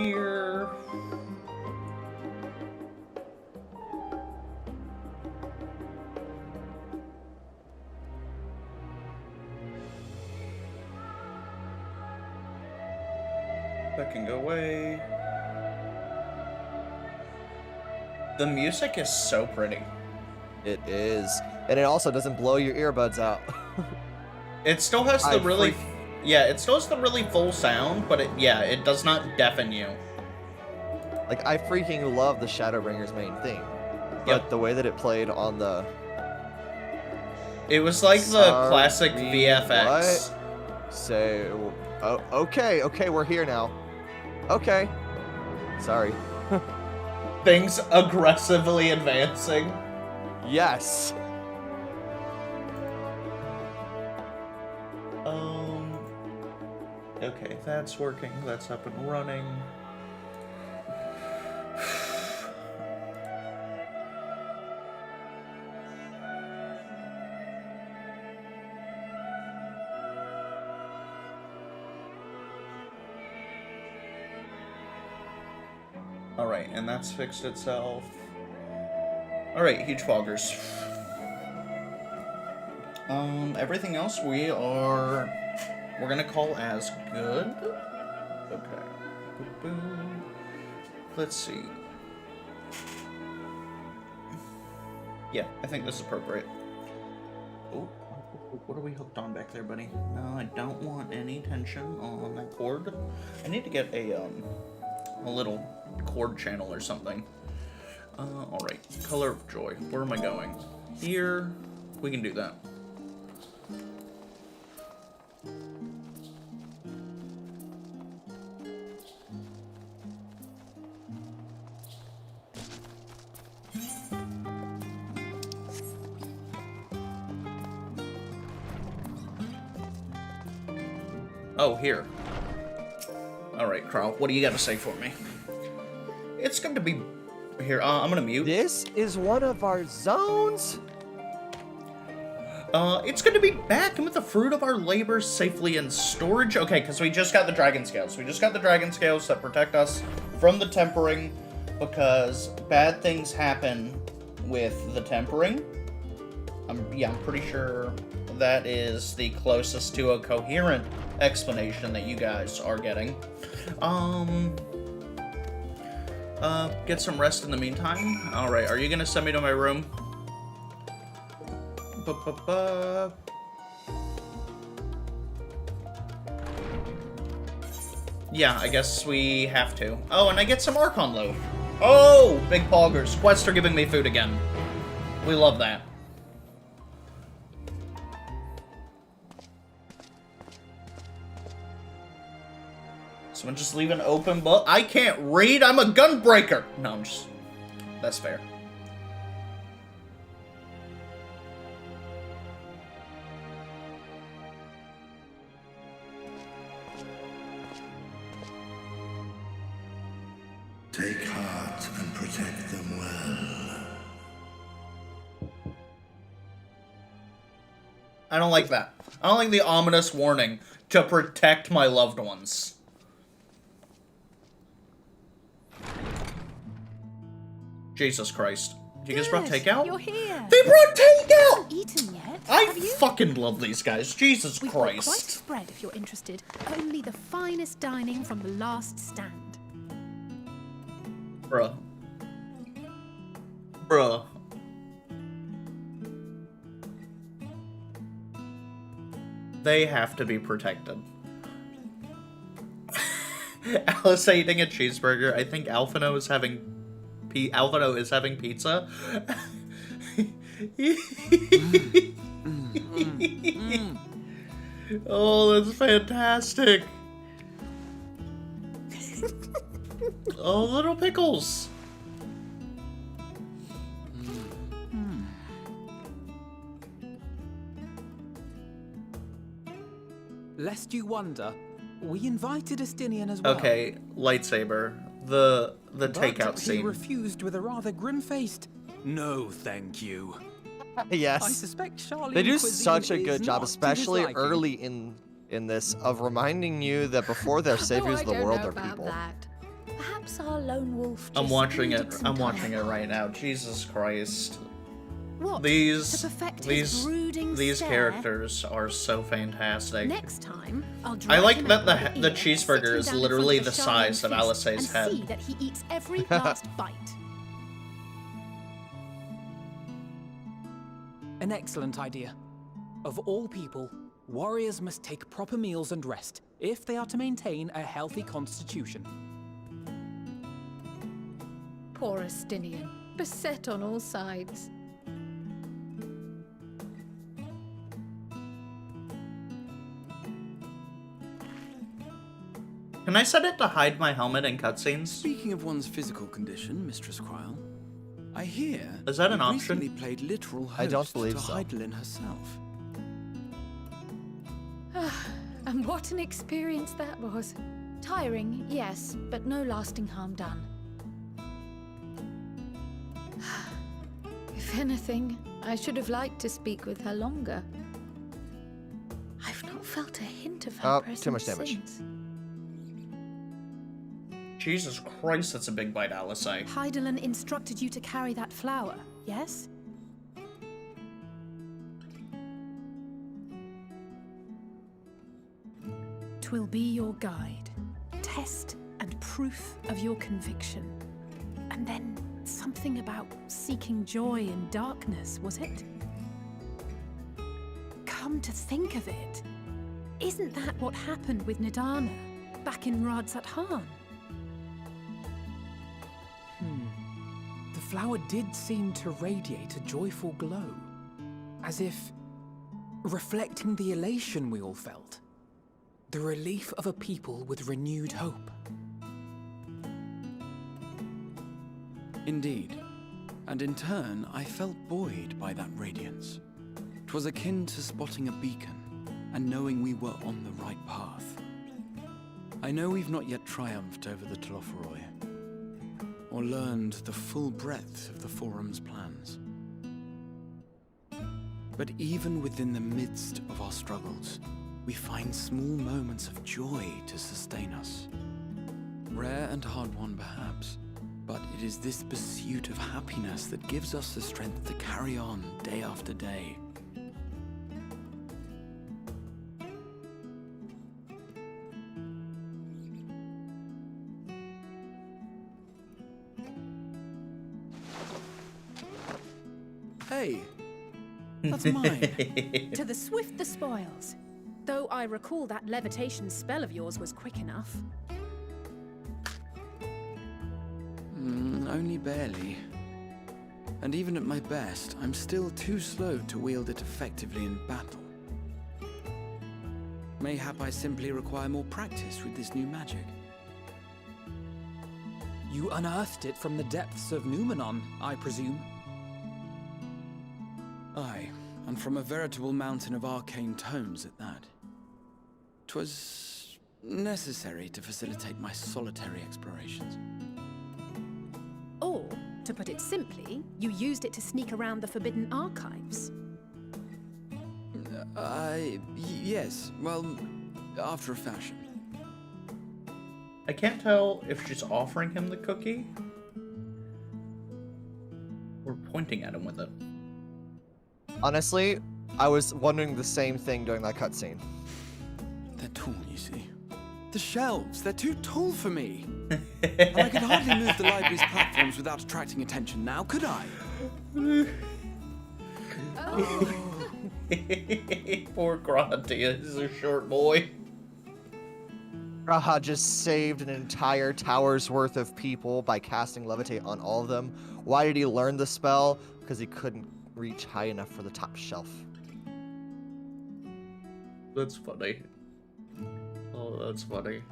here. That can go away. The music is so pretty. It is. And it also doesn't blow your earbuds out. It still has the really... Yeah, it still has the really full sound, but it does not deafen you. Like, I freaking love the Shadowbringers main theme. But Yep. the way that it played on the... It was like the classic VFX. What? So... Oh, okay, we're here now. Okay. Sorry. Things aggressively advancing. Yes. Okay, that's working. That's up and running. Alright, and that's fixed itself. Alright, huge foggers. Everything else we're gonna call as good. Okay. Boom. Let's see. Yeah, I think this is appropriate. Oh, what are we hooked on back there, buddy? No, I don't want any tension on that cord. I need to get a little cord channel or something. Alright, color of joy. Where am I going? Here. We can do that. Oh, here. Alright, Carl, what do you got to say for me? It's going to be... Here, I'm going to mute. This is one of our zones? It's going to be back with the fruit of our labor safely in storage. Okay, because we just got the dragon scales. We just got the dragon scales that protect us from the tempering, because bad things happen with the tempering. I'm pretty sure that is the closest to a coherent explanation that you guys are getting. Get some rest in the meantime. Alright, are you gonna send me to my room? Yeah, I guess we have to. Oh, and I get some Archon loaf. Oh, big poggers. Quests are giving me food again. We love that. Someone just leave an open book. I can't read. I'm a gunbreaker. No, I'm just... That's fair. Take heart and protect them well. I don't like that. I don't like the ominous warning to protect my loved ones. Jesus Christ. You guys brought takeout? You're here. They brought takeout! Eaten yet? I Have you? fucking love these guys. Jesus We've got quite a Christ. spread if you're interested. Only the finest dining from the last stand. Bruh. Bruh. They have to be protected. Alice eating a cheeseburger. I think Alphino is having pizza. Oh, that's fantastic. Oh, little pickles. Lest you wonder, we invited Estinian as well. Okay, lightsaber. The takeout But he scene. refused with a rather grim-faced, "No, thank you." Yes. I suspect Charlie They do cuisine such a is good job, not to especially his liking. early in this, of reminding you that before they're saviors of the world, they're people. Perhaps our lone wolf just I'm watching needed it. some I'm time watching it apart. right now. Jesus Christ. What? These To perfect his brooding stare? characters are so fantastic. Next time, I'll I drag like him that out by the ear, cheeseburger sit him is down in literally front the of a shining size of feast, Alisaie's and see head. that he eats every last bite. An excellent idea. Of all people, warriors must take proper meals and rest if they are to maintain a healthy constitution. Poor Astinian, beset on all sides. Can I set it to hide my helmet in cutscenes? Speaking of one's physical condition, Mistress Quile, I hear Is that an you option? recently played literal host I don't believe to so. Heidelin herself. And what an experience that was. Tiring, yes, but no lasting harm done. If anything, I should have liked to speak with her longer. I've not felt a hint of her Oh, presence too much damage. since. Jesus Christ, that's a big bite, Alisaie. Heidelin instructed you to carry that flower, yes? Twill be your guide, test and proof of your conviction. And then something about seeking joy in darkness, was it? Come to think of it, isn't that what happened with Nidana back in Radzat Han? The flower did seem to radiate a joyful glow, as if reflecting the elation we all felt, the relief of a people with renewed hope. Indeed, and in turn, I felt buoyed by that radiance. 'Twas akin to spotting a beacon and knowing we were on the right path. I know we've not yet triumphed over the Telophoroi, or learned the full breadth of the Forum's plans. But even within the midst of our struggles, we find small moments of joy to sustain us. Rare and hard-won perhaps, but it is this pursuit of happiness that gives us the strength to carry on day after day. Hey, that's mine. To the swift the spoils. Though I recall that levitation spell of yours was quick enough. Only barely. And even at my best, I'm still too slow to wield it effectively in battle. Mayhap I simply require more practice with this new magic. You unearthed it from the depths of Numenon, I presume? Aye, and from a veritable mountain of arcane tomes at that. 'Twas necessary to facilitate my solitary explorations. Or, to put it simply, you used it to sneak around the Forbidden Archives. Yes, well, after a fashion. I can't tell if she's offering him the cookie or pointing at him with it. Honestly, I was wondering the same thing during that cutscene. They're tall, you see. The shelves, they're too tall for me. And I could hardly move the library's platforms without attracting attention now, could I? Poor Gratia, he's a short boy. Raha just saved an entire tower's worth of people by casting Levitate on all of them. Why did he learn the spell? Because he couldn't reach high enough for the top shelf. That's funny. Oh, that's funny.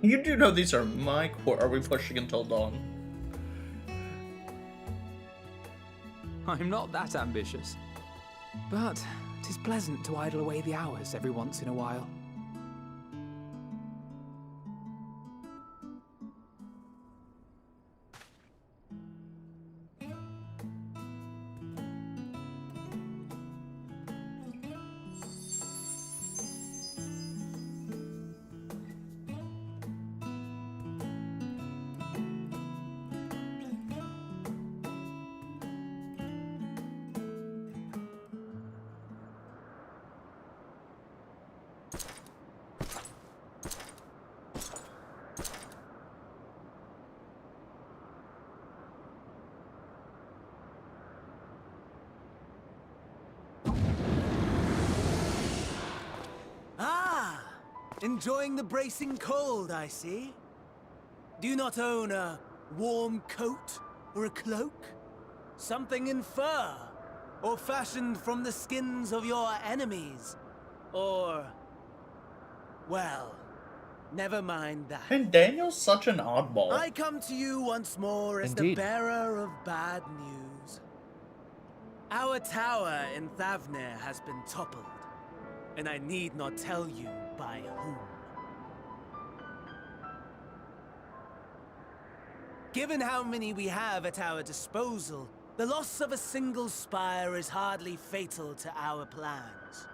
You do know these are my core. Are we pushing until dawn? I'm not that ambitious. But 'tis pleasant to idle away the hours every once in a while. enjoying the bracing cold, I see. Do you not own a warm coat or a cloak? Something in fur? Or fashioned from the skins of your enemies? Or... well, never mind that. And Daniel's such an oddball. I come to you once more as Indeed. the bearer of bad news. Our tower in Thavnir has been toppled, and I need not tell you by whom. Given how many we have at our disposal, the loss of a single spire is hardly fatal to our plans.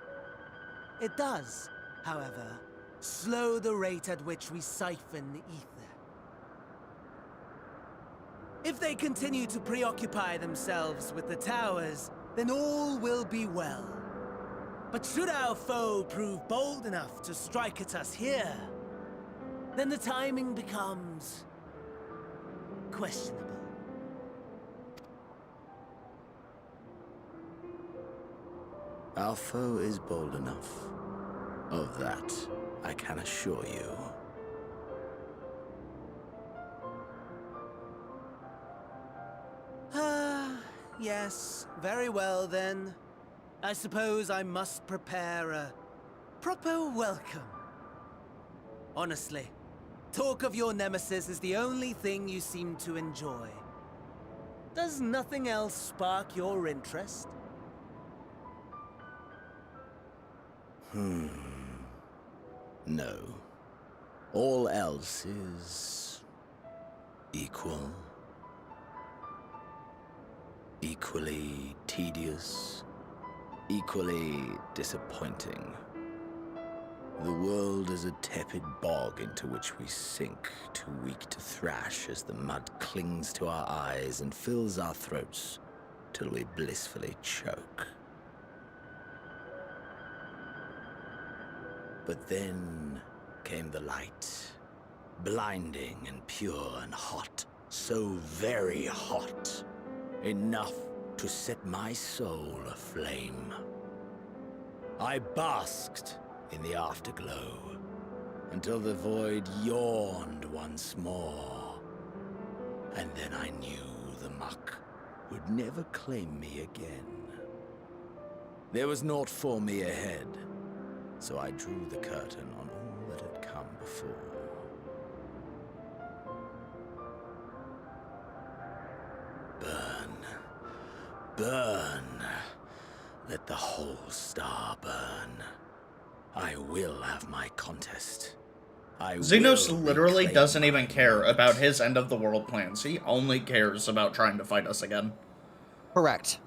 It does, however, slow the rate at which we siphon the ether. If they continue to preoccupy themselves with the towers, then all will be well. But should our foe prove bold enough to strike at us here, then the timing becomes questionable. Our foe is bold enough. Of that, I can assure you. Yes, very well then. I suppose I must prepare a proper welcome. Honestly, talk of your nemesis is the only thing you seem to enjoy. Does nothing else spark your interest? No. All else is... equal. Equally tedious. Equally disappointing. The world is a tepid bog into which we sink, too weak to thrash as the mud clings to our eyes and fills our throats till we blissfully choke. But then came the light, blinding and pure and hot, so very hot, enough to set my soul aflame. I basked in the afterglow until the void yawned once more, and then I knew the muck would never claim me again. There was naught for me ahead. So I drew the curtain on all that had come before. Burn. Burn. Let the whole star burn. I will have my contest. Xenos literally reclaim doesn't my even care about his end of the world plans. He only cares about trying to fight us again. Correct.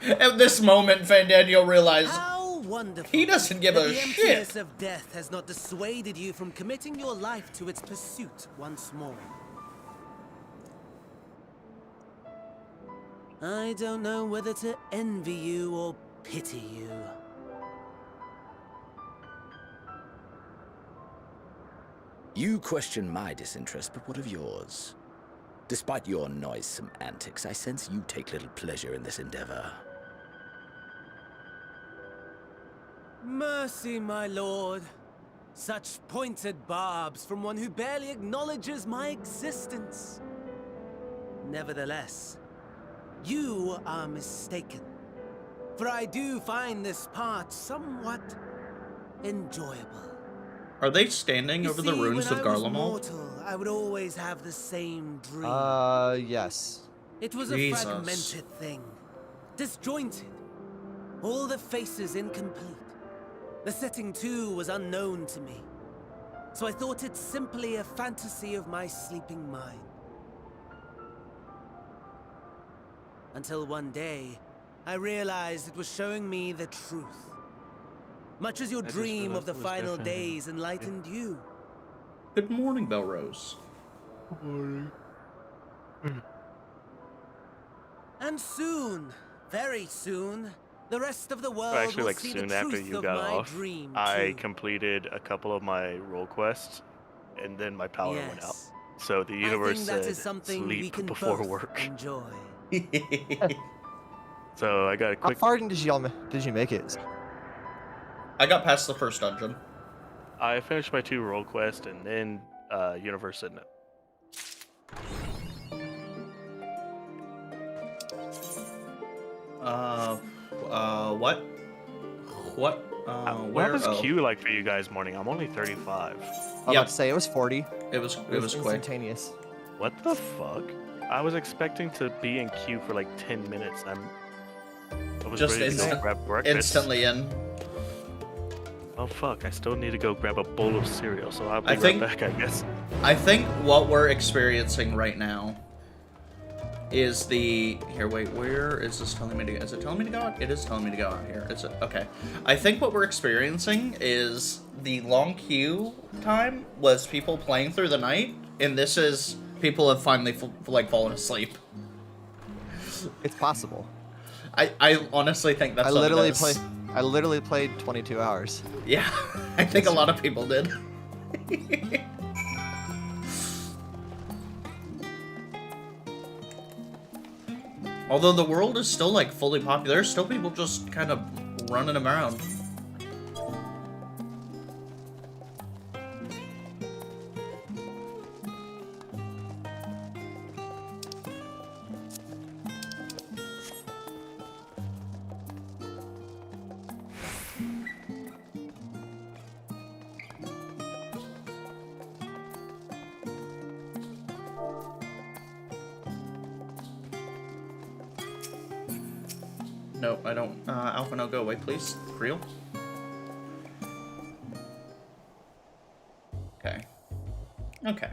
At this moment, Fandaniel realized How wonderful! he doesn't give that a the shit. emptiness of death has not dissuaded you from committing your life to its pursuit once more. I don't know whether to envy you or pity you. You question my disinterest, but what of yours? Despite your noisome antics, I sense you take little pleasure in this endeavor. Mercy, my lord. Such pointed barbs from one who barely acknowledges my existence. Nevertheless, you are mistaken. For I do find this part somewhat enjoyable. Are they standing You over the see, ruins of when I was Garlemald? mortal, I would always have the same dream. Yes. It was Jesus. a fragmented thing, disjointed, all the faces incomplete. The setting too was unknown to me, so I thought it simply a fantasy of my sleeping mind. Until one day, I realized it was showing me the truth. Much as your dream of the final days enlightened you. Good morning, Belrose. And soon, very soon, the rest of the world Actually, will like see soon the after truth you of got my off, dream I too. completed a couple of my role quests, and then my power went out. Yes. So the I universe think that said is something we sleep can before both work. enjoy. So I got a How quick. far did you make it? I got past the first dungeon. I finished my 2 role quests and then Universe said no. What? What? What Where? was Oh. queue like for you guys morning? I'm only 35. I was about to say it was 40. It was quick. Instantaneous. What the fuck? I was expecting to be in queue for like 10 minutes. I was Just ready to go grab breakfast. instantly in. Oh fuck, I still need to go grab a bowl of cereal, so I'll be think- right back, I guess. I think what we're experiencing right now is the... Here, wait, where is this telling me to go? Is it telling me to go out? It is telling me to go out here. Is it? Okay. I think what we're experiencing is the long queue time was people playing through the night, and this is people have finally, fallen asleep. It's possible. I honestly think that's I what literally it is. I literally played 22 hours. Yeah, I think a lot of people did. Although the world is still, like, fully popular, there's still people just kind of running around. No, I don't. Alpha, no, go away, please. For real? Okay. Okay.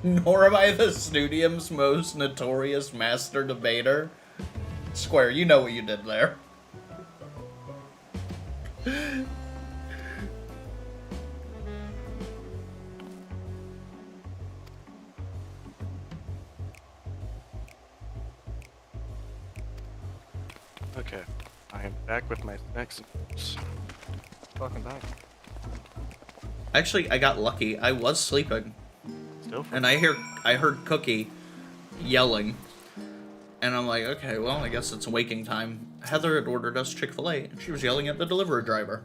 Nor am I the Snudium's most notorious master debater. Square, you know what you did there. Okay, I am back with my next. Welcome back. Actually, I got lucky. I was sleeping. Still And I heard Cookie yelling. And I'm like, okay, well, I guess it's waking time. Heather had ordered us Chick-fil-A, and she was yelling at the delivery driver.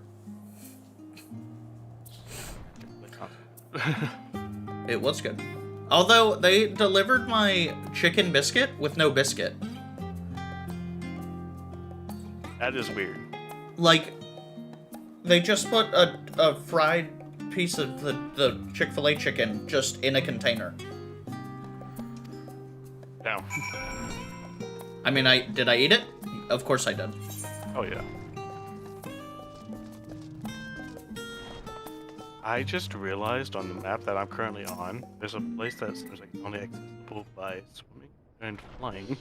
It was good. Although, they delivered my chicken biscuit with no biscuit. That is weird. Like, they just put a fried piece of the Chick-fil-A chicken just in a container. Down. I mean, did I eat it? Of course I did. Oh yeah. I just realized on the map that I'm currently on, there's a place that seems like only accessible by swimming and flying.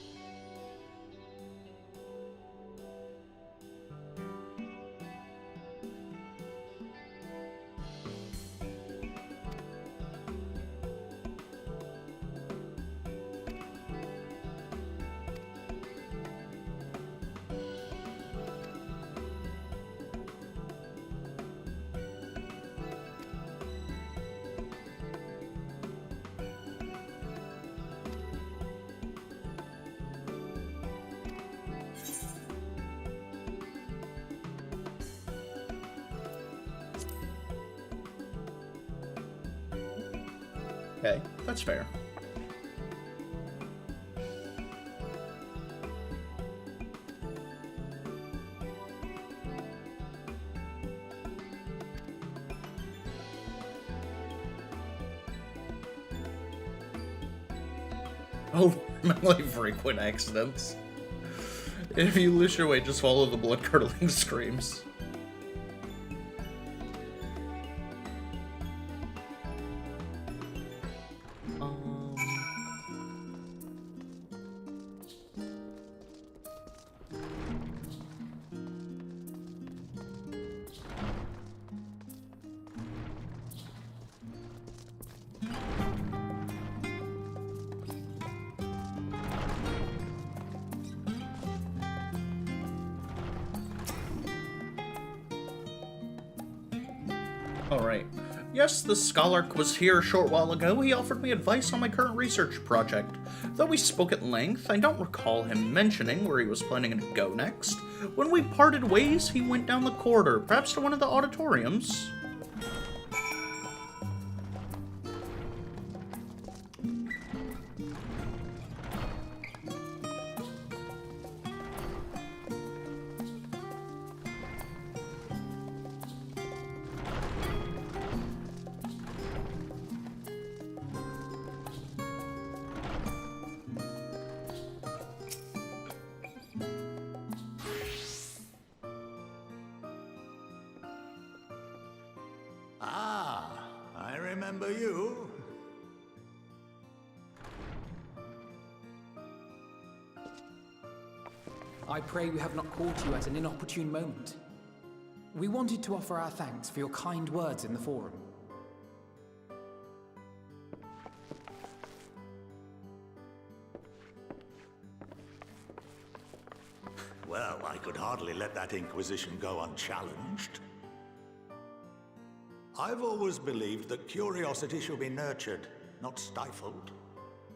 Okay, that's fair. Oh, normally frequent accidents. If you lose your way, just follow the blood-curdling screams. Alright. Yes, the Scholark was here a short while ago. He offered me advice on my current research project. Though we spoke at length, I don't recall him mentioning where he was planning to go next. When we parted ways, he went down the corridor, perhaps to one of the auditoriums. Ah, I remember you. I pray we have not caught you at an inopportune moment. We wanted to offer our thanks for your kind words in the forum. Well, I could hardly let that inquisition go unchallenged. I've always believed that curiosity should be nurtured, not stifled.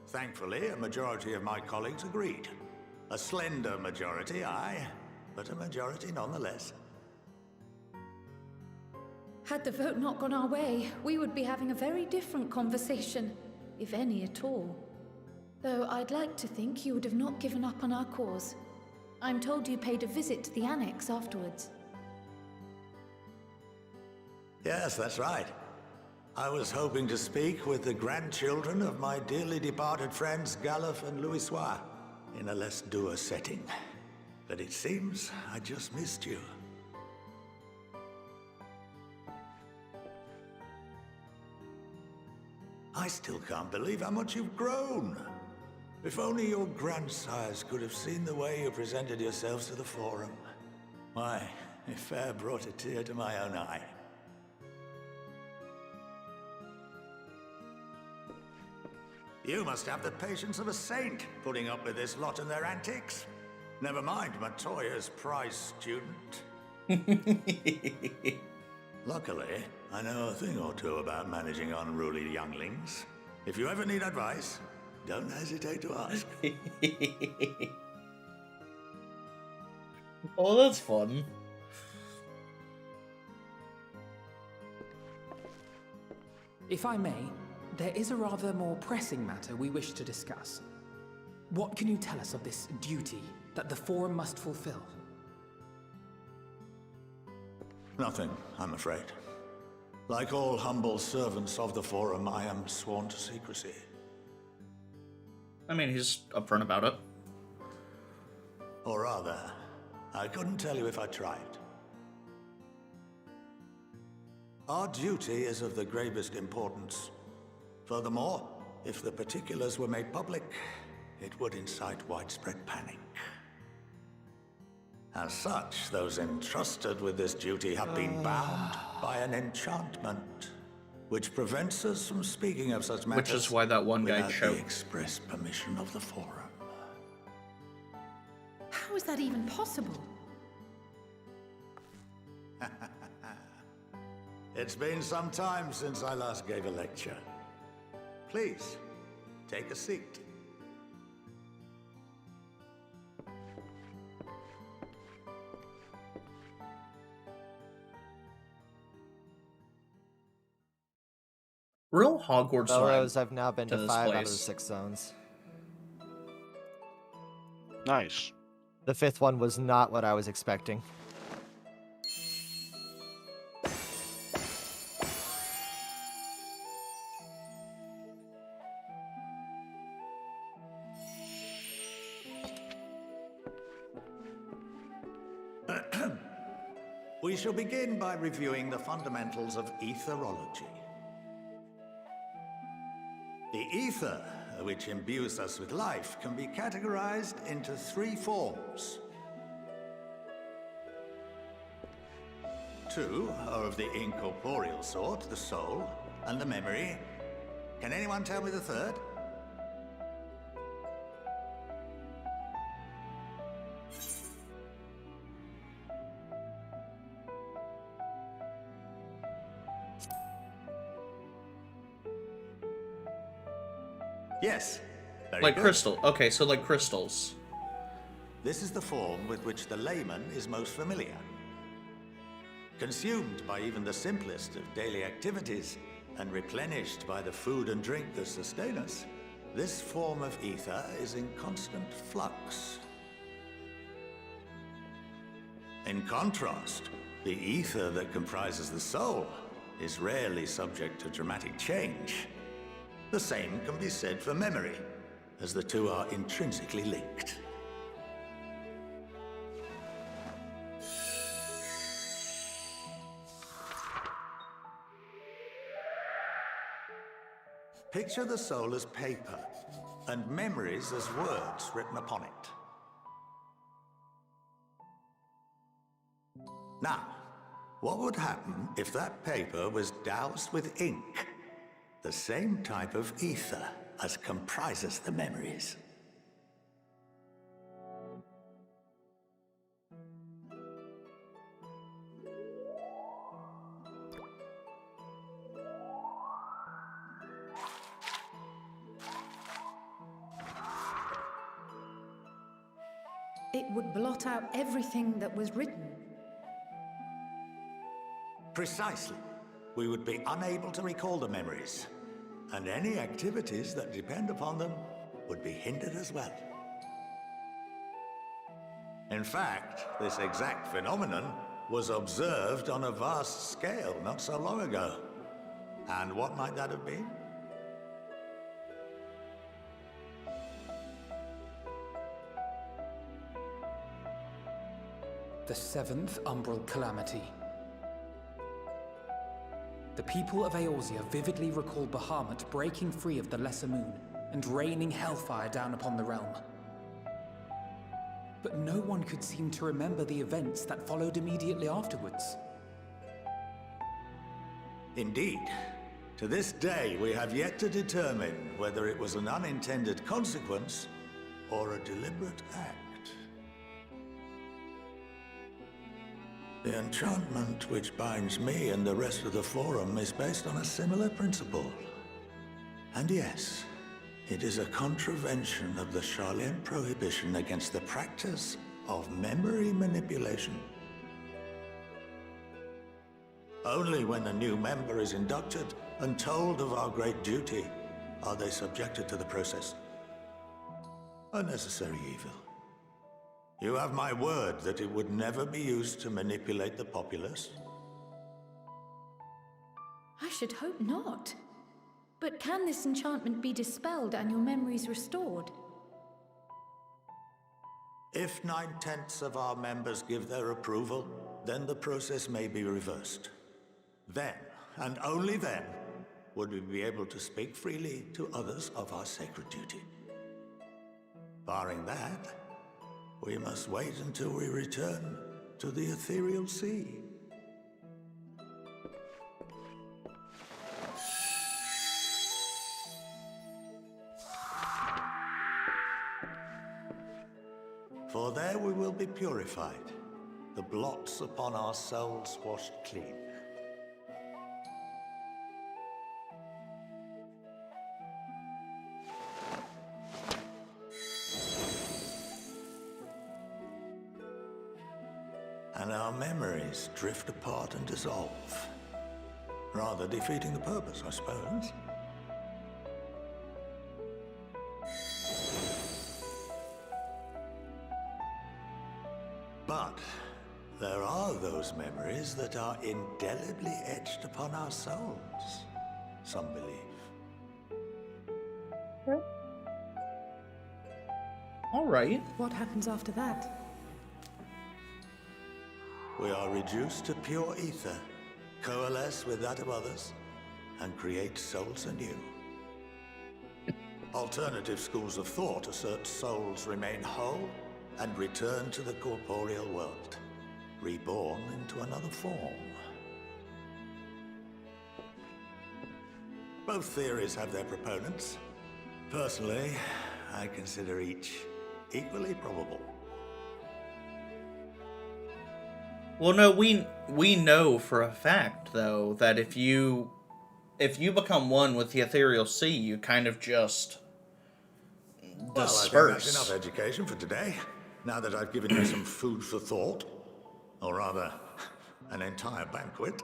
Thankfully, a majority of my colleagues agreed. A slender majority, aye, but a majority nonetheless. Had the vote not gone our way, we would be having a very different conversation, if any at all. Though I'd like to think you would have not given up on our cause. I'm told you paid a visit to the annex afterwards. Yes, that's right. I was hoping to speak with the grandchildren of my dearly departed friends Galuf and Louisoix in a less dour setting. But it seems I just missed you. I still can't believe how much you've grown. If only your grandsires could have seen the way you presented yourselves to the forum. Why, it fair brought a tear to my own eye. You must have the patience of a saint, putting up with this lot and their antics. Never mind Matoya's prize student. Luckily, I know a thing or two about managing unruly younglings. If you ever need advice, don't hesitate to ask. Oh, that's fun. If I may, there is a rather more pressing matter we wish to discuss. What can you tell us of this duty that the Forum must fulfill? Nothing, I'm afraid. Like all humble servants of the Forum, I am sworn to secrecy. I mean, he's upfront about it. Or rather, I couldn't tell you if I tried. Our duty is of the gravest importance. Furthermore, if the particulars were made public, it would incite widespread panic. As such, those entrusted with this duty have been bound by an enchantment, which prevents us from speaking of such matters. Which is why that one guy without choked. the express permission of the Forum. How is that even possible? It's been some time since I last gave a lecture. Please, take a seat. Real Hogwarts Belrose, vibe I've now been to this 5 out of the place. 6 zones. Nice. The 5th one was not what I was expecting. We shall begin by reviewing the fundamentals of etherology. The ether, which imbues us with life, can be categorized into 3 forms. 2 are of the incorporeal sort, the soul and the memory. Can anyone tell me the third? Yes. Very Like good. crystal. Okay, so like crystals. This is the form with which the layman is most familiar. Consumed by even the simplest of daily activities, and replenished by the food and drink that sustain us, this form of ether is in constant flux. In contrast, the ether that comprises the soul is rarely subject to dramatic change. The same can be said for memory, as the two are intrinsically linked. Picture the soul as paper, and memories as words written upon it. Now, what would happen if that paper was doused with ink? The same type of ether as comprises the memories. It would blot out everything that was written. Precisely. We would be unable to recall the memories, and any activities that depend upon them would be hindered as well. In fact, this exact phenomenon was observed on a vast scale not so long ago. And what might that have been? The 7th Umbral Calamity. The people of Eorzea vividly recall Bahamut breaking free of the Lesser Moon and raining hellfire down upon the realm. But no one could seem to remember the events that followed immediately afterwards. Indeed. To this day, we have yet to determine whether it was an unintended consequence or a deliberate act. The enchantment which binds me and the rest of the Forum is based on a similar principle. And yes, it is a contravention of the Sharlayan prohibition against the practice of memory manipulation. Only when a new member is inducted and told of our great duty are they subjected to the process. A necessary evil. You have my word that it would never be used to manipulate the populace? I should hope not. But can this enchantment be dispelled and your memories restored? If 9/10 of our members give their approval, then the process may be reversed. Then, and only then, would we be able to speak freely to others of our sacred duty. Barring that, we must wait until we return to the ethereal sea. For there we will be purified, the blots upon our souls washed clean. And our memories drift apart and dissolve, rather defeating the purpose, I suppose. But there are those memories that are indelibly etched upon our souls, some believe. All right. What happens after that? we are reduced to pure ether, coalesce with that of others, and create souls anew. Alternative schools of thought assert souls remain whole and return to the corporeal world, reborn into another form. Both theories have their proponents. Personally, I consider each equally probable. Well, no, we know for a fact, though, that if you become one with the ethereal sea, you kind of just disperse. Well, I think that's enough education for today. Now that I've given you some food for thought, or rather, an entire banquet.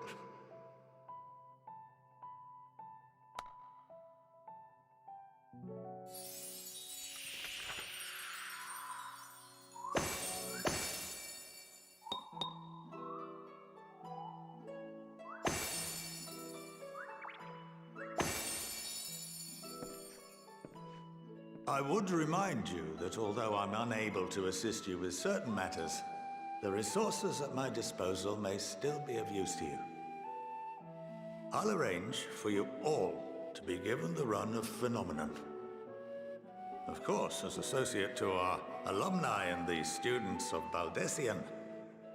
I would remind you that although I'm unable to assist you with certain matters, the resources at my disposal may still be of use to you. I'll arrange for you all to be given the run of Phenomenon. Of course, as associate to our alumni and the students of Baldessian,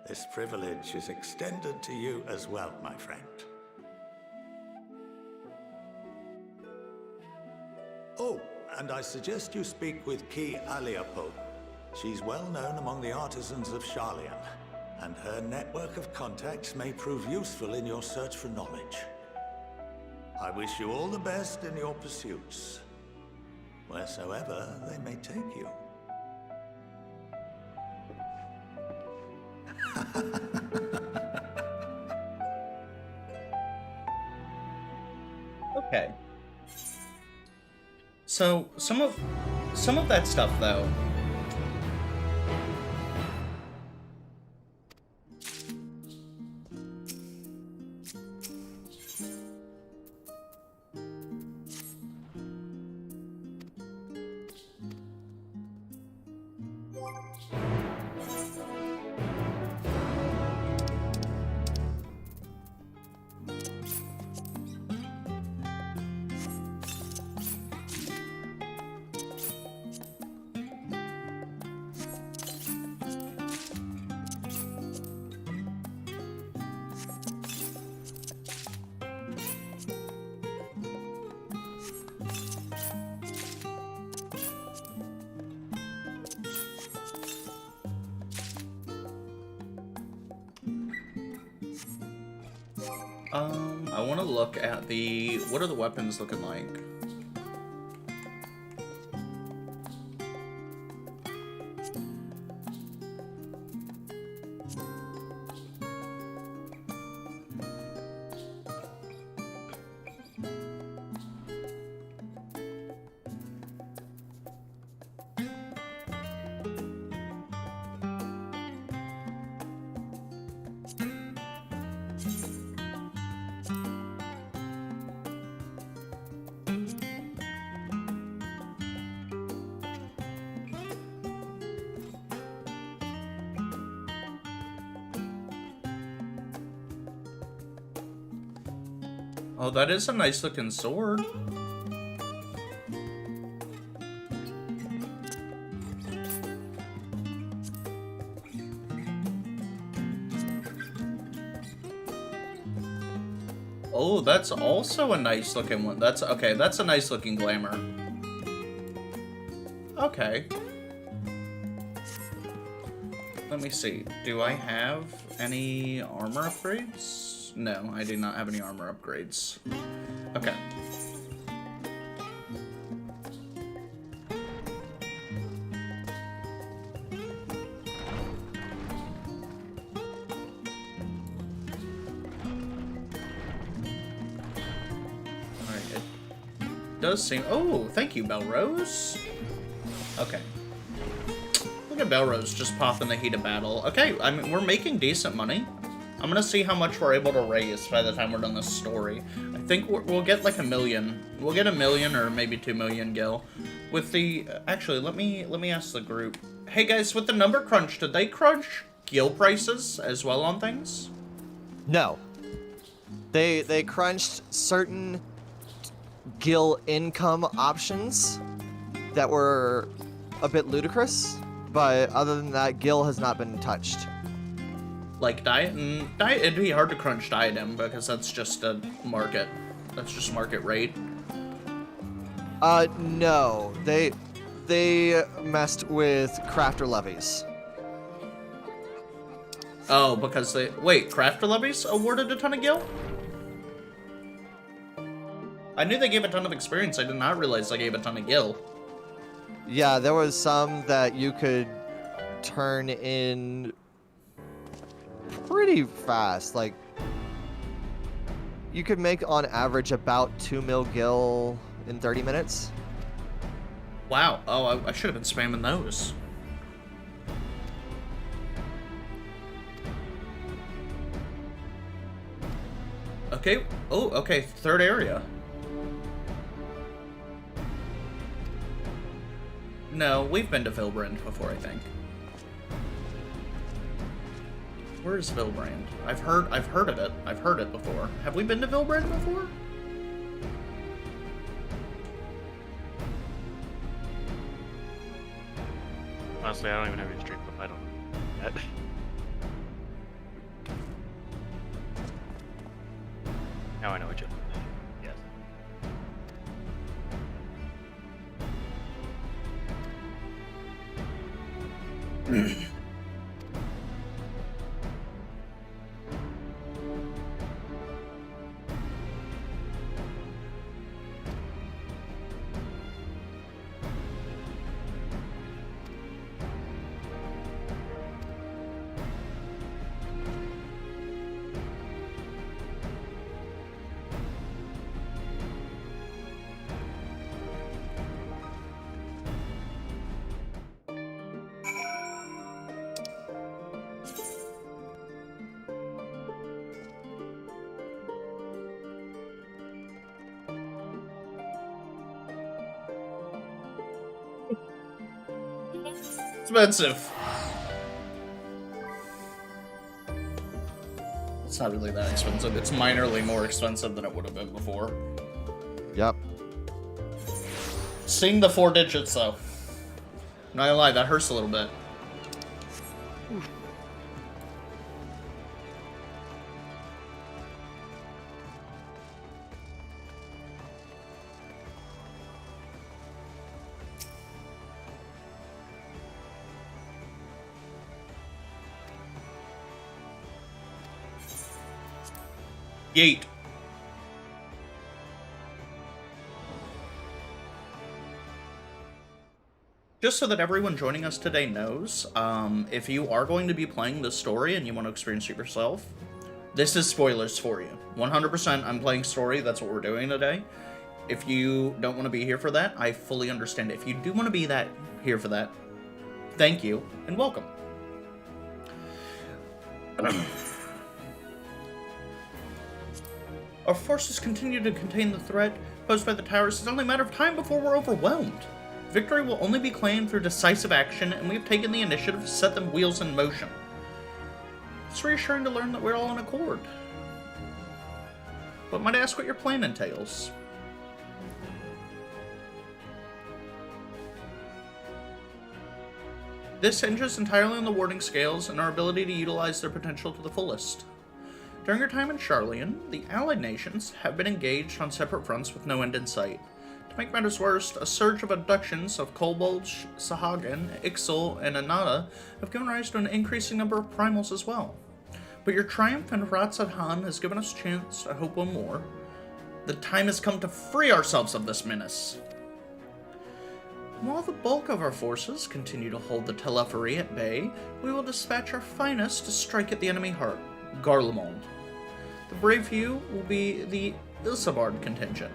this privilege is extended to you as well, my friend. Oh, and I suggest you speak with Ki Aliapo. She's well known among the artisans of Sharlayan, and her network of contacts may prove useful in your search for knowledge. I wish you all the best in your pursuits, wheresoever they may take you. Okay. So, some of that stuff, though. I want to look at what are the weapons looking like? Oh, that is a nice looking sword. Oh, that's also a nice looking one. That's okay, that's a nice looking glamour. Okay. Let me see. Do I have any armor upgrades? No, I do not have any armor upgrades. Okay. Alright, it does seem... Oh, thank you, Belrose. Okay. Look at Belrose just popping the heat of battle. Okay, I mean, we're making decent money. I'm gonna see how much we're able to raise by the time we're done this story. I think we'll get like 1 million. We'll get 1 million or maybe 2 million gil. With the... Actually, let me ask the group. Hey guys, with the number crunch, did they crunch gil prices as well on things? No. They crunched certain gil income options that were a bit ludicrous, but other than that, gil has not been touched. Like diet? Diet, it'd be hard to crunch diadem because that's just a market. That's just market rate. No. They messed with crafter levies. Oh, because they... Wait, crafter levies awarded a ton of gil? I knew they gave a ton of experience. I did not realize they gave a ton of gil. Yeah, there was some that you could turn in pretty fast. Like, you could make on average about 2 mil gil in 30 minutes. Wow. Oh, I should have been spamming those. Okay. Oh, okay. Third area. No, we've been to Vilbrand before, I think. Where's Vilbrand? I've heard of it. I've heard it before. Have we been to Vilbrand before? Honestly, I don't even have any stream, but I don't know that. Now I know what you Yes. Expensive. It's not really that expensive. It's minorly more expensive than it would have been before. Yep. Seeing the 4 digits, though. Not gonna lie, that hurts a little bit. Yeet. Just so that everyone joining us today knows, if you are going to be playing this story and you want to experience it yourself, this is spoilers for you. 100% I'm playing story, that's what we're doing today. If you don't want to be here for that, I fully understand. If you do want to be here for that, thank you and welcome. Our forces continue to contain the threat posed by the towers. It's only a matter of time before we're overwhelmed. Victory will only be claimed through decisive action, and we have taken the initiative to set the wheels in motion. It's reassuring to learn that we're all in accord. But might I ask what your plan entails? This hinges entirely on the warding scales and our ability to utilize their potential to the fullest. During our time in Charlian, the allied nations have been engaged on separate fronts with no end in sight. To make matters worse, a surge of abductions of Kobold, Sahagin, Ixal, and Anata have given rise to an increasing number of primals as well. But your triumph in Ratzadhan has given us a chance to hope one more. The time has come to free ourselves of this menace. While the bulk of our forces continue to hold the Telephory at bay, we will dispatch our finest to strike at the enemy heart, Garlemald. The brave few will be the Ilsabard contingent.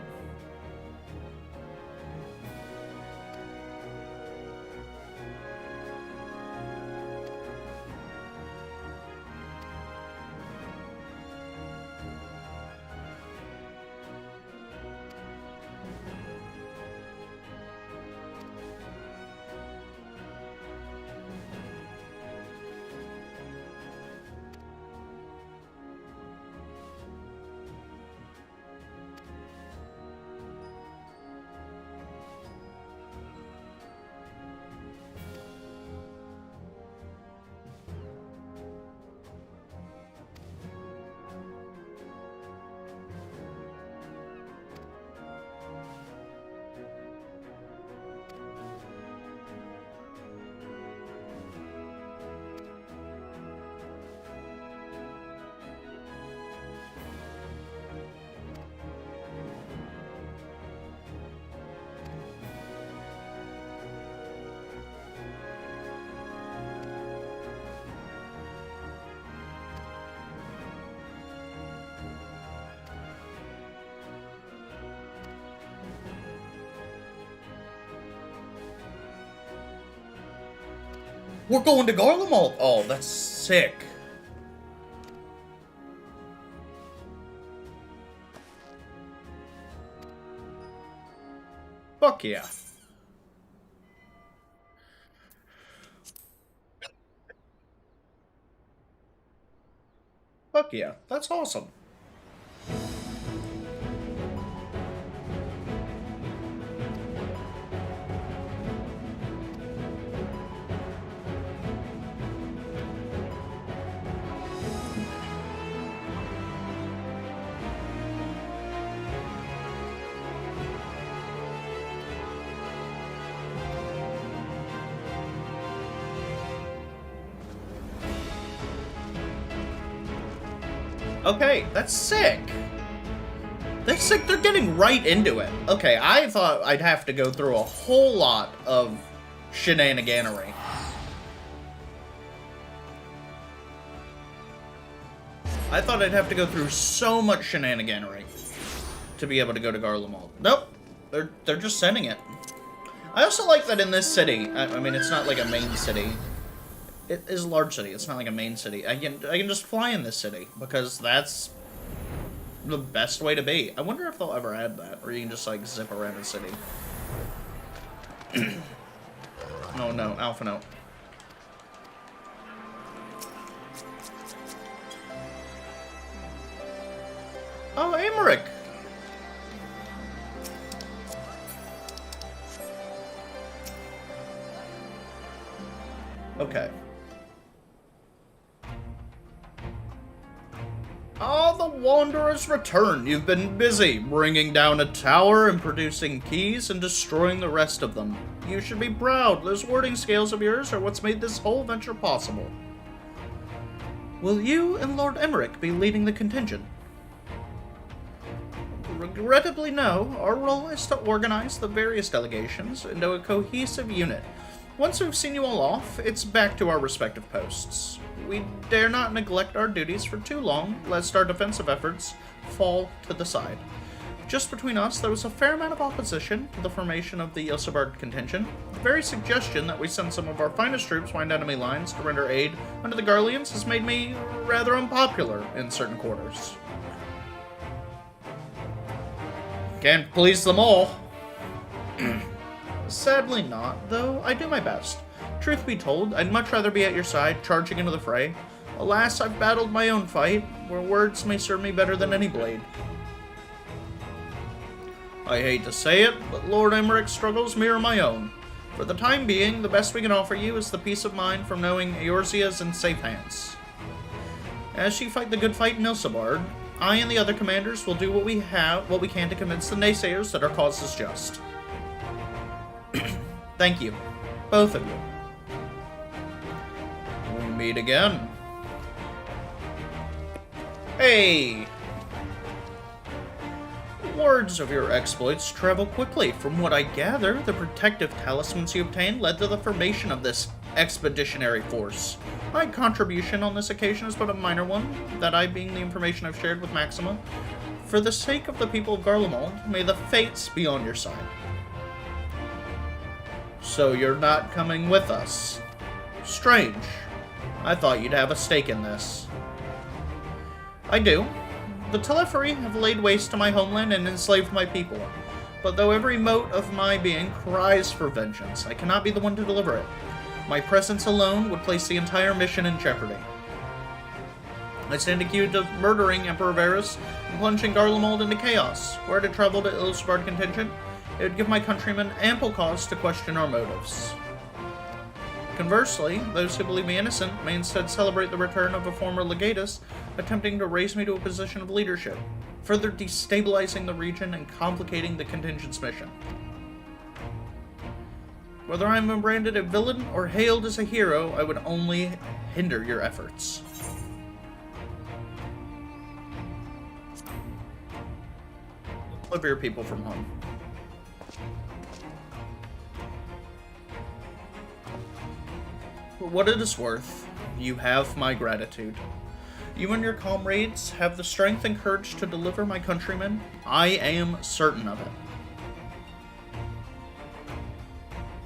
We're going to Garlemald! Oh, that's sick. Fuck yeah. Fuck yeah, that's awesome. Okay, that's sick. That's sick, they're getting right into it. Okay, I thought I'd have to go through a whole lot of shenaniganery. I thought I'd have to go through so much shenaniganery to be able to go to Garlemald. Nope, they're just sending it. I also like that in this city, I mean, it's not like a main city. It is a large city. It's not like a main city. I can just fly in this city because that's the best way to be. I wonder if they'll ever add that, or you can just like zip around a city. Oh no, Alpha Note. Oh, Amaric. Okay. Ah, the Wanderers return. You've been busy bringing down a tower and producing keys and destroying the rest of them. You should be proud. Those warding scales of yours are what's made this whole venture possible. Will you and Lord Emmerich be leading the contingent? Regrettably, no. Our role is to organize the various delegations into a cohesive unit. Once we've seen you all off, it's back to our respective posts. We dare not neglect our duties for too long, lest our defensive efforts fall to the side. Just between us, there was a fair amount of opposition to the formation of the Ilsebard contingent. The very suggestion that we send some of our finest troops behind enemy lines to render aid under the Garleans has made me rather unpopular in certain quarters. Can't please them all. Sadly not, though I do my best. Truth be told, I'd much rather be at your side, charging into the fray. Alas, I've battled my own fight, where words may serve me better than any blade. I hate to say it, but Lord Emmerich's struggles mirror my own. For the time being, the best we can offer you is the peace of mind from knowing Eorzea is in safe hands. As you fight the good fight in Ilsebard, I and the other commanders will do what we can to convince the naysayers that our cause is just. Thank you, both of you. We meet again. Hey! Words of your exploits travel quickly. From what I gather, the protective talismans you obtained led to the formation of this expeditionary force. My contribution on this occasion is but a minor one, that I being the information I've shared with Maxima. For the sake of the people of Garlemald, may the fates be on your side. So you're not coming with us. Strange. I thought you'd have a stake in this. I do. The Telephory have laid waste to my homeland and enslaved my people. But though every mote of my being cries for vengeance, I cannot be the one to deliver it. My presence alone would place the entire mission in jeopardy. I stand accused of murdering Emperor Varus and plunging Garlemald into chaos. Were to travel to Ilsebard contingent, it would give my countrymen ample cause to question our motives. Conversely, those who believe me innocent may instead celebrate the return of a former legatus attempting to raise me to a position of leadership, further destabilizing the region and complicating the contingent's mission. Whether I am branded a villain or hailed as a hero, I would only hinder your efforts. Deliver your people from home. For what it is worth, you have my gratitude. You and your comrades have the strength and courage to deliver my countrymen. I am certain of it.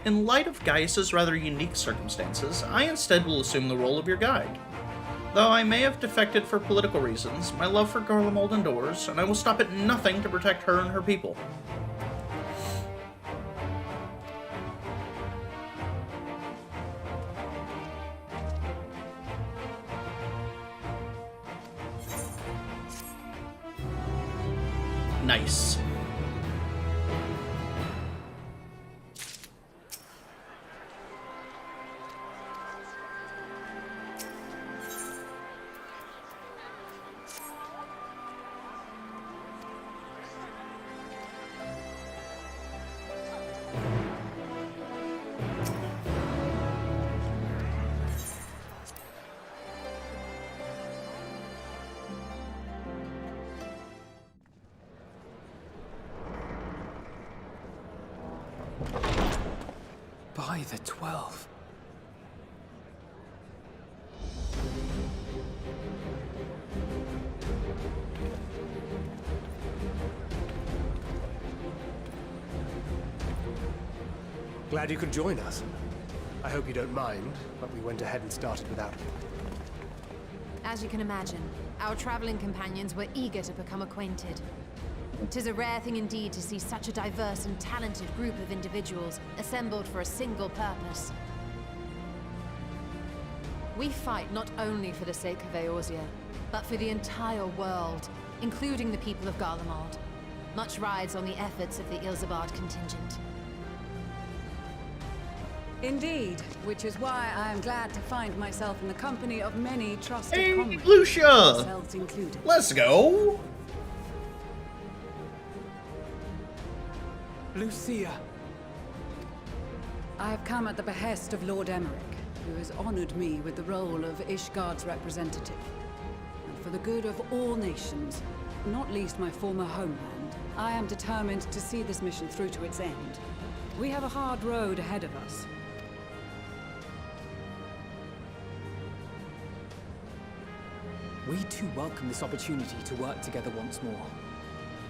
In light of Gaius's rather unique circumstances, I instead will assume the role of your guide. Though I may have defected for political reasons, my love for Garlemald endures, and I will stop at nothing to protect her and her people. Nice. By the 12. Glad you could join us. I hope you don't mind, but we went ahead and started without you. As you can imagine, our traveling companions were eager to become acquainted. 'Tis a rare thing indeed to see such a diverse and talented group of individuals assembled for a single purpose. We fight not only for the sake of Eorzea, but for the entire world, including the people of Garlemald. Much rides on the efforts of the Ilzabard contingent. Indeed, which is why I am glad to find myself in the company of many trusted Hey, comrades, Lucia! yourselves included. Let's go! Lucia! I have come at the behest of Lord Emmerich, who has honored me with the role of Ishgard's representative. And for the good of all nations, not least my former homeland, I am determined to see this mission through to its end. We have a hard road ahead of us. We too welcome this opportunity to work together once more.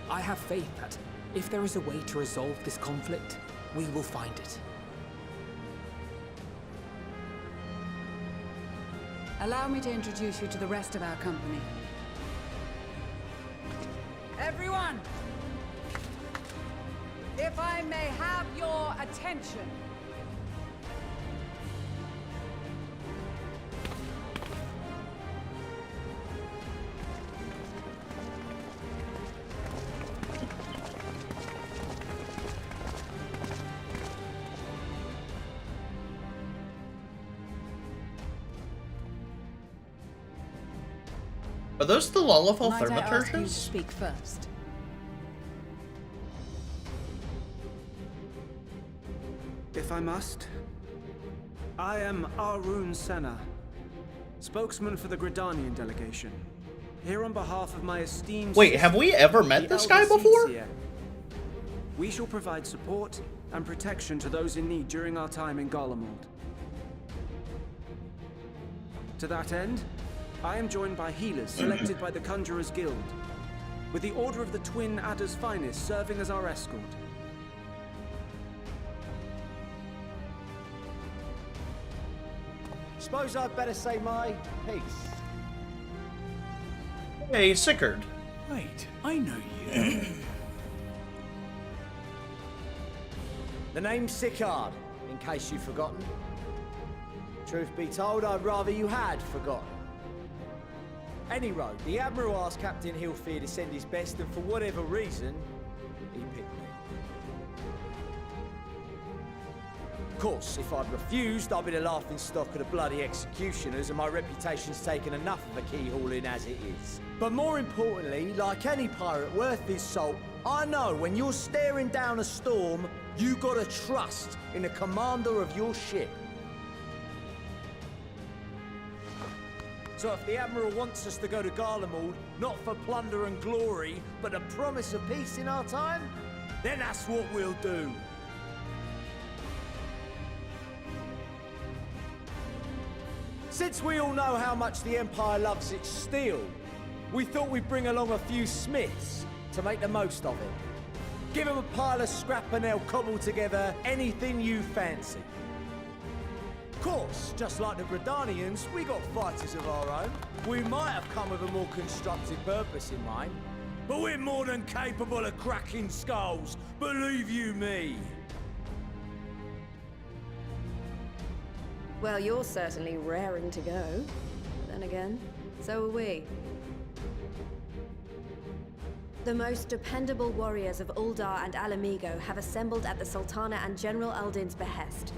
I have faith that, if there is a way to resolve this conflict, we will find it. Allow me to introduce you to the rest of our company. Everyone! If I may have your attention. Are those the Lullafall Might I ask you to Thaumaturges? speak first? If I must, I am Arun Senna, spokesman for the Gridanian delegation. Here on behalf of my esteemed... Wait, have we ever met this guy before? We shall provide support and protection to those in need during our time in Garlemald. To that end, I am joined by healers selected by the Conjurers Guild, with the Order of the Twin Adder's Finest serving as our escort. Suppose I'd better say my piece. Hey, Sickard. Wait, I know you. The name's Sickard, in case you've forgotten. Truth be told, I'd rather you had forgotten. Any road, the Admiral asked Captain Hilfear to send his best, and for whatever reason, he picked me. Of course, if I'd refused, I'd be the laughing stock of the bloody executioners, and my reputation's taken enough of a keyhauling as it is. But more importantly, like any pirate worth his salt, I know when you're staring down a storm, you gotta trust in the commander of your ship. So if the Admiral wants us to go to Garlemald, not for plunder and glory, but the promise of peace in our time, then that's what we'll do. Since we all know how much the Empire loves its steel, we thought we'd bring along a few smiths to make the most of it. Give them a pile of scrap and they'll cobble together anything you fancy. Of course, just like the Gridanians, we got fighters of our own. We might have come with a more constructive purpose in mind, but we're more than capable of cracking skulls, believe you me. Well, you're certainly raring to go. Then again, so are we. The most dependable warriors of Uldar and Alamigo have assembled at the Sultana and General Aldin's behest.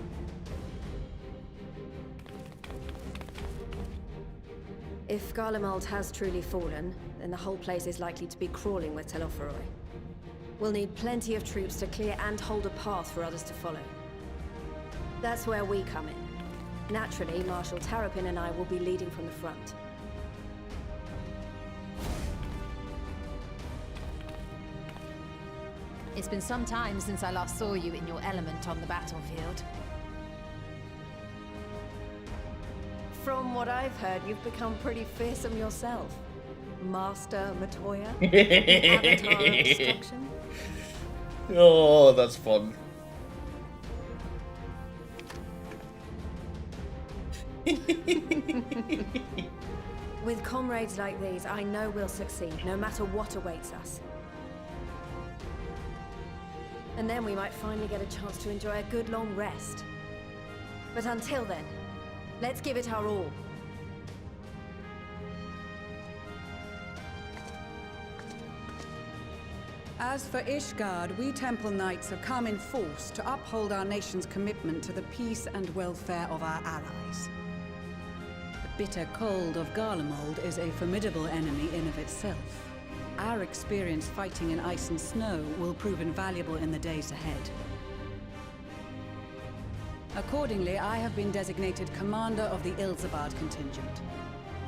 If Garlemald has truly fallen, then the whole place is likely to be crawling with Telophoroi. We'll need plenty of troops to clear and hold a path for others to follow. That's where we come in. Naturally, Marshal Terrapin and I will be leading from the front. It's been some time since I last saw you in your element on the battlefield. From what I've heard, you've become pretty fearsome yourself. Master Matoya? Avatar of Destruction? Oh, that's fun. With comrades like these, I know we'll succeed, no matter what awaits us. And then we might finally get a chance to enjoy a good long rest. But until then, let's give it our all. As for Ishgard, we Temple Knights have come in force to uphold our nation's commitment to the peace and welfare of our allies. The bitter cold of Garlemald is a formidable enemy in of itself. Our experience fighting in ice and snow will prove invaluable in the days ahead. Accordingly, I have been designated commander of the Ilzabard contingent.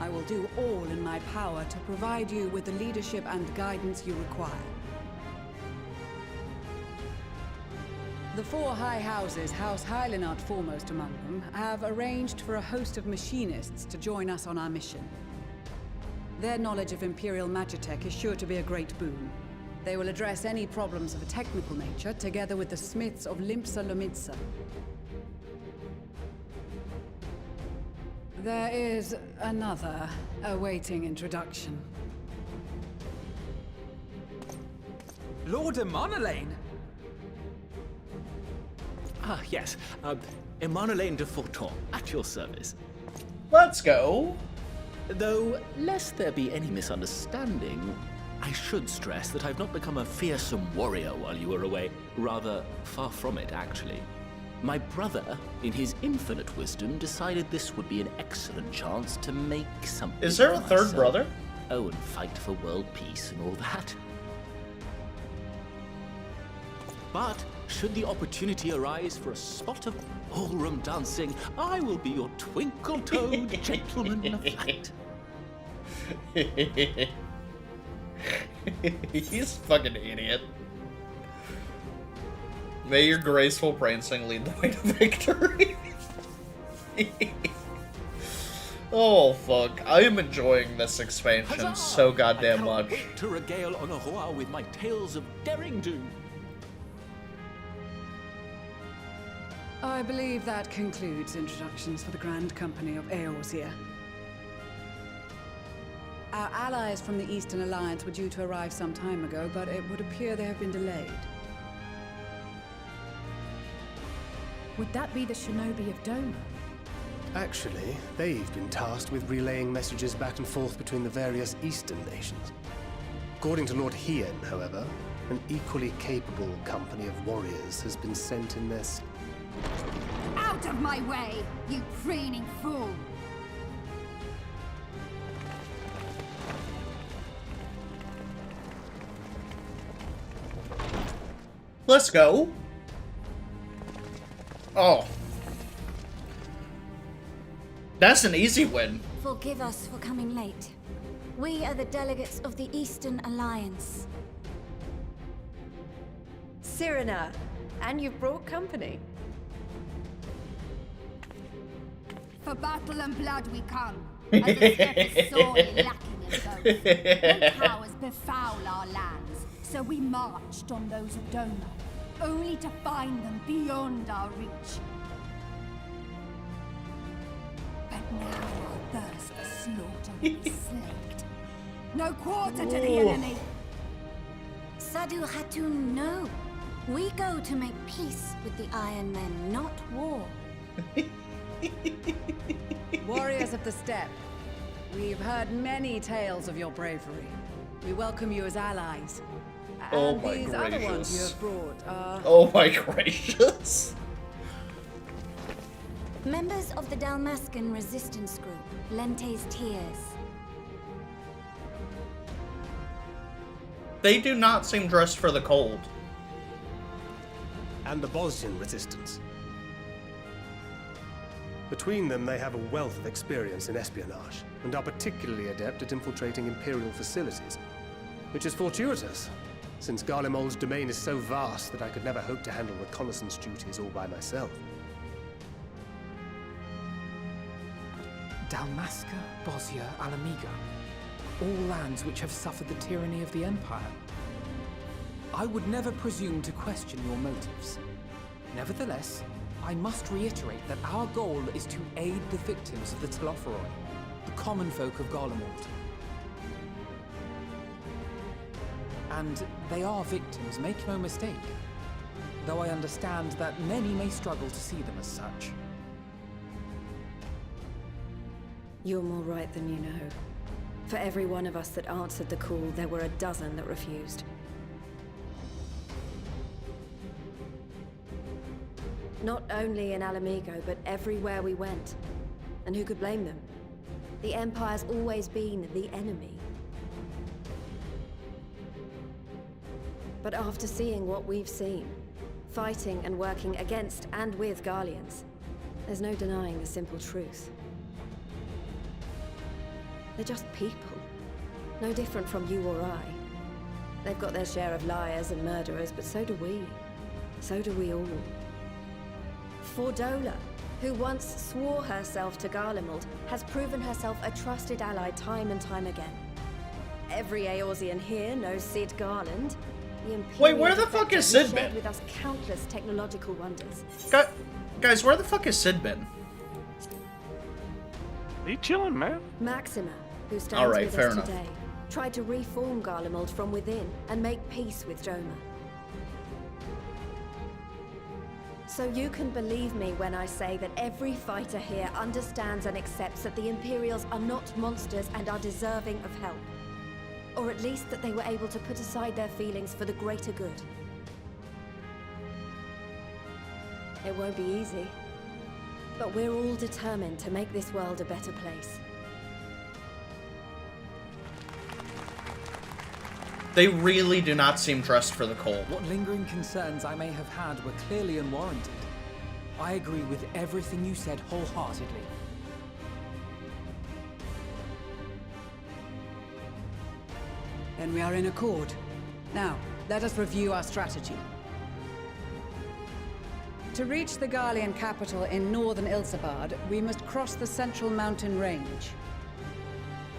I will do all in my power to provide you with the leadership and guidance you require. The four high houses, House Hylinart foremost among them, have arranged for a host of machinists to join us on our mission. Their knowledge of Imperial Magitech is sure to be a great boon. They will address any problems of a technical nature, together with the smiths of Limpsa Lomitsa. There is another awaiting introduction. Lord Emanolain! Ah, yes. Emanolain de Forton, at your service. Let's go. Though, lest there be any misunderstanding, I should stress that I've not become a fearsome warrior while you were away. Rather, far from it, actually. My brother, in his infinite wisdom, decided this would be an excellent chance to make something. Is there a for third myself. brother? Oh, and fight for world peace and all that. But should the opportunity arise for a spot of ballroom dancing, I will be your twinkle-toed gentleman of light. He's a fucking idiot. May your graceful prancing lead the way to victory. Oh fuck, I am enjoying this expansion Huzzah! so goddamn I cannot much. wait to regale Honorawa with my tales of derring-do. I believe that concludes introductions for the Grand Company of Eorzea. Our allies from the Eastern Alliance were due to arrive some time ago, but it would appear they have been delayed. Would that be the shinobi of Doma? Actually, they've been tasked with relaying messages back and forth between the various Eastern nations. According to Lord Hien, however, an equally capable company of warriors has been sent in their stead. Out of my way, you preening fool! Let's go. Oh. That's an easy win. Forgive us for coming late. We are the delegates of the Eastern Alliance. Cyrena, and you've brought company. For battle and blood we come, as the steppe is sorely lacking in both. No powers befoul our lands, So we marched on those of Doma, only to find them beyond our reach. But now our thirst for slaughter is slaked. No quarter to the enemy. Sadu Hatun, no. We go to make peace with the Iron Men, not war. Warriors of the Steppe, we've heard many tales of your bravery. We welcome you as allies. Oh And my these other ones you gracious. have brought are... Oh my gracious. Members of the Dalmascan resistance group, Lente's Tears. They do not seem dressed for the cold. And the Bosnian resistance. Between them, they have a wealth of experience in espionage, and are particularly adept at infiltrating Imperial facilities, which is fortuitous, since Garlemald's domain is so vast that I could never hope to handle reconnaissance duties all by myself. Dalmasca, Bosnia, Alamiga. All lands which have suffered the tyranny of the Empire. I would never presume to question your motives. Nevertheless, I must reiterate that our goal is to aid the victims of the Telophoroi, the common folk of Garlemald. And they are victims, make no mistake. Though I understand that many may struggle to see them as such. You're more right than you know. For every one of us that answered the call, there were a dozen that refused. Not only in Alamigo, but everywhere we went. And who could blame them? The Empire's always been the enemy. But after seeing what we've seen, fighting and working against and with Garleans, there's no denying the simple truth. They're just people. No different from you or I. They've got their share of liars and murderers, but so do we. So do we all. Fordola, who once swore herself to Garlemald, has proven herself a trusted ally time and time again. Every Eorzean here knows Sid Garland. Wait, where the fuck is Sid shared been? with us countless technological wonders. Guys, where the fuck is Sid been? Are you chilling, man? Maxima, who stands Alright, with fair us enough. today, tried to reform Garlemald from within and make peace with Doma. So you can believe me when I say that every fighter here understands and accepts that the Imperials are not monsters and are deserving of help. Or at least that they were able to put aside their feelings for the greater good. It won't be easy. But we're all determined to make this world a better place. They really do not seem dressed for the cold. What lingering concerns I may have had were clearly unwarranted. I agree with everything you said wholeheartedly. Then we are in accord. Now, let us review our strategy. To reach the Garlean capital in northern Ilsabard, we must cross the central mountain range.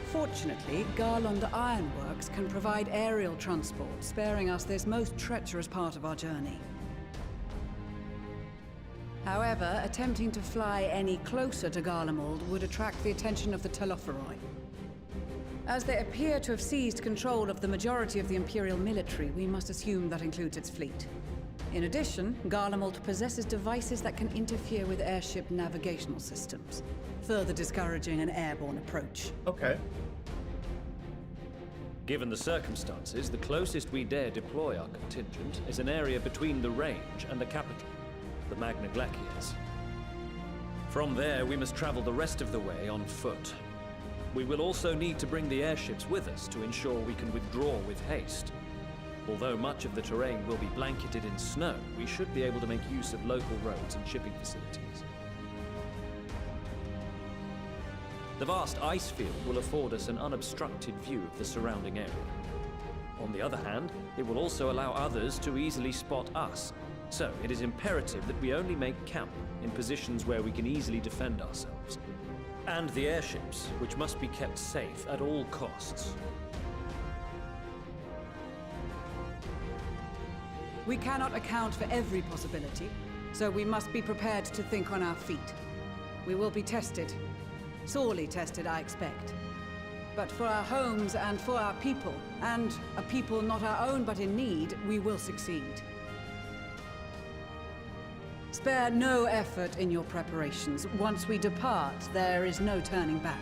Fortunately, Garlond Ironworks can provide aerial transport, sparing us this most treacherous part of our journey. However, attempting to fly any closer to Garlemald would attract the attention of the Telophoroi. As they appear to have seized control of the majority of the Imperial military, we must assume that includes its fleet. In addition, Garlemald possesses devices that can interfere with airship navigational systems, further discouraging an airborne approach. Okay. Given the circumstances, the closest we dare deploy our contingent is an area between the range and the capital, the Magna Glaciers. From there, we must travel the rest of the way on foot. We will also need to bring the airships with us to ensure we can withdraw with haste. Although much of the terrain will be blanketed in snow, we should be able to make use of local roads and shipping facilities. The vast ice field will afford us an unobstructed view of the surrounding area. On the other hand, it will also allow others to easily spot us, so it is imperative that we only make camp in positions where we can easily defend ourselves. And the airships, which must be kept safe at all costs. We cannot account for every possibility, so we must be prepared to think on our feet. We will be tested. Sorely tested, I expect. But for our homes and for our people, and a people not our own but in need, we will succeed. Spare no effort in your preparations. Once we depart, there is no turning back.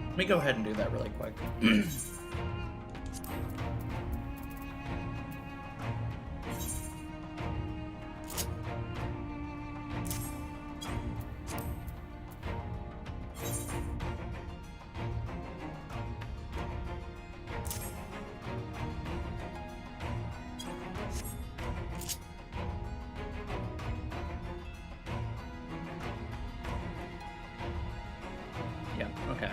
Let me go ahead and do that really quick. Yeah, okay.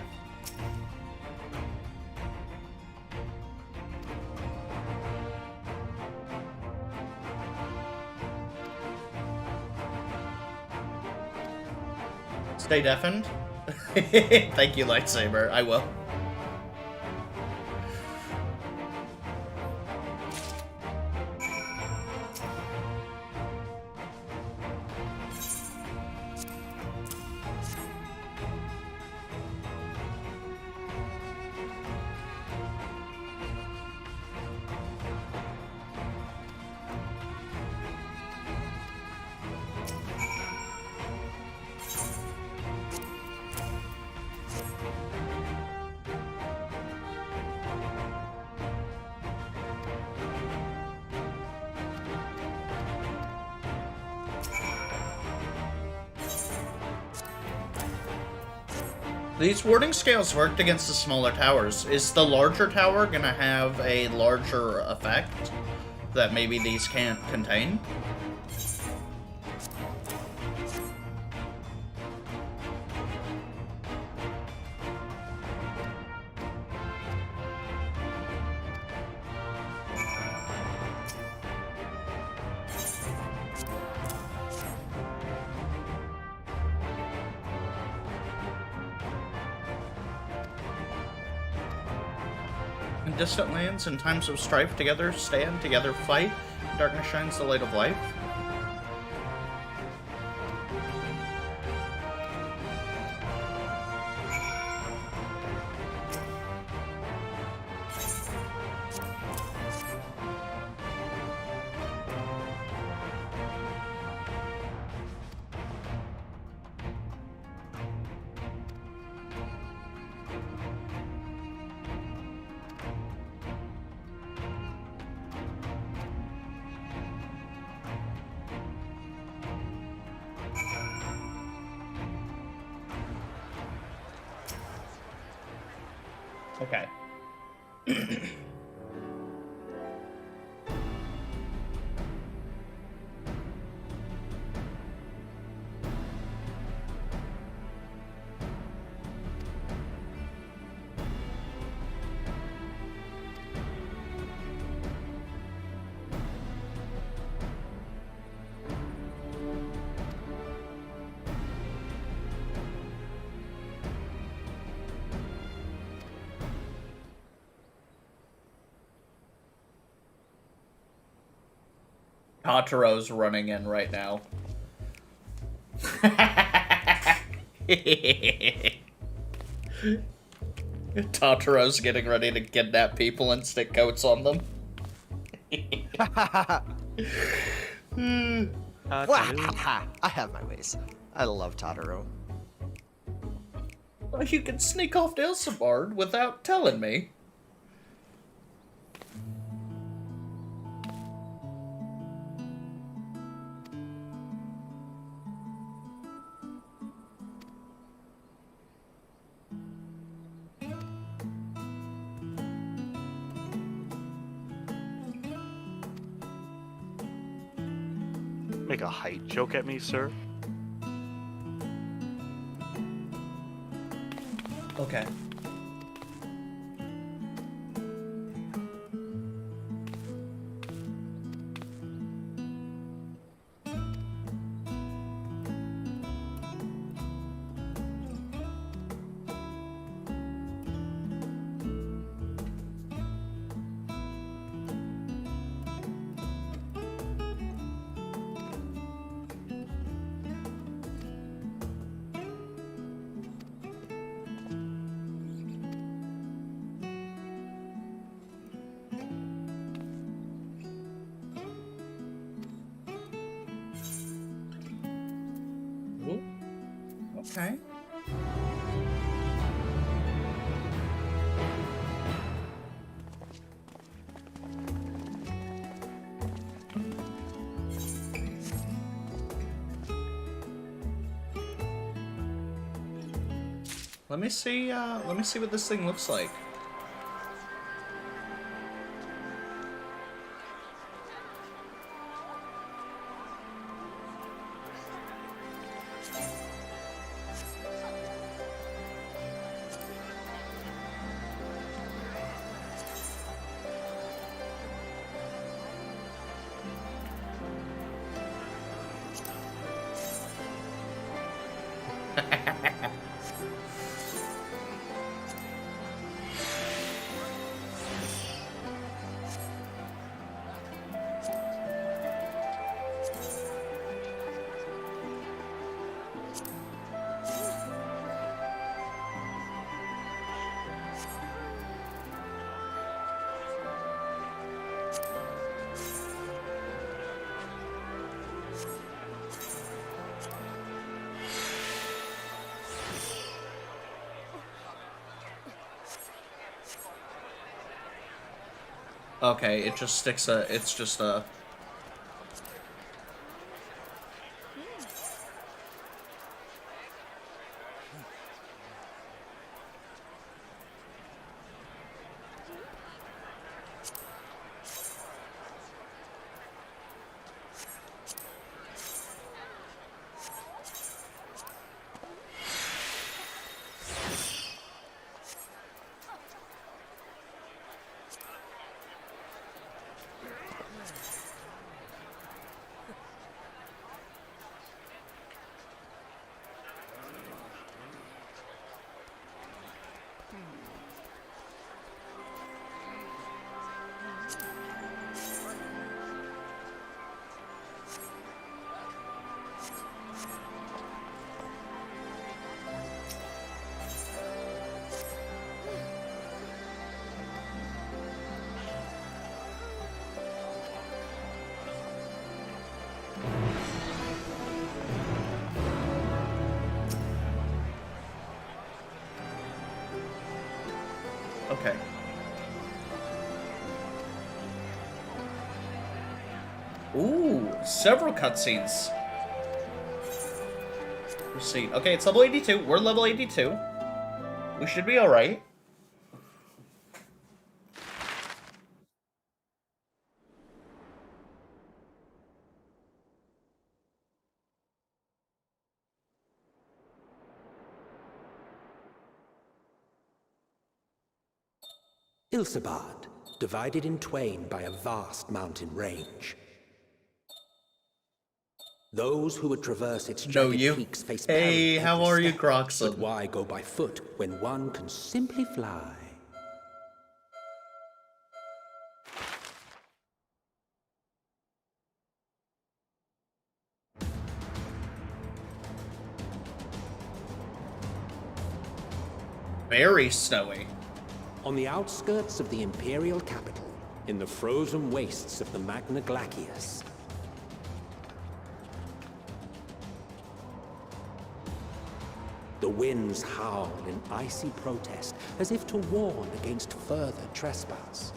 Stay deafened. Thank you, lightsaber. I will. These warding scales worked against the smaller towers. Is the larger tower gonna have a larger effect that maybe these can't contain? In distant lands, in times of strife, together stand, together fight. Darkness shines the light of life. Okay. Tataro's running in right now. Tataro's getting ready to kidnap people and stick coats on them. I have my ways. I love Totoro. Well, you can sneak off to Ilsabard without telling me. Make a height joke at me, sir? Okay. Okay. Let me see what this thing looks like. Okay, it just sticks it's just a... Okay. Ooh, several cutscenes. Proceed. Okay, it's level 82. We're level 82. We should be alright. Ilsabad, divided in twain by a vast mountain range. Those who would traverse its jagged peaks face Hey, how are you, Croxon? But why go by foot when one can simply fly? Very snowy. On the outskirts of the Imperial capital, in the frozen wastes of the Magna Glacius. The winds howl in icy protest, as if to warn against further trespass.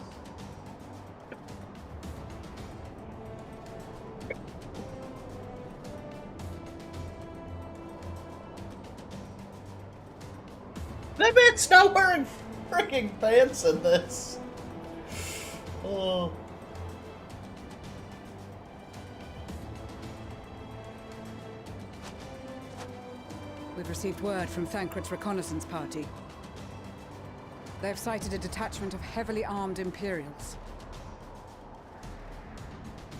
That man's not wearing freaking pants in this. Oh. We've received word from Thancred's reconnaissance party. They've sighted a detachment of heavily armed Imperials.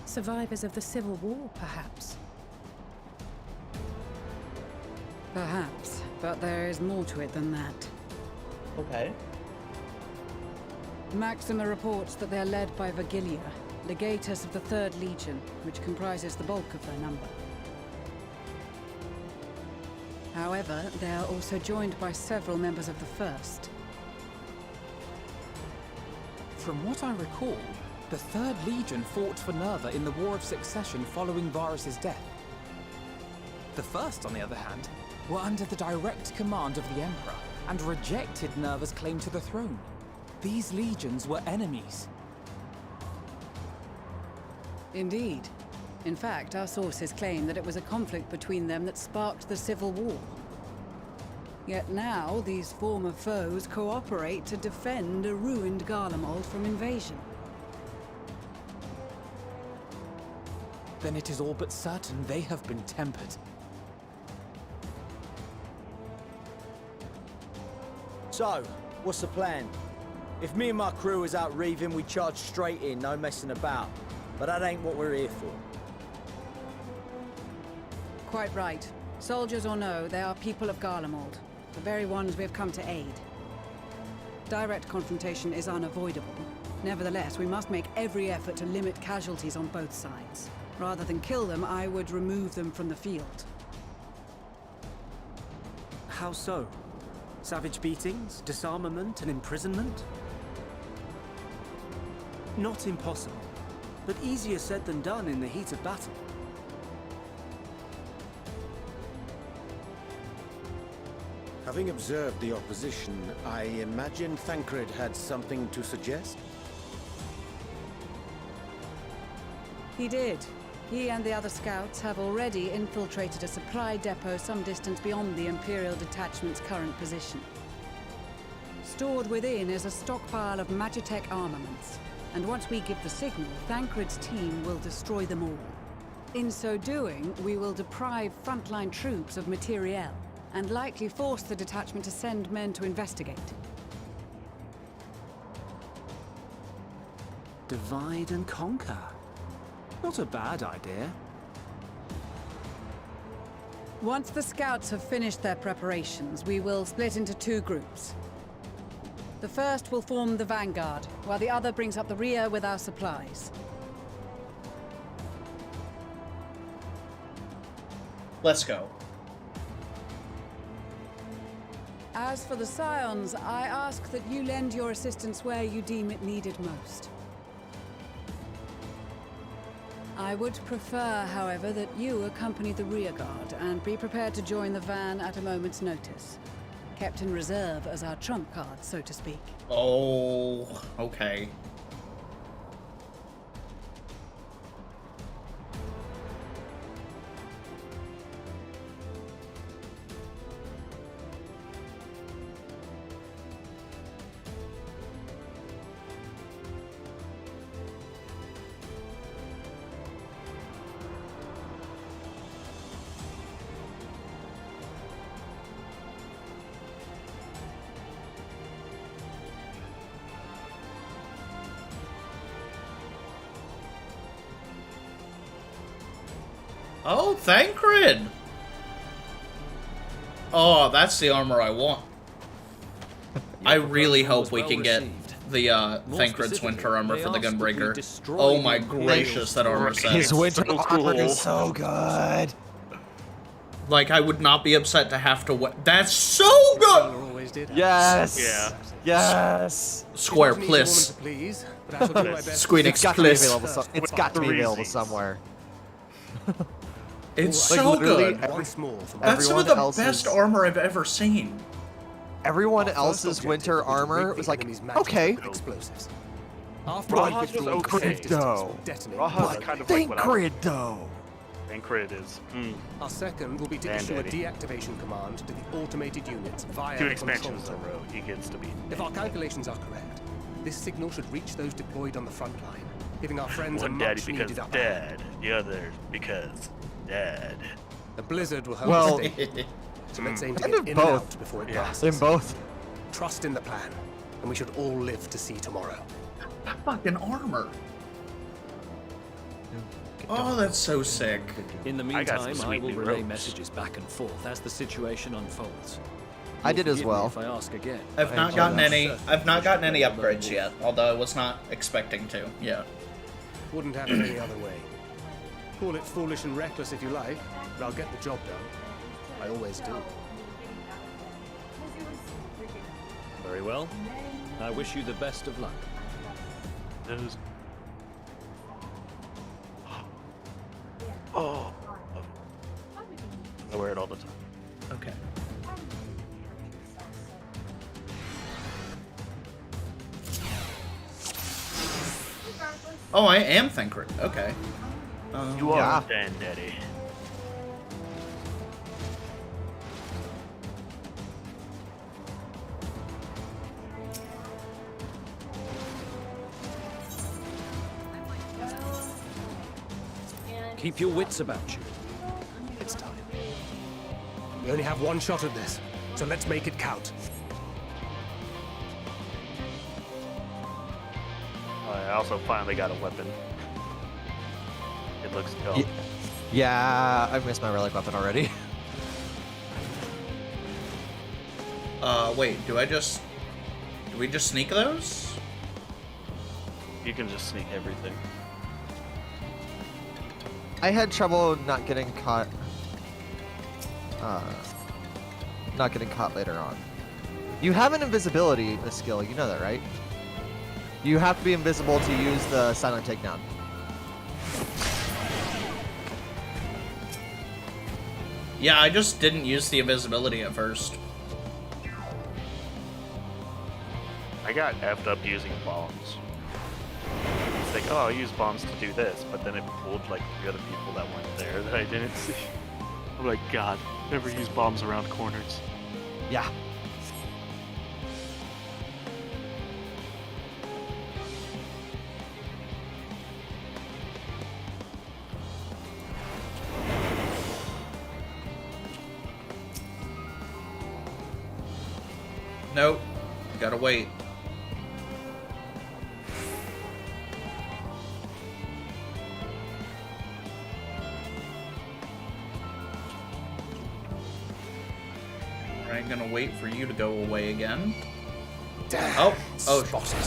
Survivors of the Civil War, perhaps? Perhaps, but there is more to it than that. Okay. Maxima reports that they're led by Vergilia, legatus of the 3rd Legion, which comprises the bulk of their number. However, they are also joined by several members of the 1st. From what I recall, the 3rd Legion fought for Nerva in the War of Succession following Varus' death. The first, on the other hand, were under the direct command of the Emperor and rejected Nerva's claim to the throne. These legions were enemies. Indeed. In fact, our sources claim that it was a conflict between them that sparked the civil war. Yet now, these former foes cooperate to defend a ruined Garlemald from invasion. Then it is all but certain they have been tempered. So, what's the plan? If me and my crew is out reaving, we charge straight in, no messing about. But that ain't what we're here for. Quite right. Soldiers or no, they are people of Garlemald, the very ones we have come to aid. Direct confrontation is unavoidable. Nevertheless, we must make every effort to limit casualties on both sides. Rather than kill them, I would remove them from the field. How so? Savage beatings, disarmament, and imprisonment? Not impossible, but easier said than done in the heat of battle. Having observed the opposition, I imagine Thancred had something to suggest? He did. He and the other scouts have already infiltrated a supply depot some distance beyond the Imperial detachment's current position. Stored within is a stockpile of Magitech armaments, and once we give the signal, Thancred's team will destroy them all. In so doing, we will deprive frontline troops of materiel, and likely force the detachment to send men to investigate. Divide and conquer. Not a bad idea. Once the scouts have finished their preparations, we will split into two groups. The first will form the vanguard, while the other brings up the rear with our supplies. Let's go. As for the Scions, I ask that you lend your assistance where you deem it needed most. I would prefer, however, that you accompany the rearguard and be prepared to join the van at a moment's notice. Kept in reserve as our trump card, so to speak. Oh, okay. Oh, Thancred! Oh, that's the armor I want. I really hope we can get the Thancred's winter armor for the Gunbreaker. Oh my gracious, that armor set. His winter armor is so good. Like, I would not be upset to have to wear. That's so good! Yes! Yeah. Yes! Square, please. Squeenix, please. It's got to be available somewhere. It's Like, so literally good. That's some of the best armor I've ever seen. Everyone else's winter armor was like, okay. Raha's was okay. though. Raha's kind of like what I Thancred though. Thancred is. Our second will be to issue a deactivation command to the automated units via 2 the expansions in control a row, he gets to be. If our calculations are correct, this signal should reach those deployed on the front line, giving our friends a One daddy much because needed upper dad, the other because dad. The blizzard will help Well, us stay. So let's aim to kind get of in both. and out before it passes. In both. Trust in the plan, and we should all live to see tomorrow. That fucking armor. Oh, that's so sick. In the I got some meantime, I sweet will new relay ropes. messages back and forth as the situation unfolds. I did as Forgive me well. If I ask again. I've not gotten any. I've not gotten any upgrades yet, although I was not expecting to. Yeah. Wouldn't happen any other way. Call it foolish and reckless if you like, but I'll get the job done. I always do. Very well. I wish you the best of luck. Those. Oh. Okay. Oh, I am Thancred. Okay. You are Daddy. Keep your wits about you. It's time. We only have one shot at this, so let's make it count. I also finally got a weapon. It looks dope. Yeah, I missed my relic weapon already. Wait, do we just sneak those? You can just sneak everything. I had trouble not getting caught. Not getting caught later on. You have an invisibility skill, you know that, right? You have to be invisible to use the silent takedown. Yeah, I just didn't use the invisibility at first. I got effed up using bombs. It's like, oh, I'll use bombs to do this, but then it pulled like 3 other people that weren't there that I didn't see. I'm like, God, never use bombs around corners. Yeah. Nope. Gotta wait. I'm gonna wait for you to go away again. Damn. Oh. Spotted.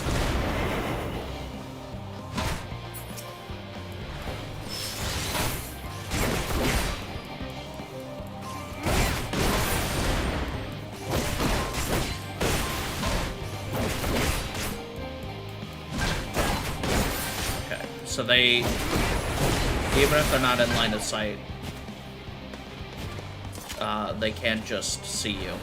So they, even if they're not in line of sight, they can't just see you.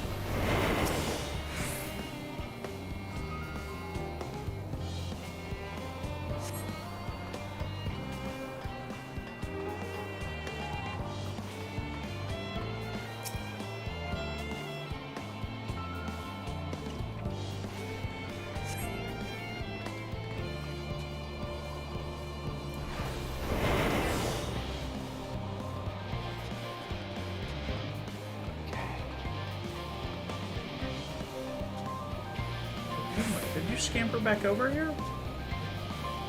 Did you scamper back over here?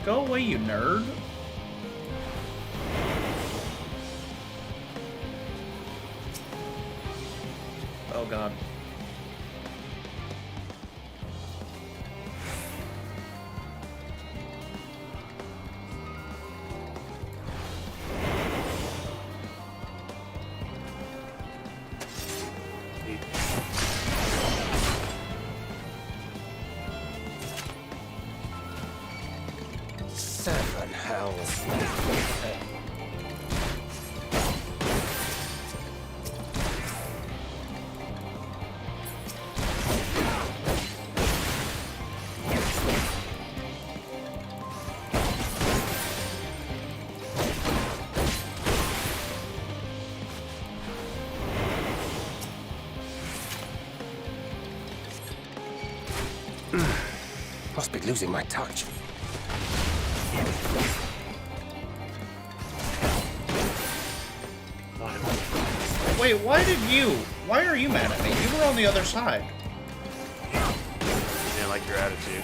Go away, you nerd. Oh god. Seven hells. Must be losing my touch. Wait, why are you mad at me? You were on the other side. I didn't like your attitude.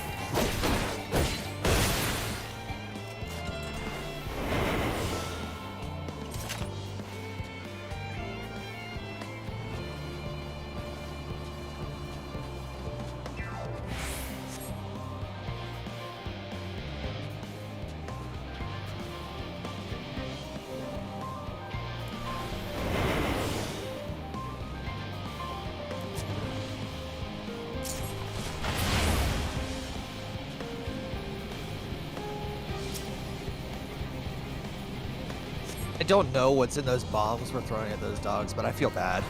I don't know what's in those bombs we're throwing at those dogs, but I feel bad.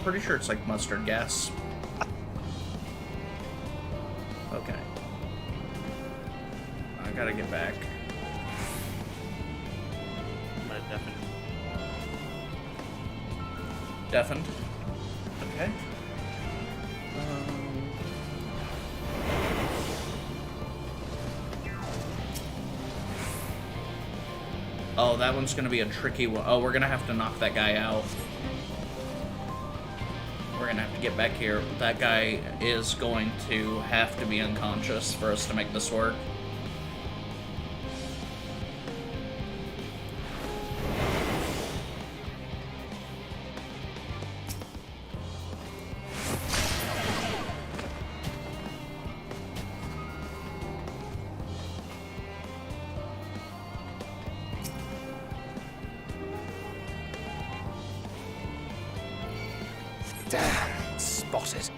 Pretty sure it's like mustard gas. Okay. I gotta get back. Deafened. Okay. Oh, that one's gonna be a tricky one. Oh, we're gonna have to knock that guy out. We're gonna have to get back here. That guy is going to have to be unconscious for us to make this work. Damn, spotted.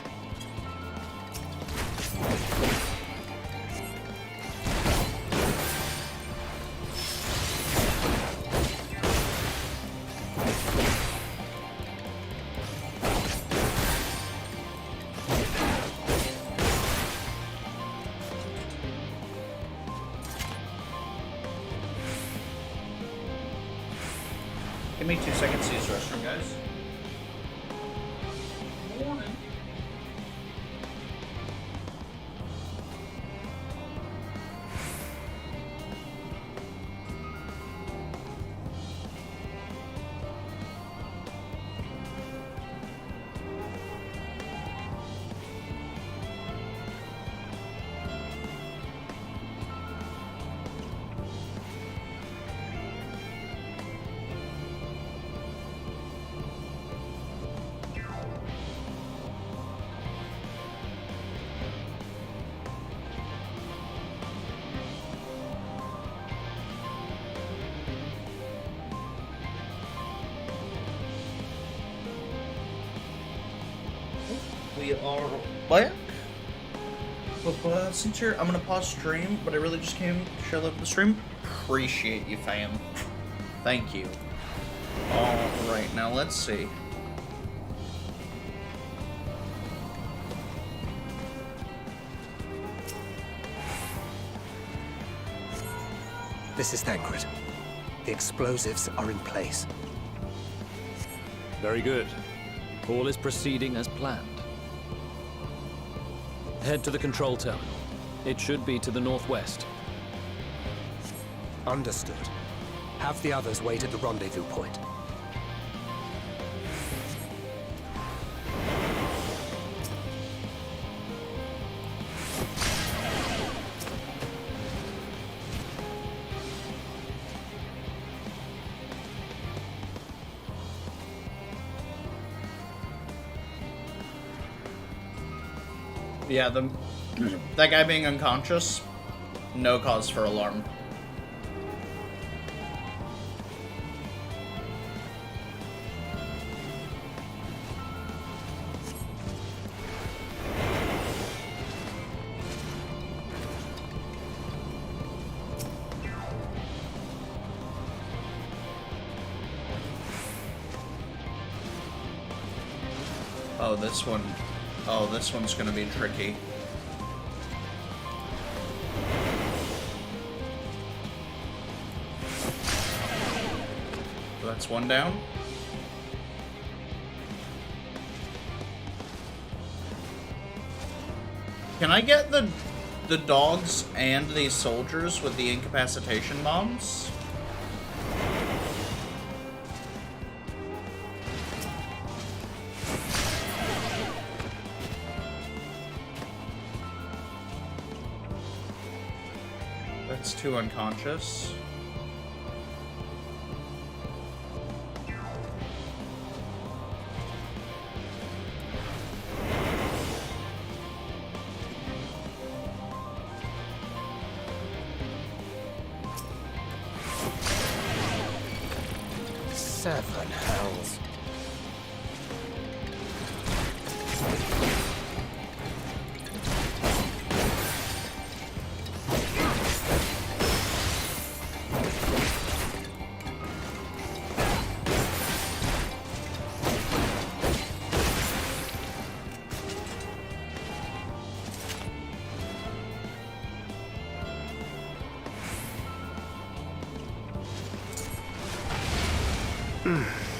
Give me 2 seconds to use the restroom, guys. We are back. Since you're, I'm gonna pause stream, but I really just came to show up the stream. Appreciate you, fam. Thank you. Alright, now let's see. This is Thancred. The explosives are in place. Very good. All is proceeding as planned. Head to the control terminal. It should be to the northwest. Understood. Have the others wait at the rendezvous point. Yeah, that guy being unconscious, no cause for alarm. Oh, this one. Oh, this one's gonna be tricky. So that's one down. Can I get the dogs and these soldiers with the incapacitation bombs? That's 2 unconscious. Seven hells.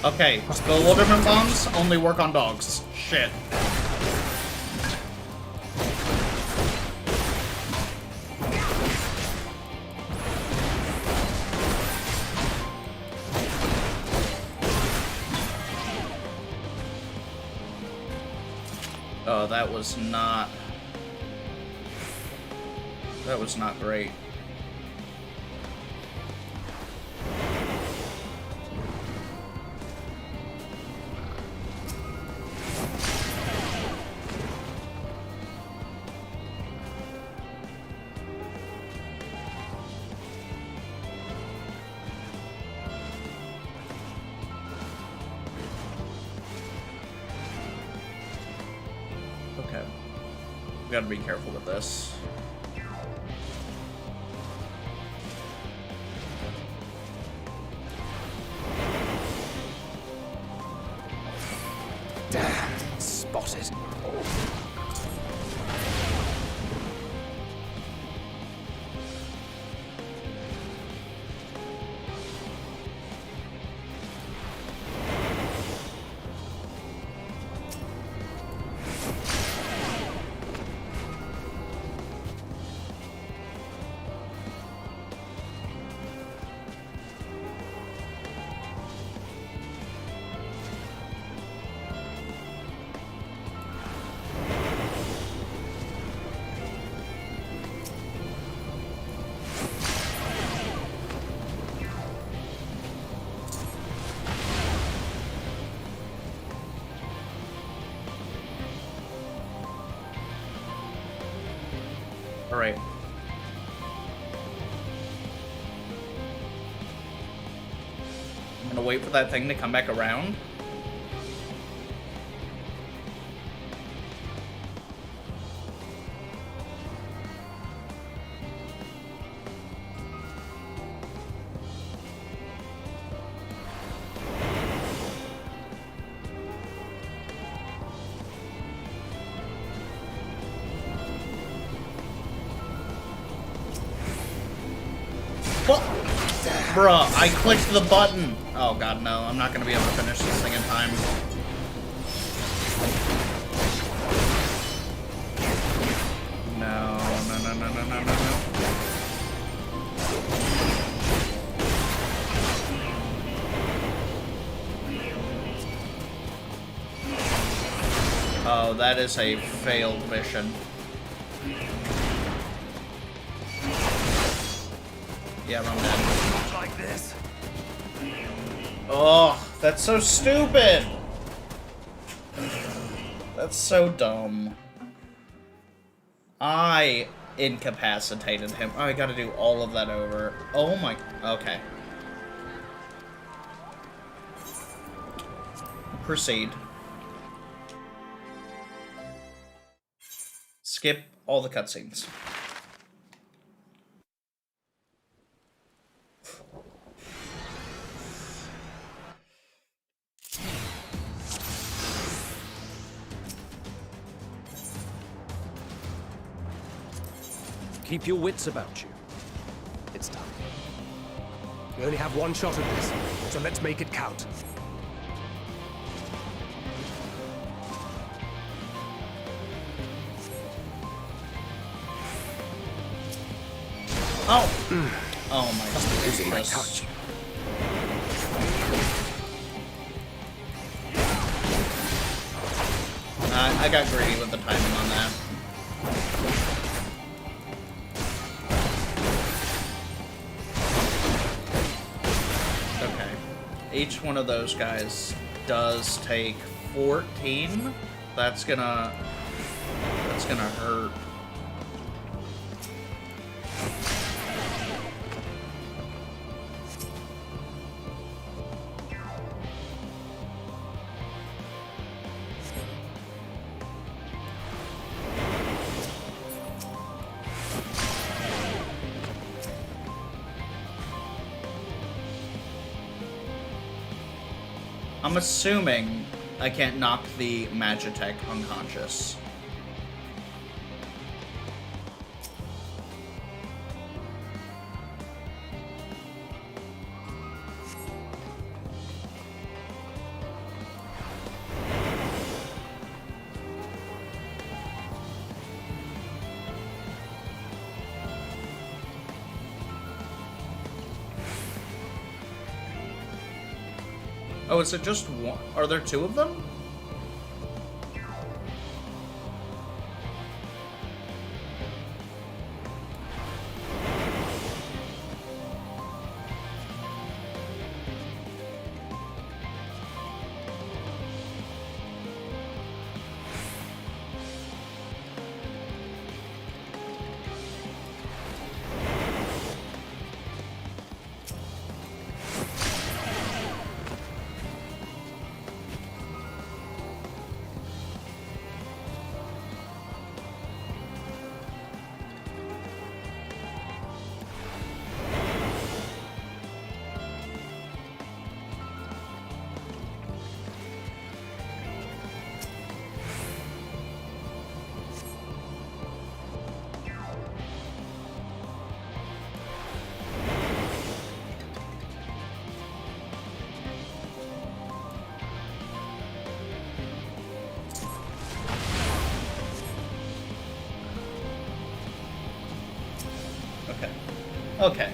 Okay, bewilderment bombs only work on dogs. Shit. Oh, that was not great. Okay. We gotta be careful with this. Damn, spotted. All right. I'm gonna wait for that thing to come back around. Bruh, I clicked the button. Oh god, no. I'm not gonna be able to finish this thing in time. No, no, no, no, no, no, no, no. Oh, that is a failed mission. Yeah, I'm dead. Like this. Oh, that's so stupid. That's so dumb. I incapacitated him. Oh, I gotta do all of that over. Oh my... Okay. Proceed. Skip all the cutscenes. Keep your wits about you. It's done. We only have one shot at this, so let's make it count. Oh! Oh my god. Losing my touch. I got greedy with the timing on that. Okay. Each one of those guys does take 14. That's gonna hurt. I'm assuming I can't knock the Magitech unconscious. Oh, is it just one? Are there two of them? Okay.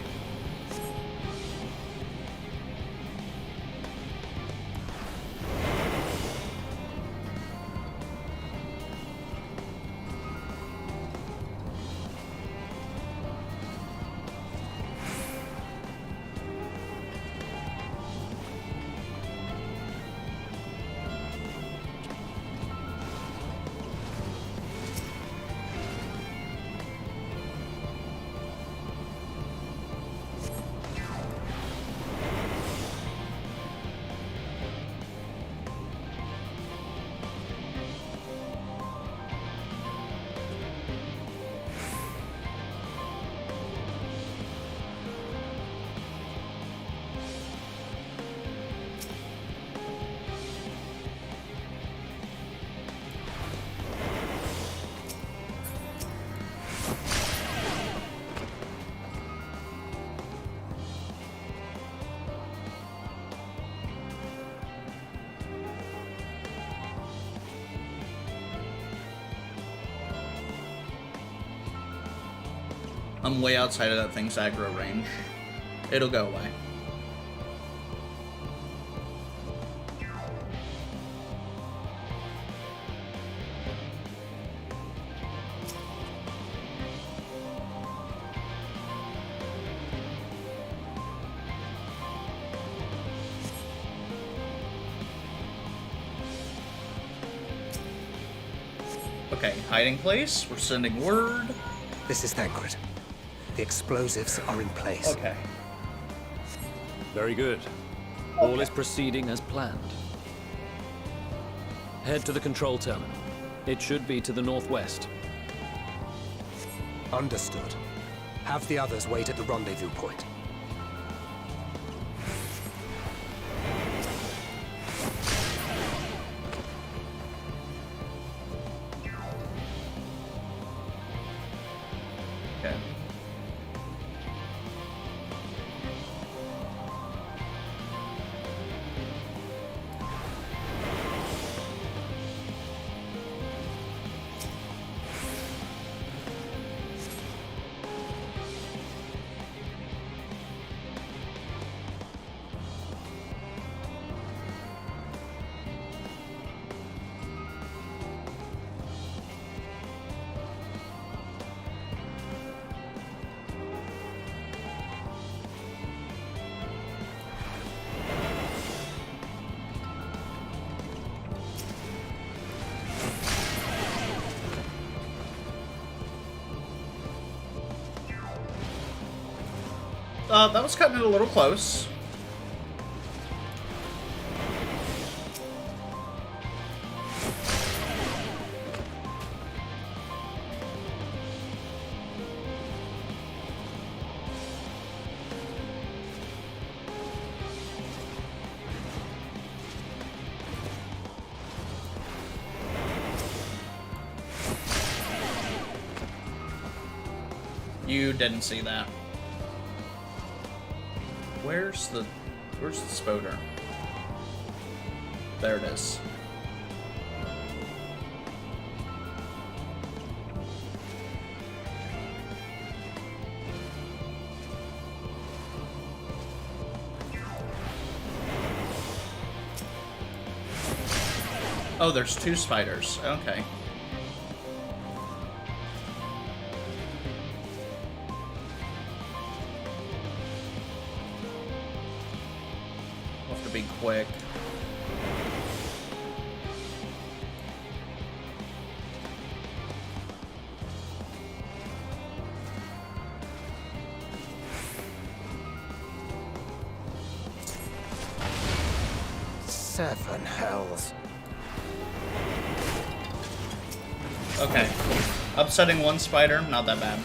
I'm way outside of that thing's aggro range. It'll go away. Okay, hiding place. We're sending word. This is Thancred. The explosives are in place. Okay. Very good. All is proceeding as planned. Head to the control terminal. It should be to the northwest. Understood. Have the others wait at the rendezvous point. Okay. That was cutting it a little close. You didn't see that. Where's the spoder? There it is. Oh, there's 2 spiders. Okay. We'll have to be quick. Seven hells. Okay. Upsetting 1 spider, not that bad.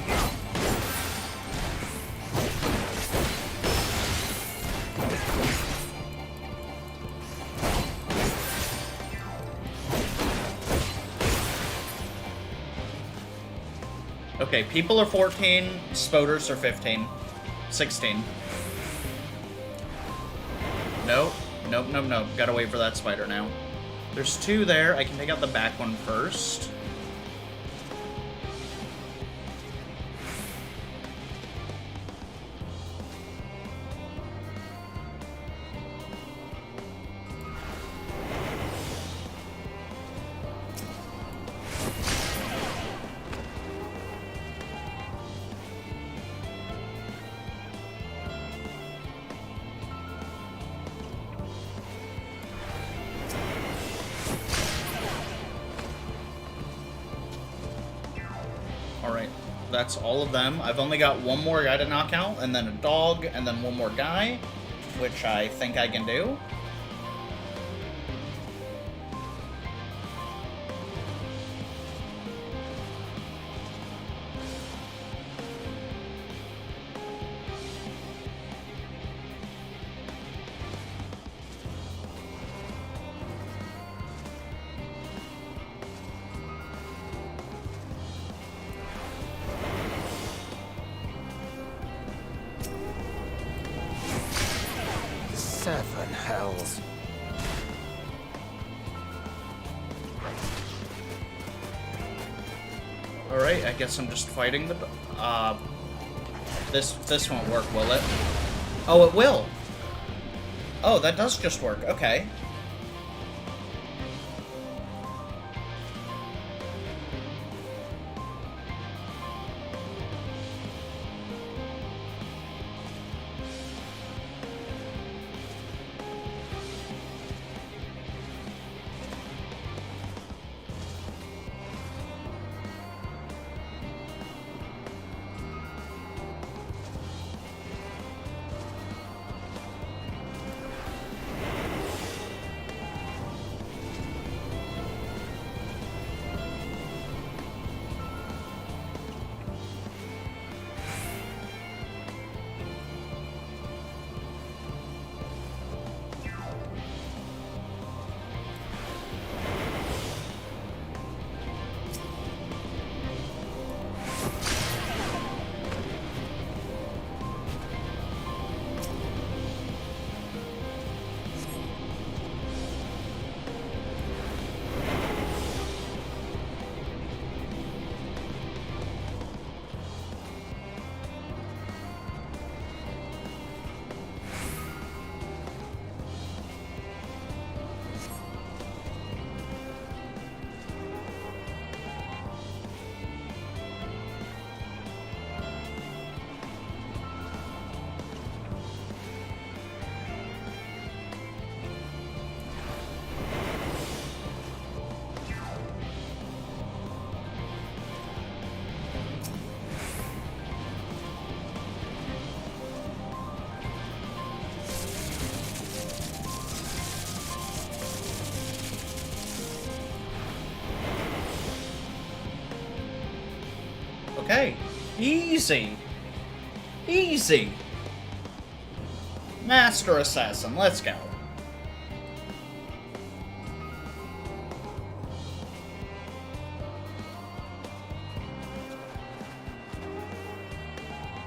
Okay, people are 14, spoders are 15. 16. Nope. Nope, nope, nope. Gotta wait for that spider now. There's 2 there. I can take out the back one first. Alright, that's all of them. I've only got 1 more guy to knock out, and then a dog, and then 1 more guy, which I think I can do. Seven hells. Alright, I guess I'm just fighting the... This won't work, will it? Oh, it will! Oh, that does just work. Okay. Okay. Easy. Easy. Master Assassin, let's go.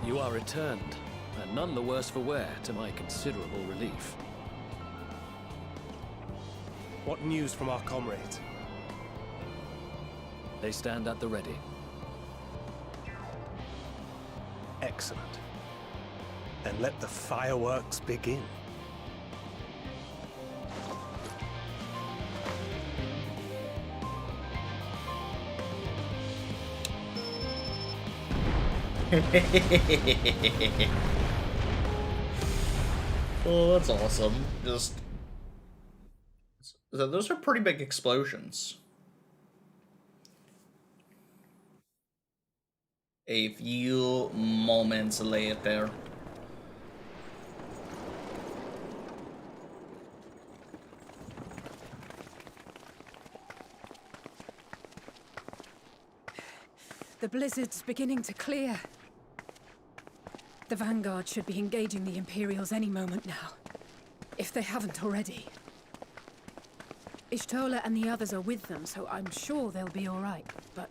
You are returned, and none the worse for wear, to my considerable relief. What news from our comrades? They stand at the ready. Excellent. Then let the fireworks begin. Oh, that's awesome. Just... So those are pretty big explosions. A few moments later. The blizzard's beginning to clear. The Vanguard should be engaging the Imperials any moment now, if they haven't already. Ishtola and the others are with them, so I'm sure they'll be all right, but...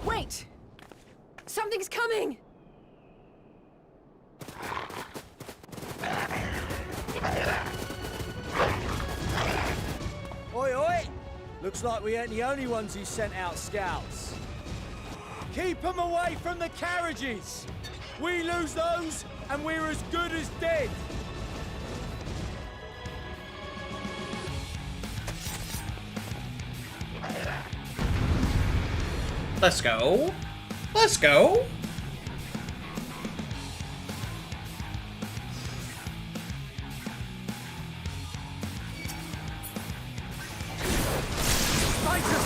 Wait! Something's coming! Oi, oi! Looks like we ain't the only ones who sent out scouts. Keep them away from the carriages! We lose those, and we're as good as dead! Let's go. Let's go. Fighters,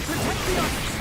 protect the others!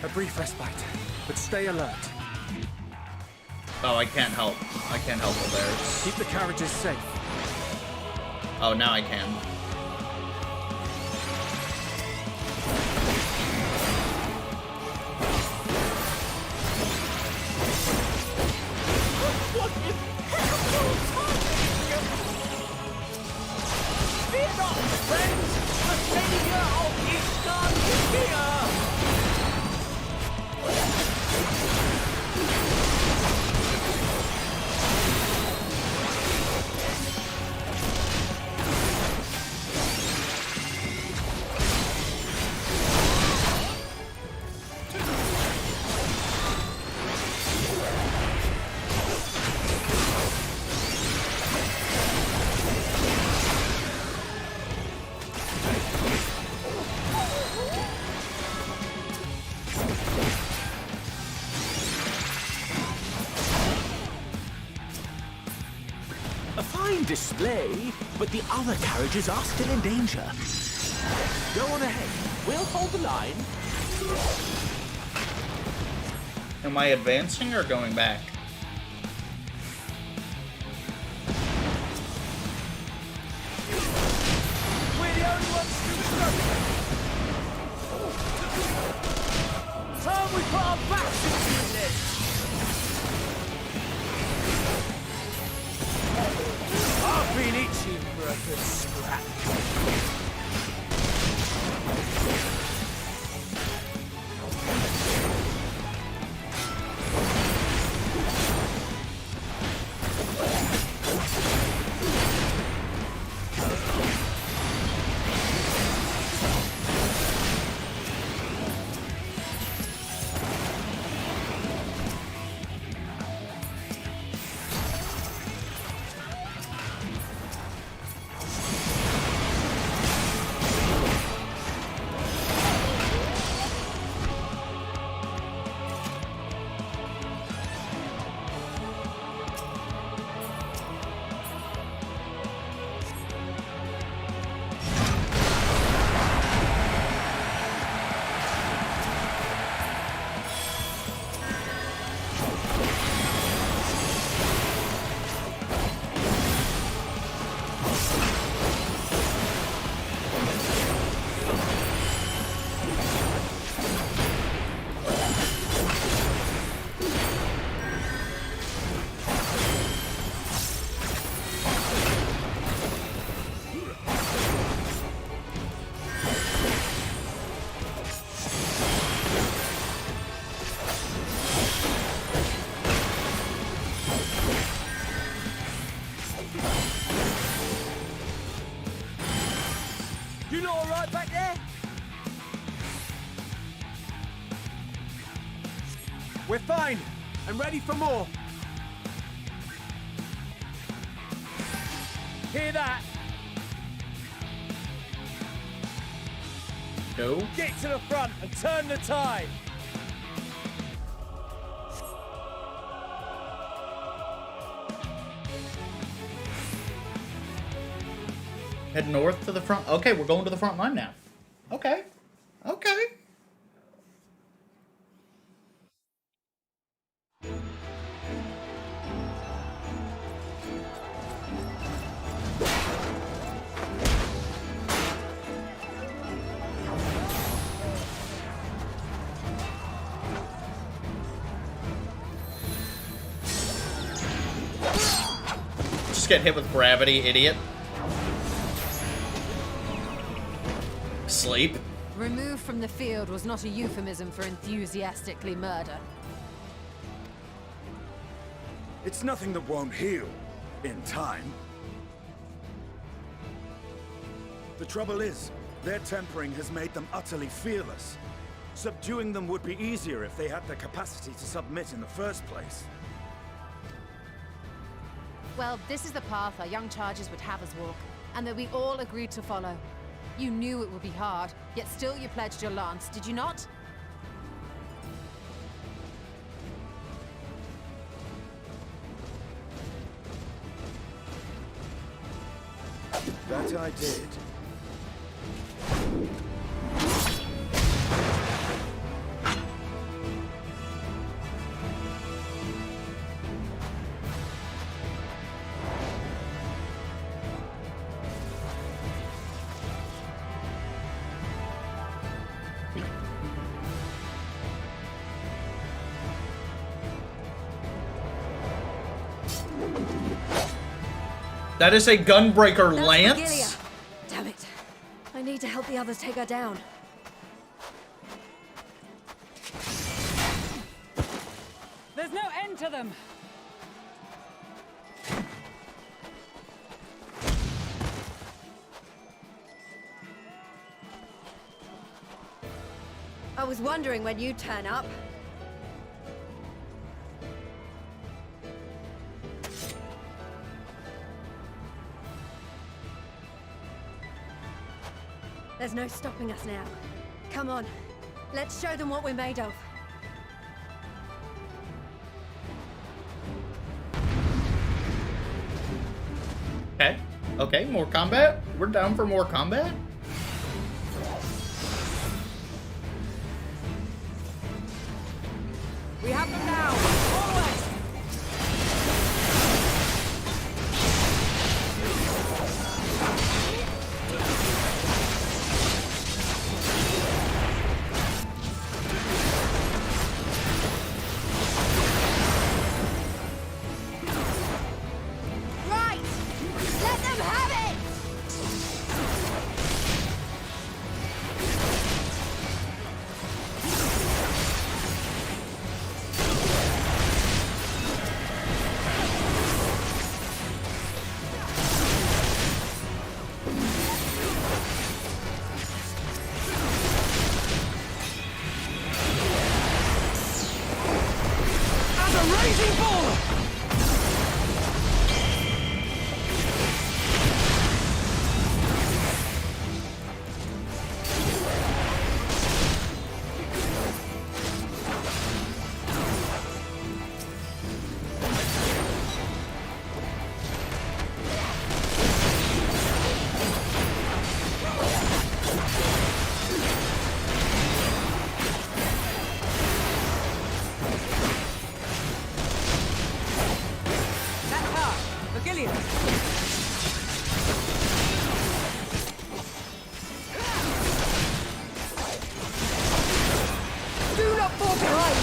A brief respite, but stay alert. Oh, I can't help. I can't help with theirs. Keep the carriages safe. Oh, now I can. Fear not, friends! The savior of Ishgard is here! Display, but the other carriages are still in danger. Go on ahead. We'll hold the line. Am I advancing or going back? We're the only ones through the struggle. Time we put our backs into this. I've been itching for a good scrap. You lot alright back there? We're fine, and ready for more. Hear that? No. Get to the front and turn the tide. Head north to the front. Okay, we're going to the front line now. Okay. Okay. Just get hit with gravity, idiot. Sleep. Removed from the field was not a euphemism for enthusiastically murder. It's nothing that won't heal in time. The trouble is, their tempering has made them utterly fearless. Subduing them would be easier if they had the capacity to submit in the first place. Well, this is the path our young charges would have us walk, and that we all agreed to follow. You knew it would be hard, yet still you pledged your lance, did you not? That I did. That is a Gunbreaker That's lance? Begilia. Damn it. I need to help the others take her down. There's no end to them! I was wondering when you'd turn up. There's no stopping us now. Come on, let's show them what we're made of. Okay. Okay, more combat? We're down for more combat? We have them now! Forward! Right! Let them have it! As a raging bull! That's her! Begilia! Do not fall behind!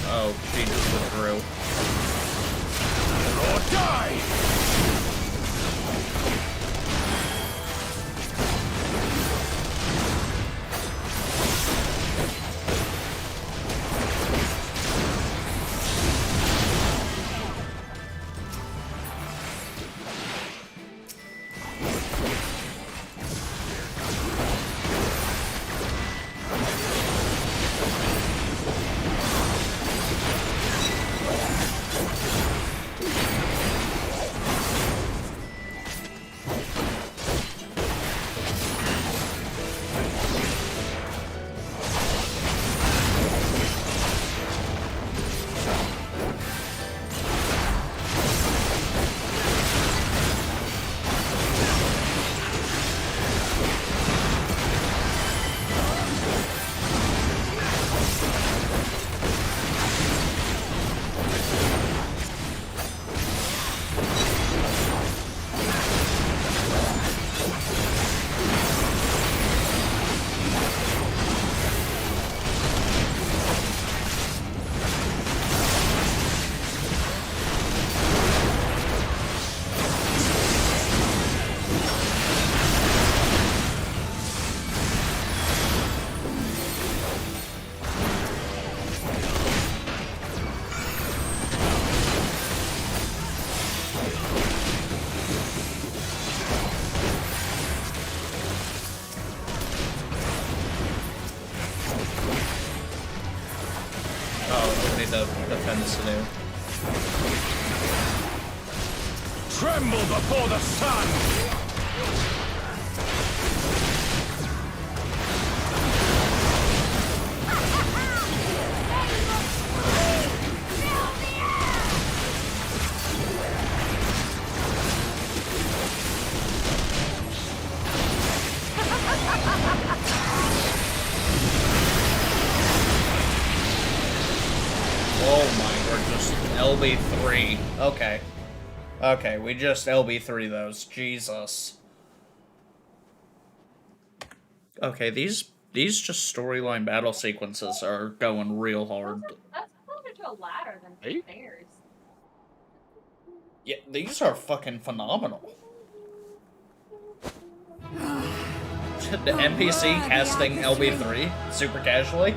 Oh, she just withdrew. Or die! Defend this anew. Tremble before the sun! Oh my, we're just LB3. Okay. Okay, we just LB3 those. Jesus. Okay, these just storyline battle sequences are going real hard. That's closer to a ladder than stairs. Yeah, these are fucking phenomenal. The NPC casting LB3 super casually.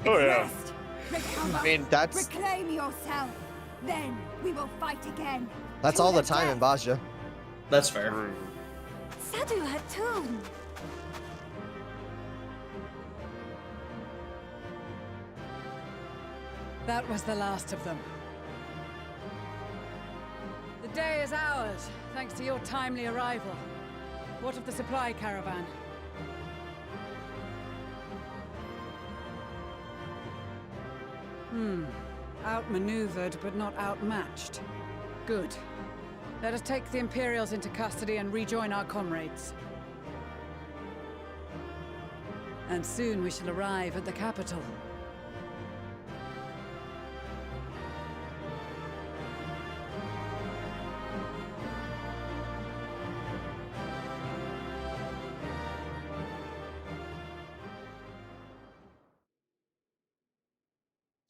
Oh yeah. I mean, that's Reclaim yourself. Then we will fight again. that's all the time in Baja. That's fair. Sadu Hatun. That was the last of them. The day is ours, thanks to your timely arrival. What of the supply caravan? Outmaneuvered, but not outmatched. Good. Let us take the Imperials into custody and rejoin our comrades. And soon we shall arrive at the capital.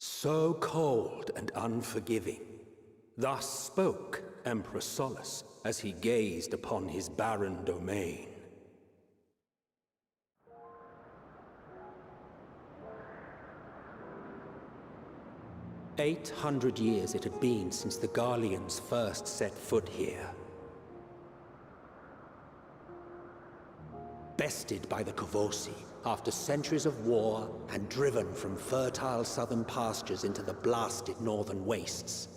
So cold and unforgiving. Thus spoke Emperor Solus as he gazed upon his barren domain. "800 years it had been since the Garleans first set foot here. Bested by the Kavosi after centuries of war and driven from fertile southern pastures into the blasted northern wastes.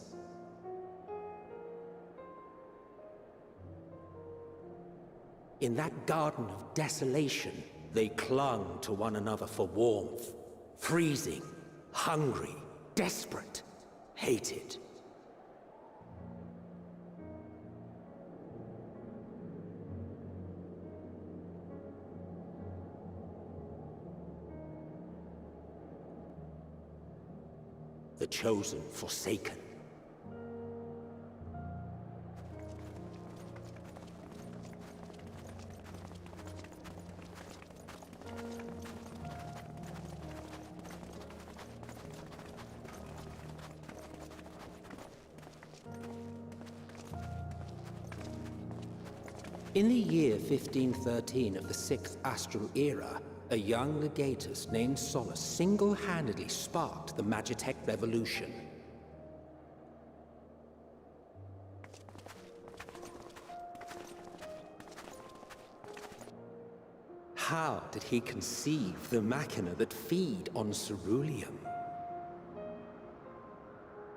In that garden of desolation, they clung to one another for warmth, freezing, hungry, desperate, hated. The chosen forsaken. In the year 1513 of the 6th Astral Era, a young legatus named Solus single-handedly sparked the Magitech Revolution. How did he conceive the machina that feed on ceruleum?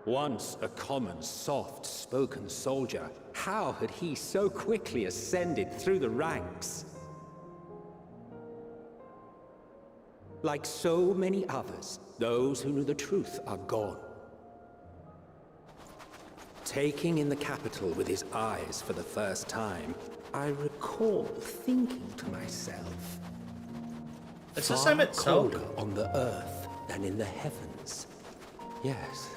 Once a common, soft-spoken soldier, how had he so quickly ascended through the ranks? Like so many others, those who knew the truth are gone. Taking in the capital with his eyes for the first time, I recall thinking to myself, It's the same itself. Colder on the earth than in the heavens. Yes,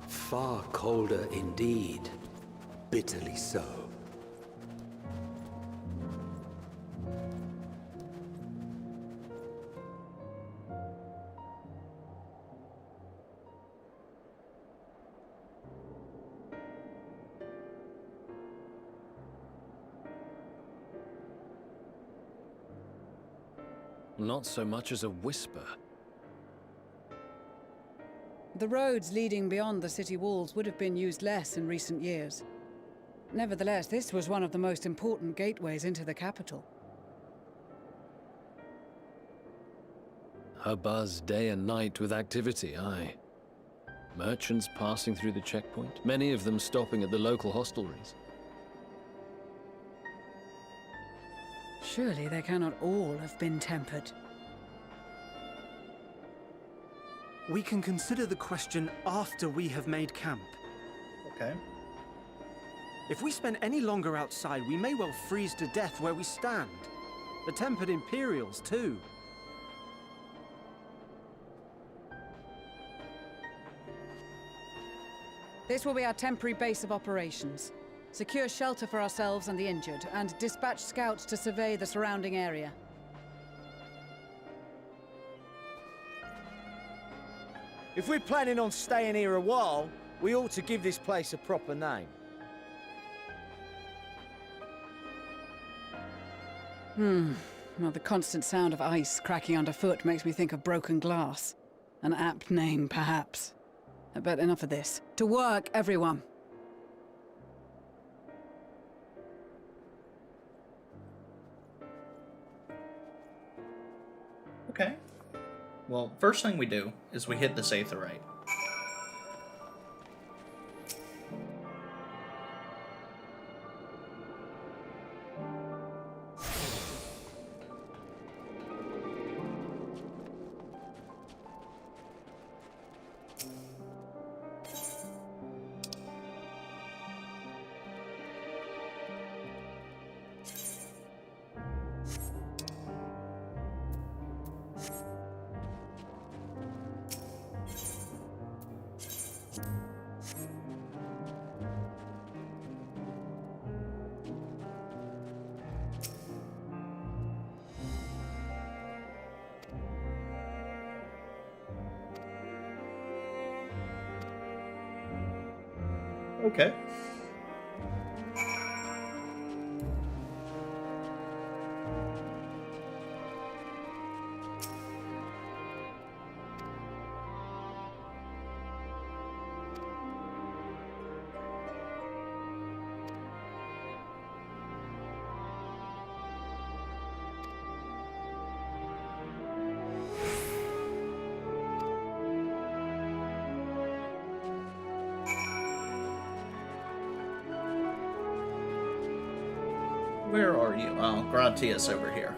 far colder indeed. Bitterly so. Not so much as a whisper. The roads leading beyond the city walls would have been used less in recent years. Nevertheless, this was one of the most important gateways into the capital. A buzz day and night with activity, aye. Merchants passing through the checkpoint, many of them stopping at the local hostelries. Surely they cannot all have been tempered. We can consider the question after we have made camp. Okay. If we spend any longer outside, we may well freeze to death where we stand. The tempered Imperials, too. This will be our temporary base of operations. Secure shelter for ourselves and the injured, and dispatch scouts to survey the surrounding area. If we're planning on staying here a while, we ought to give this place a proper name. Well, the constant sound of ice cracking underfoot makes me think of broken glass. An apt name, perhaps. But enough of this. To work, everyone! Okay. Well, first thing we do is we hit the Aetheryte. Okay. Where are you? Oh, Gratia's over here.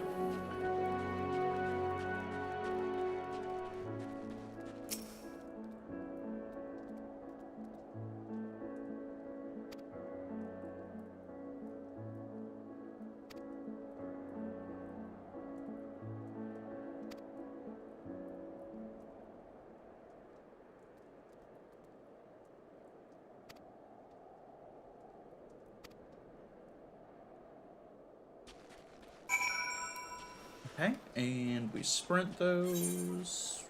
Okay, and we sprint those.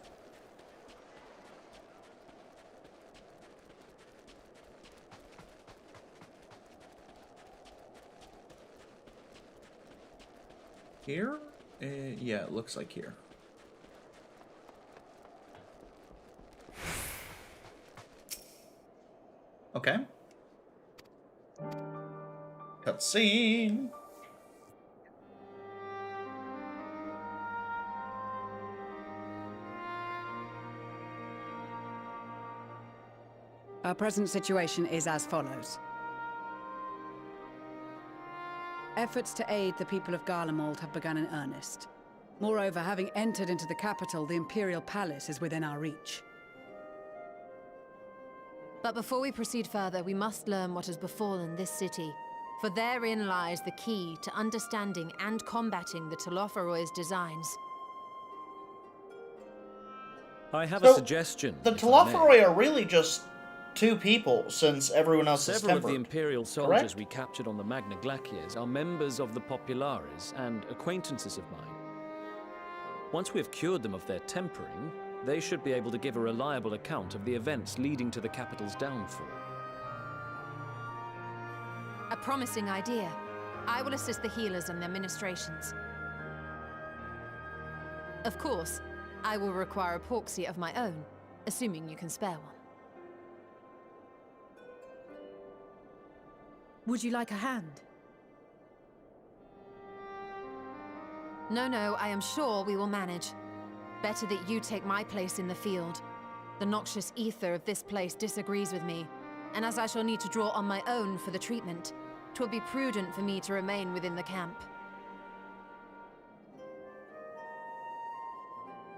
Here? Yeah, it looks like here. Okay. Cutscene. Our present situation is as follows. Efforts to aid the people of Garlemald have begun in earnest. Moreover, having entered into the capital, the Imperial Palace is within our reach. But before we proceed further, we must learn what has befallen this city. For therein lies the key to understanding and combating the Telophoroid's designs. I have So, a suggestion. The if I may. Telophoroi are really just two people, since everyone else is Several tempered. of the Imperial soldiers correct? we captured on the Magna Glaciers are members of the Populares and acquaintances of mine. Once we have cured them of their tempering, they should be able to give a reliable account of the events leading to the capital's downfall. A promising idea. I will assist the healers in their ministrations. Of course, I will require a proxy of my own, assuming you can spare one. Would you like a hand? No, I am sure we will manage. Better that you take my place in the field. The noxious ether of this place disagrees with me, and as I shall need to draw on my own for the treatment, 'twill be prudent for me to remain within the camp.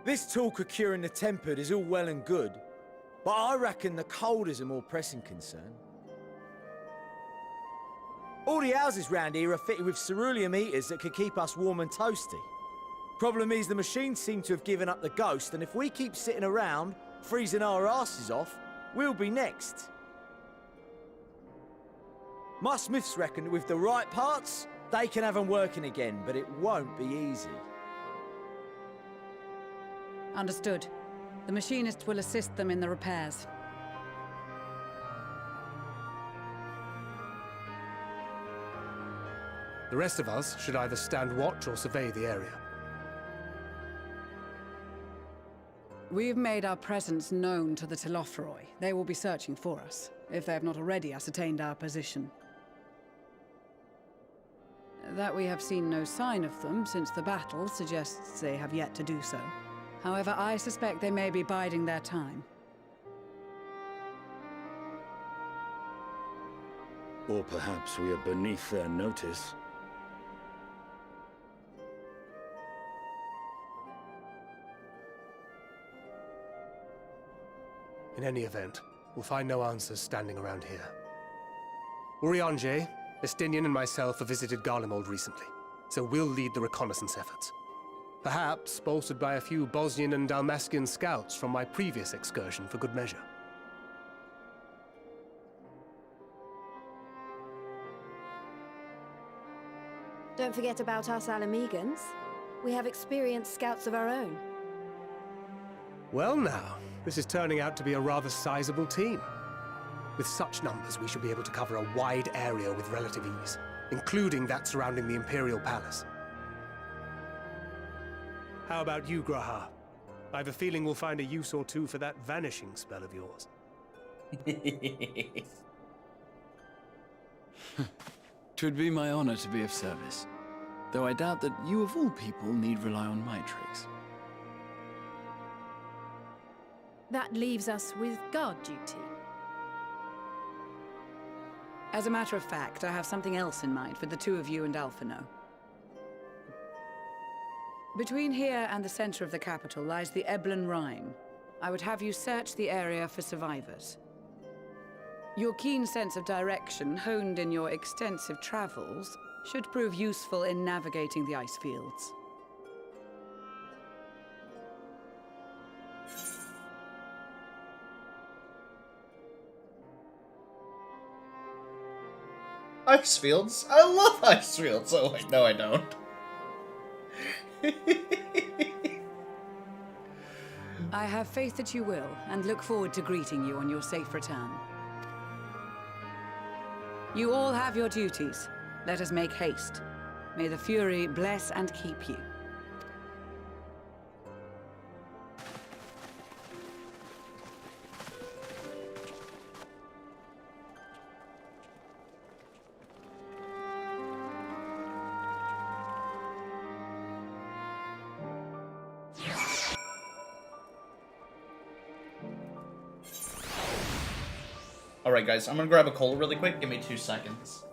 This talk of curing the tempered is all well and good, but I reckon the cold is a more pressing concern. All the houses round here are fitted with ceruleum heaters that could keep us warm and toasty. Problem is, the machines seem to have given up the ghost, and if we keep sitting around, freezing our asses off, we'll be next. My smiths reckon that with the right parts, they can have them working again, but it won't be easy. Understood. The machinists will assist them in the repairs. The rest of us should either stand watch or survey the area. We've made our presence known to the Telophoroi. They will be searching for us, if they have not already ascertained our position. That we have seen no sign of them since the battle suggests they have yet to do so. However, I suspect they may be biding their time. Or perhaps we are beneath their notice. In any event, we'll find no answers standing around here. Urianger, Estinian and myself have visited Garlemald recently, so we'll lead the reconnaissance efforts. Perhaps bolstered by a few Bosnian and Dalmatian scouts from my previous excursion for good measure. Don't forget about us Alamegans. We have experienced scouts of our own. Well now, this is turning out to be a rather sizable team. With such numbers, we should be able to cover a wide area with relative ease, including that surrounding the Imperial Palace. How about you, Graha? I have a feeling we'll find a use or two for that vanishing spell of yours. 'Twould be my honor to be of service, though I doubt that you of all people need rely on my tricks. That leaves us with guard duty. As a matter of fact, I have something else in mind for the two of you and Alphino. Between here and the center of the capital lies the Eblan Rhine. I would have you search the area for survivors. Your keen sense of direction, honed in your extensive travels, should prove useful in navigating the ice fields. Ice fields? I love ice fields! Oh wait, no I don't. I have faith that you will, and look forward to greeting you on your safe return. You all have your duties. Let us make haste. May the Fury bless and keep you. Alright guys, I'm gonna grab a cola really quick. Give me 2 seconds.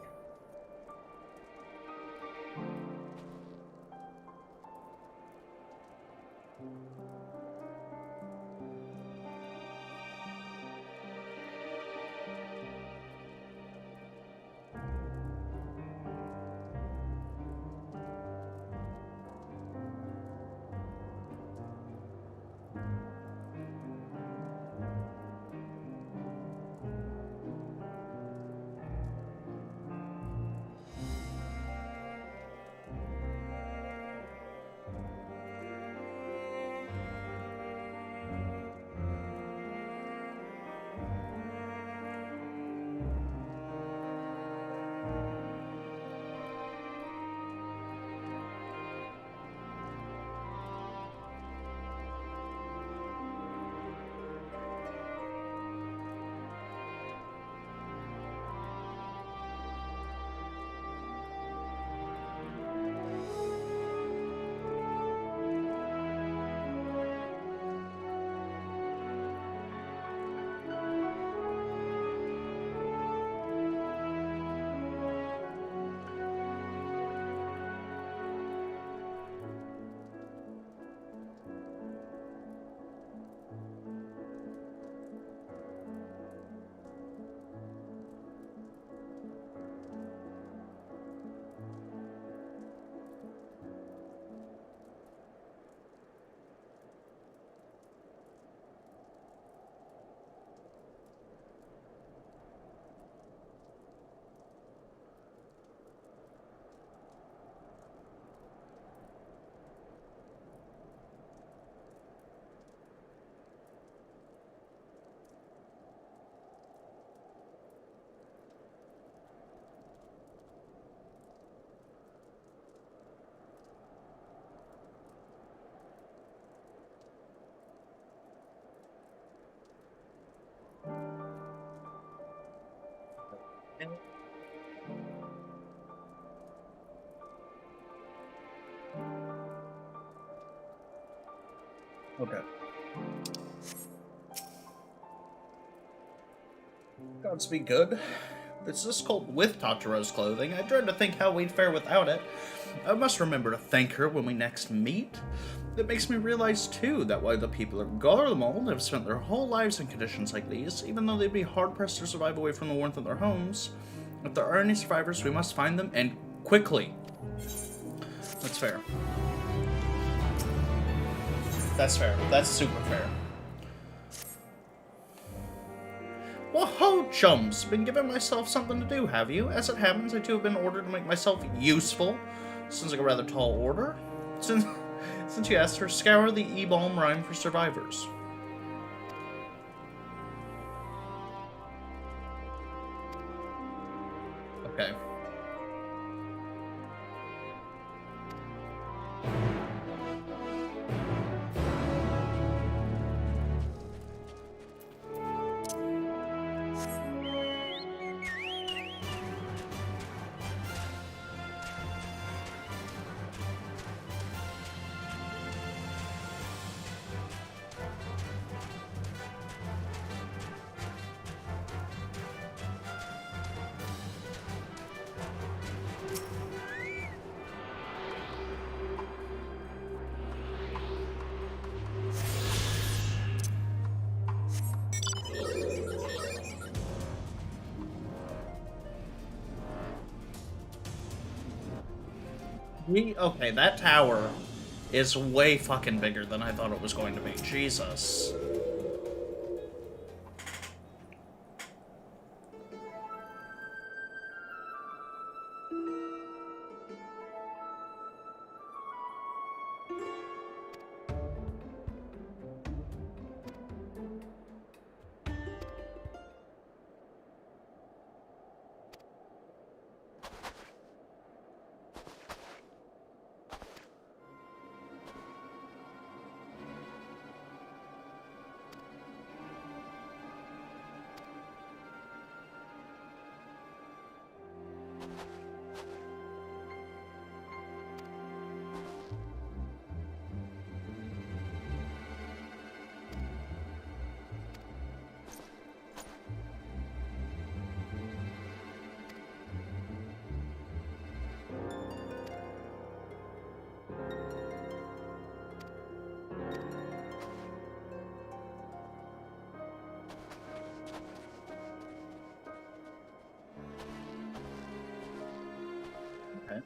Okay. Godspeed good. It's this cold with Tataro's clothing. I dread to think how we'd fare without it. I must remember to thank her when we next meet. It makes me realize, too, that while the people of Garlemald have spent their whole lives in conditions like these, even though they'd be hard-pressed to survive away from the warmth of their homes, if there are any survivors, we must find them, and quickly. That's fair. That's fair. That's super fair. Well, ho, chums! Been giving myself something to do, have you? As it happens, I too have been ordered to make myself useful. Sounds like a rather tall order. Since you asked her, scour the E-Balm rhyme for survivors. Okay. Okay, that tower is way fucking bigger than I thought it was going to be. Jesus. Okay.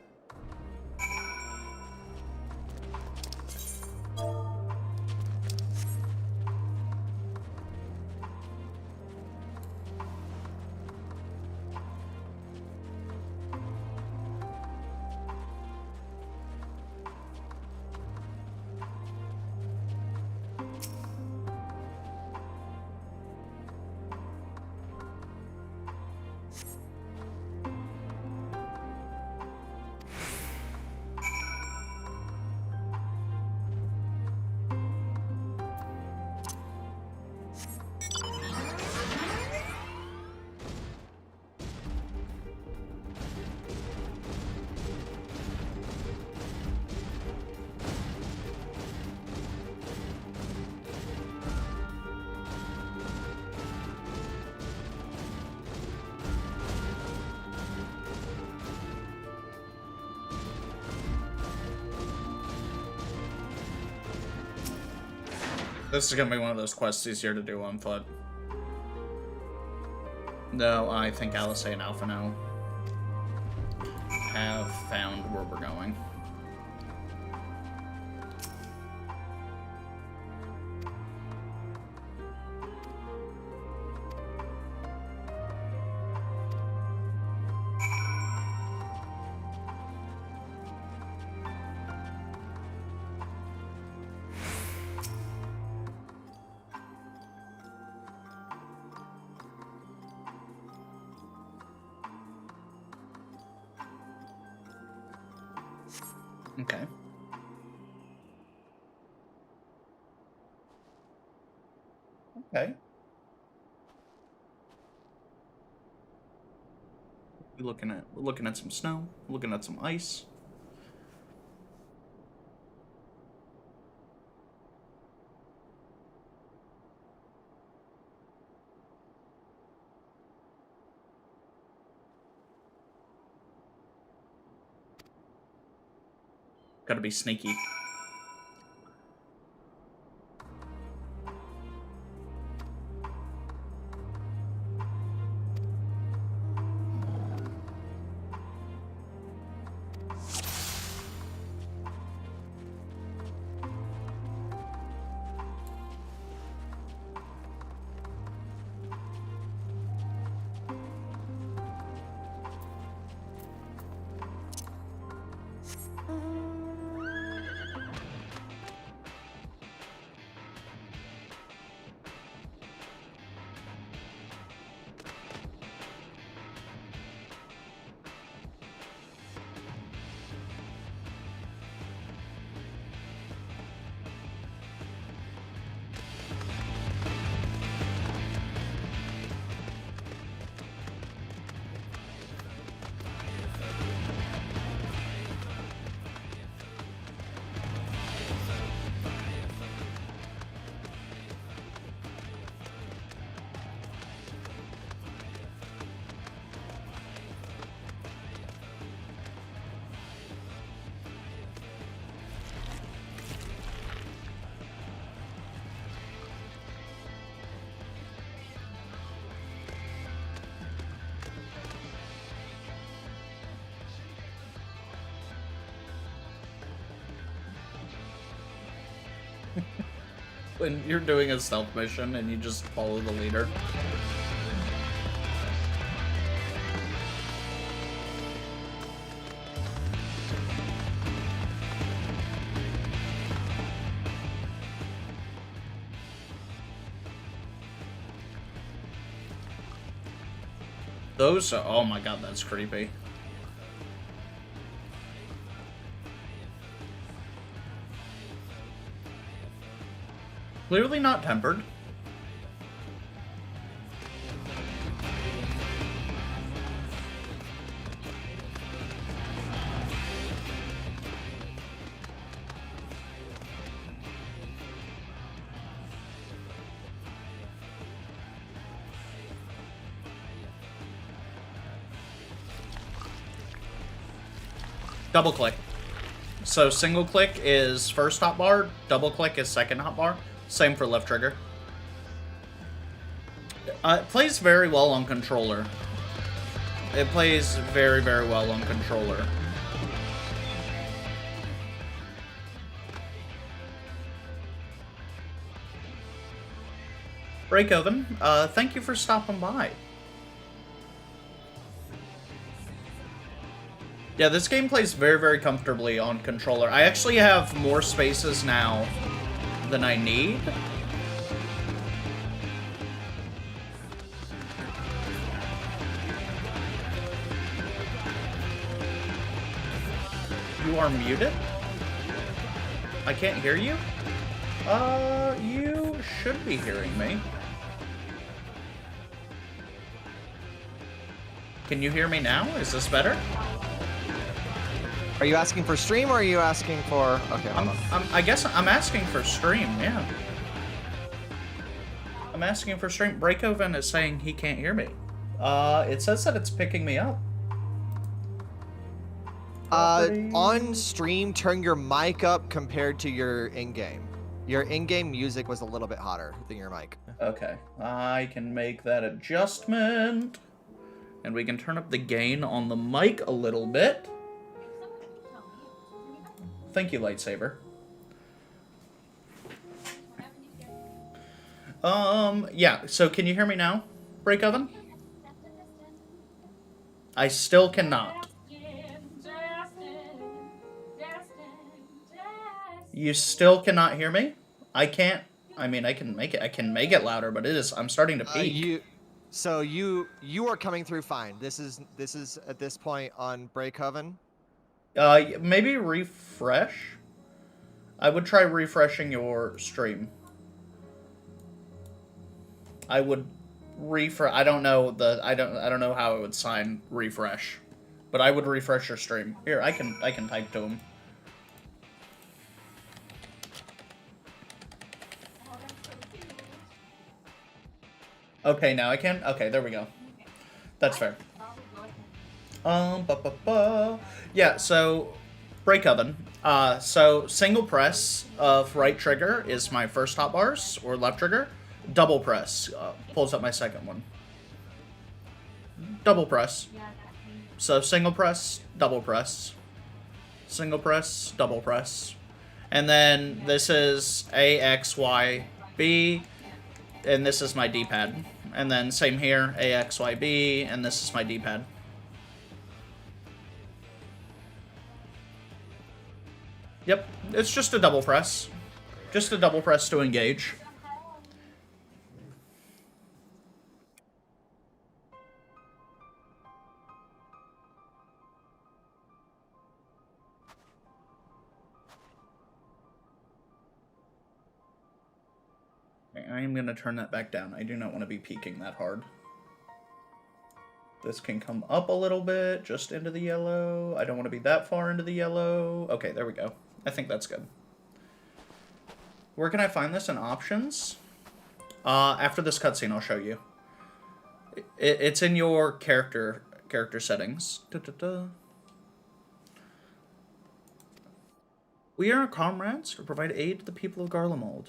This is gonna be one of those quests easier to do on foot. No, I think Alice and Alpha now have found where we're going. Okay. Okay. We're looking at some snow, looking at some ice. Gotta be sneaky. When you're doing a stealth mission and you just follow the leader. Those are, oh my god, that's creepy. Clearly not tempered. Double click. So single click is first hotbar, double click is second hotbar. Same for left trigger. It plays very well on controller. It plays very, very well on controller. Breakoven, thank you for stopping by. Yeah, this game plays very, very comfortably on controller. I actually have more spaces now than I need. You are muted? I can't hear you? You should be hearing me. Can you hear me now? Is this better? Are you asking for stream or are you asking for... Okay, I guess I'm asking for stream, yeah. I'm asking for stream. Breakoven is saying he can't hear me. It says that it's picking me up. On stream, turn your mic up compared to your in-game. Your in-game music was a little bit hotter than your mic. Okay, I can make that adjustment. And we can turn up the gain on the mic a little bit. Thank you, lightsaber. Yeah, so can you hear me now, Breakoven? I still cannot. You still cannot hear me? I can't. I mean, I can make it louder, but it is. I'm starting to peak. So you are coming through fine. This is at this point on Breakoven. Maybe refresh. I would try refreshing your stream. I would refresh. I don't know how it would sign refresh, but I would refresh your stream. Here, I can type to him. Okay, now I can? Okay, there we go. That's fair. Yeah, so Breakoven. So single press of right trigger is my first hotbars, or left trigger. Double press pulls up my second one. Double press. So single press, double press. Single press, double press. And then this is A, X, Y, B. And this is my D-pad. And then same here, A, X, Y, B, and this is my D-pad. Yep, it's just a double press. Just a double press to engage. I am going to turn that back down. I do not want to be peeking that hard. This can come up a little bit, just into the yellow. I don't want to be that far into the yellow. Okay, there we go. I think that's good. Where can I find this in options? After this cutscene, I'll show you. It's in your character settings. We are comrades to provide aid to the people of Garlemald.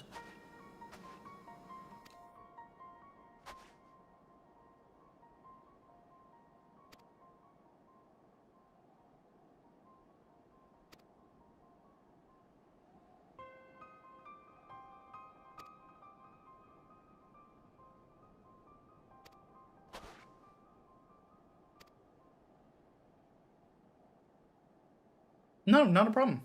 No, not a problem.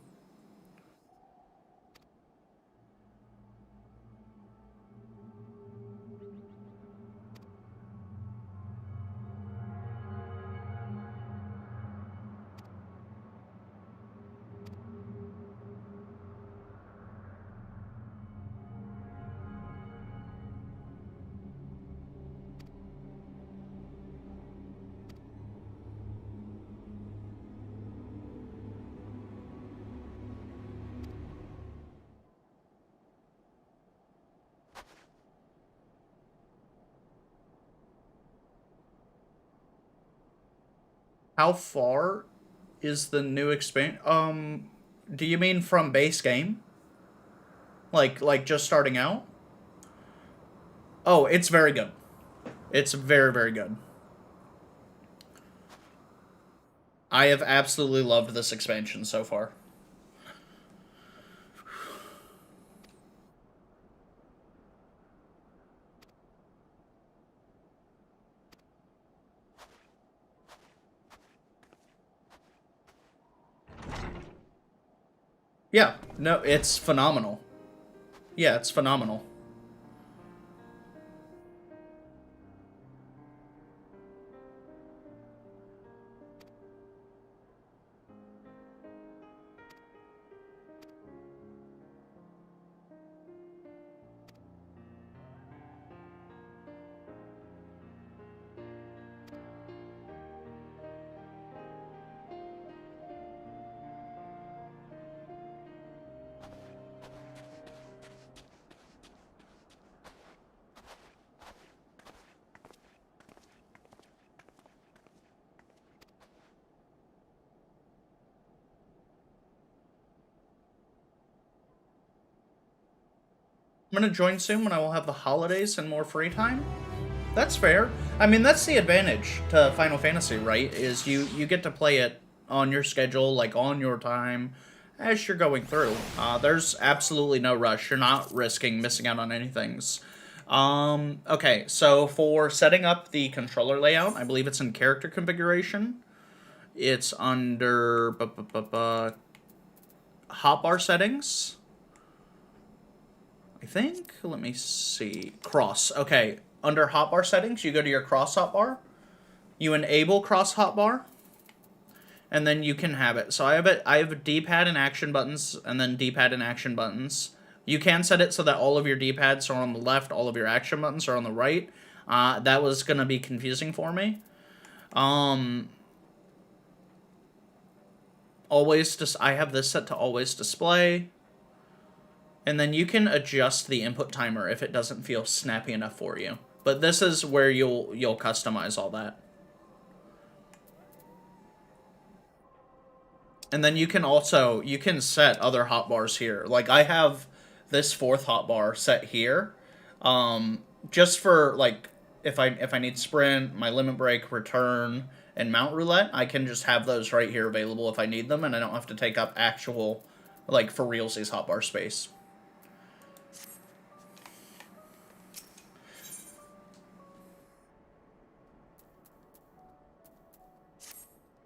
How far is the new expansion? Do you mean from base game? Like just starting out? Oh, it's very good. It's very, very good. I have absolutely loved this expansion so far. Yeah, no, it's phenomenal. Yeah, it's phenomenal. I'm gonna join soon when I will have the holidays and more free time. That's fair. I mean, that's the advantage to Final Fantasy, right? Is you get to play it on your schedule, like on your time, as you're going through. There's absolutely no rush. You're not risking missing out on anything. Okay, so for setting up the controller layout, I believe it's in character configuration. It's under hotbar settings. I think, let me see, cross. Okay, under hotbar settings, you go to your cross hotbar. You enable cross hotbar, and then you can have it. So I have D-pad and action buttons, and then D-pad and action buttons. You can set it so that all of your D-pads are on the left, all of your action buttons are on the right. That was gonna be confusing for me. I have this set to always display. And then you can adjust the input timer if it doesn't feel snappy enough for you. But this is where you'll customize all that. And then you can set other hotbars here. Like I have this 4th hotbar set here. Just for like if I need sprint, my limit break, return, and mount roulette, I can just have those right here available if I need them, and I don't have to take up actual, like, for realsies hotbar space.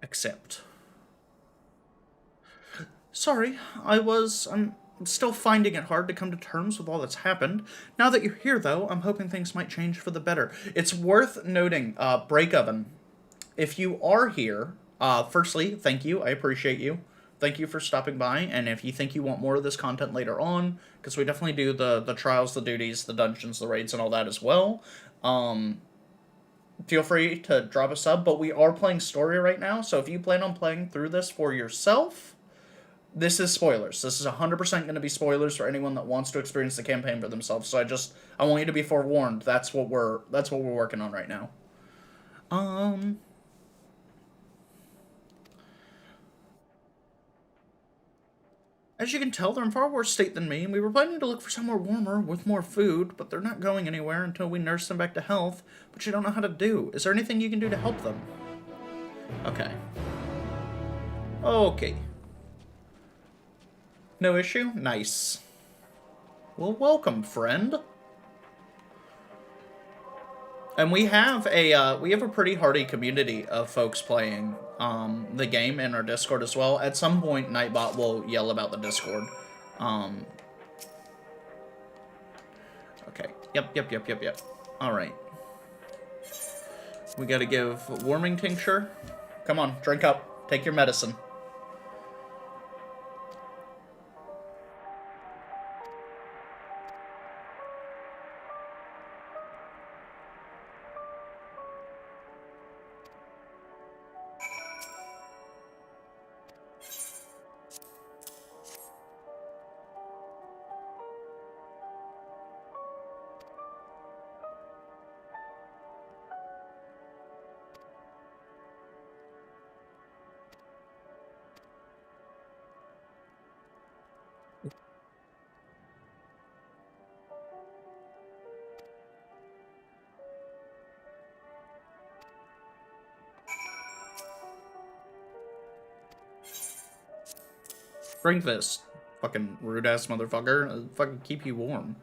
Accept. Sorry, I'm still finding it hard to come to terms with all that's happened. Now that you're here, though, I'm hoping things might change for the better. It's worth noting, Break Oven, if you are here, firstly, thank you. I appreciate you. Thank you for stopping by, and if you think you want more of this content later on, because we definitely do the trials, the duties, the dungeons, the raids, and all that as well, feel free to drop a sub, but we are playing story right now, so if you plan on playing through this for yourself, this is spoilers. This is 100% going to be spoilers for anyone that wants to experience the campaign for themselves, so I want you to be forewarned. That's what we're working on right now. As you can tell, they're in far worse state than me, and we were planning to look for somewhere warmer with more food, but they're not going anywhere until we nurse them back to health, which I don't know how to do. Is there anything you can do to help them? Okay. Okay. No issue? Nice. Well, welcome, friend. And we have a pretty hearty community of folks playing the game in our Discord as well. At some point, Nightbot will yell about the Discord. Okay. Yep. Alright. We gotta give warming tincture. Come on, drink up. Take your medicine. Drink this, fucking rude-ass motherfucker. It'll fucking keep you warm.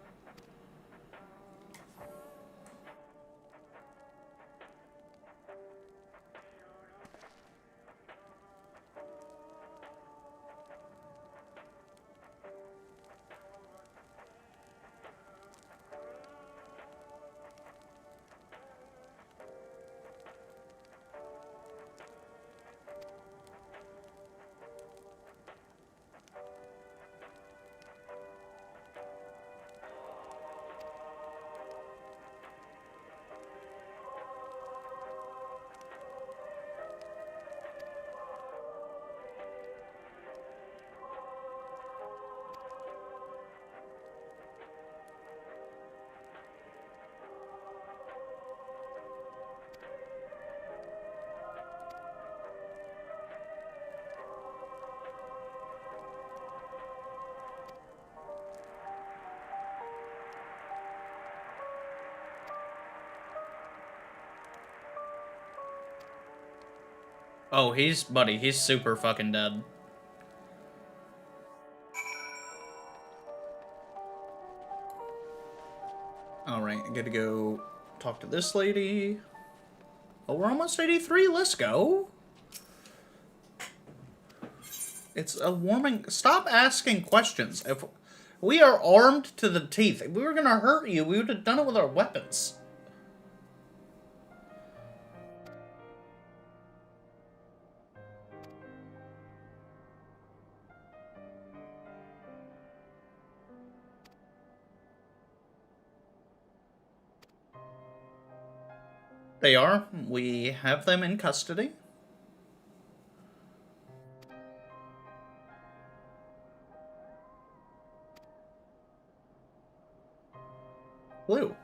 Oh, buddy, he's super fucking dead. Alright, I gotta go talk to this lady. Oh, we're almost 83, let's go. It's a warming... Stop asking questions. If we are armed to the teeth, if we were gonna hurt you, we would have done it with our weapons. They are. We have them in custody. Blue.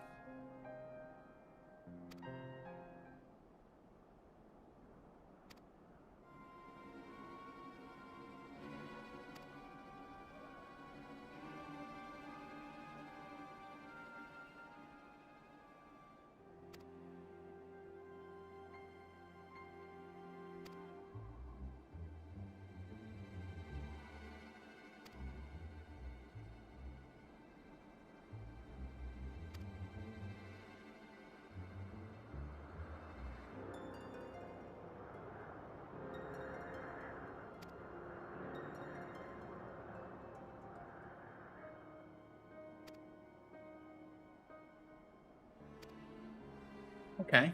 Okay.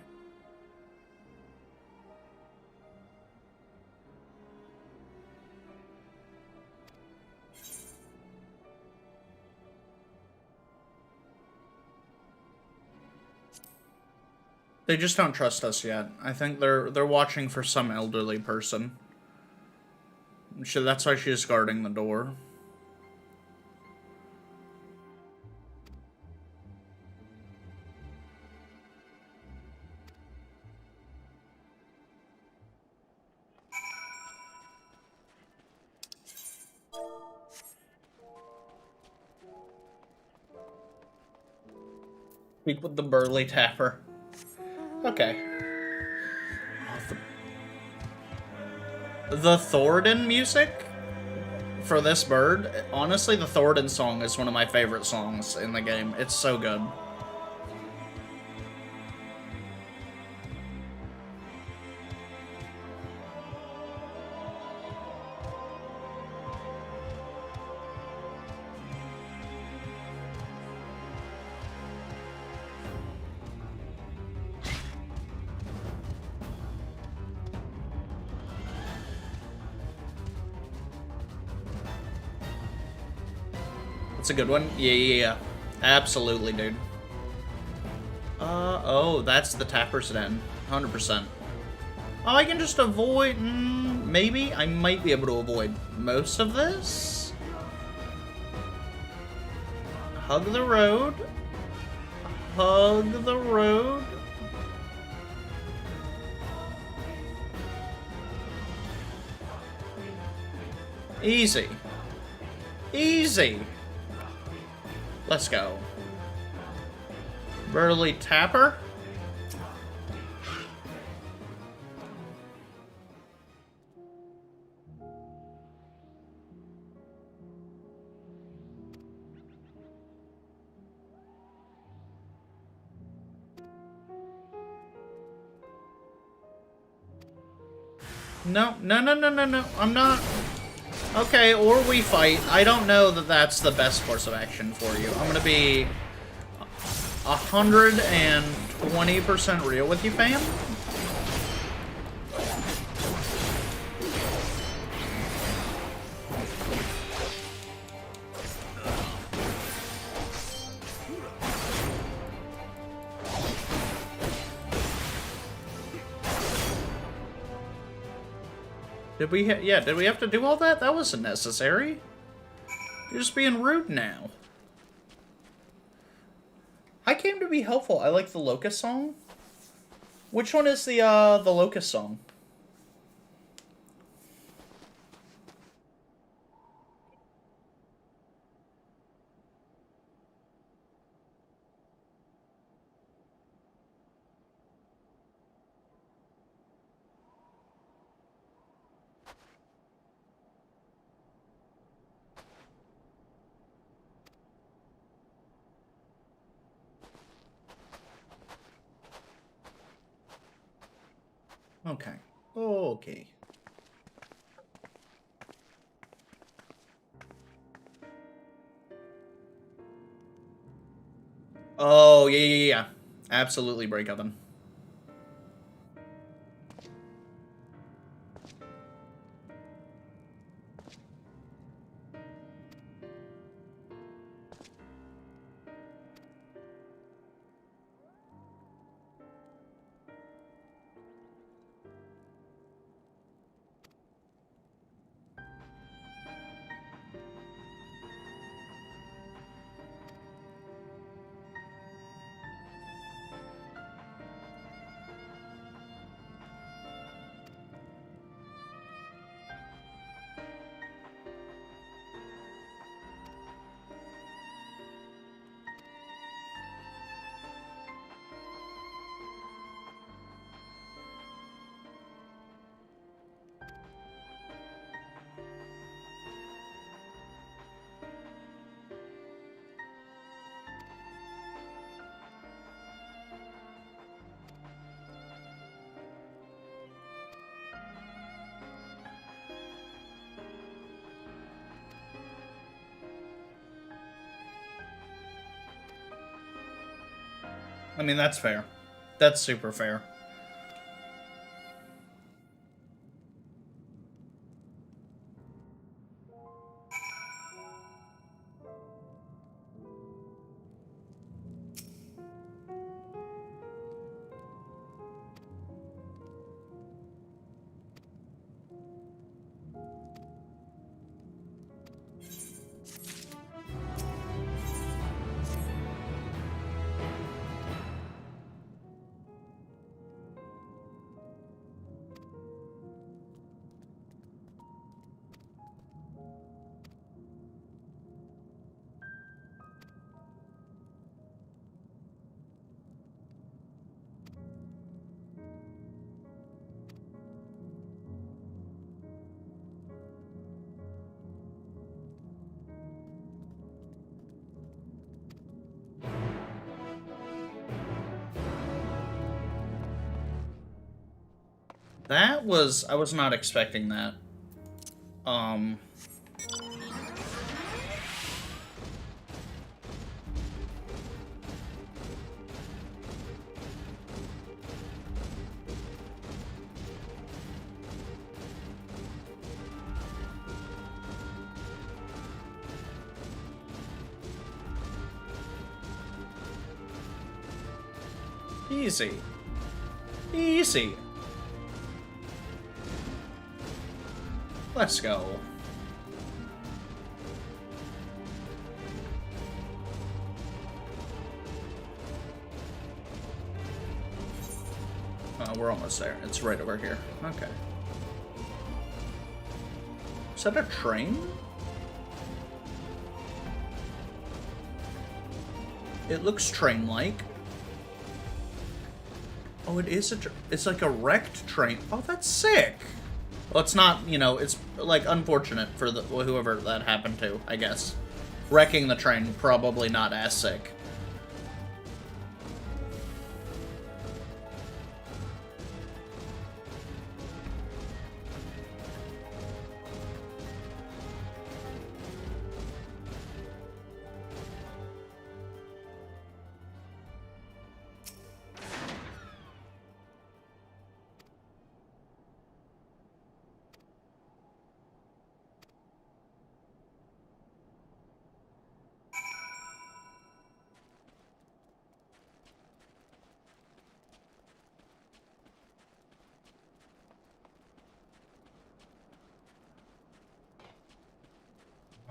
They just don't trust us yet. I think they're watching for some elderly person. That's why she's guarding the door. Speak with the burly tapper. Okay. The Thoradin music for this bird, honestly, the Thoradin song is one of my favorite songs in the game. It's so good. That's a good one. Yeah. Absolutely, dude. Oh, that's the Tapper's Den. 100%. Oh, I can just avoid... maybe? I might be able to avoid most of this. Hug the road. Hug the road. Easy. Easy. Let's go. Burly Tapper. No, no, no, no, no, no. I'm not... Okay, or we fight. I don't know that that's the best course of action for you. I'm gonna be 120% real with you, fam. Did we did we have to do all that? That wasn't necessary. You're just being rude now. I came to be helpful. I like the Locust song. Which one is the Locust song? Okay. Okay. Oh, yeah. Absolutely break oven. I mean, that's fair. That's super fair. That was... I was not expecting that. Easy. Easy. Let's go. We're almost there. It's right over here. Okay. Is that a train? It looks train-like. Oh, it is it's like a wrecked train. Oh, that's sick. Well, it's not, you know, it's, like, unfortunate for whoever that happened to, I guess. Wrecking the train, probably not as sick.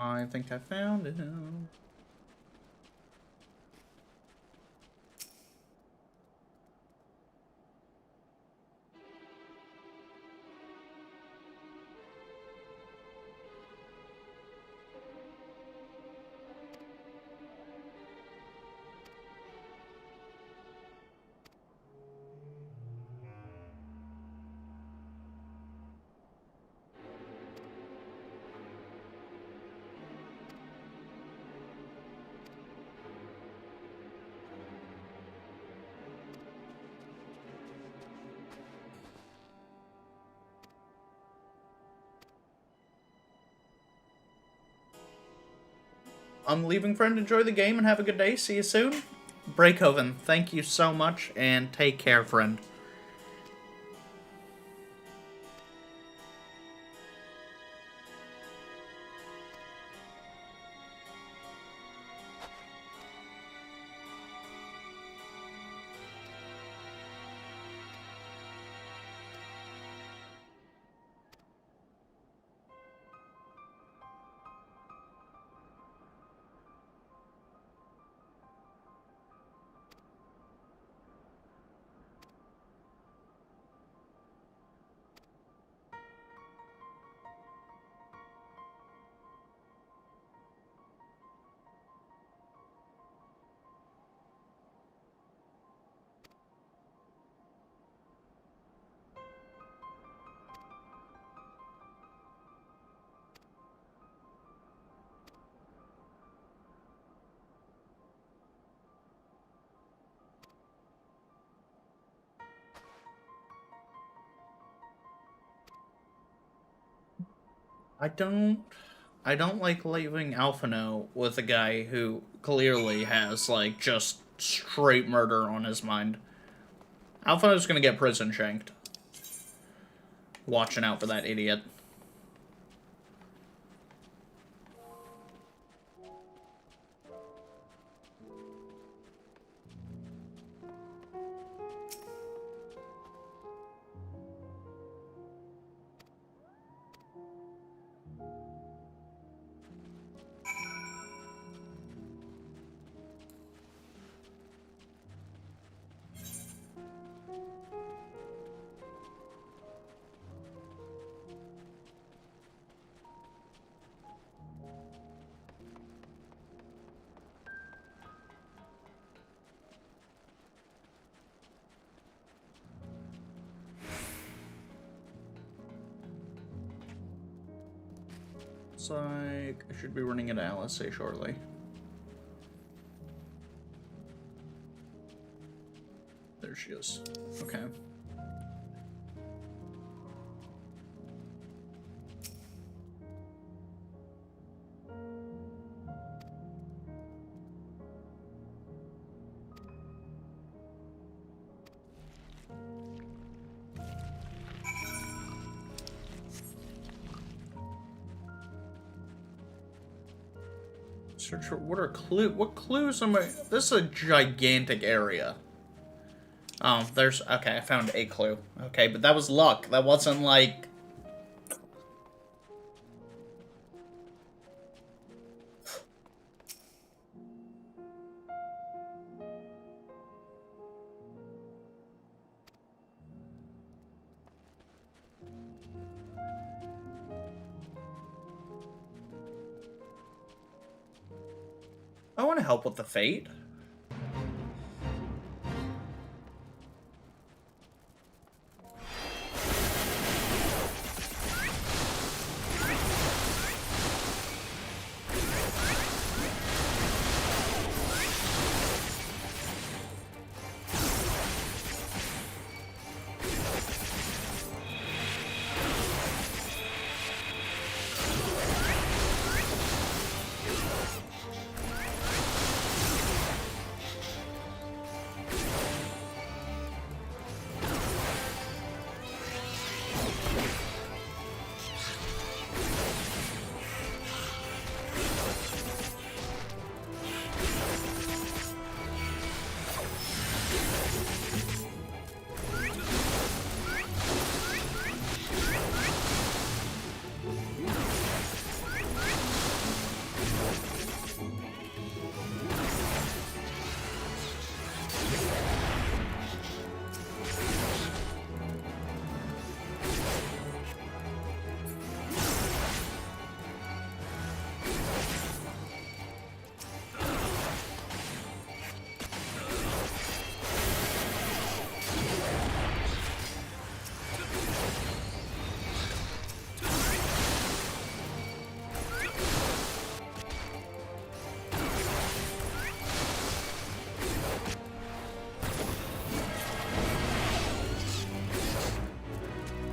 I think I found him. I'm leaving, friend. Enjoy the game and have a good day. See you soon. Breakhoven, thank you so much, and take care, friend. I don't like leaving Alphino with a guy who clearly has, like, just straight murder on his mind. Alphino's gonna get prison shanked. Watching out for that idiot. Looks like I should be running into Alice shortly. There she is. Okay. Search for what clues am I? This is a gigantic area. Oh, there's okay, I found a clue. Okay, but that was luck. That wasn't like I want to help with the fate.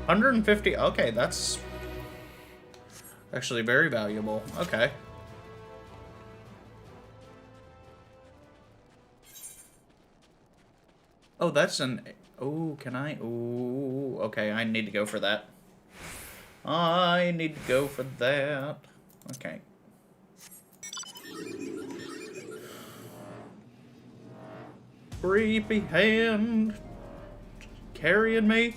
150. Okay, that's actually very valuable. Okay. Oh, that's an... Oh, can I? Oh, okay, I need to go for that. I need to go for that. Okay. Creepy hand carrying me.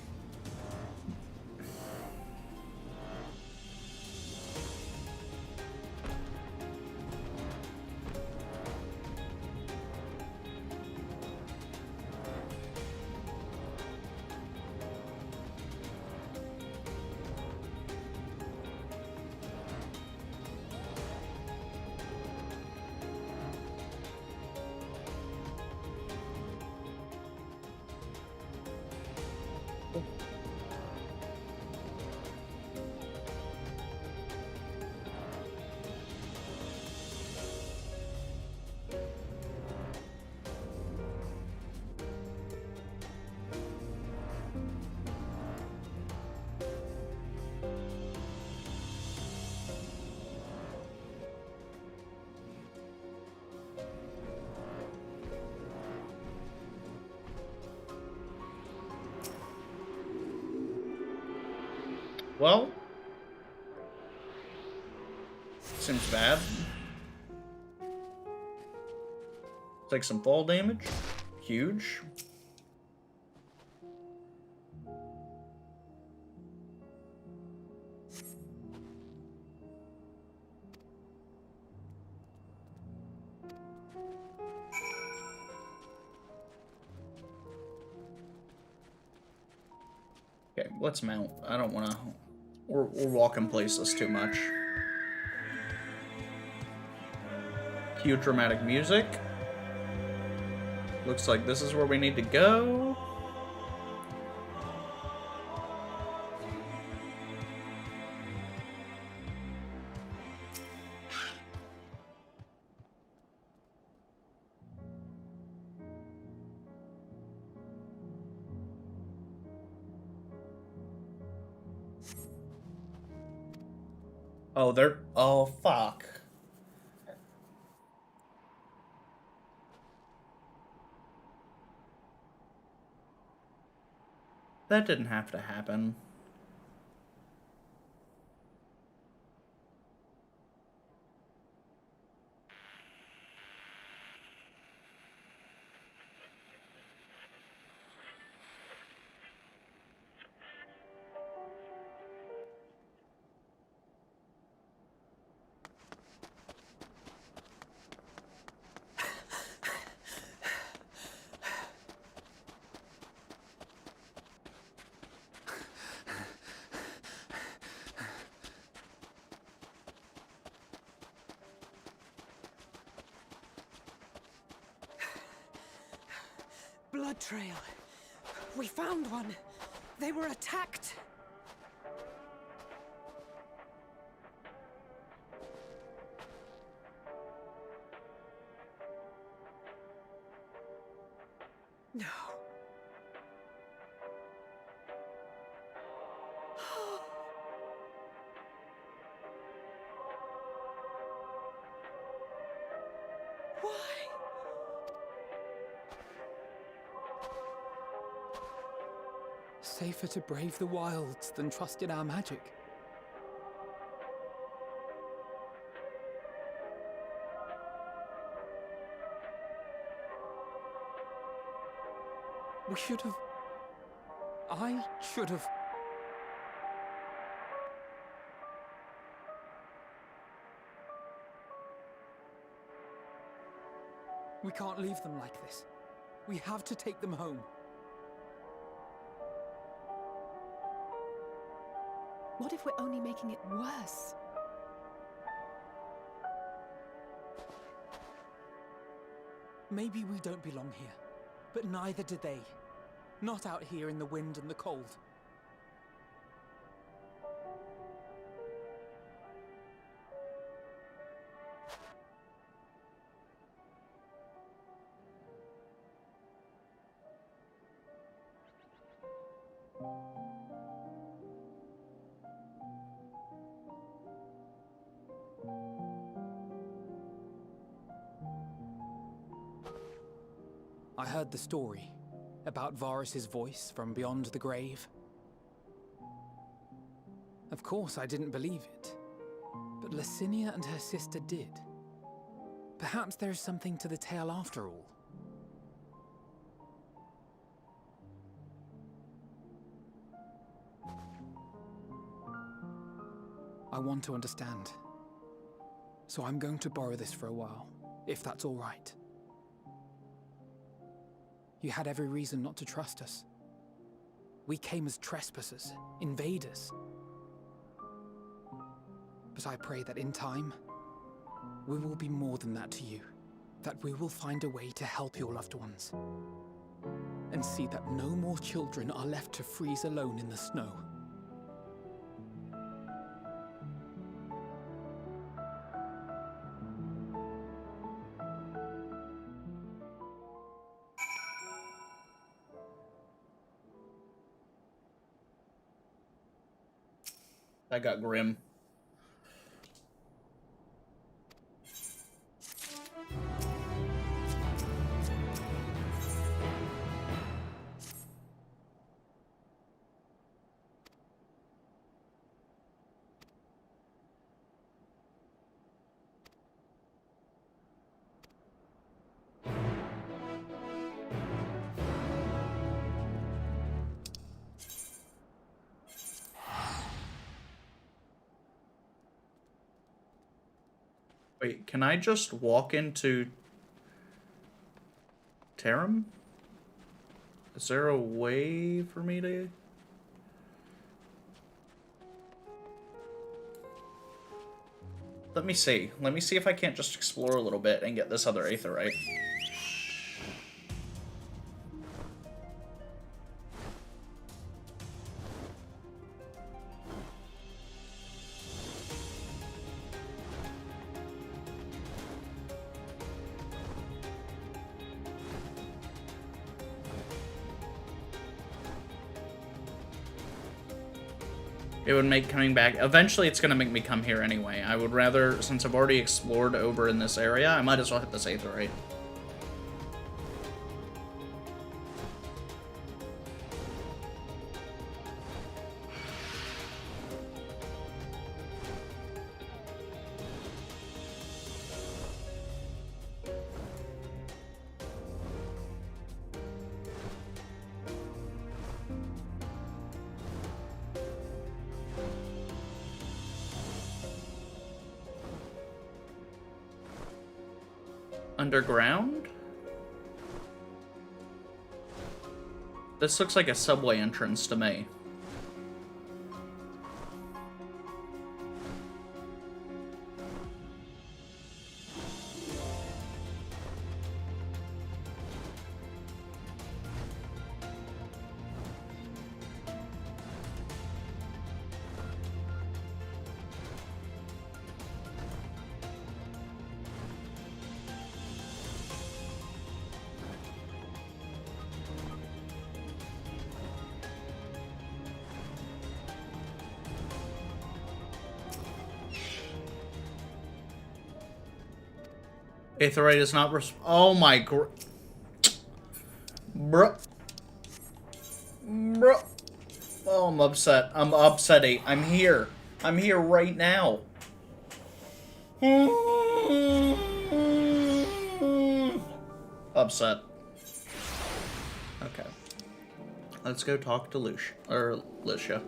Well, seems bad. Take some fall damage. Huge. Okay, let's mount. I don't want to... We're walking places too much. Cue dramatic music. Looks like this is where we need to go. Oh, they're... Oh, fuck. That didn't have to happen. Blood trail. We found one. They were attacked. No. Why? Safer to brave the wilds than trust in our magic. We should have... I should have... We can't leave them like this. We have to take them home. What if we're only making it worse? Maybe we don't belong here, but neither do they. Not out here in the wind and the cold. I heard the story about Varus's voice from beyond the grave. Of course, I didn't believe it, but Licinia and her sister did. Perhaps there is something to the tale after all. I want to understand. So I'm going to borrow this for a while, if that's all right. You had every reason not to trust us. We came as trespassers, invaders. But I pray that in time, we will be more than that to you. That we will find a way to help your loved ones. And see that no more children are left to freeze alone in the snow. That got grim. Wait, can I just walk into Tarim? Is there a way for me to... Let me see. Let me see if I can't just explore a little bit and get this other Aetheryte. It would make coming back... Eventually, it's going to make me come here anyway. I would rather, since I've already explored over in this area, I might as well hit this Aetheryte. Underground? This looks like a subway entrance to me. Aetheryte is not oh my Bruh. Bruh. Oh, I'm upset. I'm upsetty. I'm here. I'm here right now. Upset. Okay. Let's go talk to Licia.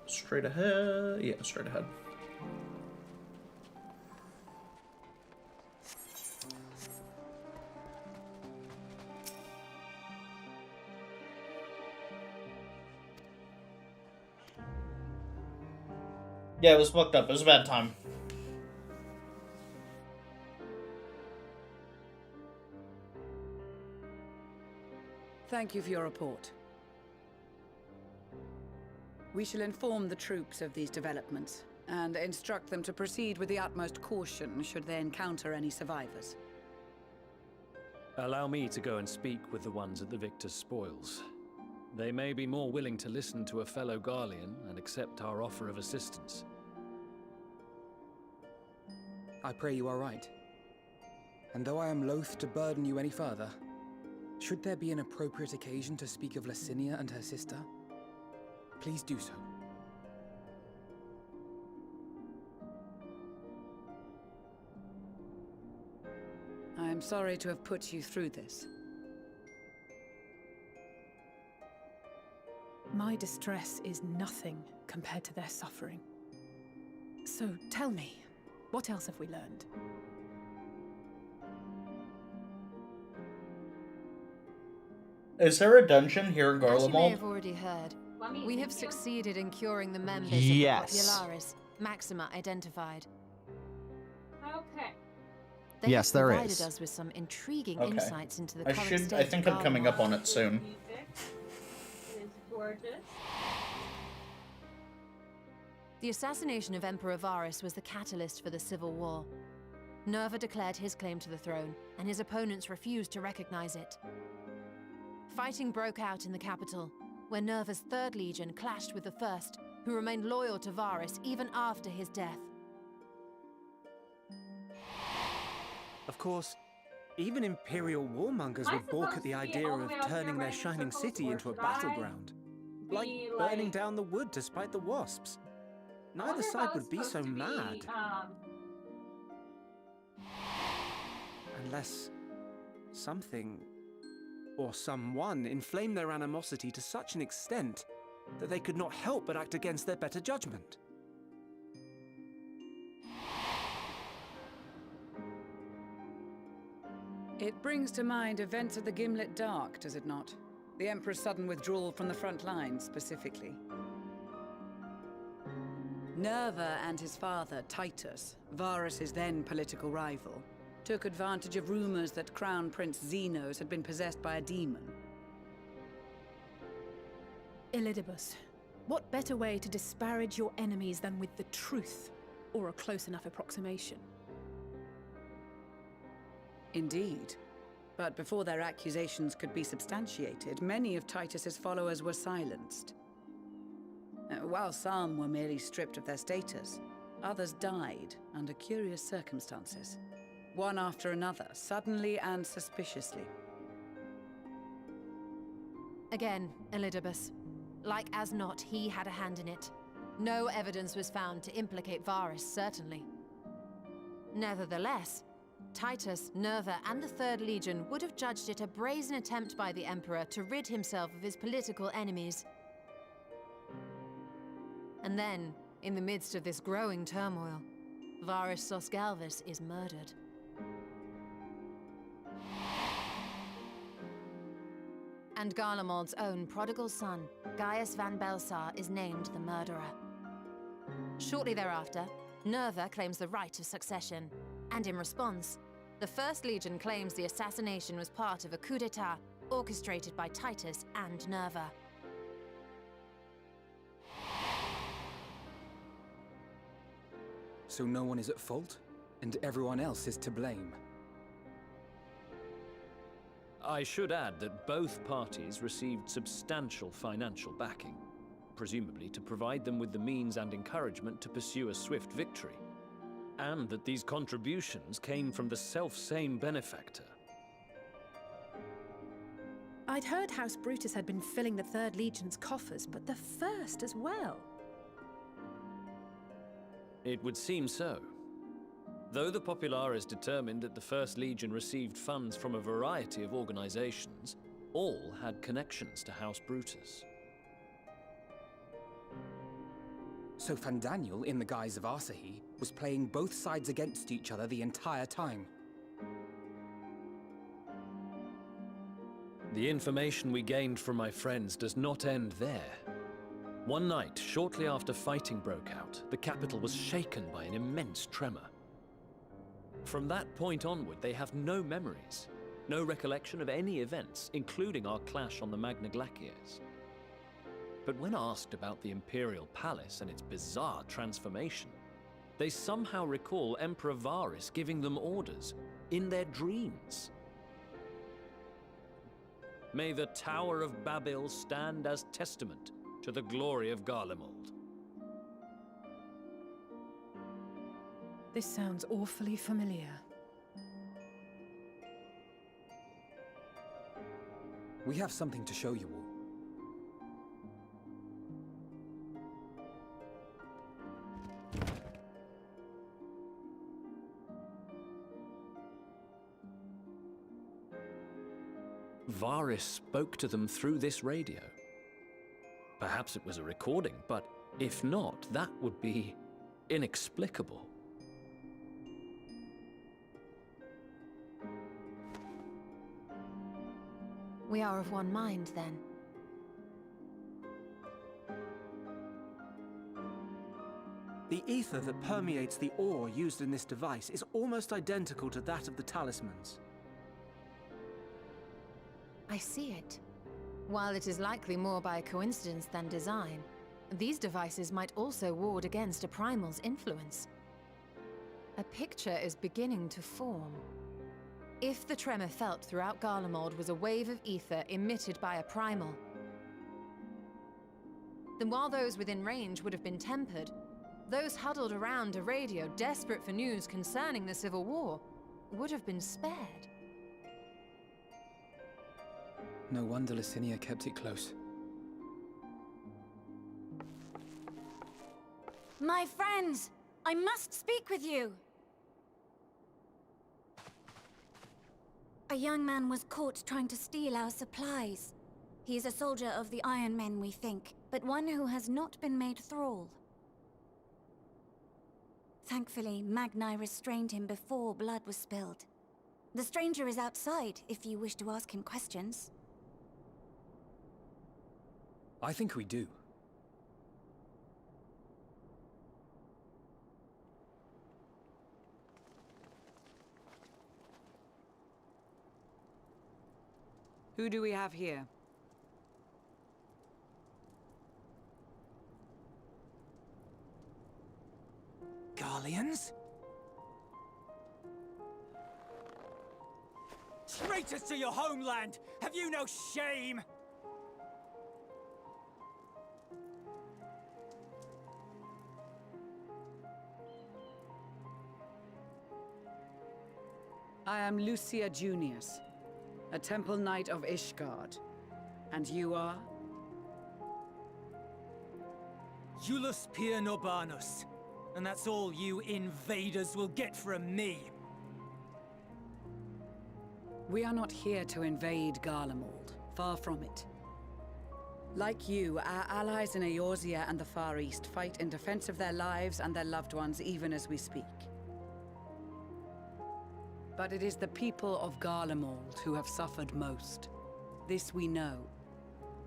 Straight ahead. Yeah, straight ahead. Yeah, it was fucked up. It was a bad time. Thank you for your report. We shall inform the troops of these developments and instruct them to proceed with the utmost caution should they encounter any survivors. Allow me to go and speak with the ones at the victor's spoils. They may be more willing to listen to a fellow Garlean and accept our offer of assistance. I pray you are right. And though I am loath to burden you any further, should there be an appropriate occasion to speak of Licinia and her sister, please do so. I am sorry to have put you through this. My distress is nothing compared to their suffering. So tell me, what else have we learned? Is there a dungeon here in As you may Garlemald? have already heard, we have succeeded in curing the members Yes. of the Popularis, Maxima identified. Okay. They Yes, have there provided is. us with some intriguing Okay. insights into the I current should. state I think of I'm coming up Garlemald. on it soon. Music is gorgeous. The assassination of Emperor Varus was the catalyst for the civil war. Nerva declared his claim to the throne, and his opponents refused to recognize it. Fighting broke out in the capital, where Nerva's 3rd Legion clashed with the 1st, who remained loyal to Varus even after his death. Of course, even Imperial warmongers would balk at the idea of turning their shining city into a battleground. Like burning down the wood to spite the wasps. Neither side would be so mad. Unless something or someone inflamed their animosity to such an extent that they could not help but act against their better judgment. It brings to mind events of the Gimlet Dark, does it not? The Emperor's sudden withdrawal from the front lines, specifically. Nerva and his father, Titus, Varus's then political rival, took advantage of rumors that Crown Prince Xenos had been possessed by a demon. Elidibus, what better way to disparage your enemies than with the truth, or a close enough approximation? Indeed. But before their accusations could be substantiated, many of Titus's followers were silenced. While some were merely stripped of their status, others died under curious circumstances. One after another, suddenly and suspiciously. Again, Elidibus. Like as not, he had a hand in it. No evidence was found to implicate Varus, certainly. Nevertheless, Titus, Nerva, and the 3rd Legion would have judged it a brazen attempt by the Emperor to rid himself of his political enemies. And then, in the midst of this growing turmoil, Varus Sosgalvis is murdered. And Garlemald's own prodigal son, Gaius van Belsar, is named the murderer. Shortly thereafter, Nerva claims the right of succession, and in response, the 1st Legion claims the assassination was part of a coup d'etat orchestrated by Titus and Nerva. So no one is at fault, and everyone else is to blame. I should add that both parties received substantial financial backing, presumably to provide them with the means and encouragement to pursue a swift victory, and that these contributions came from the self-same benefactor. I'd heard House Brutus had been filling the 3rd Legion's coffers, but the 1st as well. It would seem so. Though the Popularis determined that the 1st Legion received funds from a variety of organizations, all had connections to House Brutus. So Fandaniel, in the guise of Asahi, was playing both sides against each other the entire time. The information we gained from my friends does not end there. One night, shortly after fighting broke out, the capital was shaken by an immense tremor. From that point onward, they have no memories, no recollection of any events, including our clash on the Magna Glaciers. But when asked about the Imperial Palace and its bizarre transformation, they somehow recall Emperor Varus giving them orders in their dreams. May the Tower of Babel stand as testament to the glory of Garlemald. This sounds awfully familiar. We have something to show you all. Varys spoke to them through this radio. Perhaps it was a recording, but if not, that would be inexplicable. We are of one mind, then. The ether that permeates the ore used in this device is almost identical to that of the talismans. I see it. While it is likely more by coincidence than design, these devices might also ward against a primal's influence. A picture is beginning to form. If the tremor felt throughout Garlemald was a wave of ether emitted by a primal, then while those within range would have been tempered, those huddled around a radio desperate for news concerning the Civil War would have been spared. No wonder Licinia kept it close. My friends, I must speak with you. A young man was caught trying to steal our supplies. He is a soldier of the Iron Men, we think, but one who has not been made thrall. Thankfully, Magni restrained him before blood was spilled. The stranger is outside, if you wish to ask him questions. I think we do. Who do we have here? Garleans? Traitors to your homeland! Have you no shame? I am Lucia Junius, a Temple Knight of Ishgard. And you are? Iulus Pier Norbanus. And that's all you invaders will get from me. We are not here to invade Garlemald. Far from it. Like you, our allies in Eorzea and the Far East fight in defense of their lives and their loved ones even as we speak. But it is the people of Garlemald who have suffered most. This we know.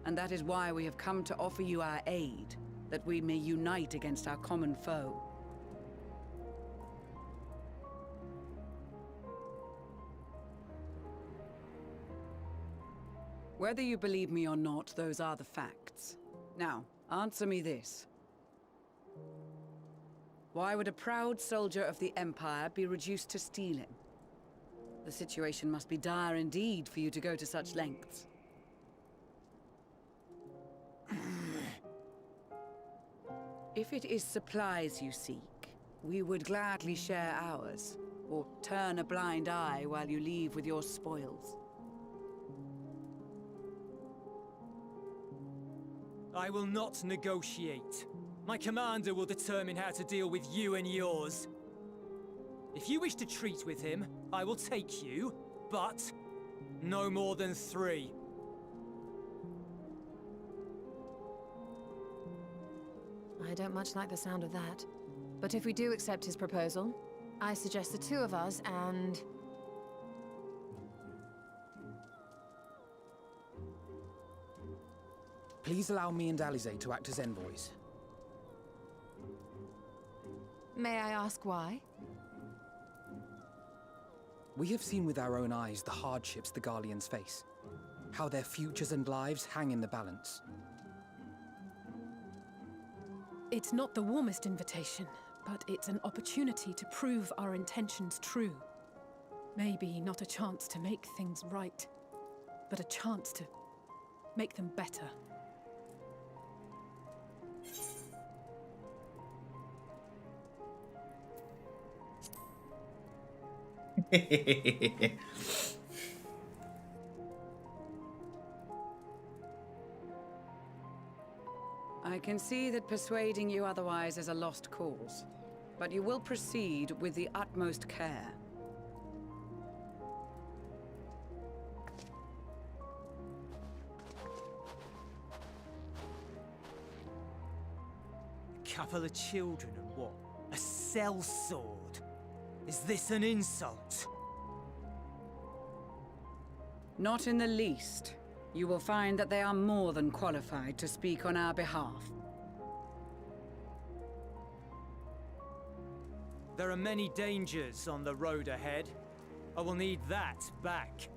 And that is why we have come to offer you our aid, that we may unite against our common foe. Whether you believe me or not, those are the facts. Now, answer me this. Why would a proud soldier of the Empire be reduced to stealing? The situation must be dire indeed for you to go to such lengths. If it is supplies you seek, we would gladly share ours, or turn a blind eye while you leave with your spoils. I will not negotiate. My commander will determine how to deal with you and yours. If you wish to treat with him, I will take you, but no more than 3. I don't much like the sound of that. But if we do accept his proposal, I suggest the 2 of us and... Please allow me and Alize to act as envoys. May I ask why? We have seen with our own eyes the hardships the Garleans face. How their futures and lives hang in the balance. It's not the warmest invitation, but it's an opportunity to prove our intentions true. Maybe not a chance to make things right, but a chance to make them better. I can see that persuading you otherwise is a lost cause, but you will proceed with the utmost care. Couple of children and what? A sellsword? Is this an insult? Not in the least. You will find that they are more than qualified to speak on our behalf. There are many dangers on the road ahead. I will need that back.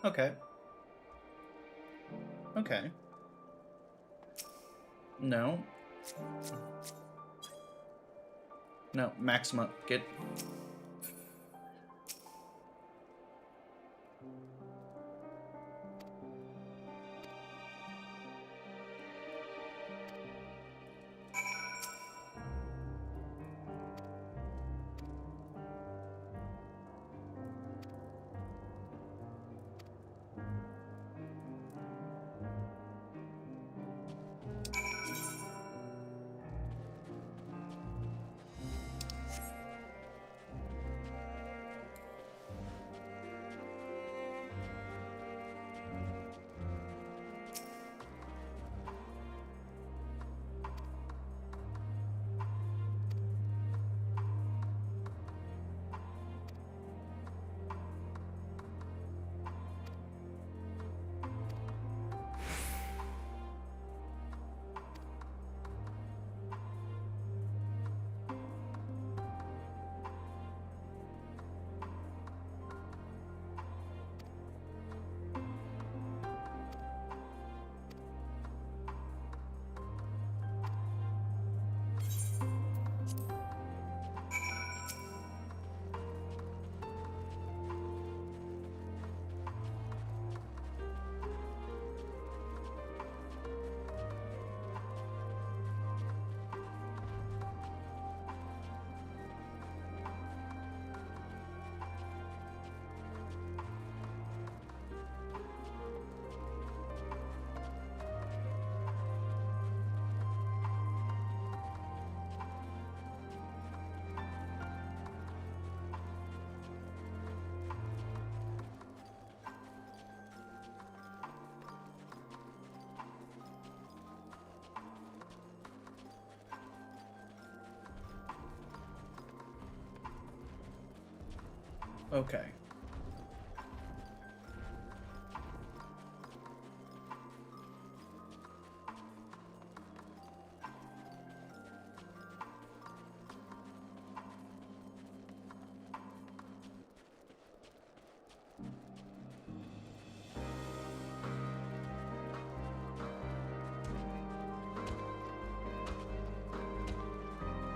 Okay. Okay. No. No, Maxima, get... Okay.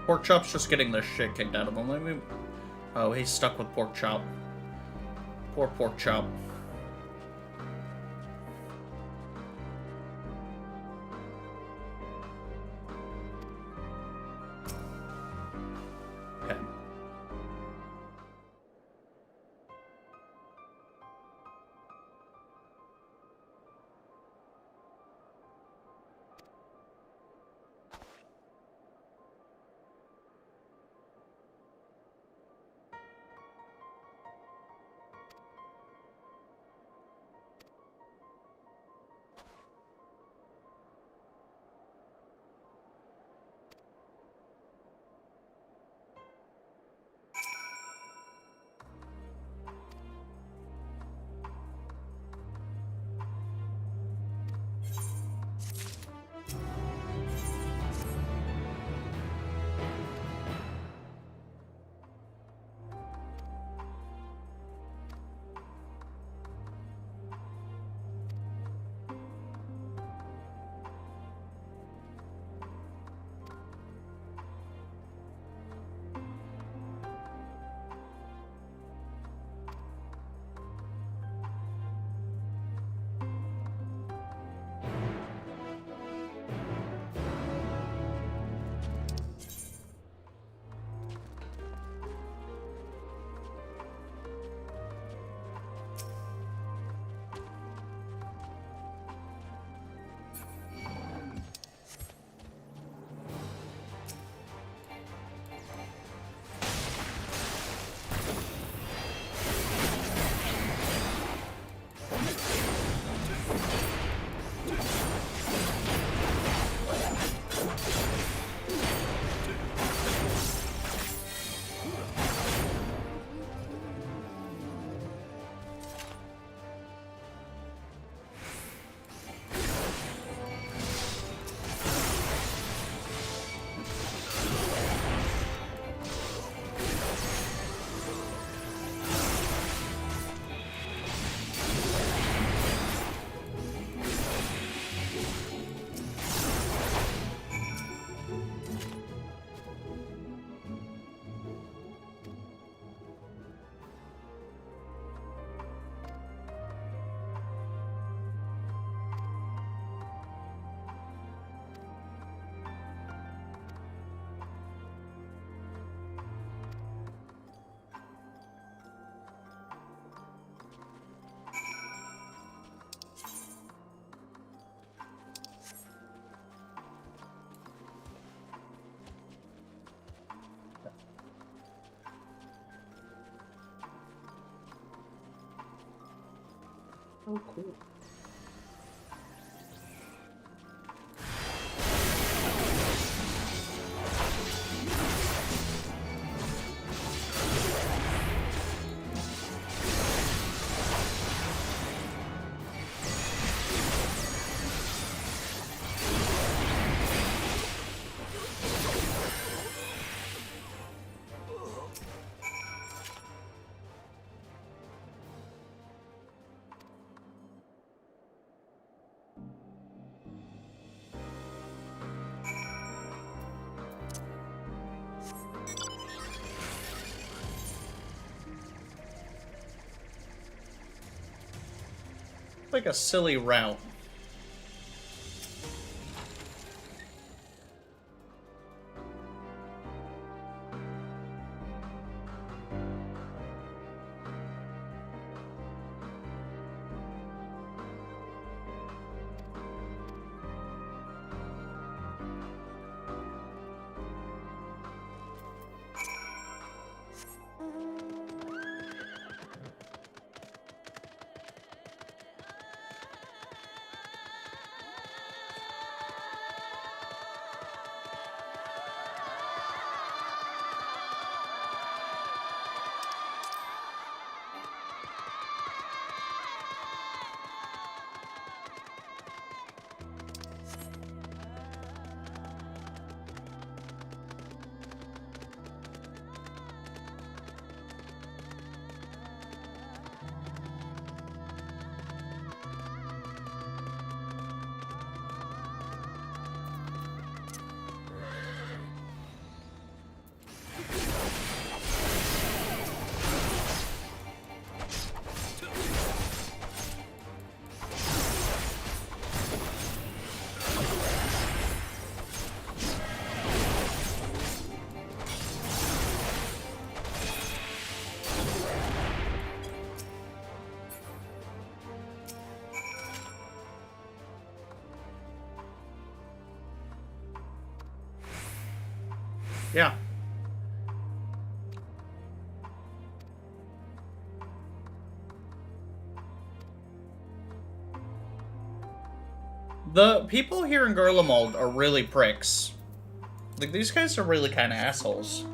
Pork Chop's just getting the shit kicked out of him. Let me... Oh, he's stuck with Pork Chop. Poor Pork Chop. Okay. Oh, cool. Like a silly route. Yeah. The people here in Garlemald are really pricks. Like, these guys are really kind of assholes.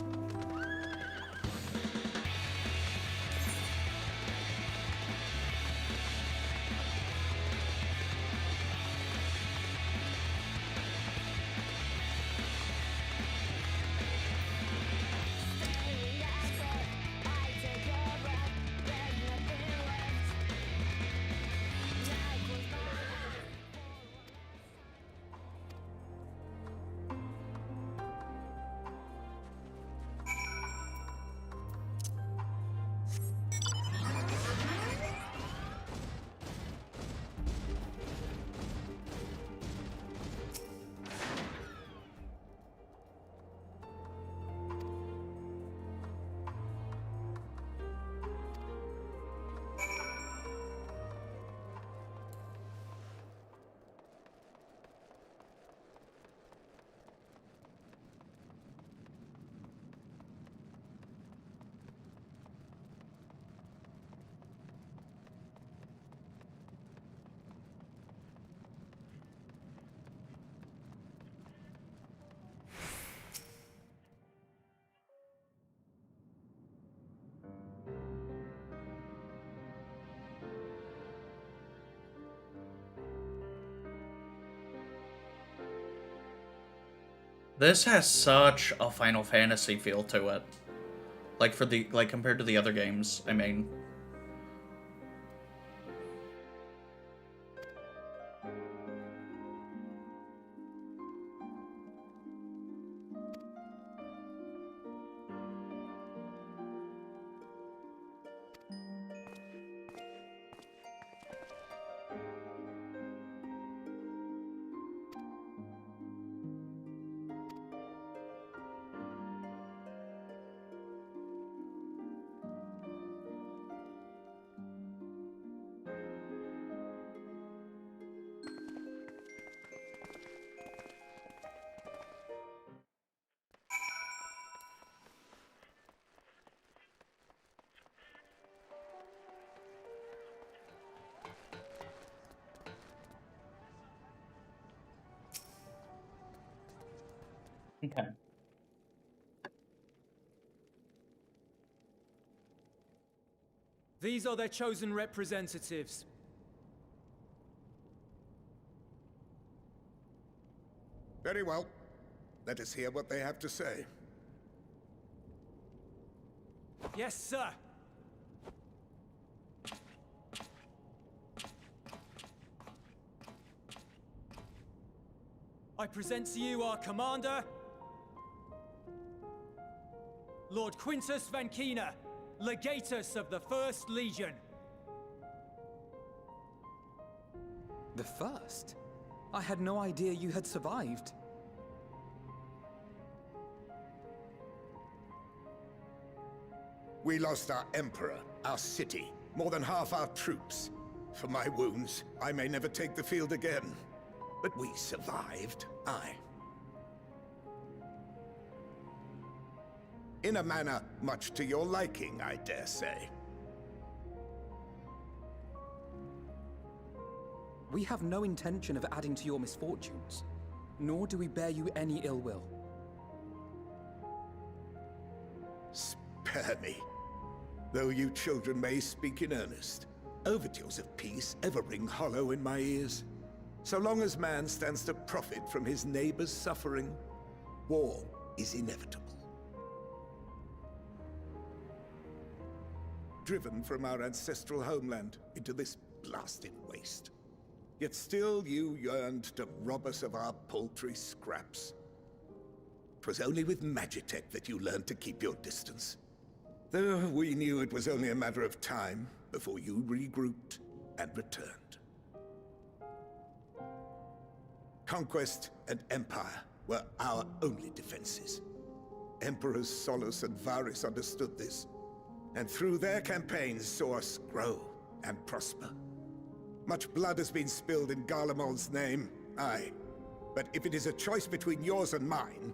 This has such a Final Fantasy feel to it. Like, compared to the other games, I mean. Okay. These are their chosen representatives. Very well. Let us hear what they have to say. Yes, sir. I present to you our commander, Lord Quintus Van Kina, Legatus of the 1st Legion. The first? I had no idea you had survived. We lost our emperor, our city, more than half our troops. For my wounds, I may never take the field again. But we survived, aye. In a manner much to your liking, I dare say. We have no intention of adding to your misfortunes, nor do we bear you any ill will. Spare me. Though you children may speak in earnest, overtures of peace ever ring hollow in my ears. So long as man stands to profit from his neighbor's suffering, war is inevitable. Driven from our ancestral homeland into this blasted waste. Yet still you yearned to rob us of our paltry scraps. 'Twas only with Magitech that you learned to keep your distance. Though we knew it was only a matter of time before you regrouped and returned. Conquest and empire were our only defenses. Emperors Solus and Varys understood this, and through their campaigns saw us grow and prosper. Much blood has been spilled in Garlemald's name, aye. But if it is a choice between yours and mine,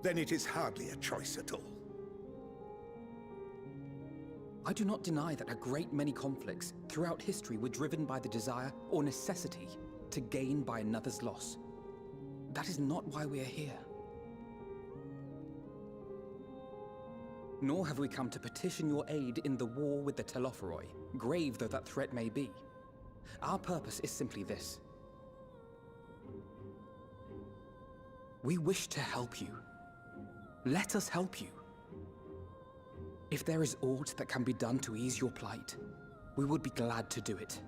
then it is hardly a choice at all. I do not deny that a great many conflicts throughout history were driven by the desire or necessity to gain by another's loss. That is not why we are here. Nor have we come to petition your aid in the war with the Telophoroi, grave though that threat may be. Our purpose is simply this. We wish to help you. Let us help you. If there is aught that can be done to ease your plight, we would be glad to do it.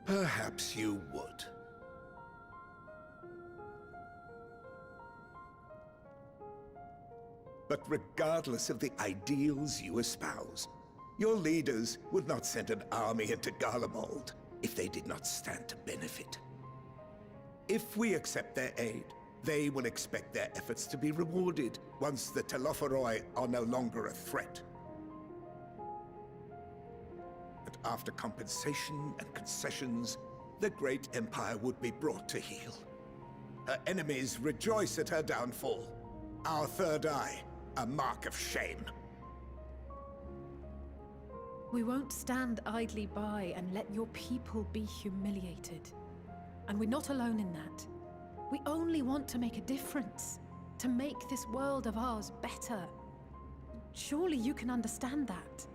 Perhaps you would. But regardless of the ideals you espouse, your leaders would not send an army into Garlemald if they did not stand to benefit. If we accept their aid, they will expect their efforts to be rewarded once the Telophoroi are no longer a threat. And after compensation and concessions, the great empire would be brought to heel. Her enemies rejoice at her downfall. Our third eye, a mark of shame. We won't stand idly by and let your people be humiliated. And we're not alone in that. We only want to make a difference, to make this world of ours better. Surely you can understand that.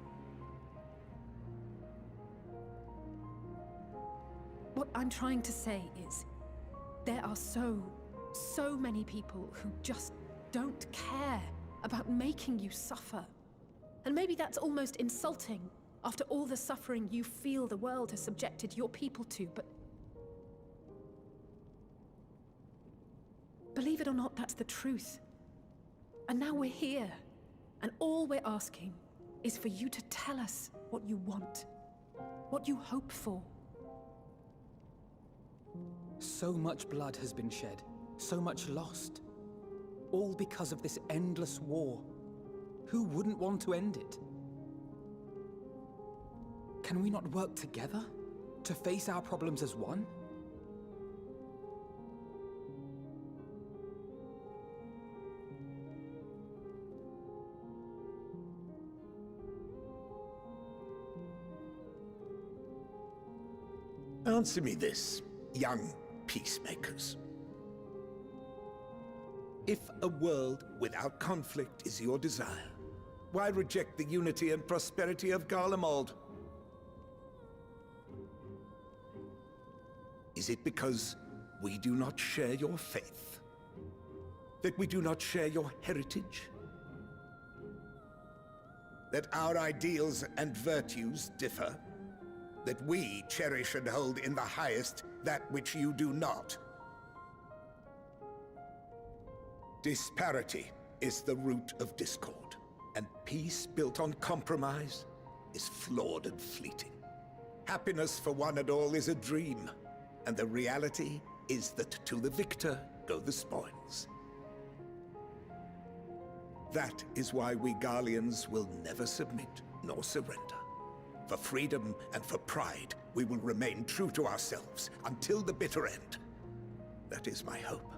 What I'm trying to say is, there are so many people who just don't care about making you suffer. And maybe that's almost insulting after all the suffering you feel the world has subjected your people to, but believe it or not, that's the truth. And now we're here, and all we're asking is for you to tell us what you want, what you hope for. So much blood has been shed, so much lost. All because of this endless war. Who wouldn't want to end it? Can we not work together to face our problems as one? Answer me this, young peacemakers. If a world without conflict is your desire, why reject the unity and prosperity of Garlemald? Is it because we do not share your faith? That we do not share your heritage? That our ideals and virtues differ? That we cherish and hold in the highest that which you do not? Disparity is the root of discord, and peace built on compromise is flawed and fleeting. Happiness for one and all is a dream, and the reality is that to the victor go the spoils. That is why we Garleans will never submit nor surrender. For freedom and for pride, we will remain true to ourselves until the bitter end. That is my hope.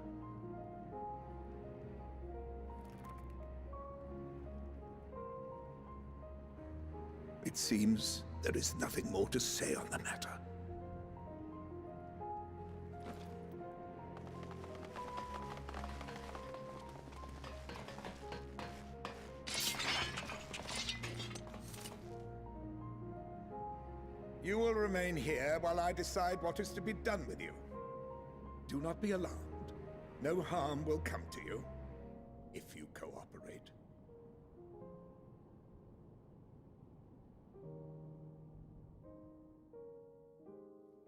It seems there is nothing more to say on the matter. You will remain here while I decide what is to be done with you. Do not be alarmed. No harm will come to you if you cooperate.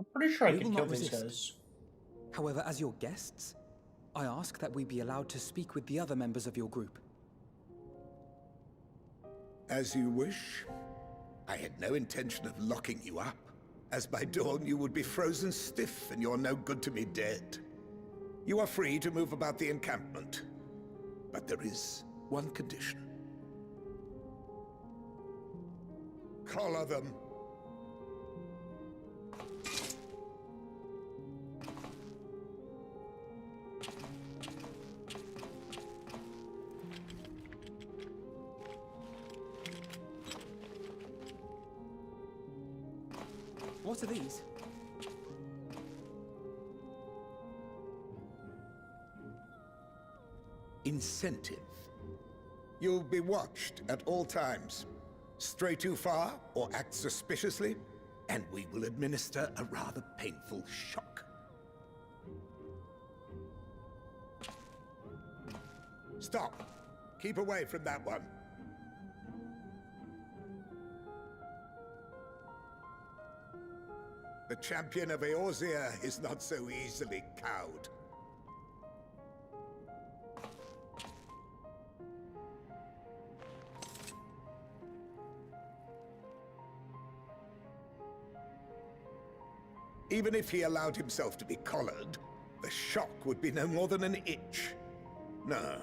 I'm pretty sure I We can will kill not these resist. guys. However, as your guests, I ask that we be allowed to speak with the other members of your group. As you wish. I had no intention of locking you up, as by dawn you would be frozen stiff and you're no good to me dead. You are free to move about the encampment, but there is one condition. Collar them. What are these? Incentive. You'll be watched at all times. Stray too far or act suspiciously, and we will administer a rather painful shock. Stop. Keep away from that one. The champion of Eorzea is not so easily cowed. Even if he allowed himself to be collared, the shock would be no more than an itch. No.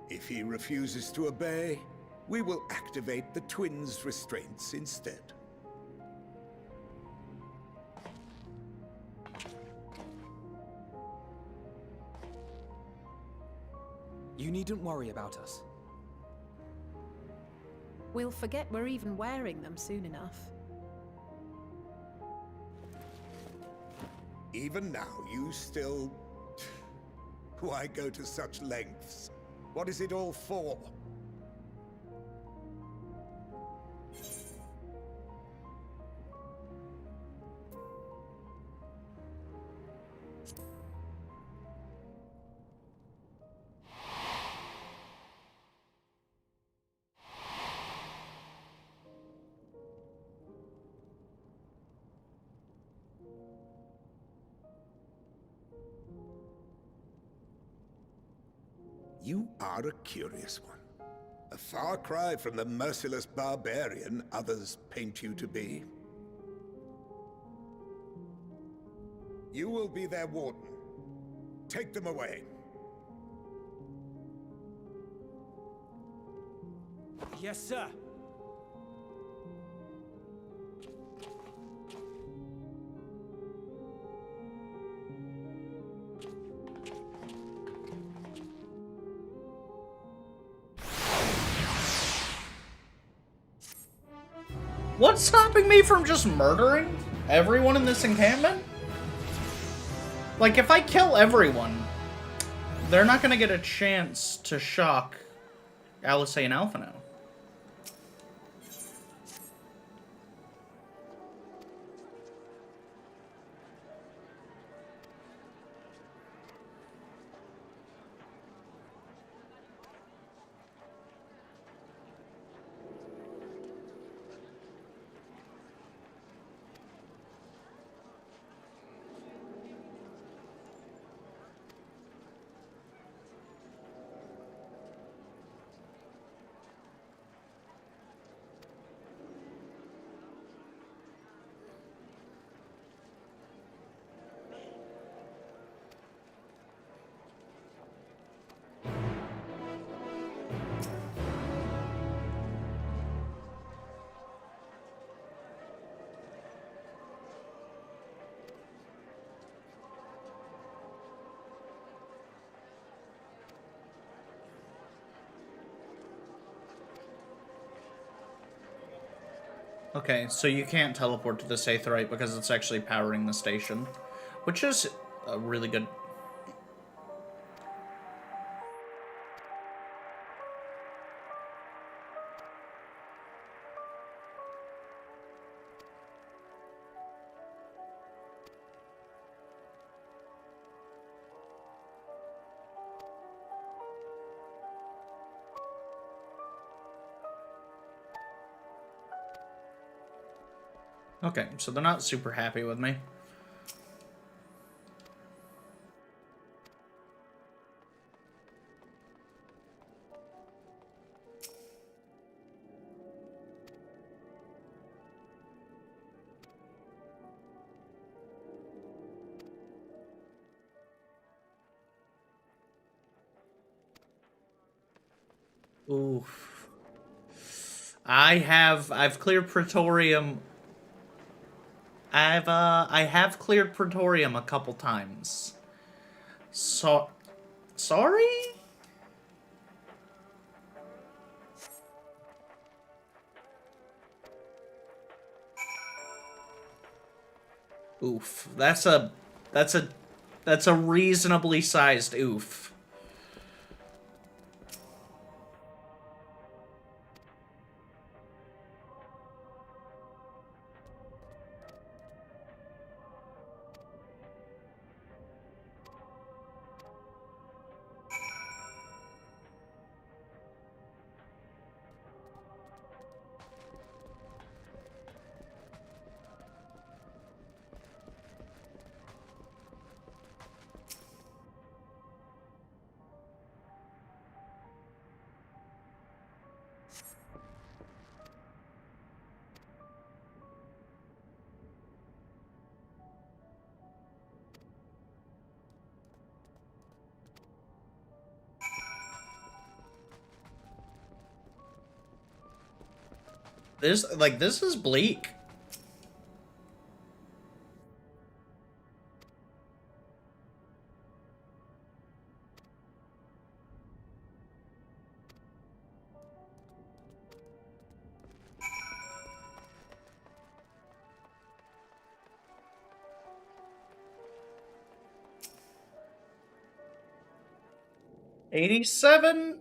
If he refuses to obey, we will activate the twins' restraints instead. You needn't worry about us. We'll forget we're even wearing them soon enough. Even now, you still... Why go to such lengths? What is it all for? You are a curious one. A far cry from the merciless barbarian others paint you to be. You will be their warden. Take them away. Yes, sir. What's stopping me from just murdering everyone in this encampment? Like, if I kill everyone, they're not gonna get a chance to shock Alice and Alpha now. Okay, so you can't teleport to this Aetheryte because it's actually powering the station, which is a really good... Okay, so they're not super happy with me. Oof. I've cleared Praetorium. I have cleared Praetorium a couple times. Sorry? Oof. That's a reasonably sized oof. This is bleak. $87?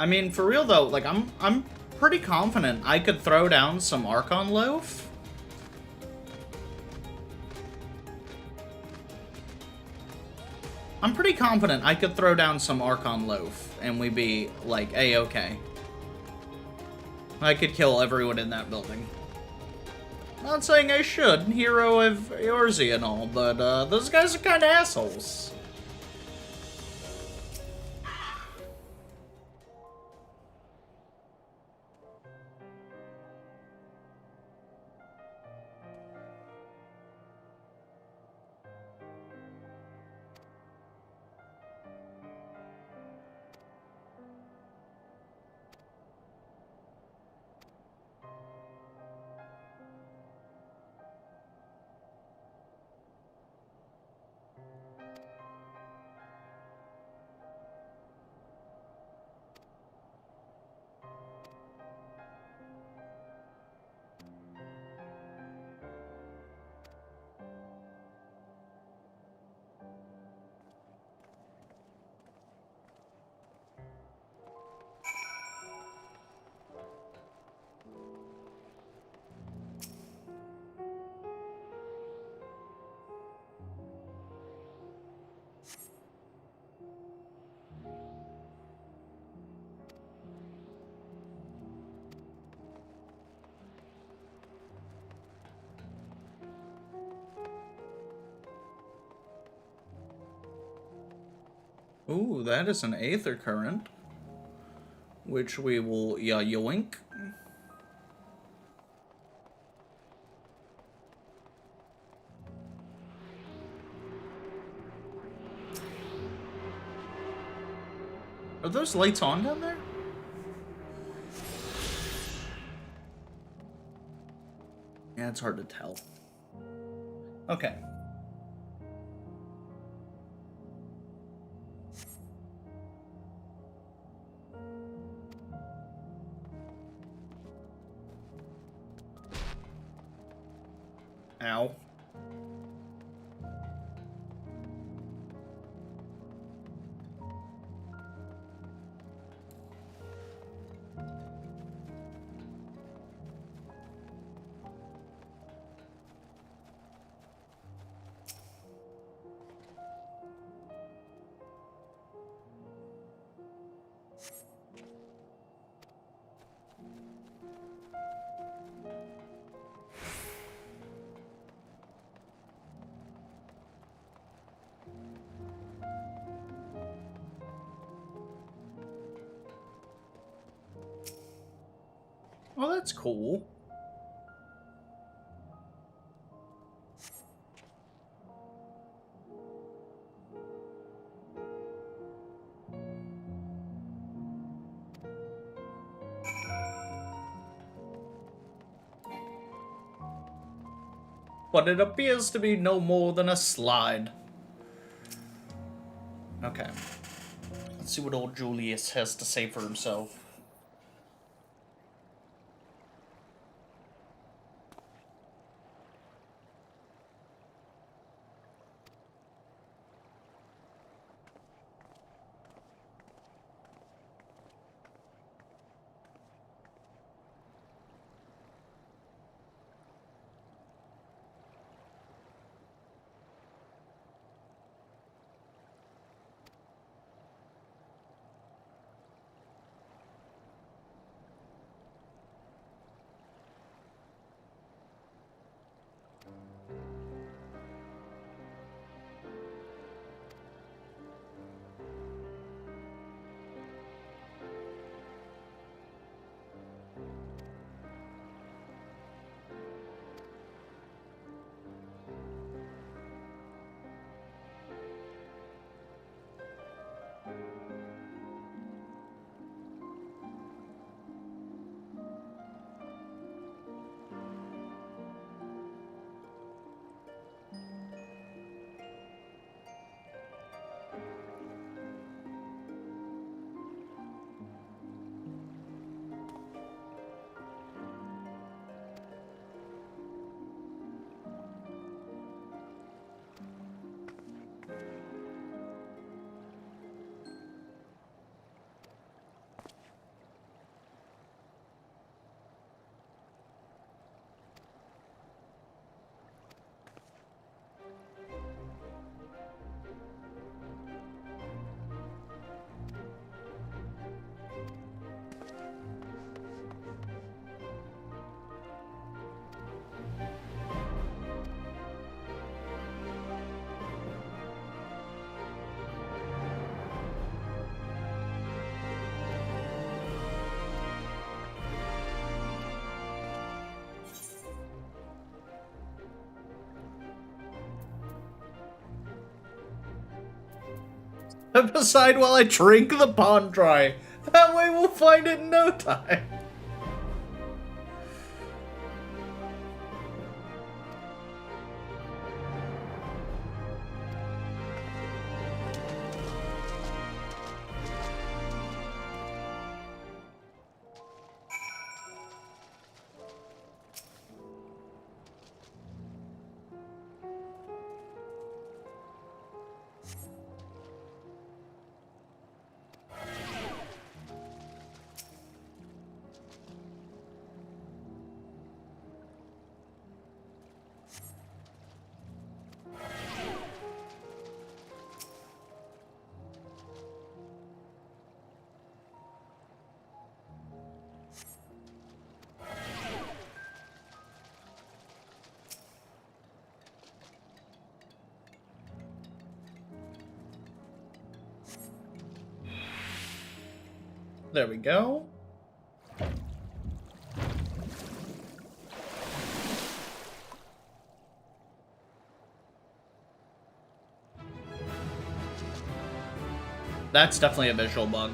I mean, for real though, like, I'm pretty confident I could throw down some Archon Loaf. I'm pretty confident I could throw down some Archon Loaf, and we'd be, like, A-okay. I could kill everyone in that building. Not saying I should, hero of Eorzea and all, but, those guys are kinda assholes. Ooh, that is an Aether Current, which we will yoink. Are those lights on down there? Yeah, it's hard to tell. Okay. Ow. Oh, that's cool. But it appears to be no more than a slide. Okay. Let's see what old Julius has to say for himself. Beside while I drink the pond dry. That way we'll find it in no time. There we go. That's definitely a visual bug.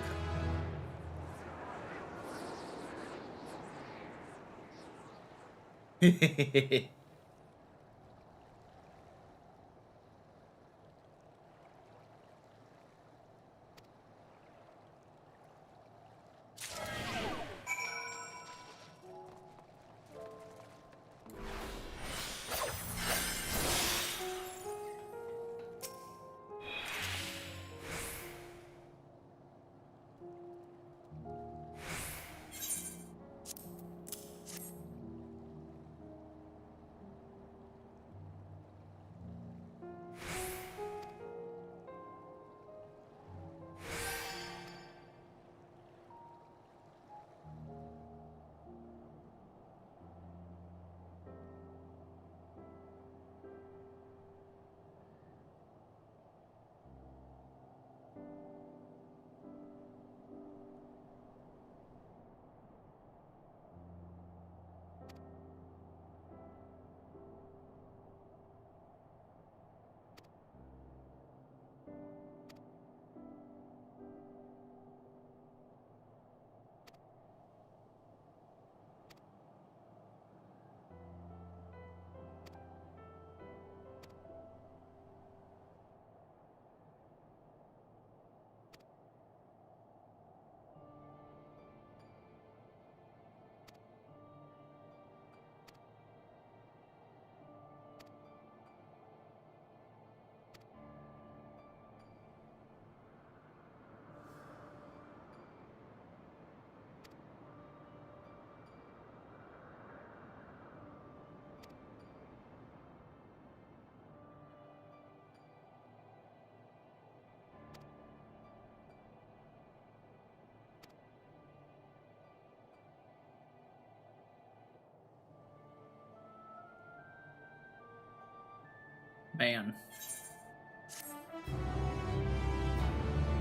Man.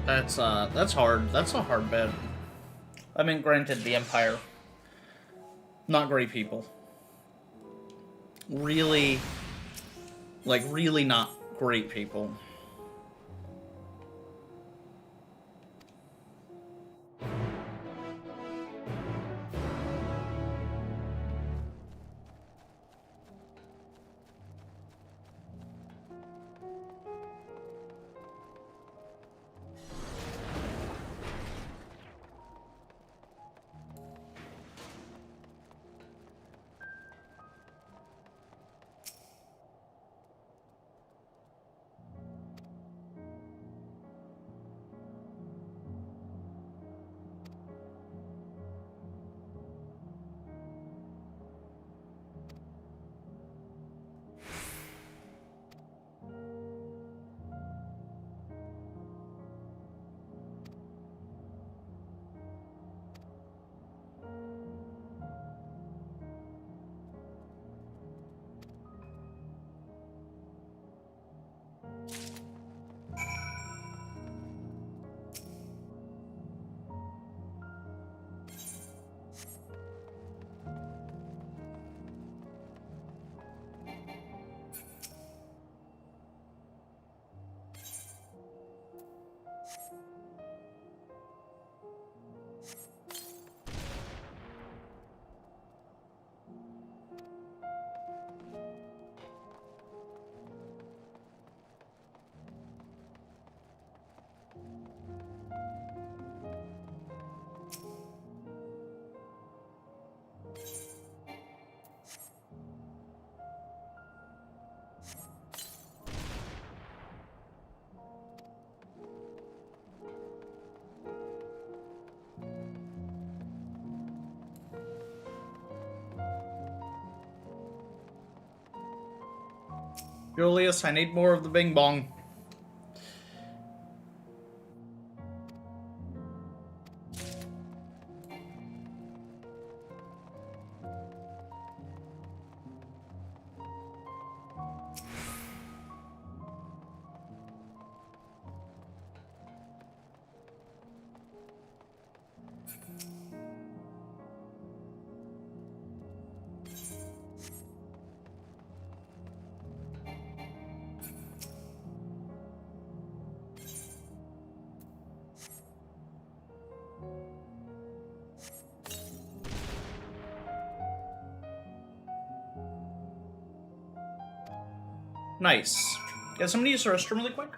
That's hard. That's a hard bit. I mean, granted, the Empire. Not great people. Really, like, really not great people. Julius, I need more of the bing bong. Nice. Yeah, somebody use the restroom really quick?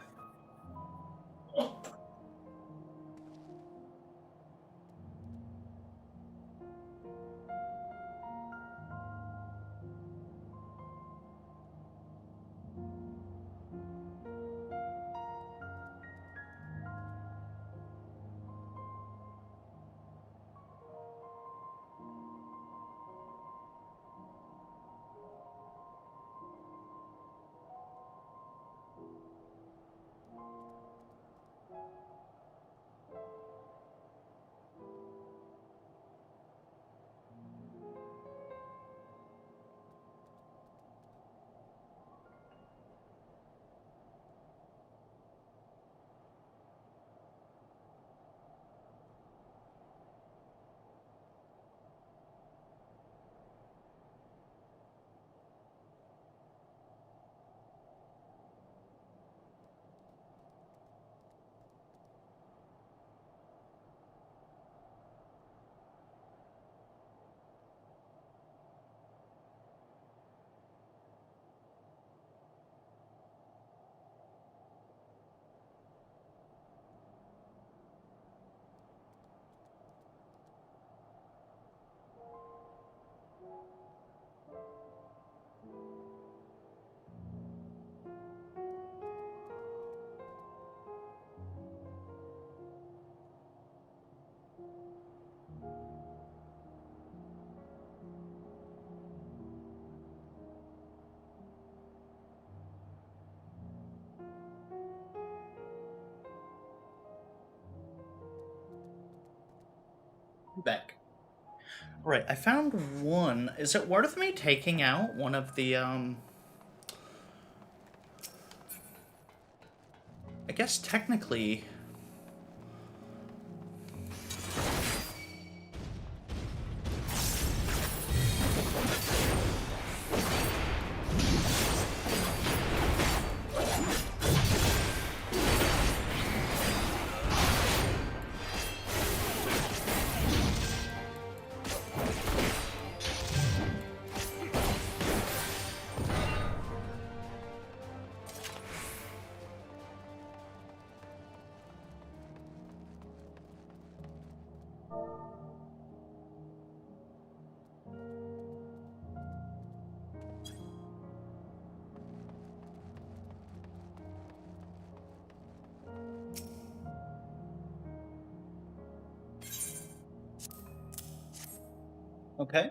Back. Right, I found one. Is it worth me taking out one of the, I guess technically... Okay.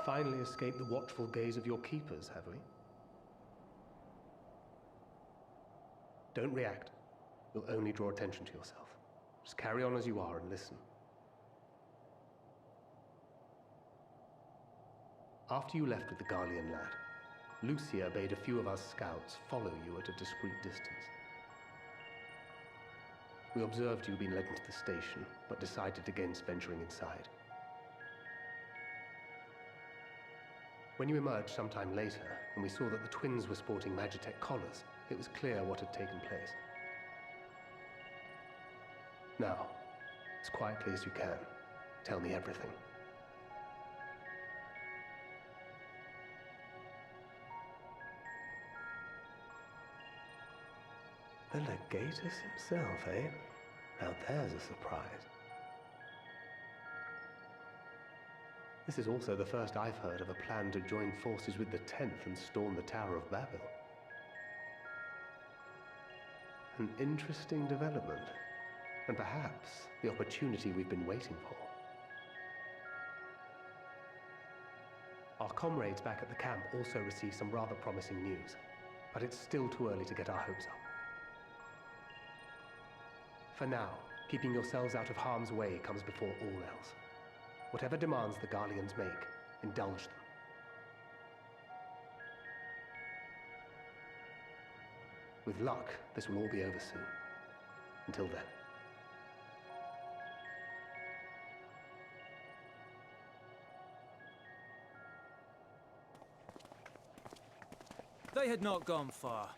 Finally escaped the watchful gaze of your keepers, have we? Don't react. You'll only draw attention to yourself. Just carry on as you are and listen. After you left with the Garlean lad, Lucia bade a few of us scouts follow you at a discreet distance. We observed you being led into the station, but decided against venturing inside. When you emerged sometime later, and we saw that the twins were sporting Magitech collars, it was clear what had taken place. Now, as quietly as you can, tell me everything. The Legatus himself, eh? Now there's a surprise. This is also the first I've heard of a plan to join forces with the 10th and storm the Tower of Babel. An interesting development, and perhaps the opportunity we've been waiting for. Our comrades back at the camp also received some rather promising news, but it's still too early to get our hopes up. For now, keeping yourselves out of harm's way comes before all else. Whatever demands the Garleans make, indulge them. With luck, this will all be over soon. Until then. They had not gone far.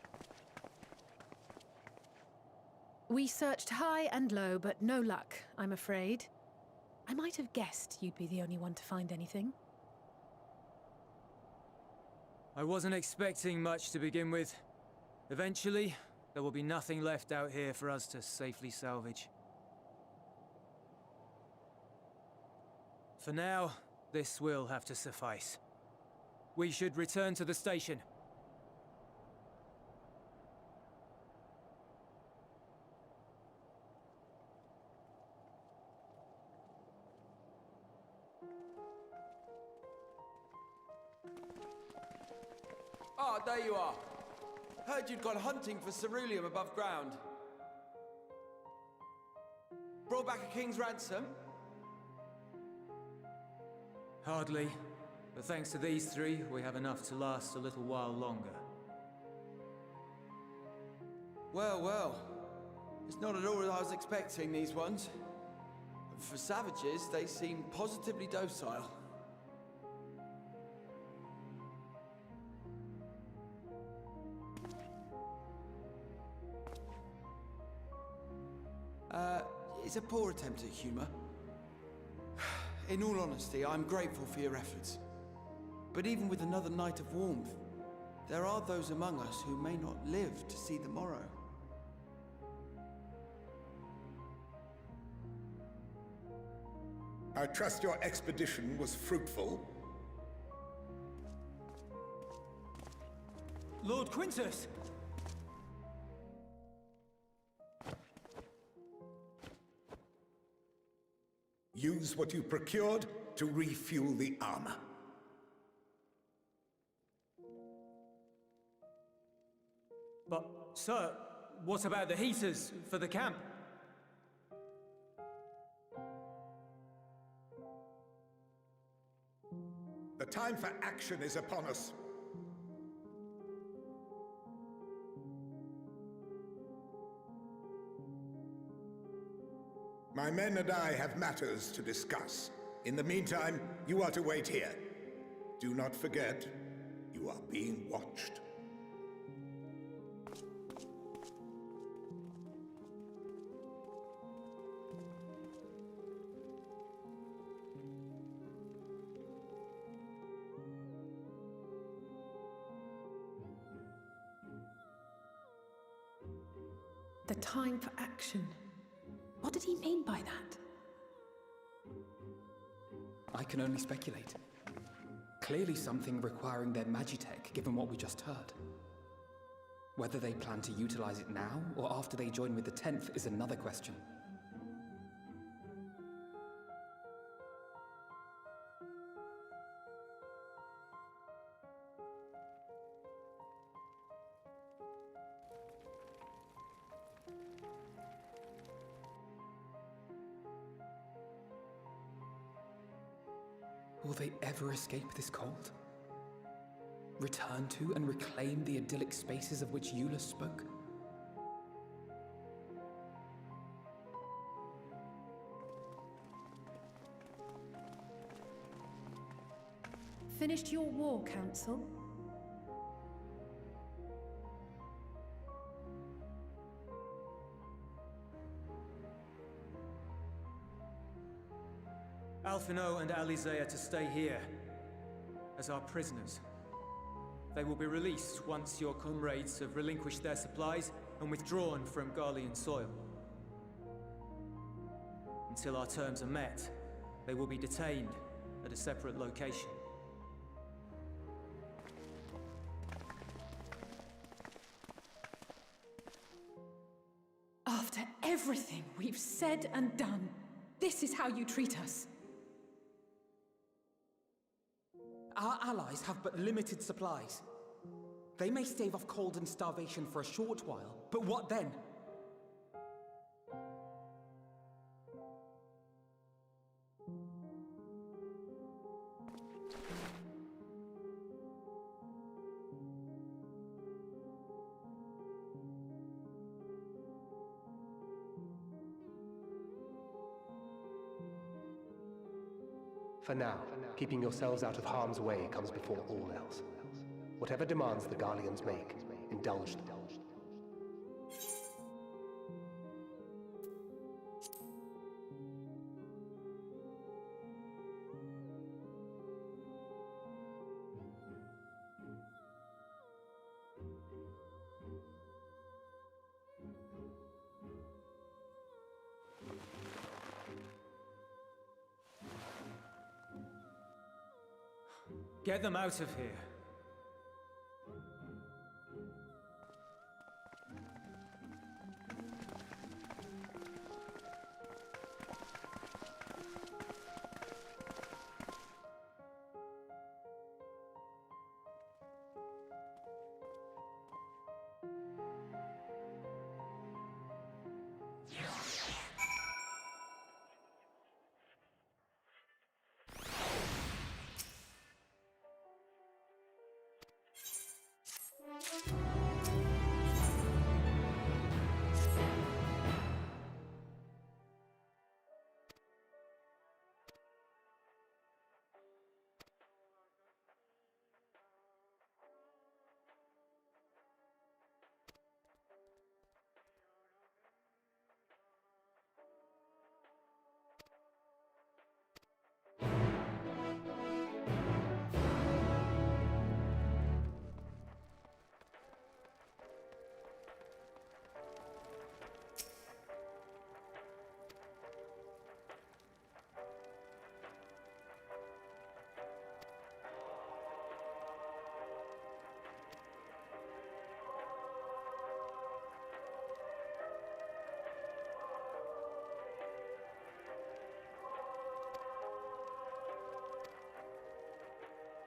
We searched high and low, but no luck, I'm afraid. I might have guessed you'd be the only one to find anything. I wasn't expecting much to begin with. Eventually, there will be nothing left out here for us to safely salvage. For now, this will have to suffice. We should return to the station. Ah, there you are. Heard you'd gone hunting for ceruleum above ground. Brought back a king's ransom? Hardly. But thanks to these three, we have enough to last a little while longer. Well, well. It's not at all as I was expecting, these ones. For savages, they seem positively docile. It's a poor attempt at humor. In all honesty, I'm grateful for your efforts. But even with another night of warmth, there are those among us who may not live to see the morrow. I trust your expedition was fruitful. Lord Quintus! Use what you procured to refuel the armor. But, sir, what about the heaters for the camp? The time for action is upon us. My men and I have matters to discuss. In the meantime, you are to wait here. Do not forget, you are being watched. The time for action. What did he mean by that? I can only speculate. Clearly something requiring their magitech, given what we just heard. Whether they plan to utilize it now, or after they join with the 10th, is another question. Will they ever escape this cult? Return to and reclaim the idyllic spaces of which Eula spoke? Finished your war, Council? Alphino and Alizea to stay here as our prisoners. They will be released once your comrades have relinquished their supplies and withdrawn from Garlean soil. Until our terms are met, they will be detained at a separate location. After everything we've said and done, this is how you treat us. Our allies have but limited supplies. They may stave off cold and starvation for a short while, but what then? For now, keeping yourselves out of harm's way comes before all else. Whatever demands the Garleans make, indulge them. Get them out of here.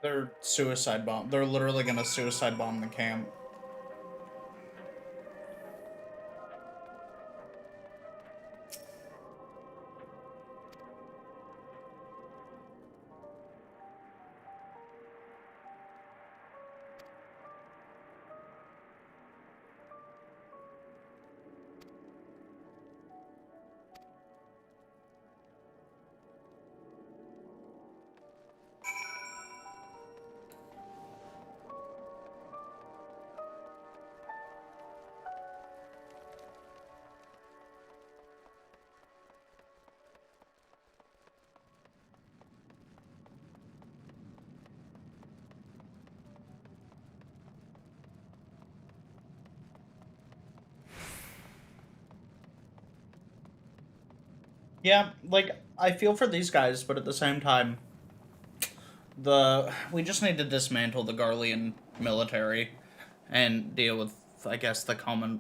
They're suicide bomb. They're literally gonna suicide bomb the camp. Yeah, like, I feel for these guys, but at the same time, we just need to dismantle the Garlean military and deal with, I guess, the common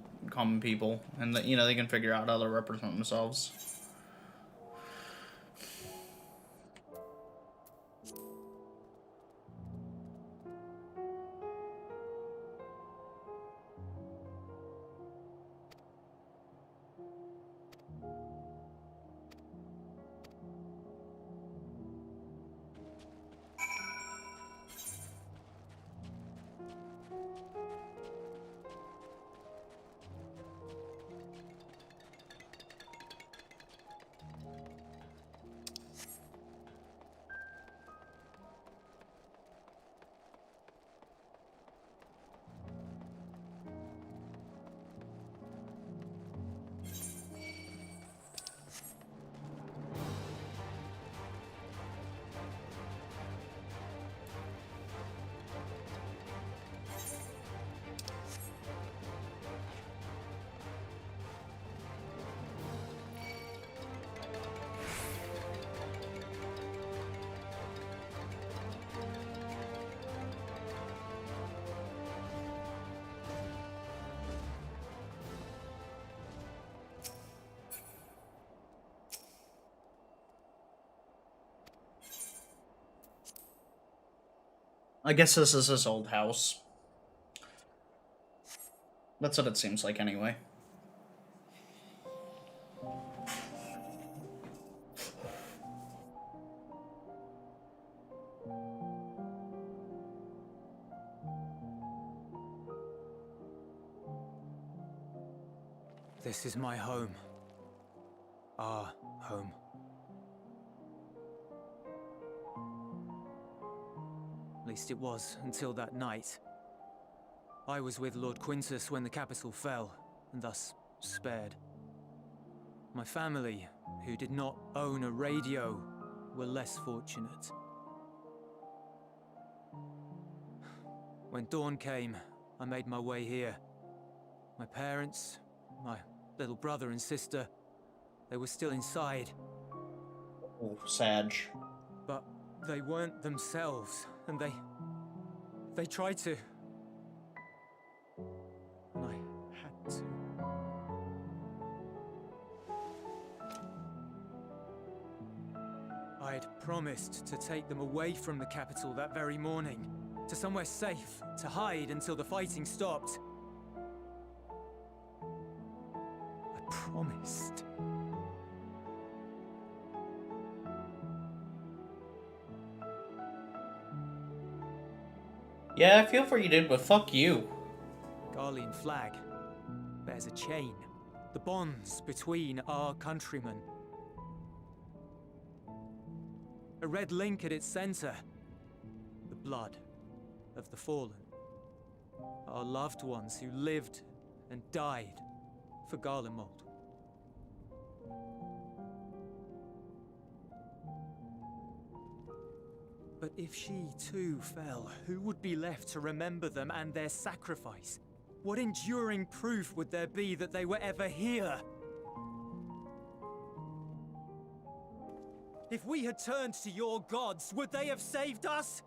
people, and that, you know, they can figure out how to represent themselves. I guess this is his old house. That's what it seems like anyway. This is my home. Our home. At least it was until that night. I was with Lord Quintus when the capital fell, and thus spared. My family, who did not own a radio, were less fortunate. When dawn came, I made my way here. My parents, my little brother and sister, they were still inside. Oh, Sag. But they weren't themselves, and they tried to. And I had to. I'd promised to take them away from the capital that very morning, to somewhere safe, to hide until the fighting stopped. I promised. Yeah, I feel for you, dude, but fuck you. Garlean flag bears a chain, the bonds between our countrymen. A red link at its center, the blood of the fallen. Our loved ones who lived and died for Garlemald. But if she too fell, who would be left to remember them and their sacrifice? What enduring proof would there be that they were ever here? If we had turned to your gods, would they have saved us?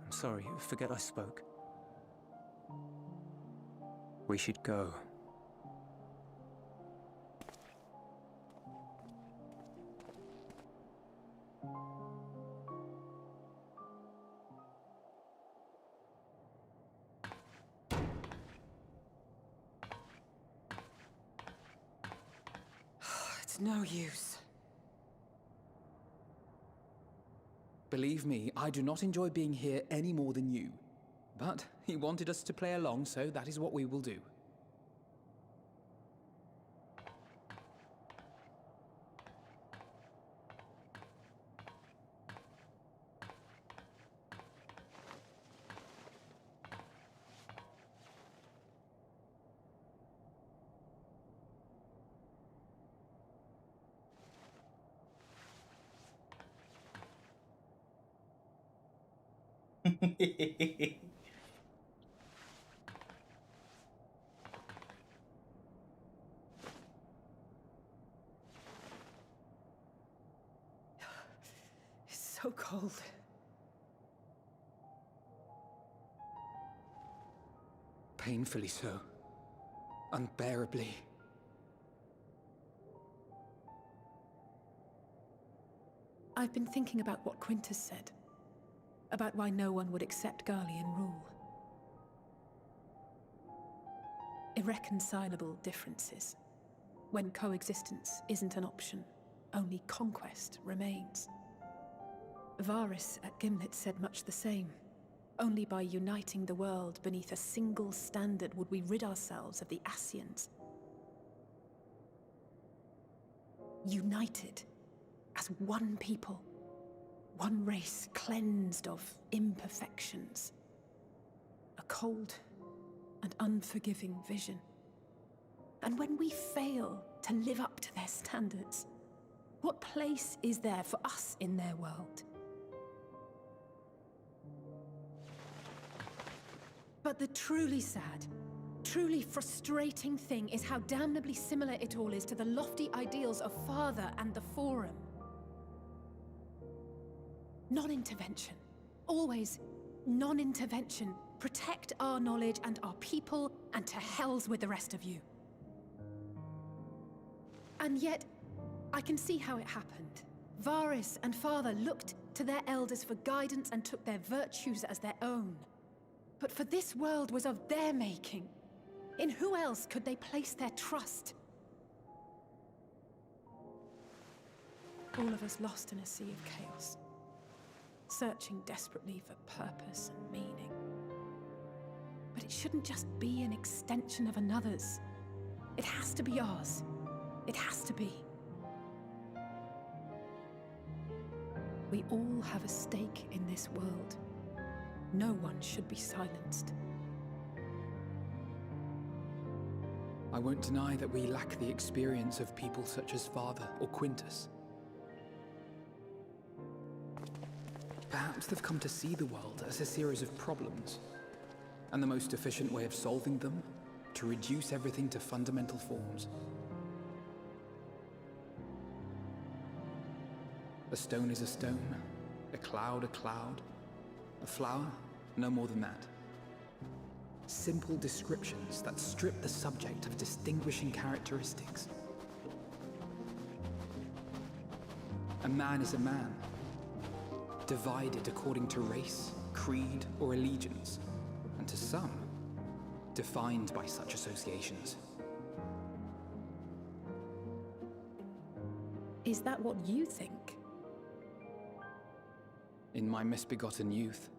I'm sorry, forget I spoke. We should go. It's no use. Believe me, I do not enjoy being here any more than you. But he wanted us to play along, so that is what we will do. It's so cold. Painfully so. Unbearably. I've been thinking about what Quintus said. About why no one would accept Garlean rule. Irreconcilable differences. When coexistence isn't an option, only conquest remains. Varys at Gimlet said much the same. Only by uniting the world beneath a single standard would we rid ourselves of the Ascians. United as one people. One race cleansed of imperfections. A cold and unforgiving vision. And when we fail to live up to their standards, what place is there for us in their world? But the truly sad, truly frustrating thing is how damnably similar it all is to the lofty ideals of Father and the Forum. Non-intervention. Always non-intervention. Protect our knowledge and our people, and to hells with the rest of you. And yet, I can see how it happened. Varys and Father looked to their elders for guidance and took their virtues as their own. But for this world was of their making. In who else could they place their trust? All of us lost in a sea of chaos, searching desperately for purpose and meaning. But it shouldn't just be an extension of another's. It has to be ours. It has to be. We all have a stake in this world. No one should be silenced. I won't deny that we lack the experience of people such as Father or Quintus. Perhaps they've come to see the world as a series of problems, and the most efficient way of solving them, to reduce everything to fundamental forms. A stone is a stone, a cloud, a flower, no more than that. Simple descriptions that strip the subject of distinguishing characteristics. A man is a man, divided according to race, creed, or allegiance, and to some, defined by such associations. Is that what you think? In my misbegotten youth.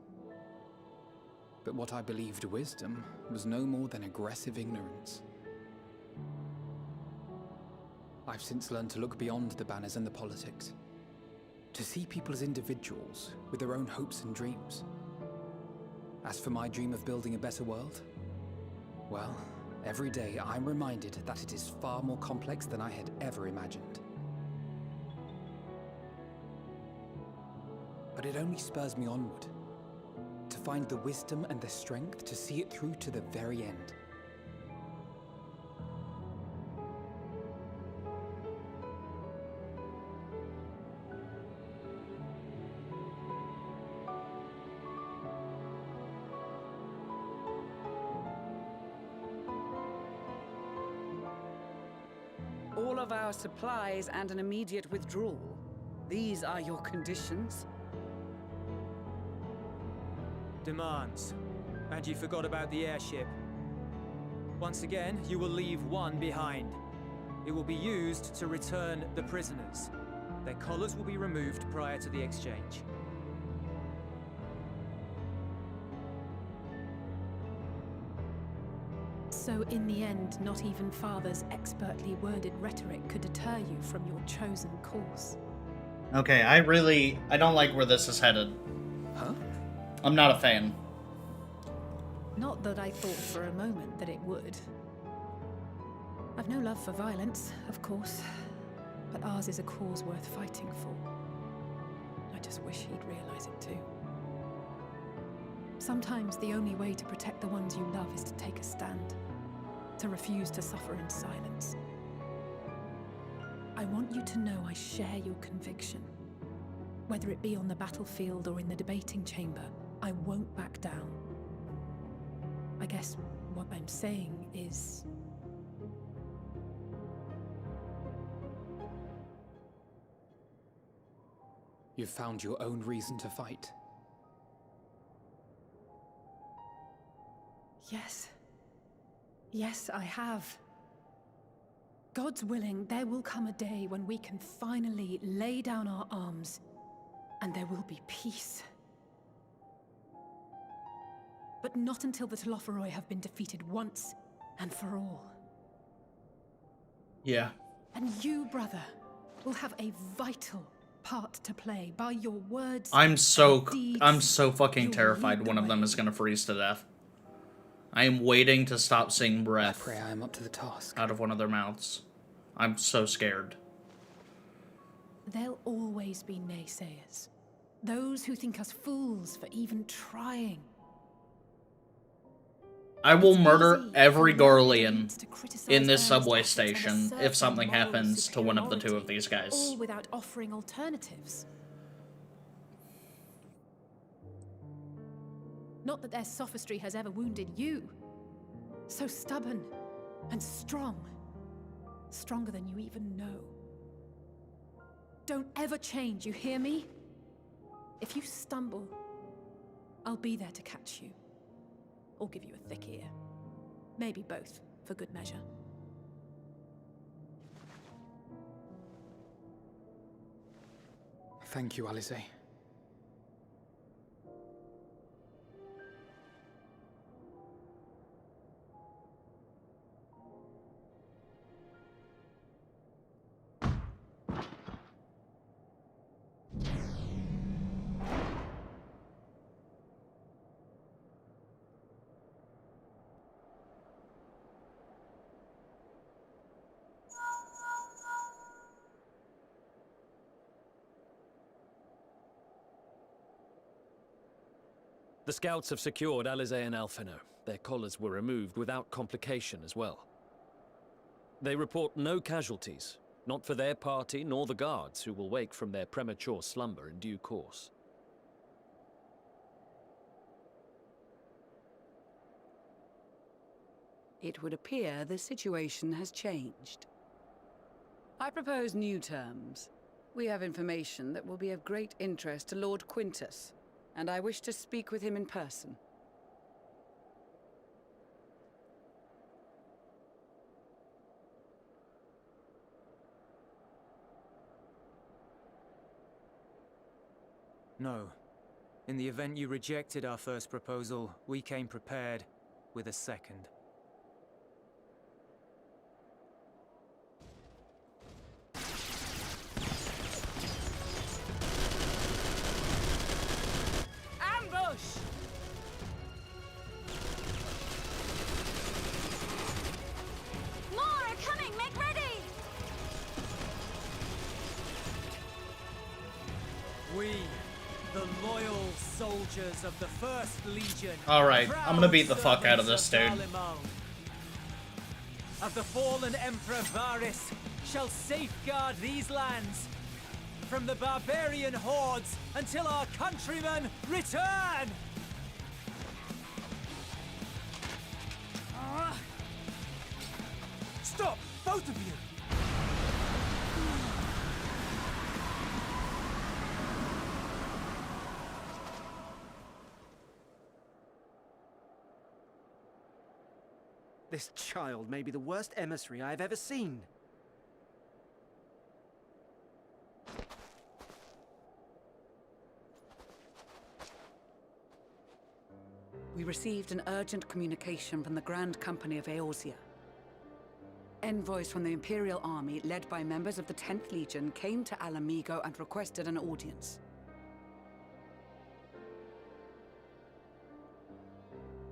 But what I believed wisdom was no more than aggressive ignorance. I've since learned to look beyond the banners and the politics, to see people as individuals with their own hopes and dreams. As for my dream of building a better world, well, every day I'm reminded that it is far more complex than I had ever imagined. But it only spurs me onward, to find the wisdom and the strength to see it through to the very end. All of our supplies and an immediate withdrawal. These are your conditions? Demands. And you forgot about the airship. Once again, you will leave one behind. It will be used to return the prisoners. Their collars will be removed prior to the exchange. So in the end, not even Father's expertly worded rhetoric could deter you from your chosen course. Okay, I don't like where this is headed. Huh? I'm not a fan. Not that I thought for a moment that it would. I've no love for violence, of course, but ours is a cause worth fighting for. I just wish he'd realize it too. Sometimes the only way to protect the ones you love is to take a stand, to refuse to suffer in silence. I want you to know I share your conviction. Whether it be on the battlefield or in the debating chamber, I won't back down. I guess what I'm saying is... You've found your own reason to fight. Yes. Yes, I have. God's willing, there will come a day when we can finally lay down our arms, and there will be peace. But not until the Telophoroi have been defeated once and for all. Yeah. And you, brother, will have a vital part to play by your words. I'm so deeds. fucking terrified one of them is gonna freeze to death. I am waiting to stop seeing breath. I pray I am up to the task. Out of one of their mouths. I'm so scared. There'll always be naysayers. Those who think us fools for even trying. I will murder every Garlean in this subway station if something happens to one of the two of these guys. All without offering alternatives. Not that their sophistry has ever wounded you. So stubborn and strong. Stronger than you even know. Don't ever change, you hear me? If you stumble, I'll be there to catch you. Or give you a thick ear. Maybe both, for good measure. Thank you, Alice. The scouts have secured Alize and Alphino. Their collars were removed without complication as well. They report no casualties, not for their party nor the guards, who will wake from their premature slumber in due course. It would appear the situation has changed. I propose new terms. We have information that will be of great interest to Lord Quintus, and I wish to speak with him in person. No. In the event you rejected our first proposal, we came prepared with a second. Ambush! More are coming! Make ready! We, the loyal soldiers of the First Legion. Alright, I'm gonna beat the fuck out of this dude. Of the fallen Emperor Varys, shall safeguard these lands from the barbarian hordes until our countrymen return! Stop! Both of you! This child may be the worst emissary I have ever seen. We received an urgent communication from the Grand Company of Eorzea. Envoys from the Imperial Army, led by members of the 10th Legion, came to Alamigo and requested an audience.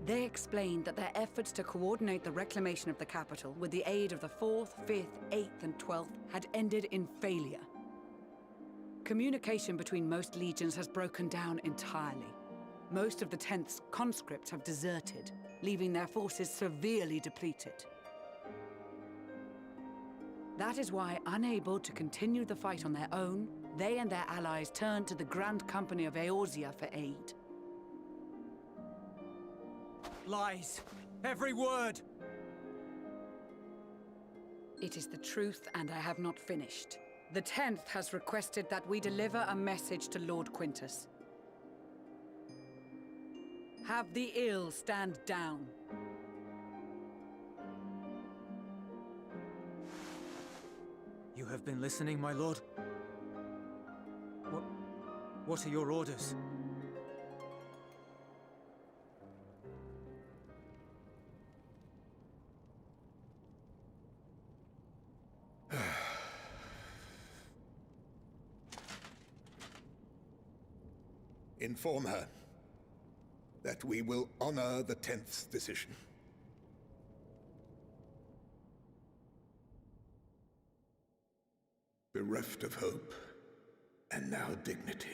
They explained that their efforts to coordinate the reclamation of the capital with the aid of the 4th, 5th, 8th, and 12th had ended in failure. Communication between most legions has broken down entirely. Most of the 10th's conscripts have deserted, leaving their forces severely depleted. That is why, unable to continue the fight on their own, they and their allies turned to the Grand Company of Eorzea for aid. Lies. Every word. It is the truth, and I have not finished. The 10th has requested that we deliver a message to Lord Quintus. Have the ill stand down. You have been listening, my lord? What are your orders? Inform her that we will honor the 10th's decision. Bereft of hope, and now dignity.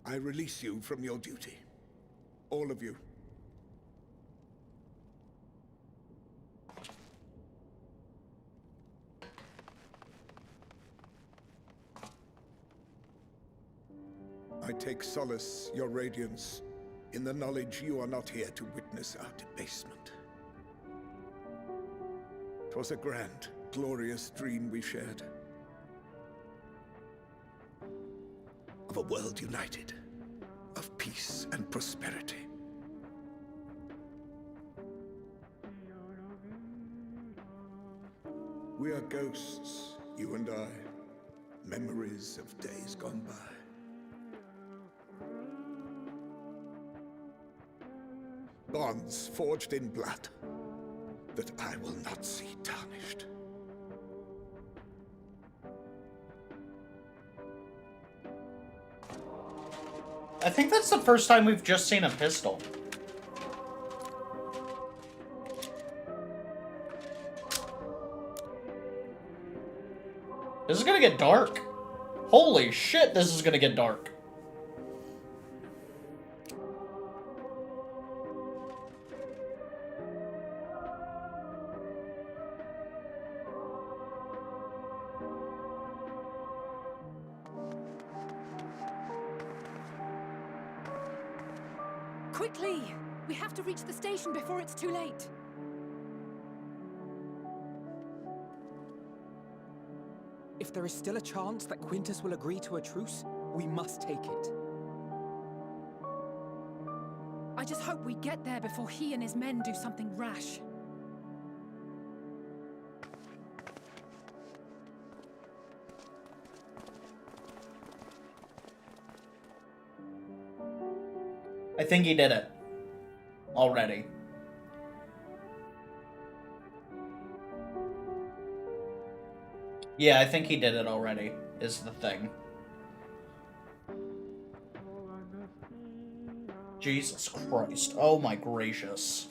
I release you from your duty. All of you. I take solace, your radiance, in the knowledge you are not here to witness our debasement. 'Twas a grand, glorious dream we shared. Of a world united, of peace and prosperity. We are ghosts, you and I, memories of days gone by. Bonds forged in blood that I will not see tarnished. I think that's the first time we've just seen a pistol. This is gonna get dark. Holy shit, this is gonna get dark. Quickly! We have to reach the station before it's too late. If there is still a chance that Quintus will agree to a truce, we must take it. I just hope we get there before he and his men do something rash. I think he did it. Already. Yeah, I think he did it already, is the thing. Jesus Christ. Oh my gracious.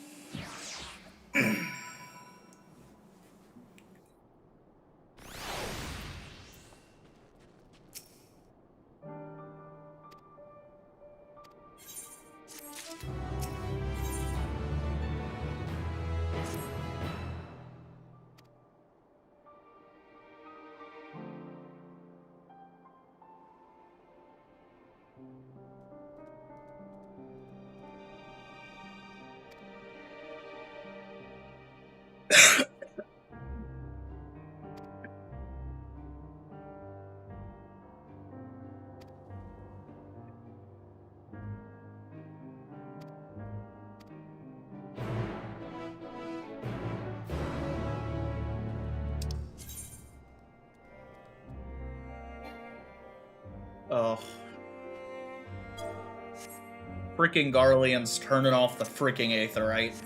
Oh. Freaking Garlean's turning off the freaking Aetherite.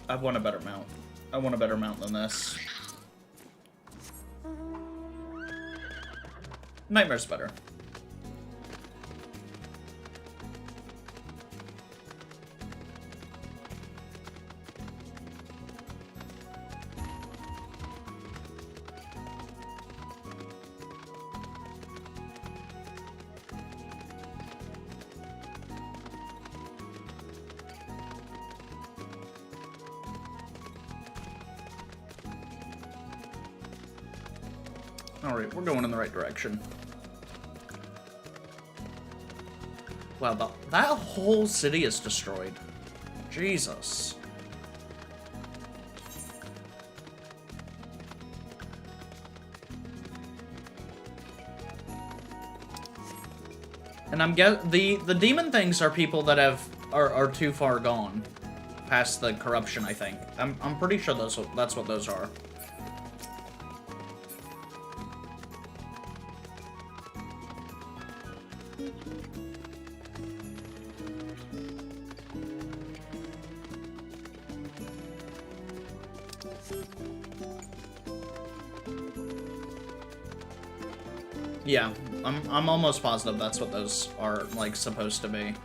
I want a better mount. I want a better mount than this. Nightmare's better. Alright, we're going in the right direction. Wow, that whole city is destroyed. Jesus. And the demon things are people that are too far gone past the corruption, I think. I'm pretty sure that's what those are. Yeah, I'm almost positive that's what those are, like, supposed to be.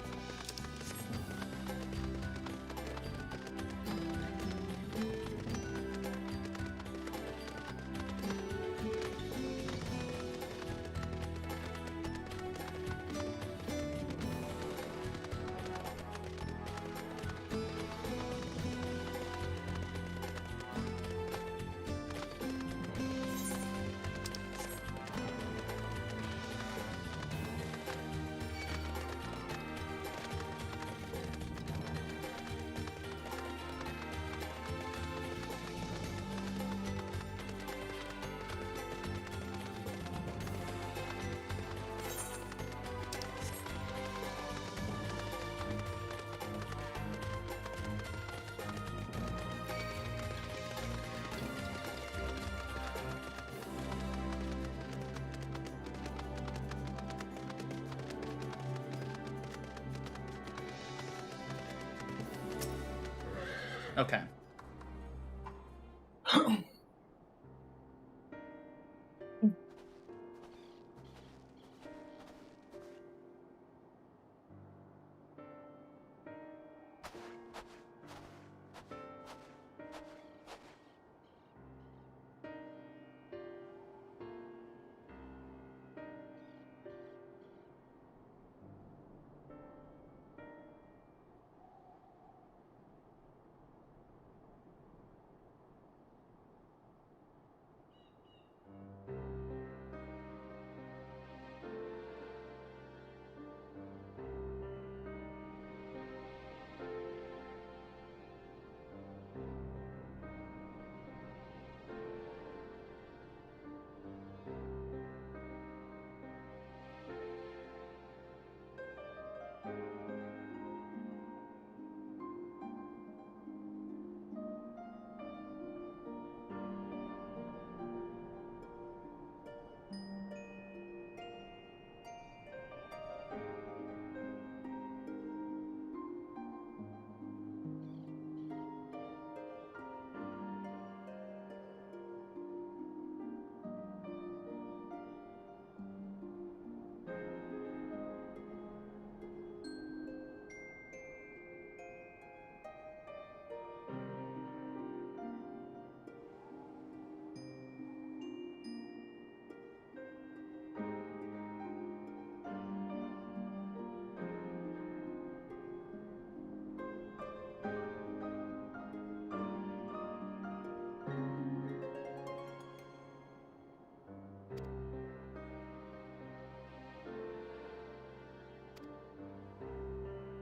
Okay.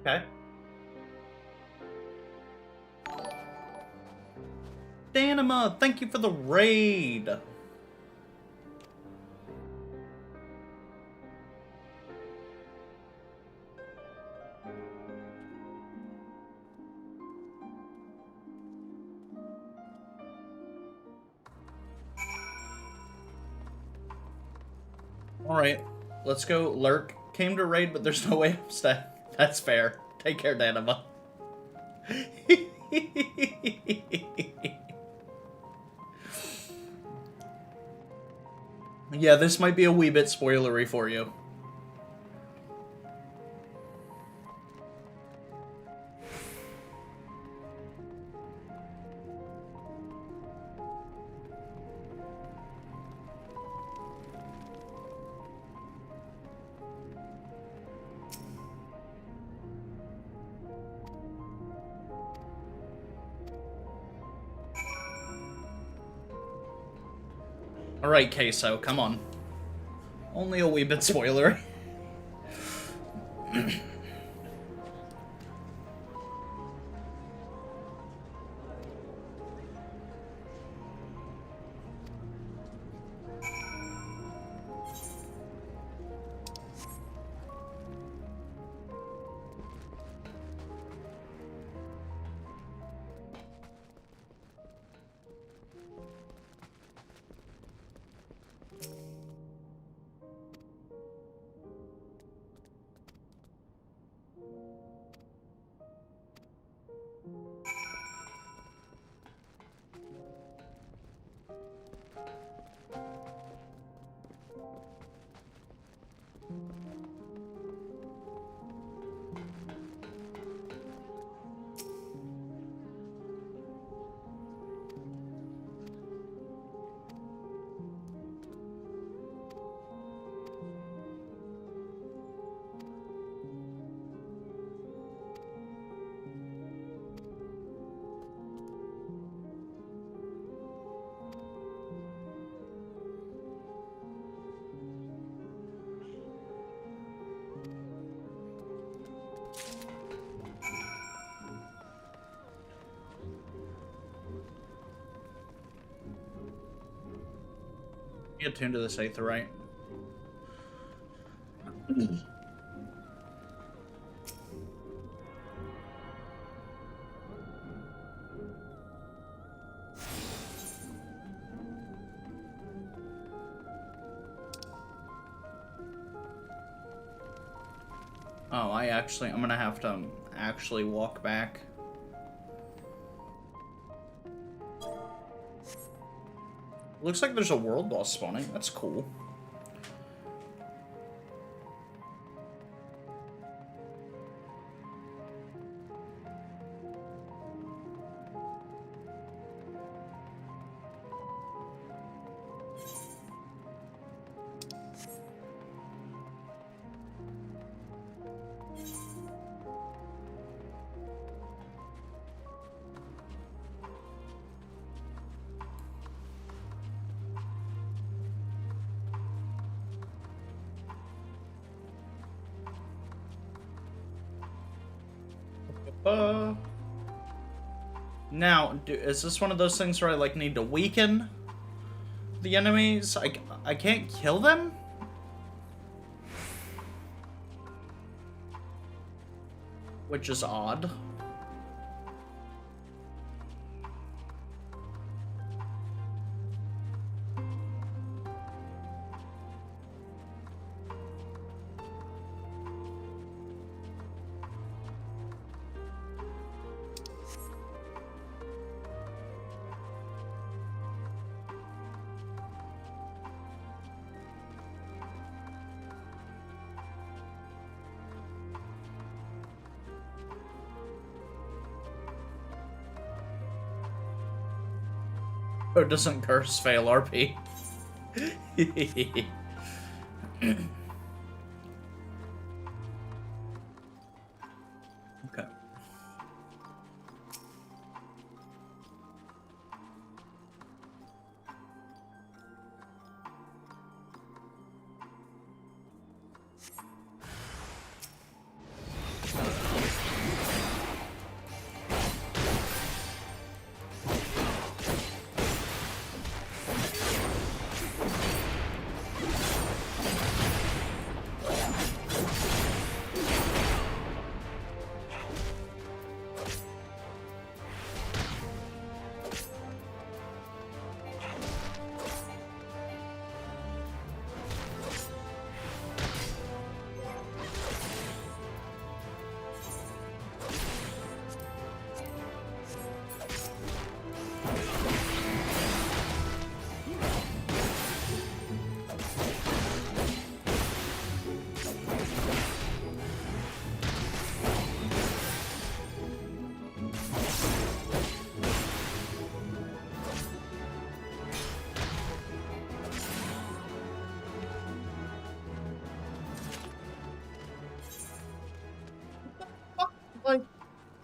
Okay. Danima, thank you for the raid. Alright, let's go. Lurk came to raid, but there's no way I'm staying. That's fair. Take care, Danima. Yeah, this might be a wee bit spoilery for you. Alright, Queso, come on. Only a wee bit spoiler. Get tuned to this Aether, right? Oh, I'm gonna have to actually walk back. Looks like there's a world boss spawning. That's cool. Now, is this one of those things where I, like, need to weaken the enemies? I can't kill them? Which is odd. Or doesn't curse fail RP? Okay.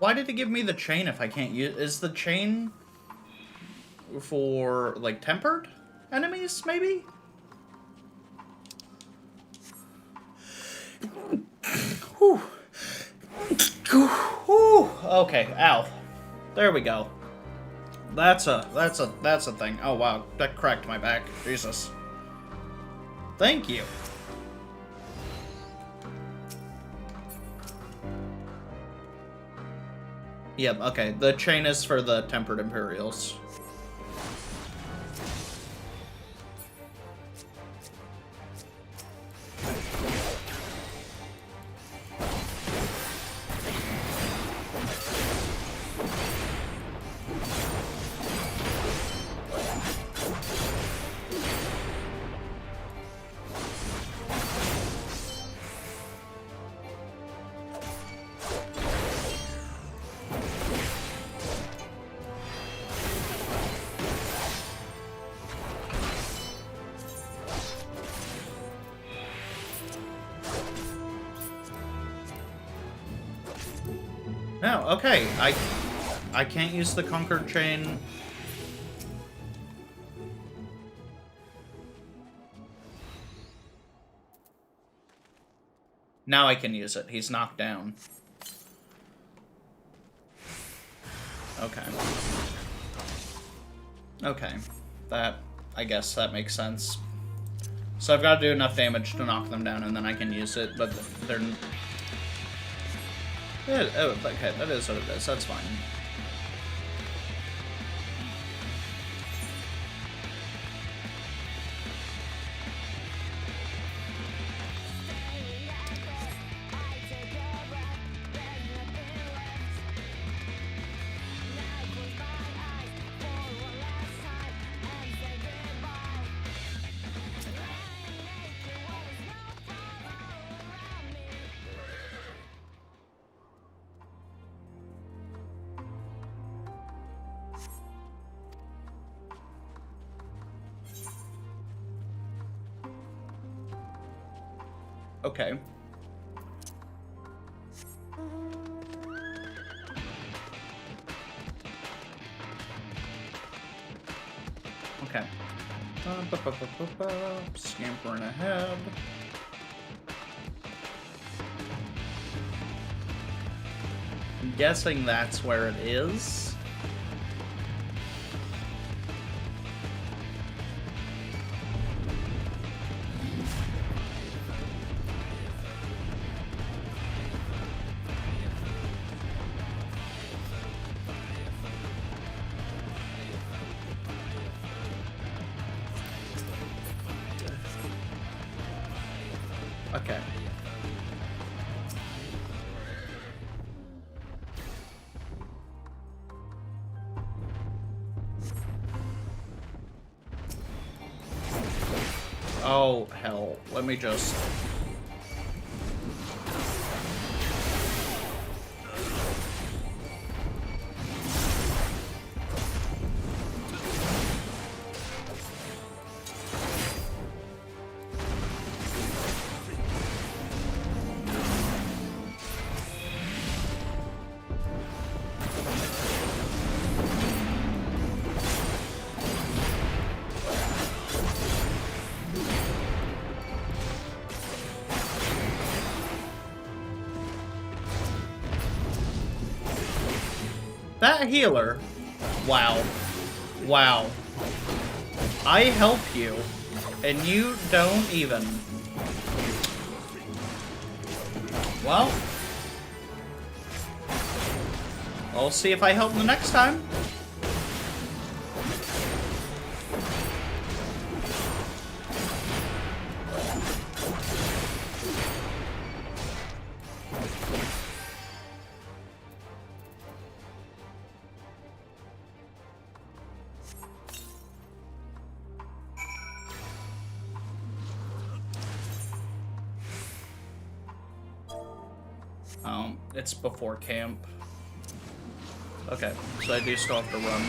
Why did it give me the chain if I can't use... Is the chain for, like, tempered enemies, maybe? Whew. Whew. Okay, ow. There we go. That's a thing. Oh, wow. That cracked my back. Jesus. Thank you. Yep, okay. The chain is for the Tempered Imperials. No, okay, I can't use the Conquered Chain. Now I can use it. He's knocked down. Okay. Okay. That, I guess that makes sense. So I've got to do enough damage to knock them down and then I can use it, but they're... Yeah, oh, okay, that is what it is. That's fine. Okay. Okay. Scampering ahead. I'm guessing that's where it is. Okay. Oh, hell. Let me just... That healer. Wow. Wow. I help you, and you don't even. Well. I'll see if I help the next time. It's before camp. Okay, so I do still have to run.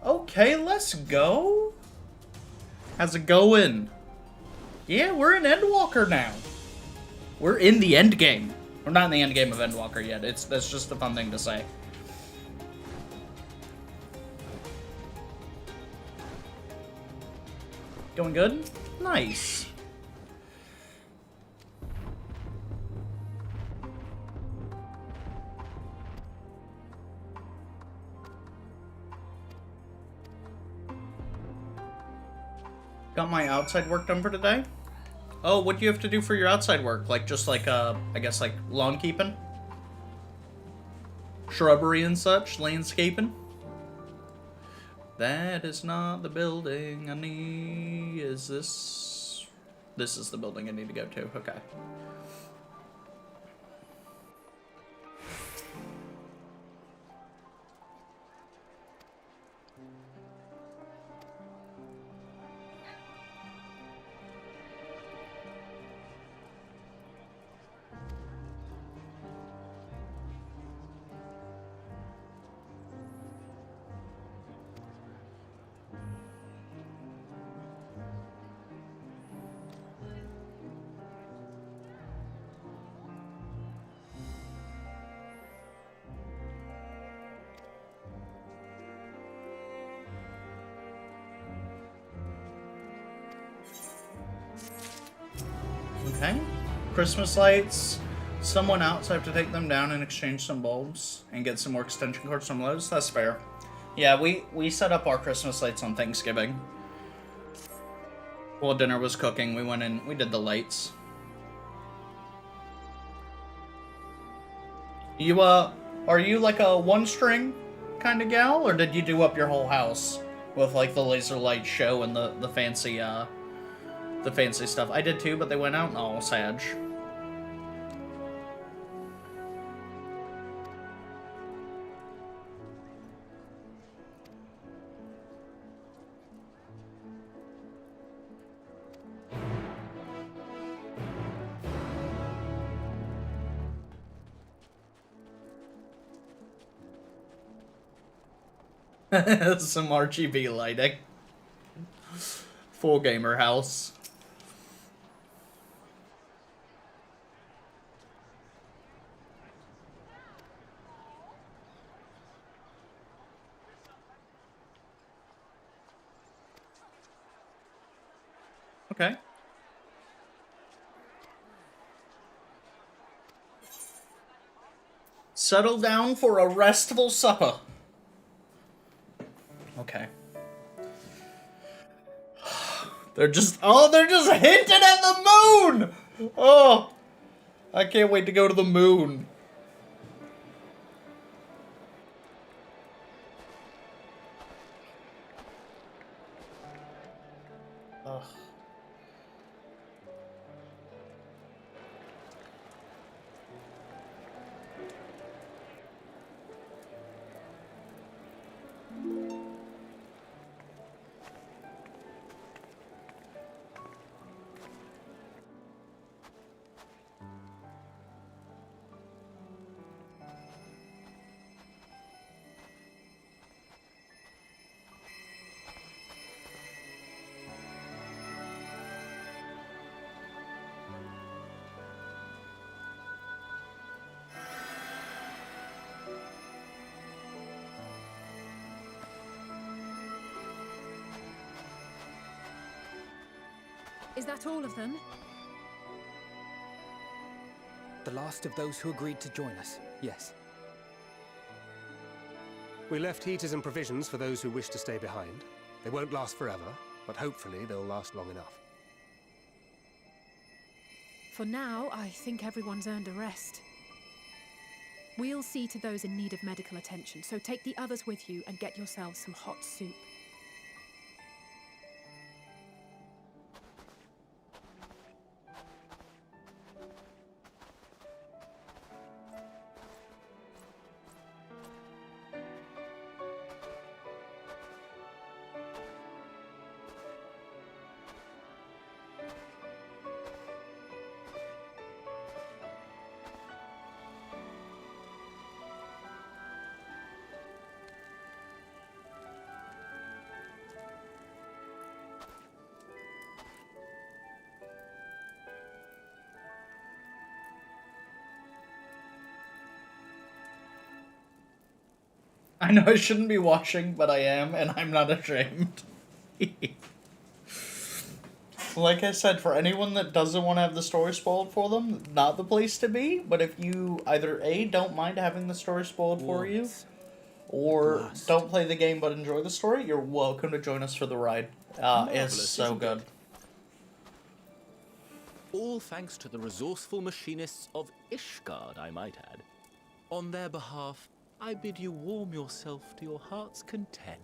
Okay, let's go. How's it going? Yeah, we're in Endwalker now. We're in the end game. We're not in the end game of Endwalker yet. That's just a fun thing to say. Going good? Nice. Got my outside work done for today. Oh, what do you have to do for your outside work? Like, just like, I guess, like, lawn keeping? Shrubbery and such? Landscaping? That is not the building I need. Is this... This is the building I need to go to. Okay. Okay. Christmas lights. Someone else, I have to take them down and exchange some bulbs and get some more extension cords from Lowe's. That's fair. Yeah, we set up our Christmas lights on Thanksgiving. While dinner was cooking, we went in, we did the lights. You, are you like a one-string kind of gal, or did you do up your whole house with like the laser light show and the fancy stuff? I did too, but they went out. Oh, sad. Some RGB lighting. Full gamer house. Okay. Settle down for a restful supper. Okay. They're just hinting at the moon! Oh, I can't wait to go to the moon. Ugh. Is that all of them? The last of those who agreed to join us, yes. We left heaters and provisions for those who wish to stay behind. They won't last forever, but hopefully they'll last long enough. For now, I think everyone's earned a rest. We'll see to those in need of medical attention, so take the others with you and get yourselves some hot soup. I know I shouldn't be watching, but I am, and I'm not ashamed. Like I said, for anyone that doesn't want to have the story spoiled for them, not the place to be, but if you either A, don't mind having the story spoiled for you, or don't play the game but enjoy the story, you're welcome to join us for the ride. It's so good. All thanks to the resourceful machinists of Ishgard, I might add. On their behalf, I bid you warm yourself to your heart's content.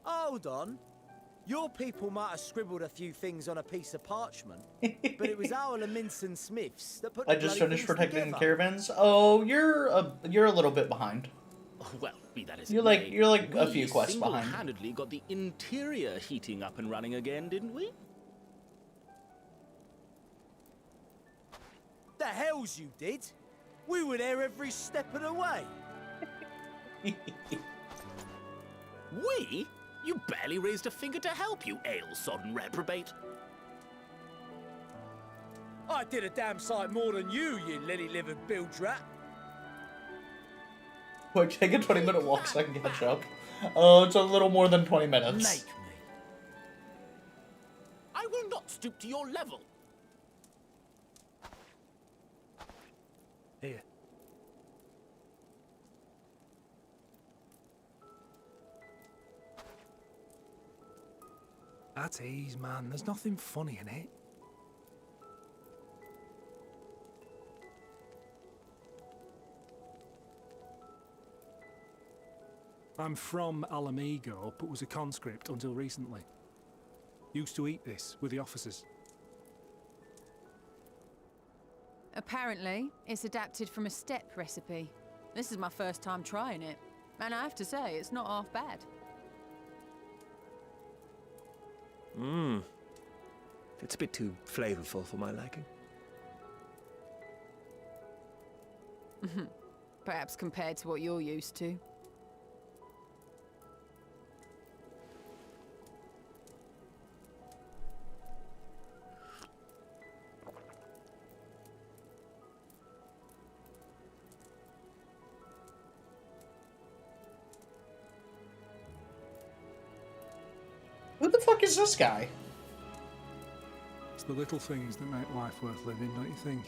Hold on. Your people might have scribbled a few things on a piece of parchment, but it was our Leminson Smiths that put the I just bloody finished things protecting the together. caravans. Oh, you're a little bit behind. Well, be that as You're it like may, a few quests behind. We single-handedly got the interior heating up and running again, didn't we? The hells you did? We were there every step of the way. We? You barely raised a finger to help, you ale-sodden reprobate. I did a damn sight more than you lily-livered bilge rat. Wait, take a 20-minute walk so I can catch up. Oh, it's a little more than 20 minutes. Make me. I will not stoop to your level. Here. At ease, man. There's nothing funny in it. I'm from Alamego, but was a conscript until recently. Used to eat this with the officers. Apparently, it's adapted from a steppe recipe. This is my first time trying it, and I have to say, it's not half bad. Mmm. It's a bit too flavorful for my liking. Perhaps compared to what you're used to. Who the fuck is this guy? It's the little things that make life worth living, don't you think?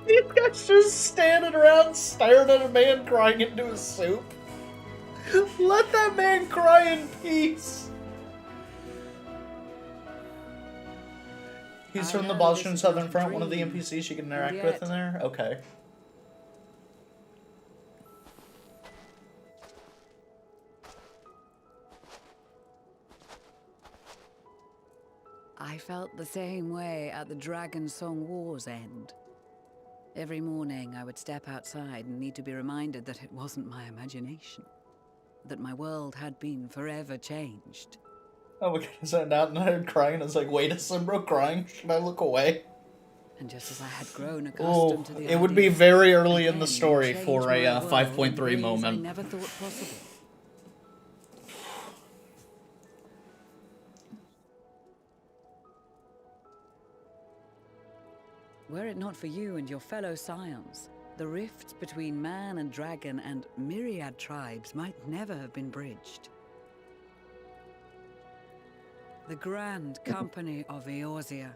These guys just standing around staring at a man crying into his soup. Let that man cry in peace. He's from the Boston Southern Front, one of the NPCs you can interact with in there? Okay. I felt the same way at the Dragon Song War's end. Every morning I would step outside and need to be reminded that it wasn't my imagination. That my world had been forever changed. Oh my god, I zoned out and I heard crying and I was like, wait, is Simbro crying? Should I look away? And just as I had grown accustomed to the it would be very early in the story for a 5.3 moment. I never thought possible. Were it not for you and your fellow scions, the rifts between man and dragon and myriad tribes might never have been bridged. The Grand Company of Eorzea,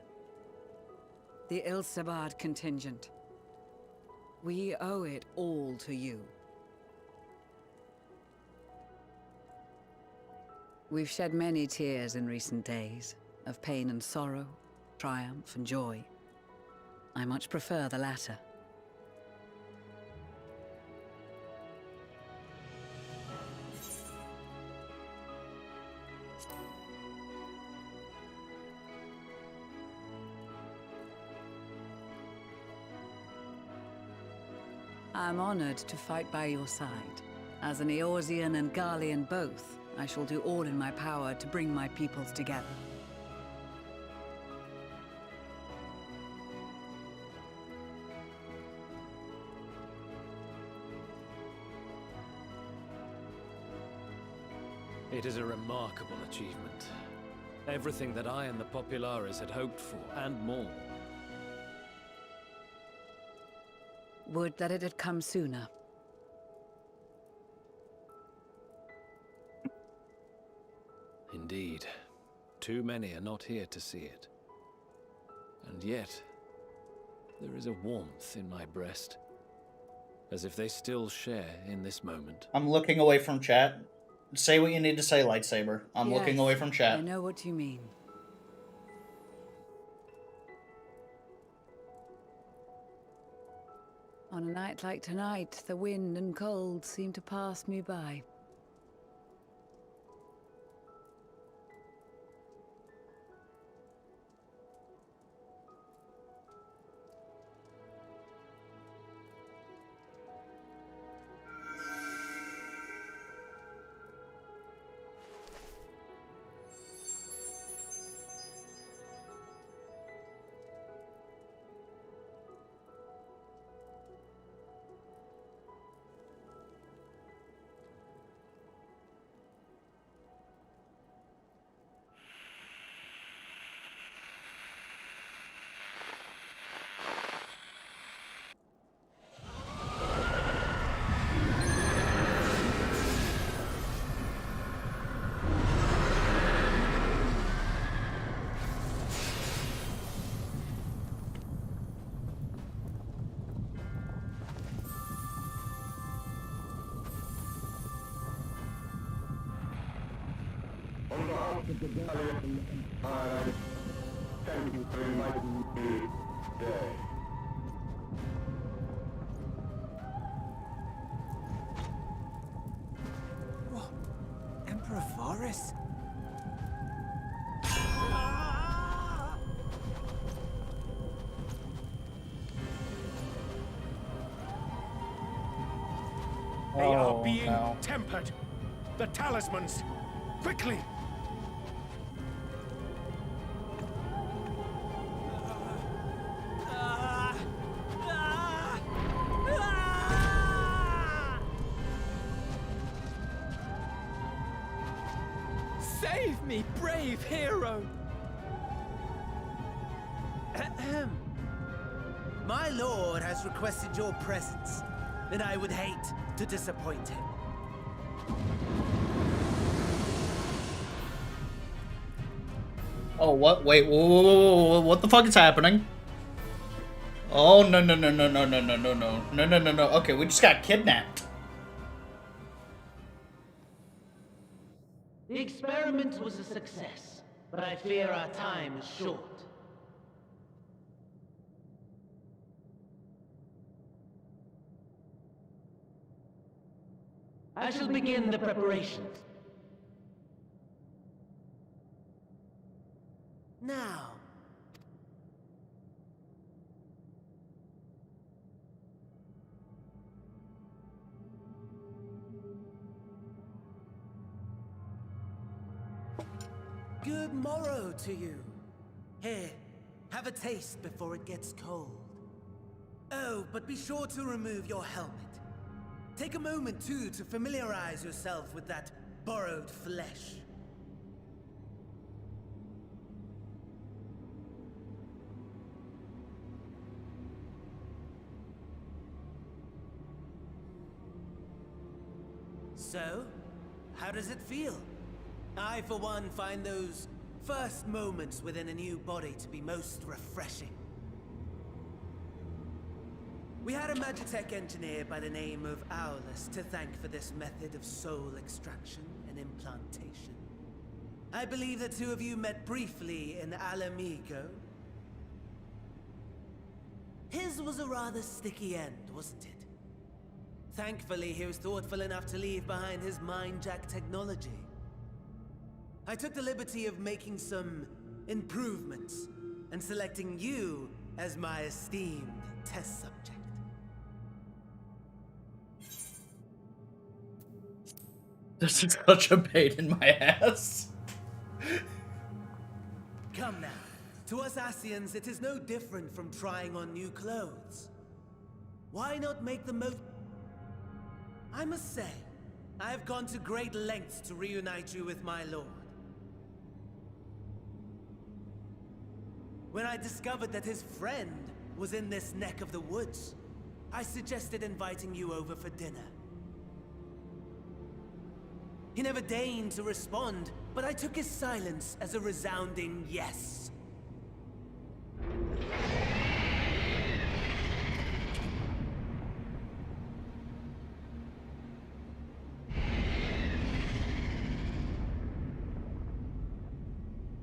the Ilsabard contingent, we owe it all to you. We've shed many tears in recent days, of pain and sorrow, triumph and joy. I much prefer the latter. I'm honored to fight by your side. As an Eorzean and Garlean both, I shall do all in my power to bring my peoples together. It is a remarkable achievement. Everything that I and the Populares had hoped for, and more. Would that it had come sooner. Indeed. Too many are not here to see it. And yet, there is a warmth in my breast. As if they still share in this moment. I'm looking away from chat. Say what you need to say, Lightsaber. I'm looking away from chat. I know what you mean. On a night like tonight, the wind and cold seem to pass me by. On behalf of the Bellular Gaming, thank you for inviting me today. What? Emperor Varys? They are being tempered. The talismans. Quickly! me, brave hero! Ahem. My lord has requested your presence, and I would hate to disappoint him. Oh, what? Wait, whoa, what the fuck is happening? Oh, no. Okay, we just got kidnapped. The experiment was a success, but I fear our time is short. I shall begin the preparations. Now. Good morrow to you. Here, have a taste before it gets cold. Oh, but be sure to remove your helmet. Take a moment, too, to familiarize yourself with that borrowed flesh. So, how does it feel? I, for one, find those first moments within a new body to be most refreshing. We had a Magitech engineer by the name of Owlus to thank for this method of soul extraction and implantation. I believe the two of you met briefly in Alamigo. His was a rather sticky end, wasn't it? Thankfully, he was thoughtful enough to leave behind his mindjack technology. I took the liberty of making some improvements and selecting you as my esteemed test subject. This is such a pain in my ass. Come now. To us Asians, it is no different from trying on new clothes. Why not make the most... I must say, I have gone to great lengths to reunite you with my lord. When I discovered that his friend was in this neck of the woods, I suggested inviting you over for dinner. He never deigned to respond, but I took his silence as a resounding yes.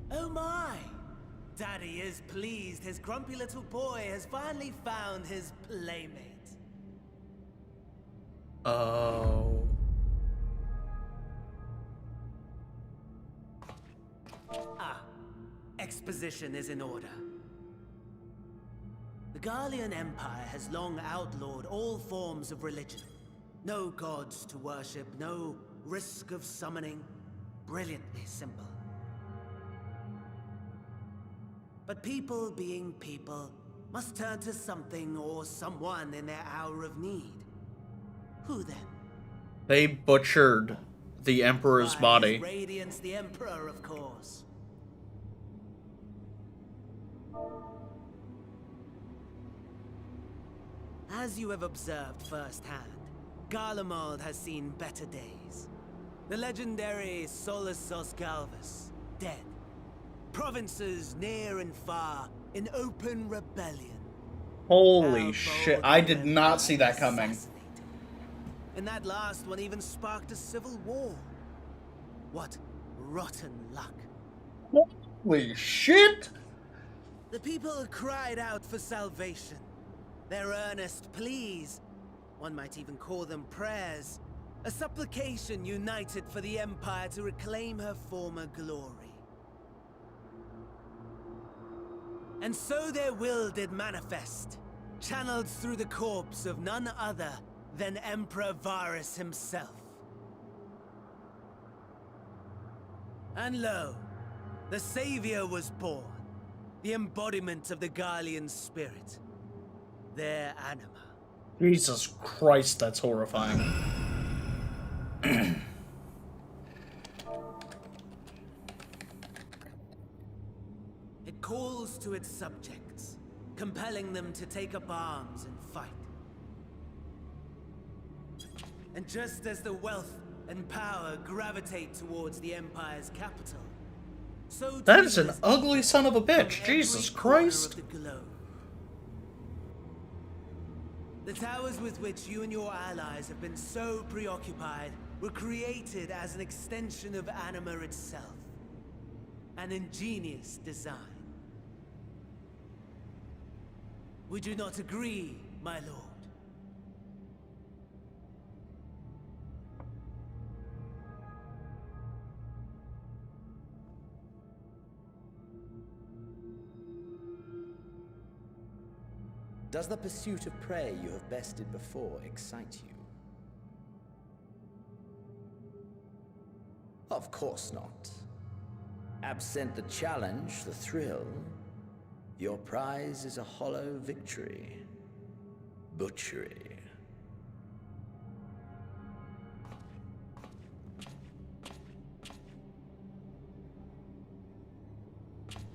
Oh my! Daddy is pleased his grumpy little boy has finally found his playmate. Oh. Ah, exposition is in order. The Garlean Empire has long outlawed all forms of religion. No gods to worship, no risk of summoning. Brilliantly simple. But people being people must turn to something or someone in their hour of need. Who then? They butchered the Emperor's body. His Radiance the Emperor, of course. As you have observed firsthand, Garlemald has seen better days. The legendary Solus Galvus, dead. Provinces near and far in open rebellion. Holy shit, I did not see that coming. And that last one even sparked a civil war. What rotten luck. Holy shit! The people cried out for salvation. Their earnest pleas, one might even call them prayers, a supplication united for the Empire to reclaim her former glory. And so their will did manifest, channeled through the corpse of none other than Emperor Varus himself. And lo, the Savior was born, the embodiment of the Garlean spirit, their anima. Jesus Christ, that's horrifying. to its subjects, compelling them to take up arms and fight. And just as the wealth and power gravitate towards the Empire's capital, so that is an ugly son of a bitch. Jesus Christ. The towers with which you and your allies have been so preoccupied were created as an extension of Anima itself. An ingenious design. Would you not agree, my lord? Does the pursuit of prey you have bested before excite you? Of course not. Absent the challenge, the thrill, your prize is a hollow victory. Butchery.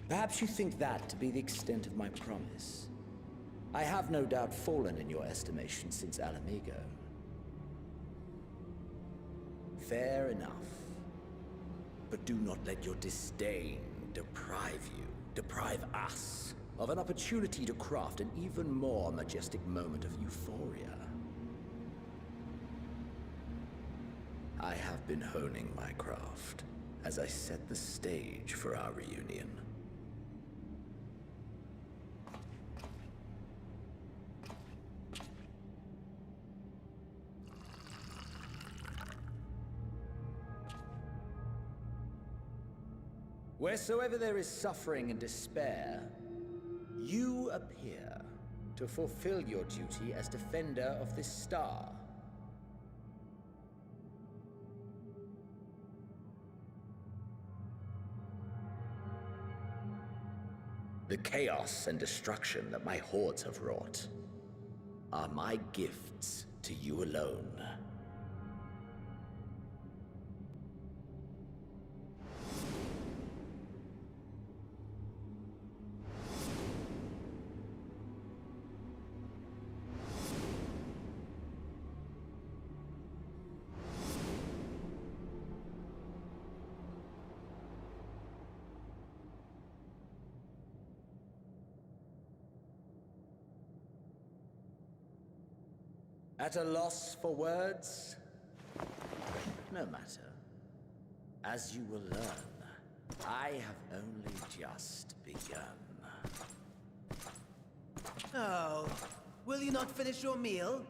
Perhaps you think that to be the extent of my promise. I have no doubt fallen in your estimation since Alamigo. Fair enough. But do not let your disdain deprive us, of an opportunity to craft an even more majestic moment of euphoria. I have been honing my craft as I set the stage for our reunion. Wheresoever there is suffering and despair, you appear to fulfill your duty as defender of this star. The chaos and destruction that my hordes have wrought are my gifts to you alone. At a loss for words? No matter. As you will learn, I have only just begun. Oh, will you not finish your meal?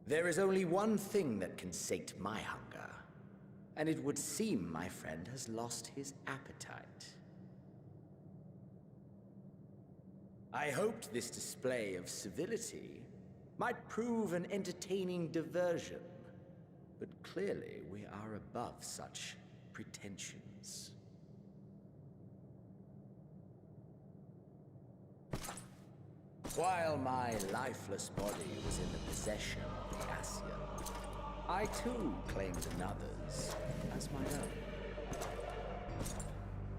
There is only one thing that can sate my hunger, and it would seem my friend has lost his appetite. I hoped this display of civility might prove an entertaining diversion, but clearly we are above such pretensions. While my lifeless body was in the possession of the Ascian, I too claimed another's as my own.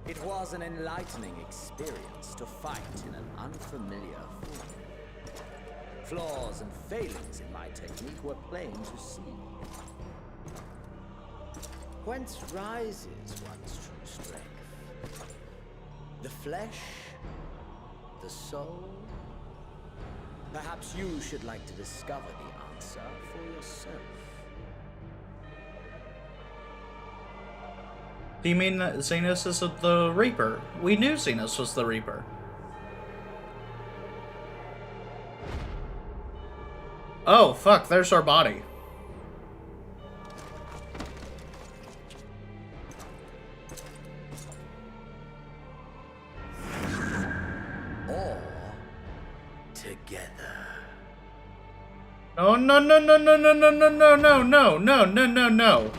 It was an enlightening experience to fight in an unfamiliar form. Flaws and failings in my technique were plain to see. Whence rises one's true strength? The flesh? The soul? Perhaps you should like to discover the answer for yourself. Do you mean that Xenos is the Reaper? We knew Xenos was the Reaper. Oh, fuck, there's our body. Or together. Oh, no, no, no, no, no, no, no, no, no, no, no, no, no, no.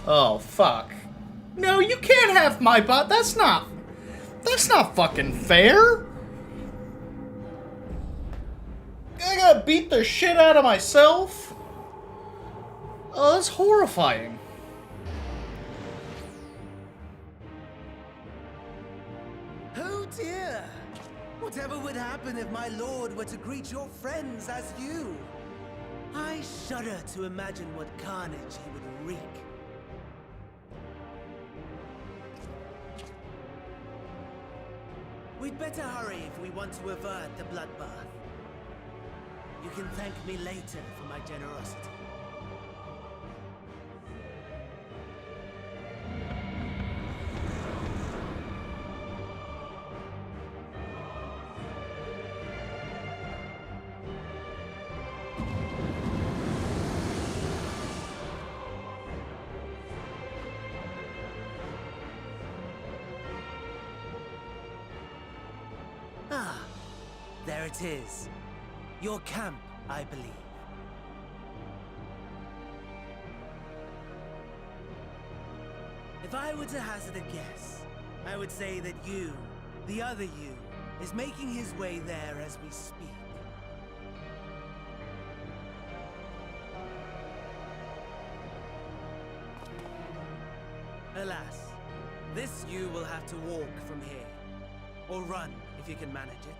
Oh, fuck. No, you can't have my butt. That's not fucking fair. I gotta beat the shit out of myself. Oh, that's horrifying. Oh dear! Whatever would happen if my lord were to greet your friends as you? I shudder to imagine what carnage he would wreak. We'd better hurry if we want to avert the bloodbath. You can thank me later for my generosity. Ah, there it is. Your camp, I believe. If I were to hazard a guess, I would say that you, the other you, is making his way there as we speak. Alas, this you will have to walk from here. Or run, if you can manage it.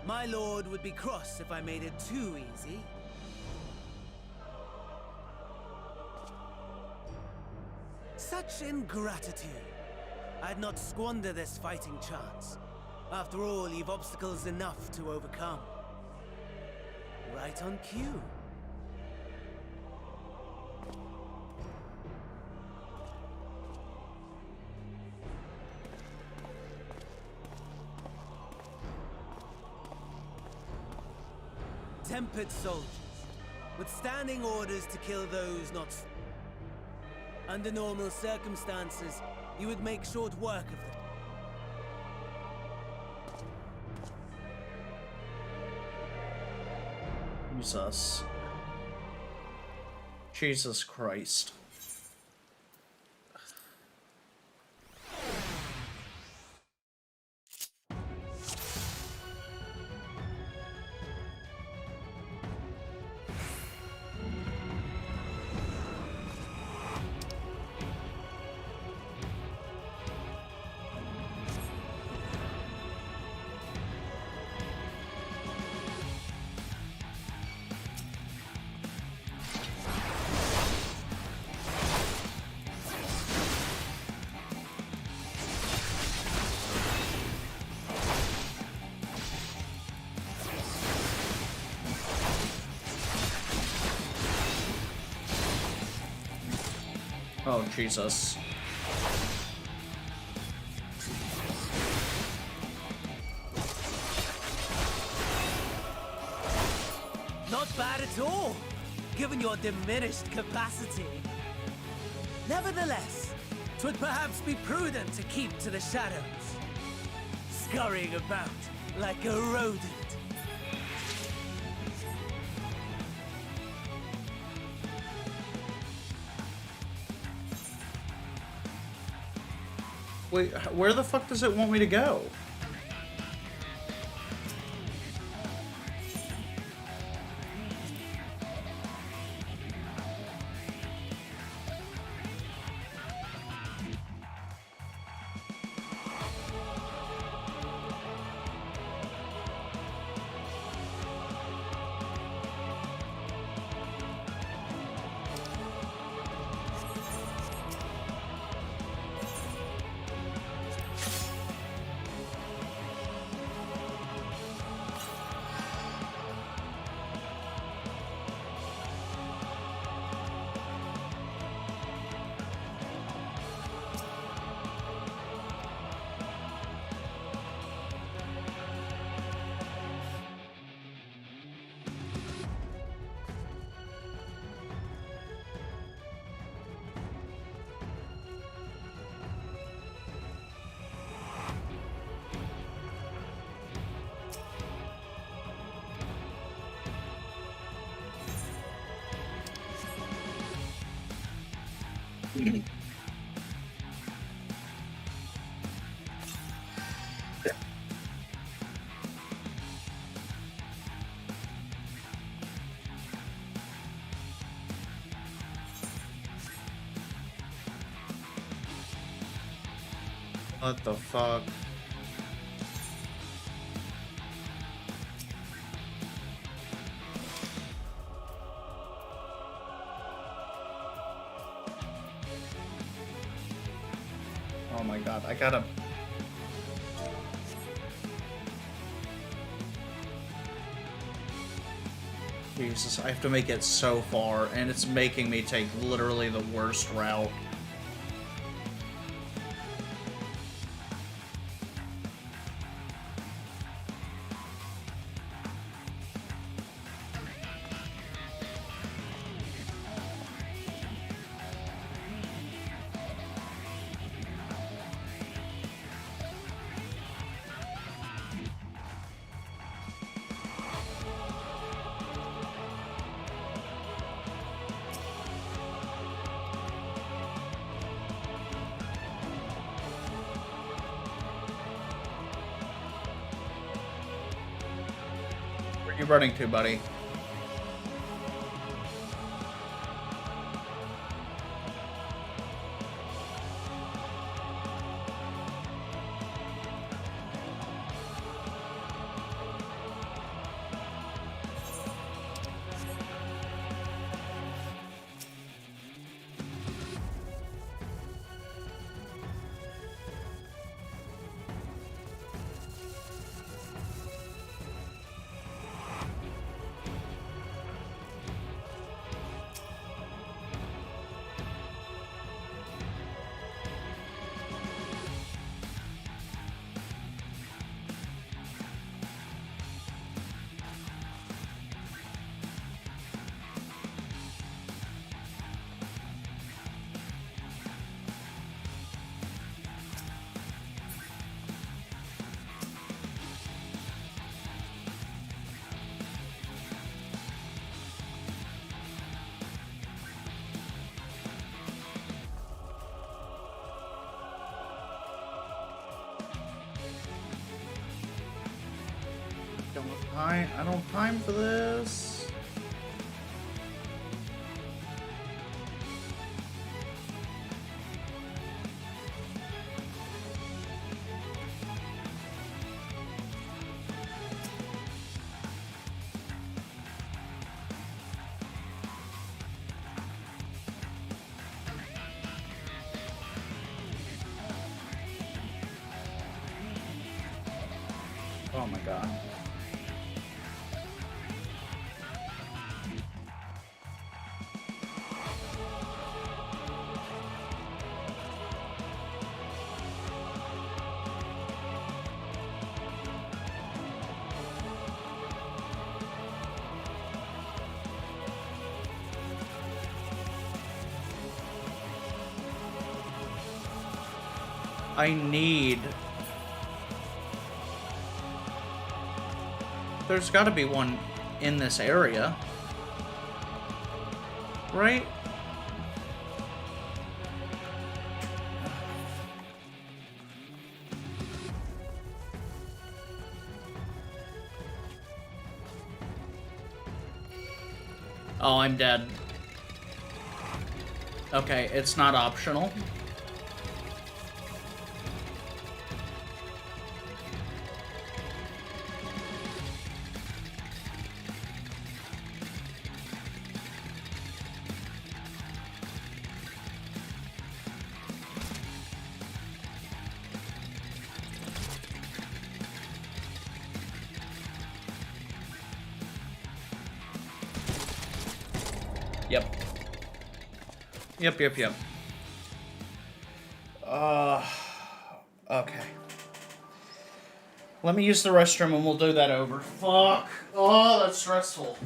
My lord would be cross if I made it too easy. Such ingratitude. I'd not squander this fighting chance. After all, you've obstacles enough to overcome. Right on cue. Tempered soldiers, withstanding orders to kill those not... Under normal circumstances, you would make short work of them. Jesus. Jesus Christ. Oh, Jesus. Not bad at all, given your diminished capacity. Nevertheless, 'twould perhaps be prudent to keep to the shadows, scurrying about like a rodent. Wait, where the fuck does it want me to go? What the fuck? I gotta... Jesus, I have to make it so far, and it's making me take literally the worst route. Where are you running to, buddy? I don't have time for this. Oh my god. I need... There's gotta be one in this area. Right? Oh, I'm dead. Okay, it's not optional. Yep. Okay. Let me use the restroom and we'll do that over. Fuck. Oh, that's stressful.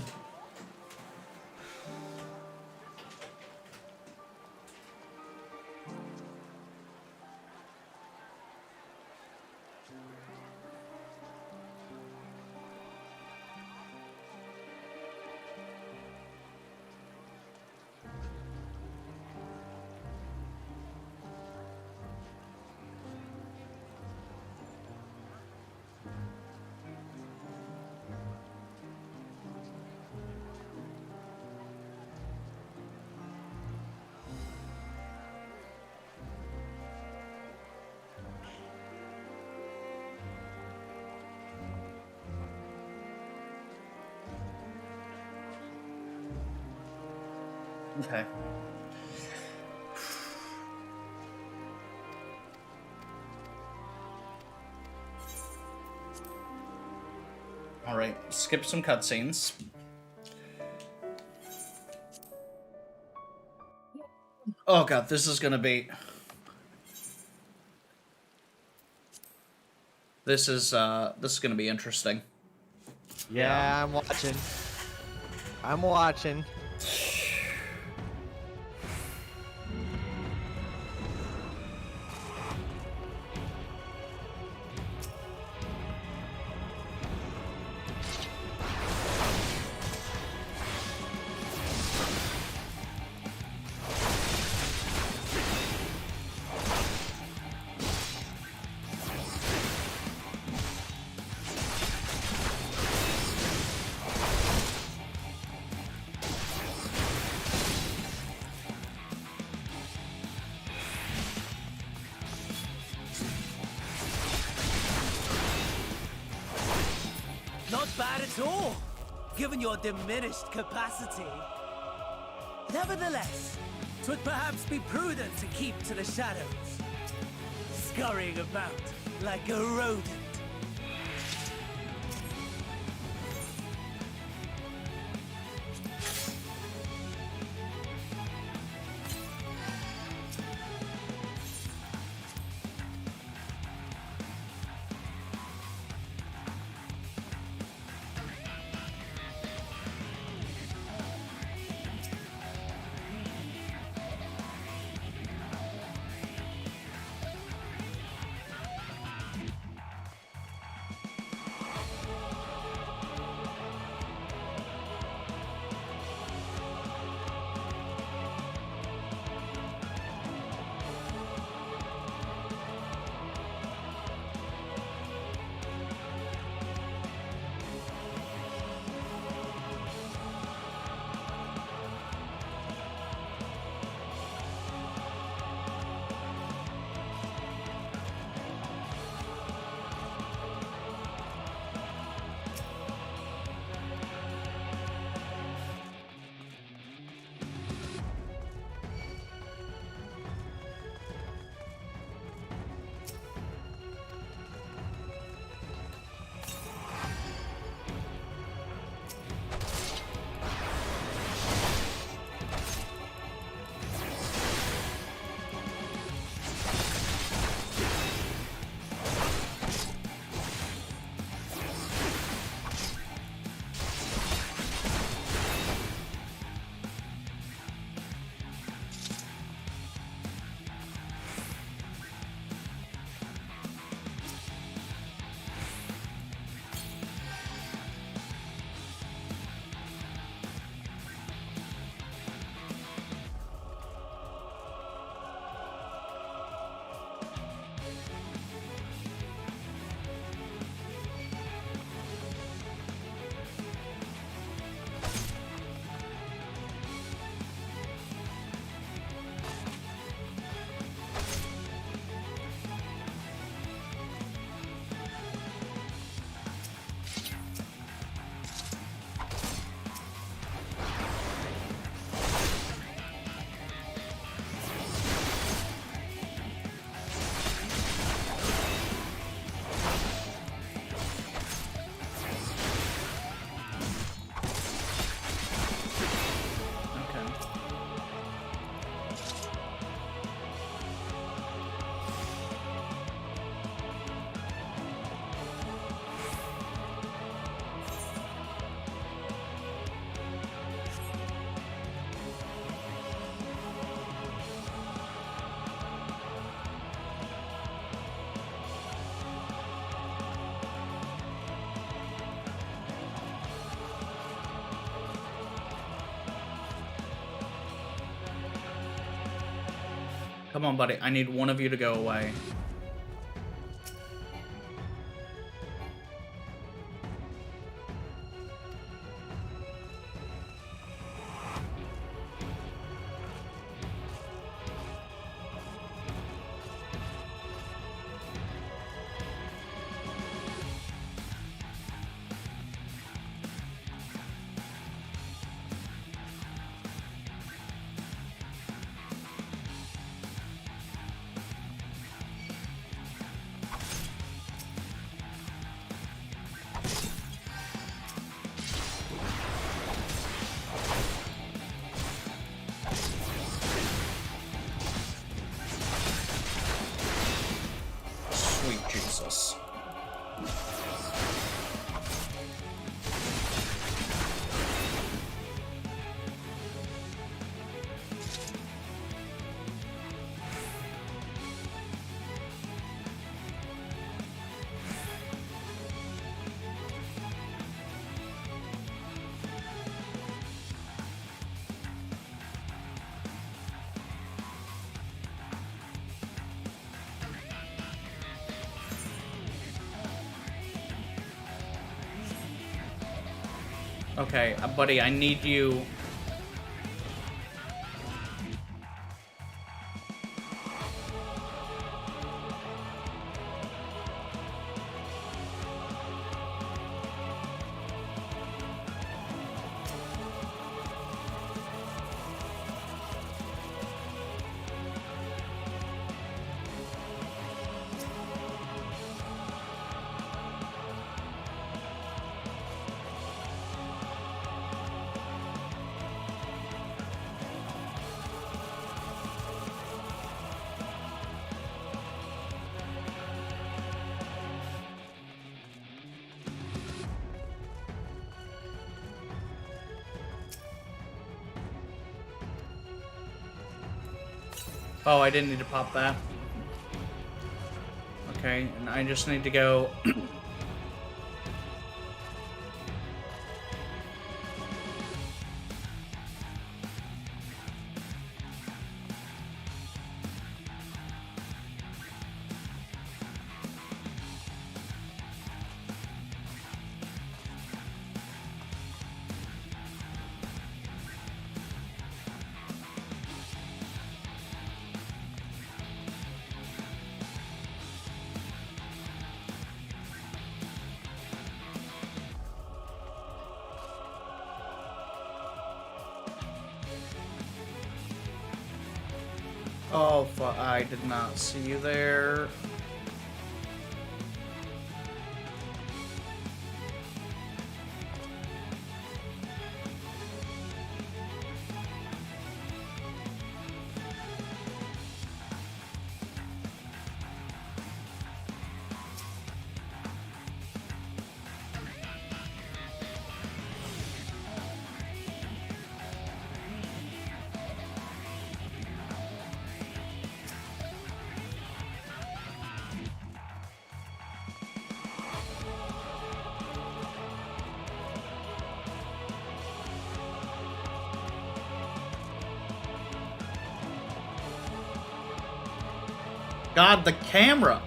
Okay. Alright, skip some cutscenes. Oh god, this is gonna be... This is gonna be interesting. Yeah, I'm watching. I'm watching. Not bad at all, given your diminished capacity. Nevertheless, 'twould perhaps be prudent to keep to the shadows, scurrying about like a rodent. Come on, buddy. I need one of you to go away. Sweet Jesus. Okay, buddy, I need you. Oh, I didn't need to pop that. Okay, and I just need to go... Oh, I did not see you there. God, the camera.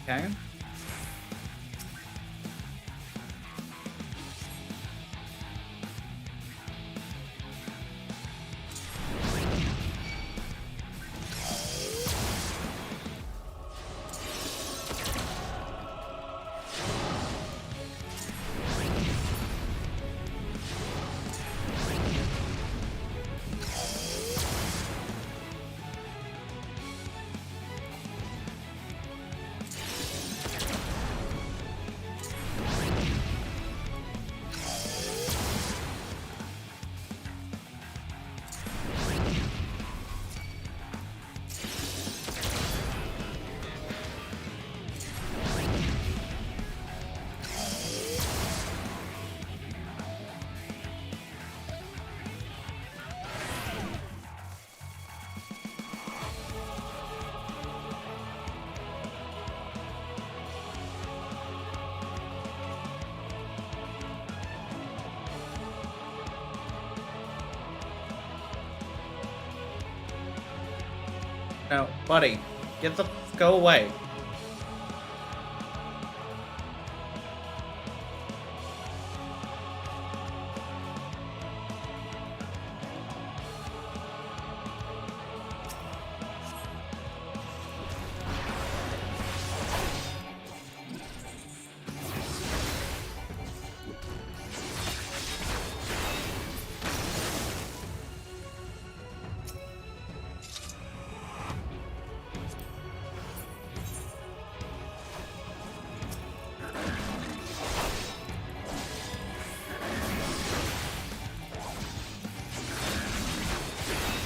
Okay. No, buddy, go away.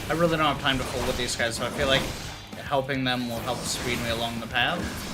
I really don't have time to fool with these guys, so I feel like helping them will help speed me along the path.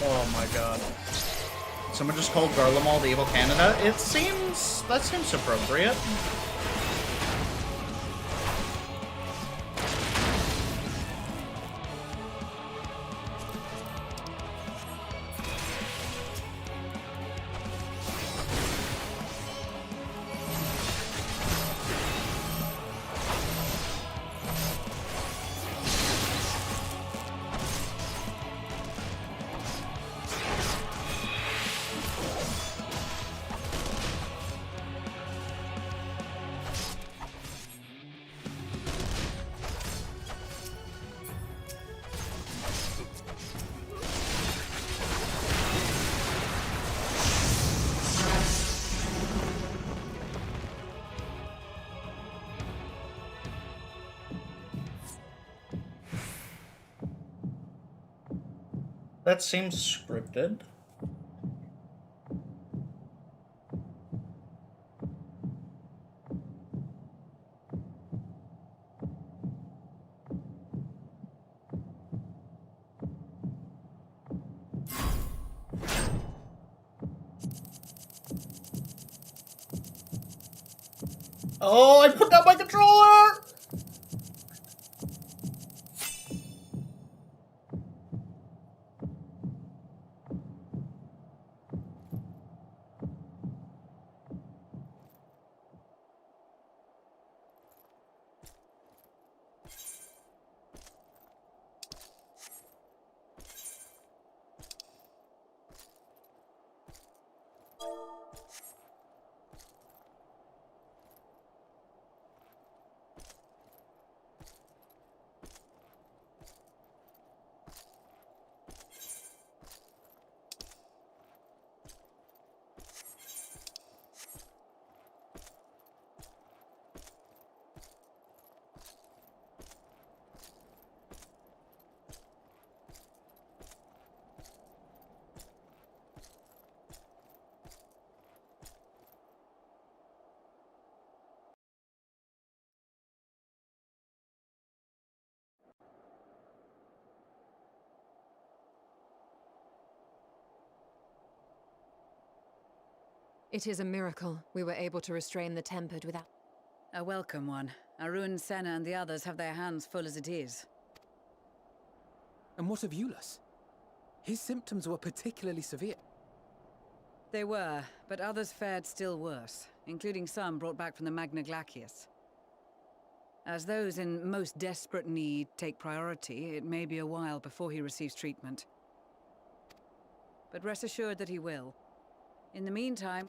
Oh my god. Someone just called Garlemald Evil Canada? That seems appropriate. That seems scripted. Oh, I put down my controller! It is a miracle we were able to restrain the Tempered without... A welcome one. Arun, Senna, and the others have their hands full as it is. And what of Eulus? His symptoms were particularly severe. They were, but others fared still worse, including some brought back from the Magna Glacius. As those in most desperate need take priority, it may be a while before he receives treatment. But rest assured that he will. In the meantime...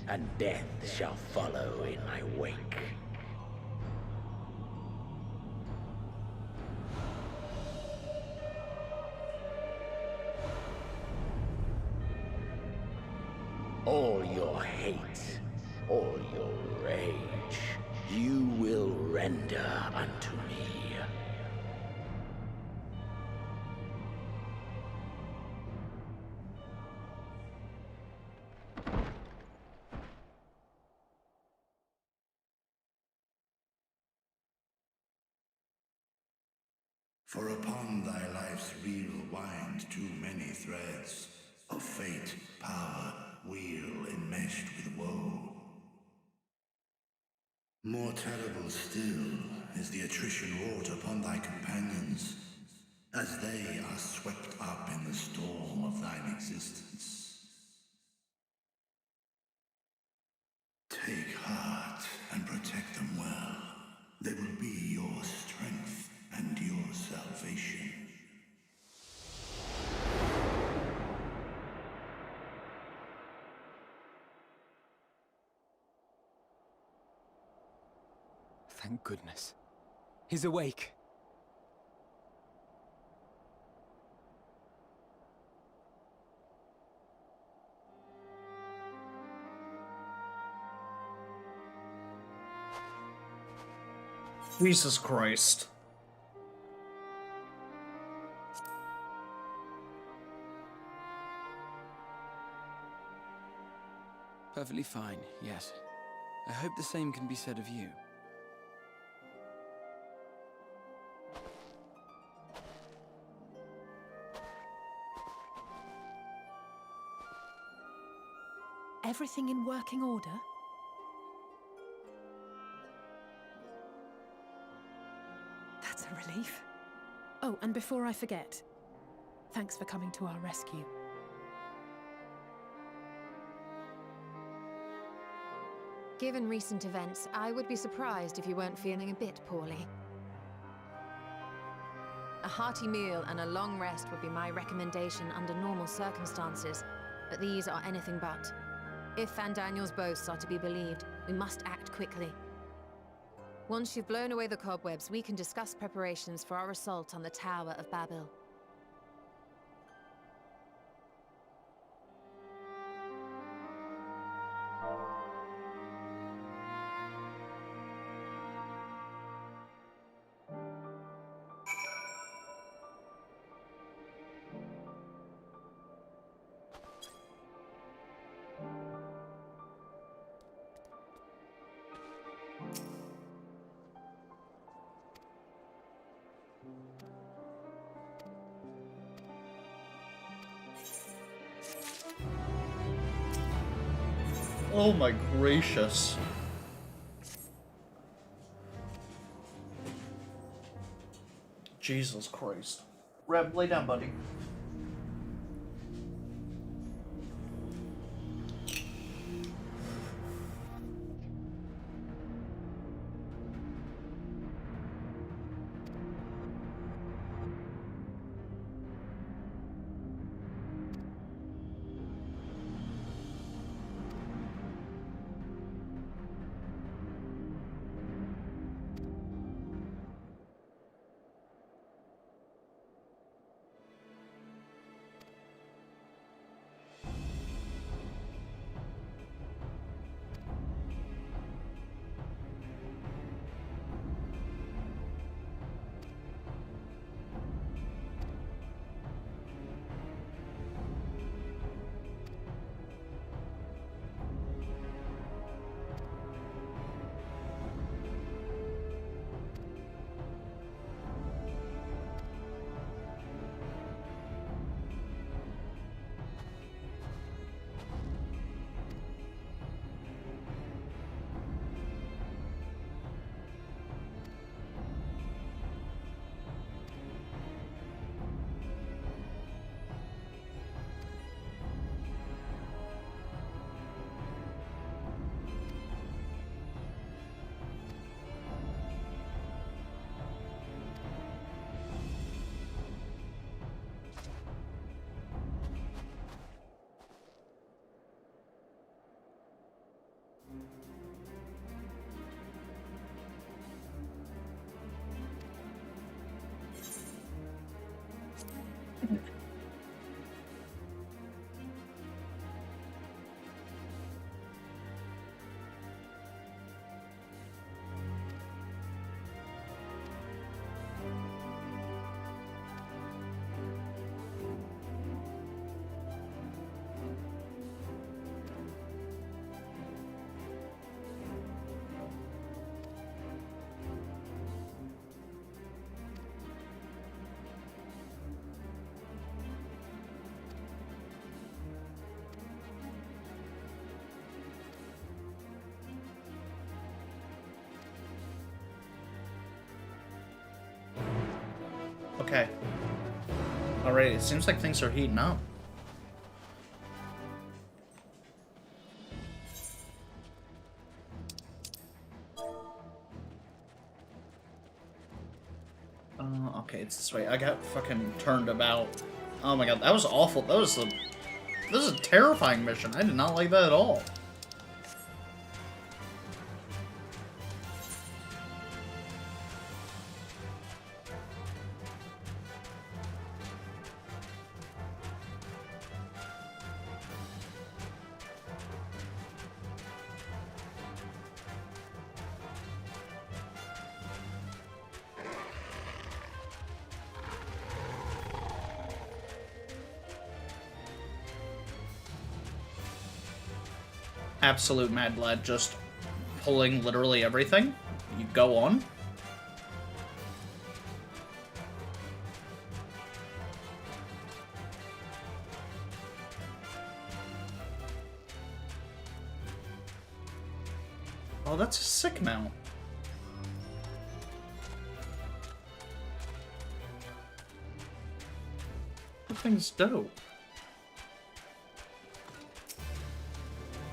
and death shall follow in my wake. All your hate, all your rage, you will render unto me. For upon thy life's reel wind too many threads of fate, power, weal enmeshed with woe. More terrible still is the attrition wrought upon thy companions, as they are swept up in the storm of thine existence. Take heart and protect them well. They will be your strength and your salvation. Thank goodness. He's awake. Jesus Christ. Perfectly fine, yes. I hope the same can be said of you. Everything in working order? That's a relief. Oh, and before I forget, thanks for coming to our rescue. Given recent events, I would be surprised if you weren't feeling a bit poorly. A hearty meal and a long rest would be my recommendation under normal circumstances, but these are anything but. If Fandaniel's boasts are to be believed, we must act quickly. Once you've blown away the cobwebs, we can discuss preparations for our assault on the Tower of Babel. Oh my gracious. Jesus Christ. Reb, lay down, buddy. Okay. Alright, it seems like things are heating up. Okay, it's this way. I got fucking turned about. Oh my god, that was awful. This is a terrifying mission. I did not like that at all. Absolute mad lad, just pulling literally everything. You go on. Oh, that's a sick mount. That thing's dope.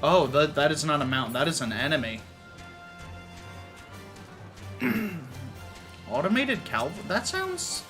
Oh, that is not a mount. That is an enemy. Automated cavalry? That sounds...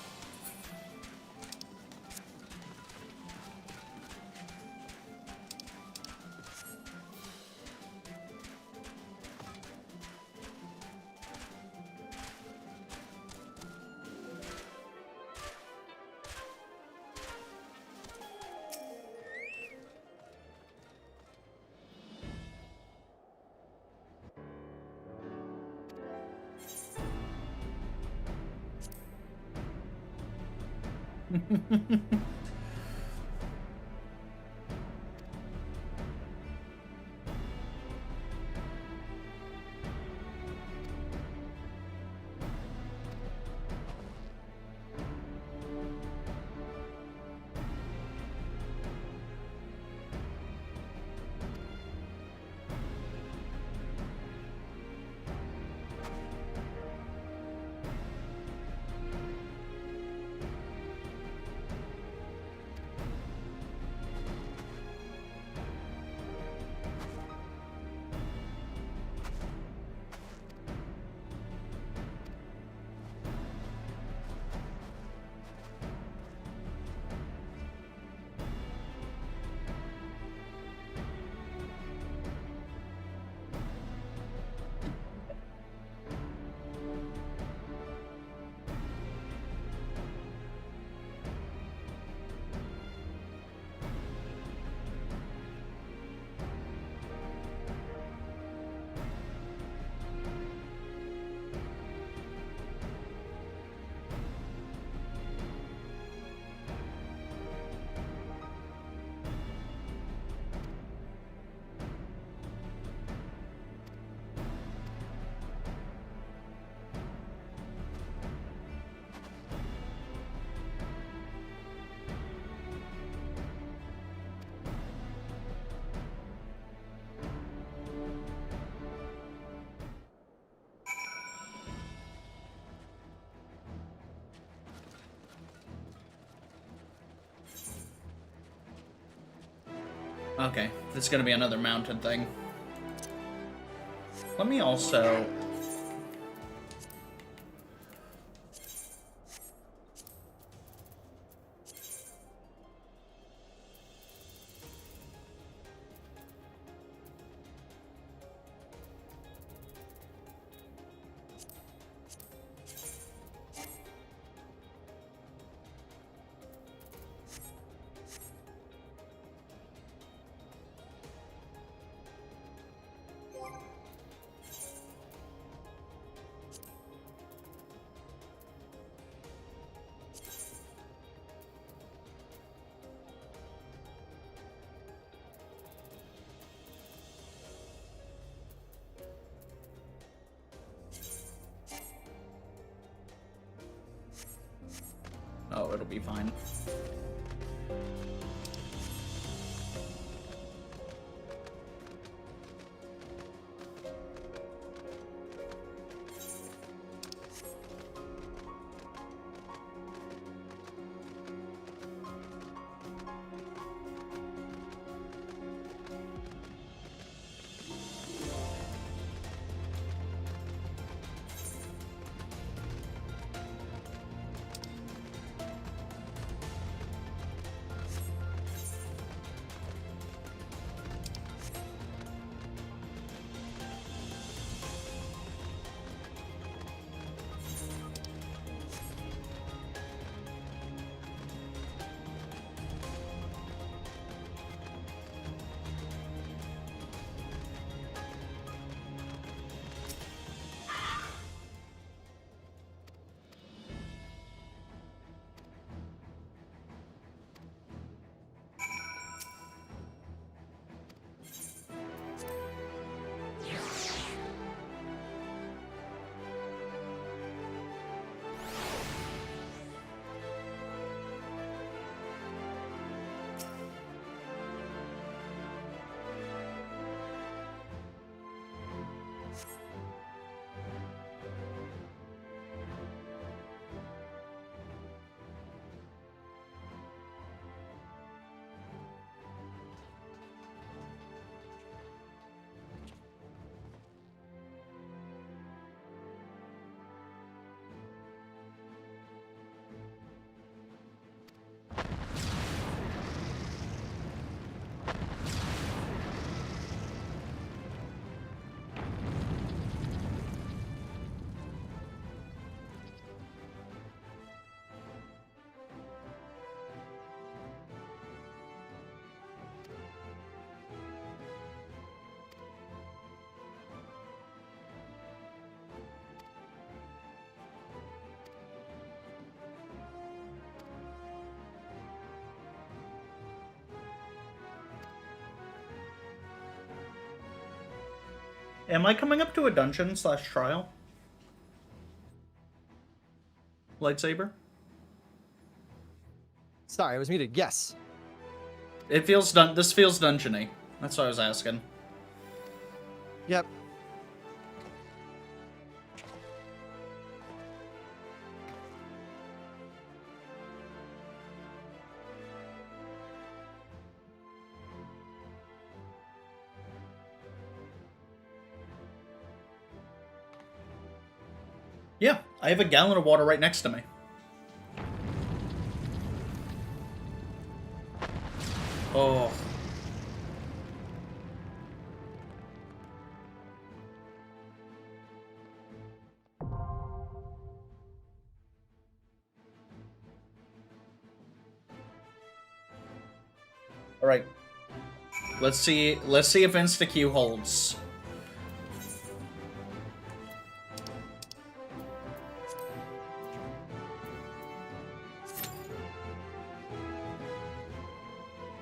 Okay, this is gonna be another mounted thing. Let me also... so it'll be fine. Am I coming up to a dungeon / trial? Lightsaber? Sorry, I was muted. Yes. It feels this feels dungeony. That's what I was asking. Yep. Yeah, I have a gallon of water right next to me. Oh. All right. Let's see if insta-Q holds.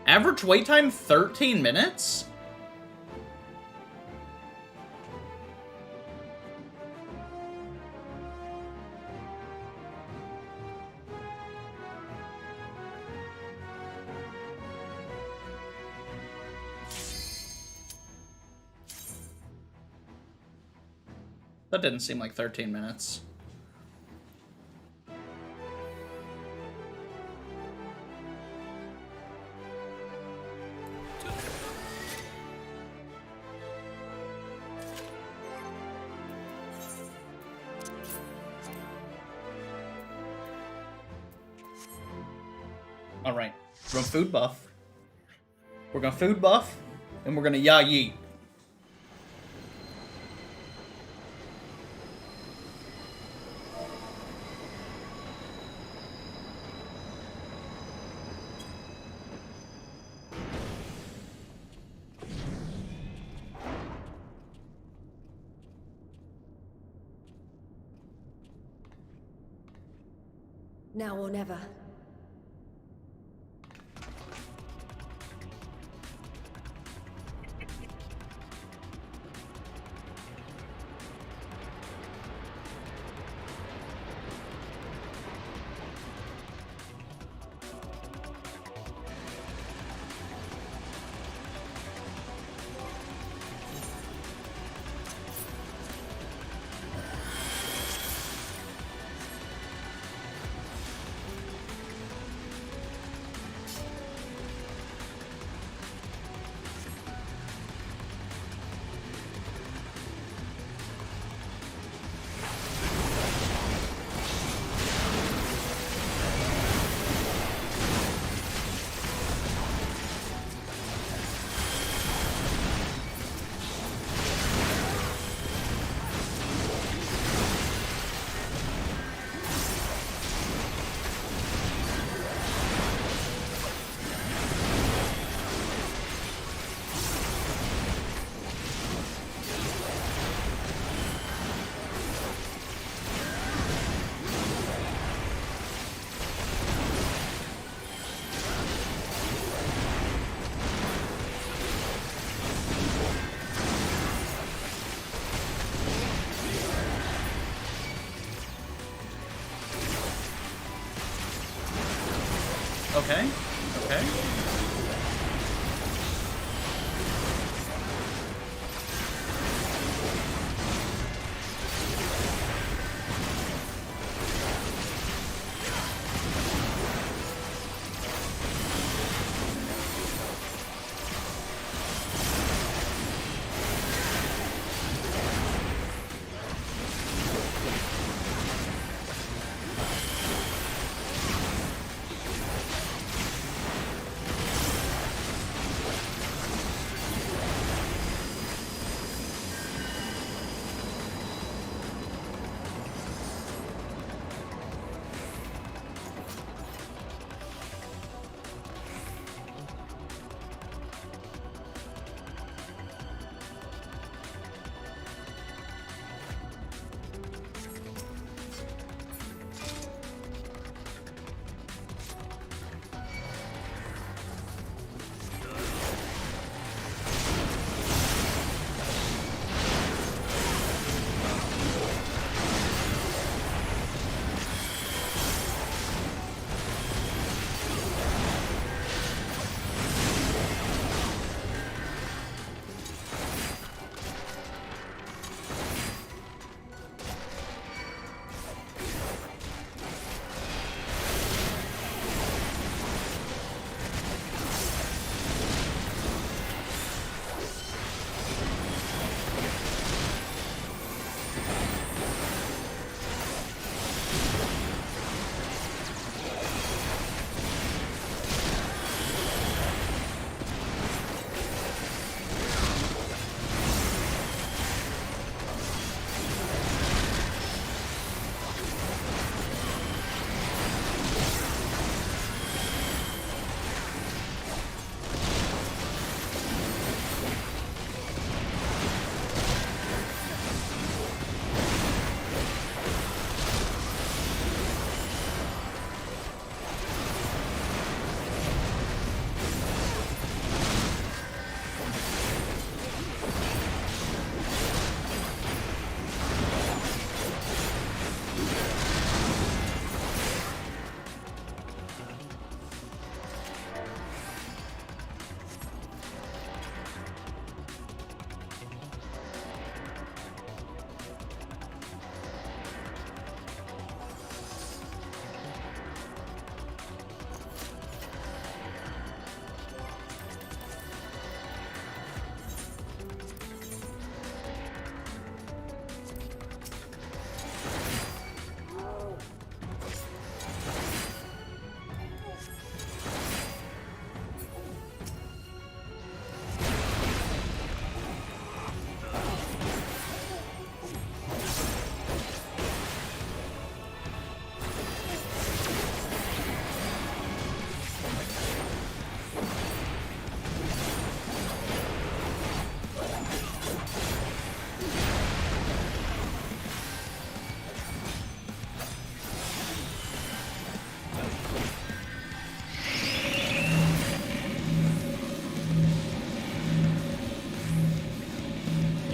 Average wait time 13 minutes? That didn't seem like 13 minutes. Alright, we're gonna food buff. We're gonna food buff, and we're gonna ya yeet. Now or never. Okay. Okay.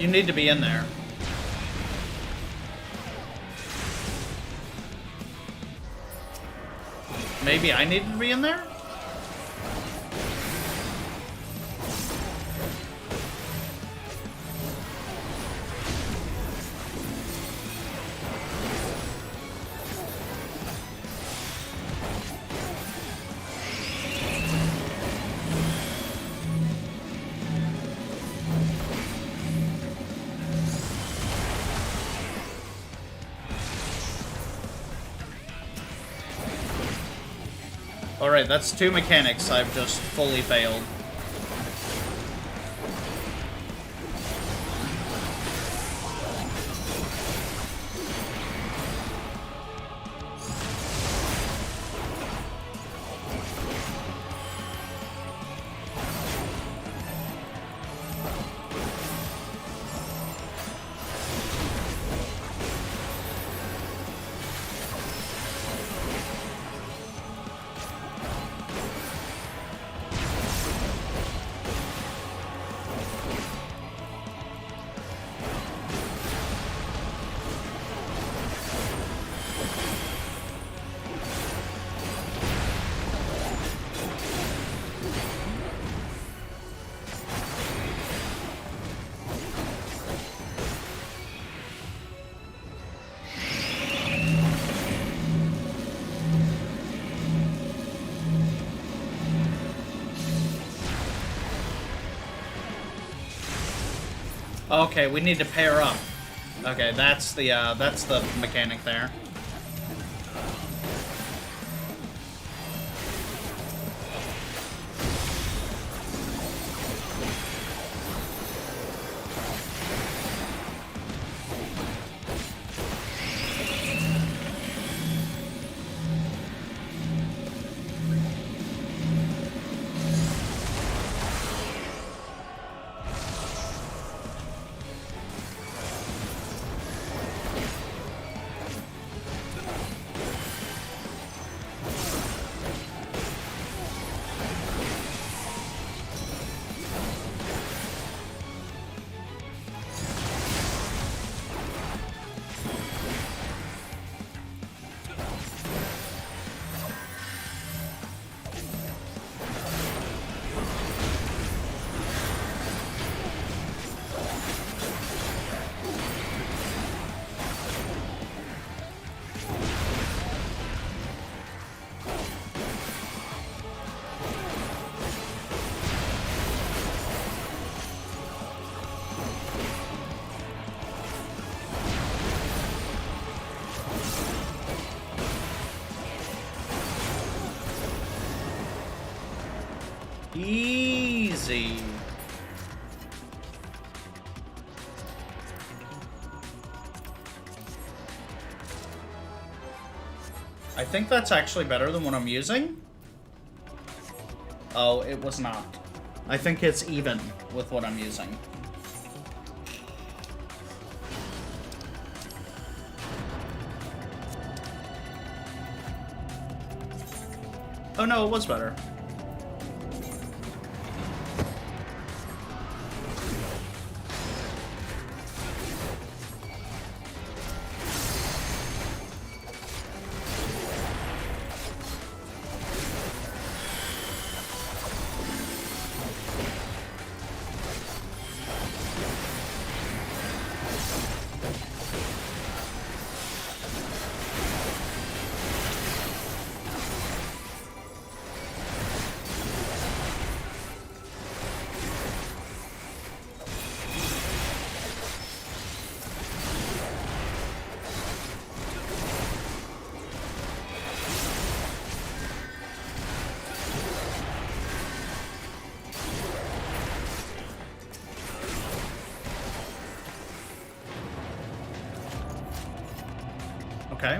You need to be in there. Maybe I needed to be in there? Alright, that's two mechanics I've just fully failed. Okay, we need to pair up. Okay, that's the mechanic there. Easy. I think that's actually better than what I'm using. Oh, it was not. I think it's even with what I'm using. Oh no, it was better. Okay.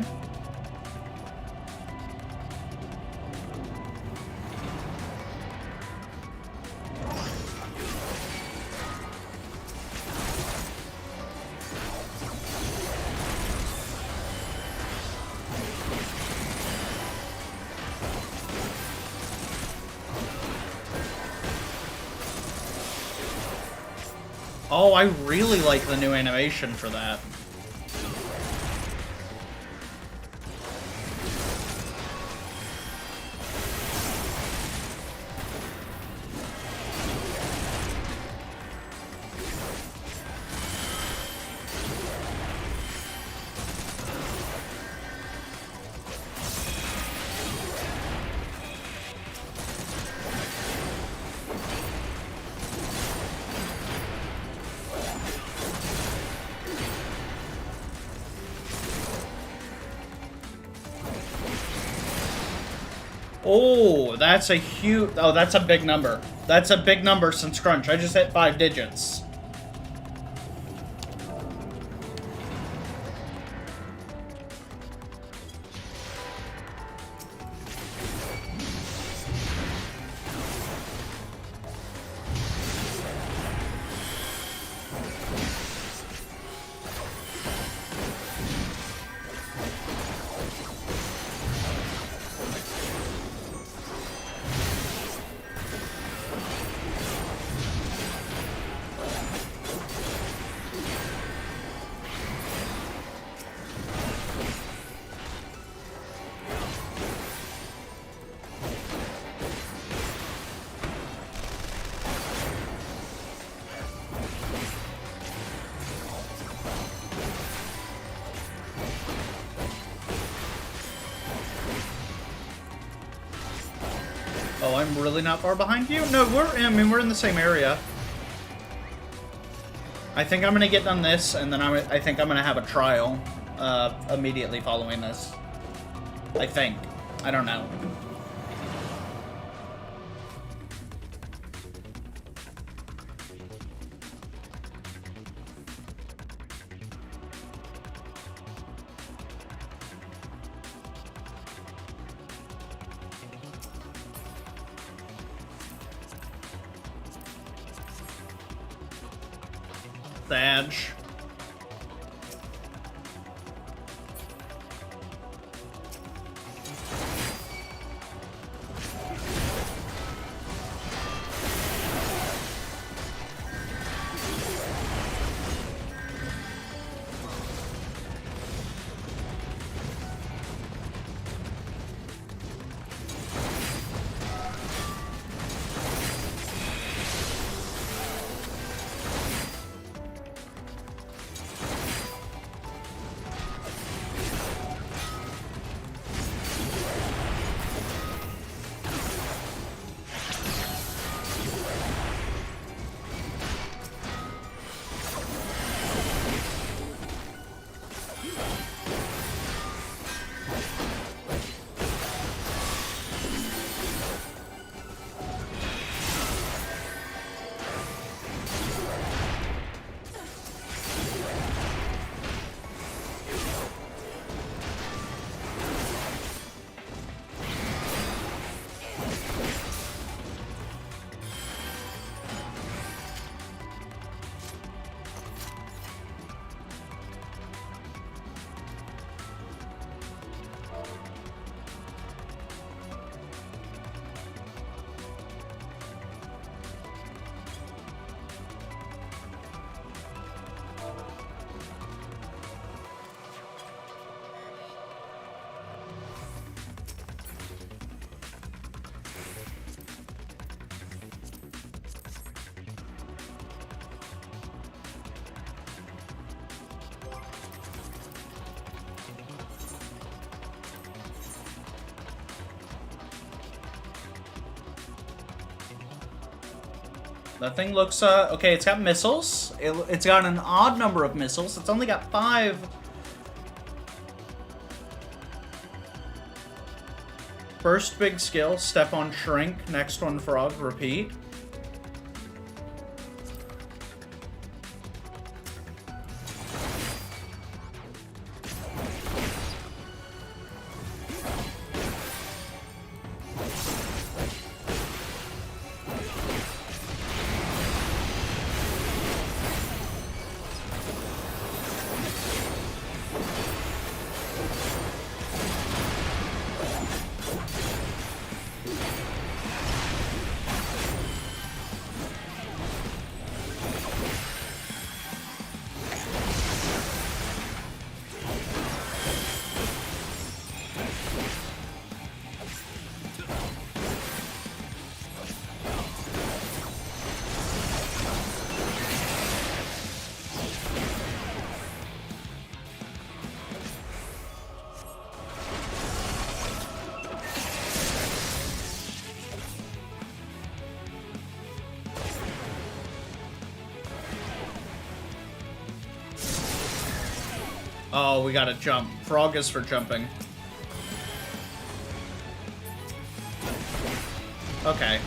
Oh, I really like the new animation for that. Oh, that's a huge... Oh, that's a big number. That's a big number since Crunch. I just hit 5 digits. Oh, I'm really not far behind you? No, we're in the same area. I think I'm gonna get done this, and then I think I'm gonna have a trial immediately following this. I think. I don't know. Badge. That thing looks, okay, it's got missiles. It's got an odd number of missiles. It's only got 5. First big skill, step on shrink. Next one, frog, repeat. Oh, we gotta jump. Frog is for jumping. Okay.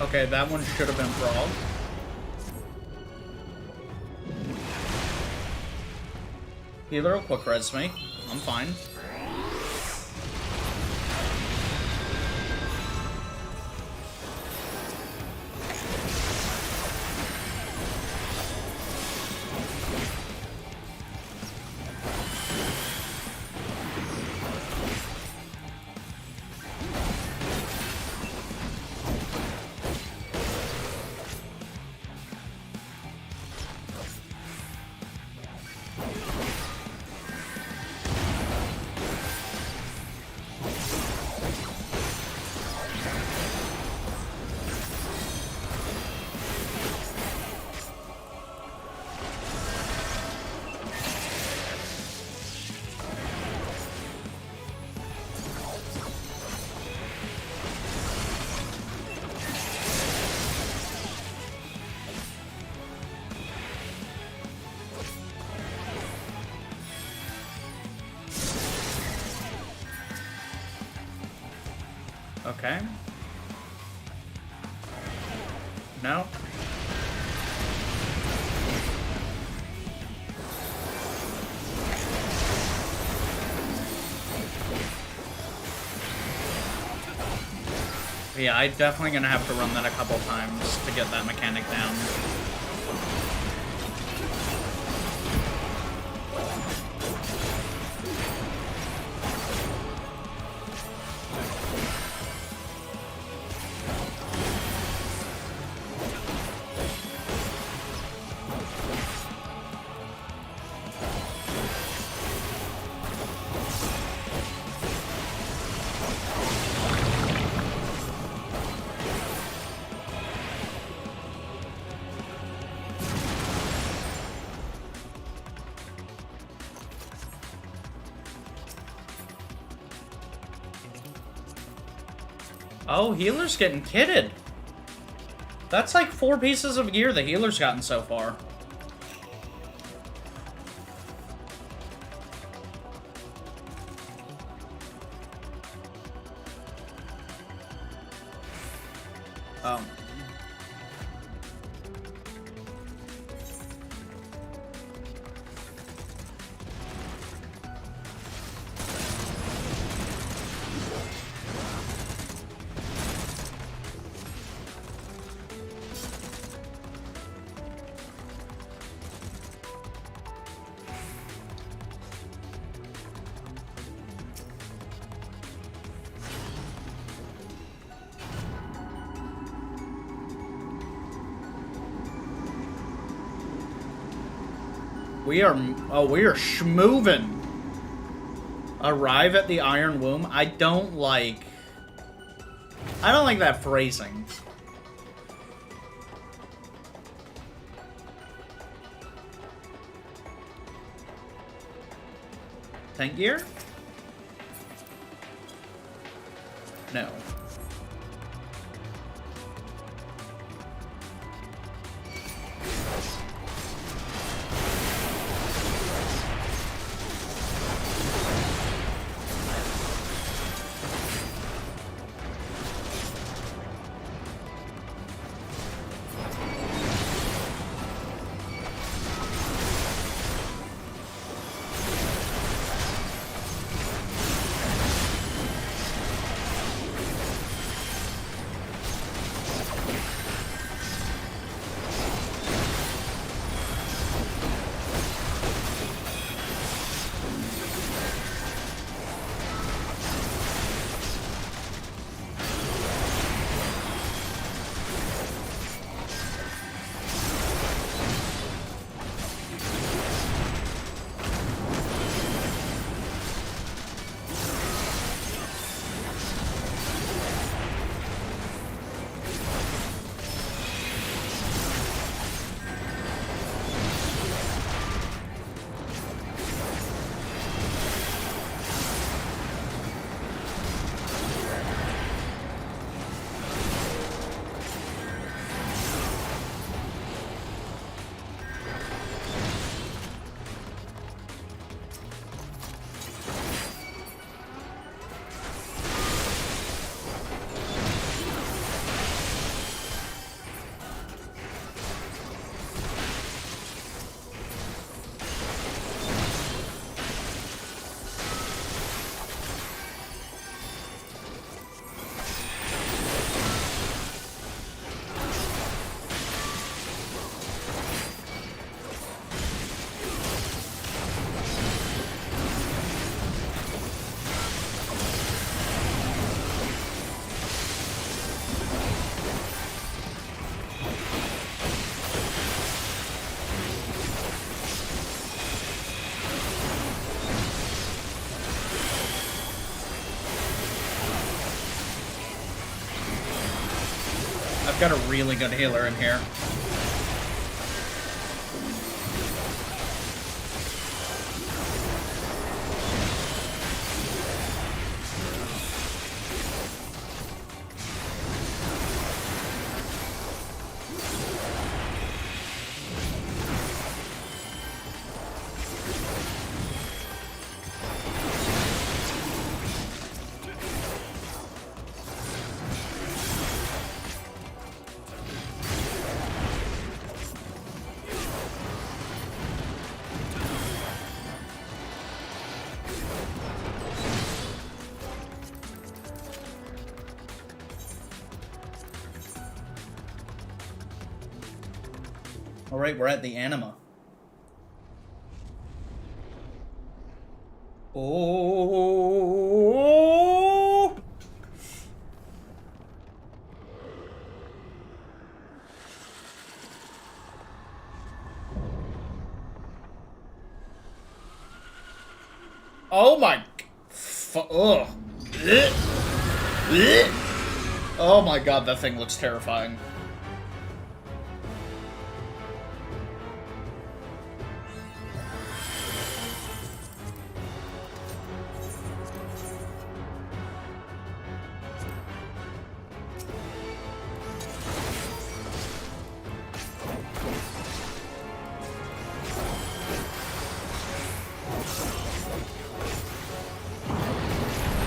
Okay, that one should have been Frog. Healer will quick res me. I'm fine. Okay. No. Yeah, I'm definitely gonna have to run that a couple times to get that mechanic down. Oh, healer's getting kitted. That's like 4 pieces of gear the healer's gotten so far. Oh. We are schmoovin'. Arrive at the Iron Womb. I don't like that phrasing. Tank gear? No. Got a really good healer in here. Alright, we're at the anima. Oh! Oh my... Ugh. Oh my god, that thing looks terrifying.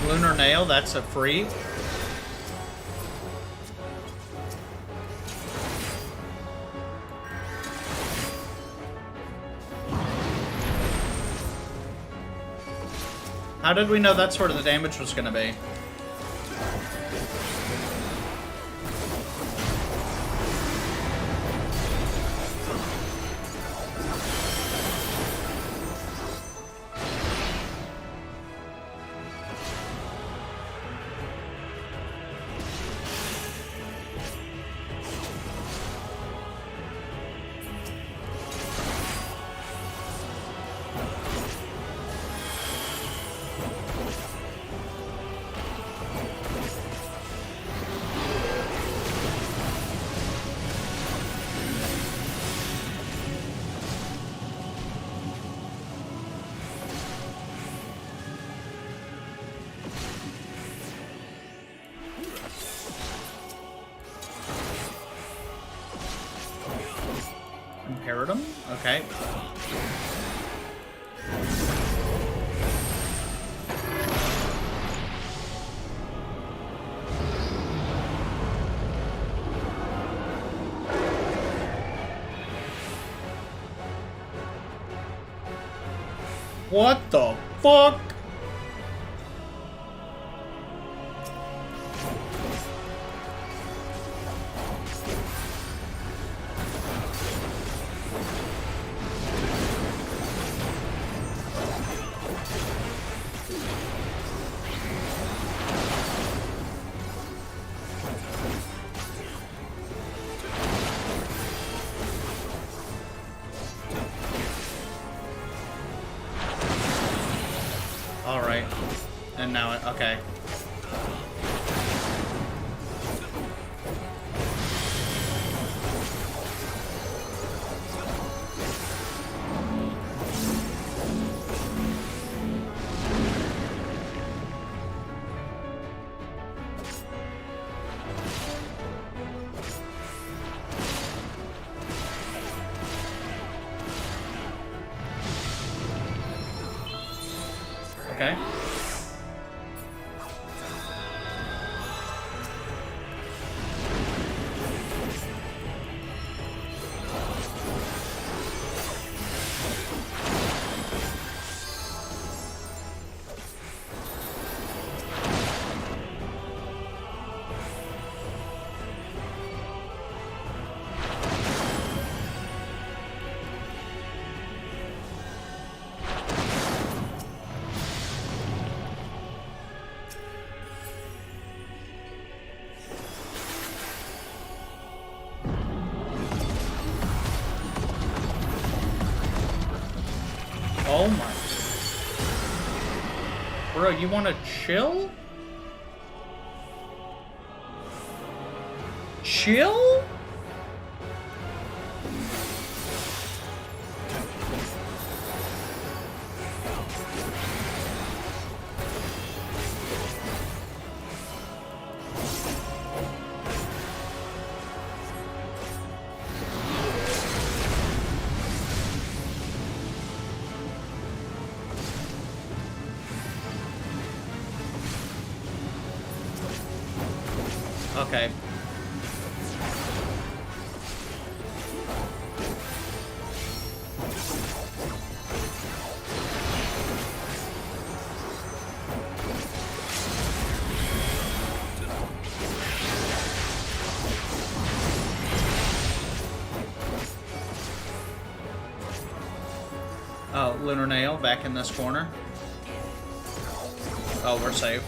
Lunar Nail, that's a free. How did we know that's where the damage was gonna be? Imperatum? Okay. What the fuck? Alright. And now it, okay. Okay. Oh my. Bro, you wanna chill? chill? Okay. Oh, Lunar Nail back in this corner. Oh, we're safe.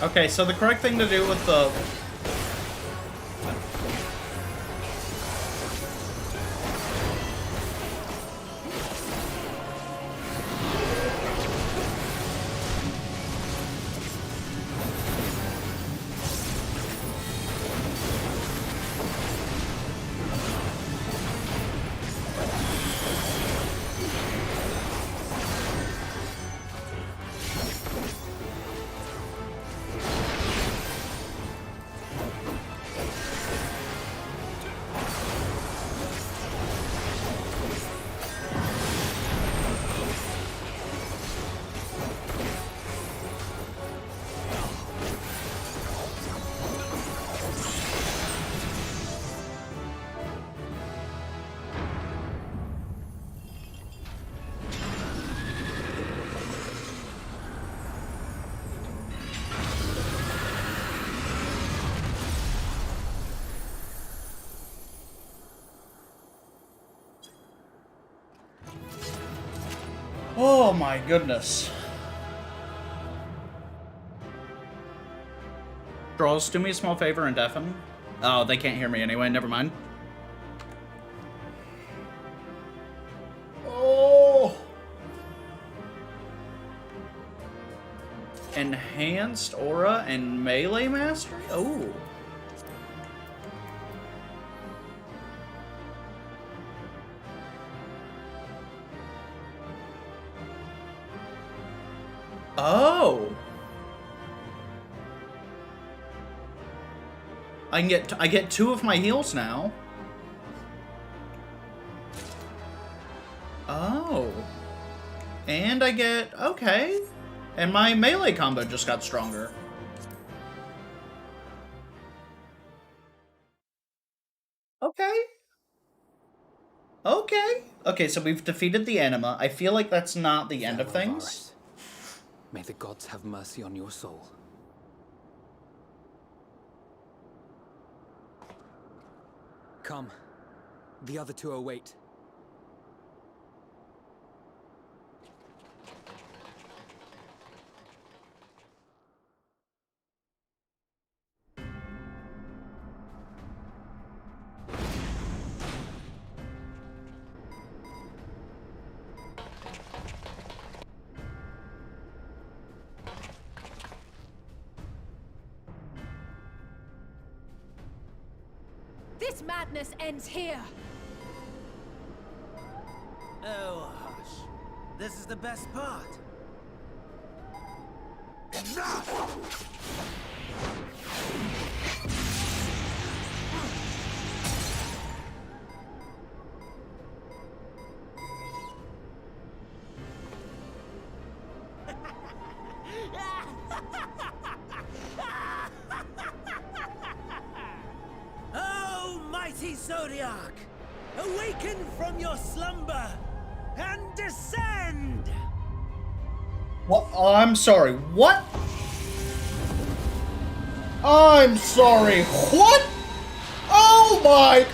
Okay, so the correct thing to do with the... Oh my goodness. Trolls, do me a small favor and deafen. Oh, they can't hear me anyway, never mind. Oh! Enhanced Aura and Melee Mastery? Oh. Oh. I get 2 of my heals now. Oh. And I get... Okay. And my melee combo just got stronger. Okay. Okay. Okay, so we've defeated the anima. I feel like that's not the end of things. May the gods have mercy on your soul. Come. The other two await. This madness ends here. Oh, hush. This is the best part. Oh, mighty Zodiac! Awaken from your slumber and descend! What? Oh, I'm sorry. What? I'm sorry. What? Oh my!